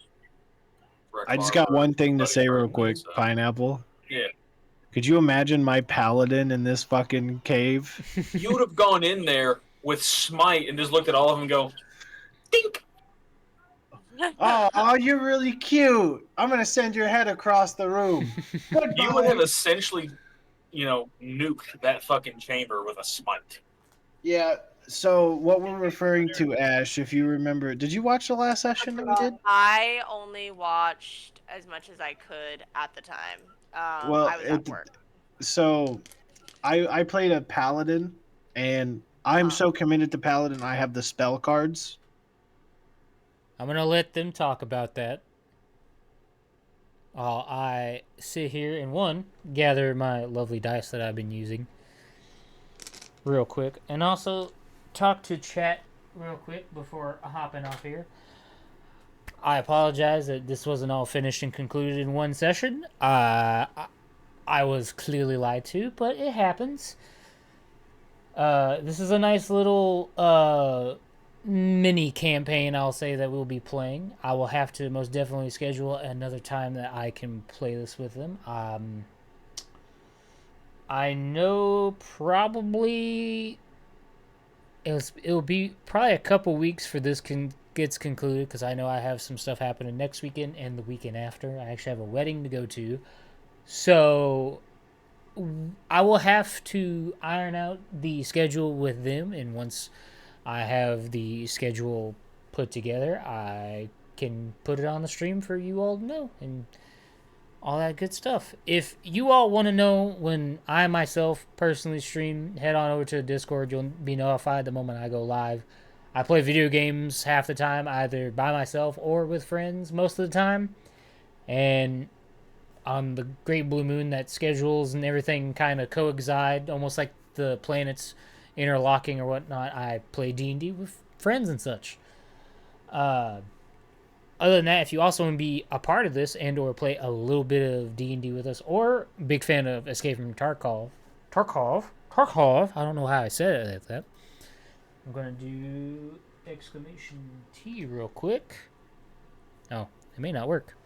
I just got one thing to say real quick, so. Pineapple. Yeah. Could you imagine my paladin in this fucking cave? You would have gone in there with smite and just looked at all of them and go, dink. Oh, you're really cute. I'm gonna send your head across the room. You would have essentially, nuked that fucking chamber with a smite. Yeah. So what we're referring to, Ash, if you remember, did you watch the last session that we did? I only watched as much as I could at the time. Well, I was at work. So, I played a paladin, and I'm so committed to paladin. I have the spell cards. I'm gonna let them talk about that. I sit here and gather my lovely dice that I've been using real quick, and also talk to chat real quick before hopping off here. I apologize that this wasn't all finished and concluded in one session. I was clearly lied to, but it happens. This is a nice little mini campaign, I'll say, that we'll be playing. I will have to most definitely schedule another time that I can play this with them. I know probably it'll be probably a couple weeks for this gets concluded, because I know I have some stuff happening next weekend and the weekend after. I actually have a wedding to go to, so I will have to iron out the schedule with them, and once I have the schedule put together, I can put it on the stream for you all to know, and all that good stuff. If you all want to know when I myself personally stream, head on over to Discord. You'll be notified the moment I go live. I play video games half the time, either by myself or with friends most of the time. And on the Great Blue Moon, that schedules and everything kind of coincide, almost like the planets interlocking or whatnot. I play D&D with friends and such. Other than that, if you also want to be a part of this and or play a little bit of D&D with us, or big fan of Escape from Tarkov, I don't know how I said it like that. I'm going to do exclamation T real quick. Oh, it may not work.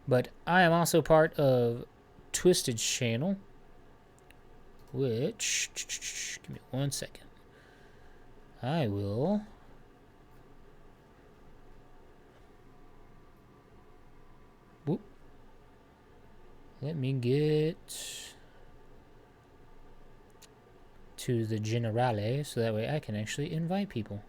But I am also part of Twisted's channel, which, give me 1 second. I will... Whoop. Let me get to the Generale, so that way I can actually invite people.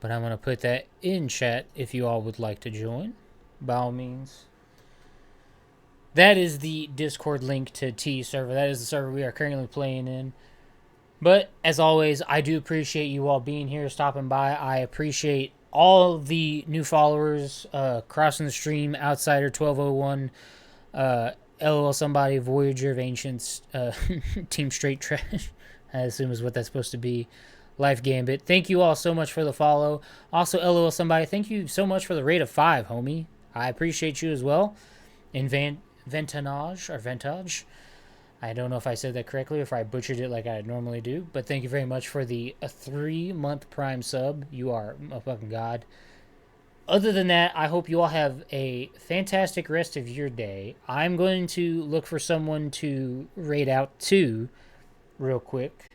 But I'm going to put that in chat if you all would like to join, by all means. That is the Discord link to T server. That is the server we are currently playing in. But, as always, I do appreciate you all being here, stopping by. I appreciate all the new followers, crossing the stream, Outsider 1201, LOL Somebody, Voyager of Ancients, Team Straight Trash, I assume is what that's supposed to be, Life Gambit. Thank you all so much for the follow. Also, LOL Somebody, thank you so much for the rate of 5, homie. I appreciate you as well. In Ventage, or Ventage. I don't know if I said that correctly or if I butchered it like I normally do, but thank you very much for a 3-month Prime sub. You are a fucking god. Other than that, I hope you all have a fantastic rest of your day. I'm going to look for someone to raid out to real quick.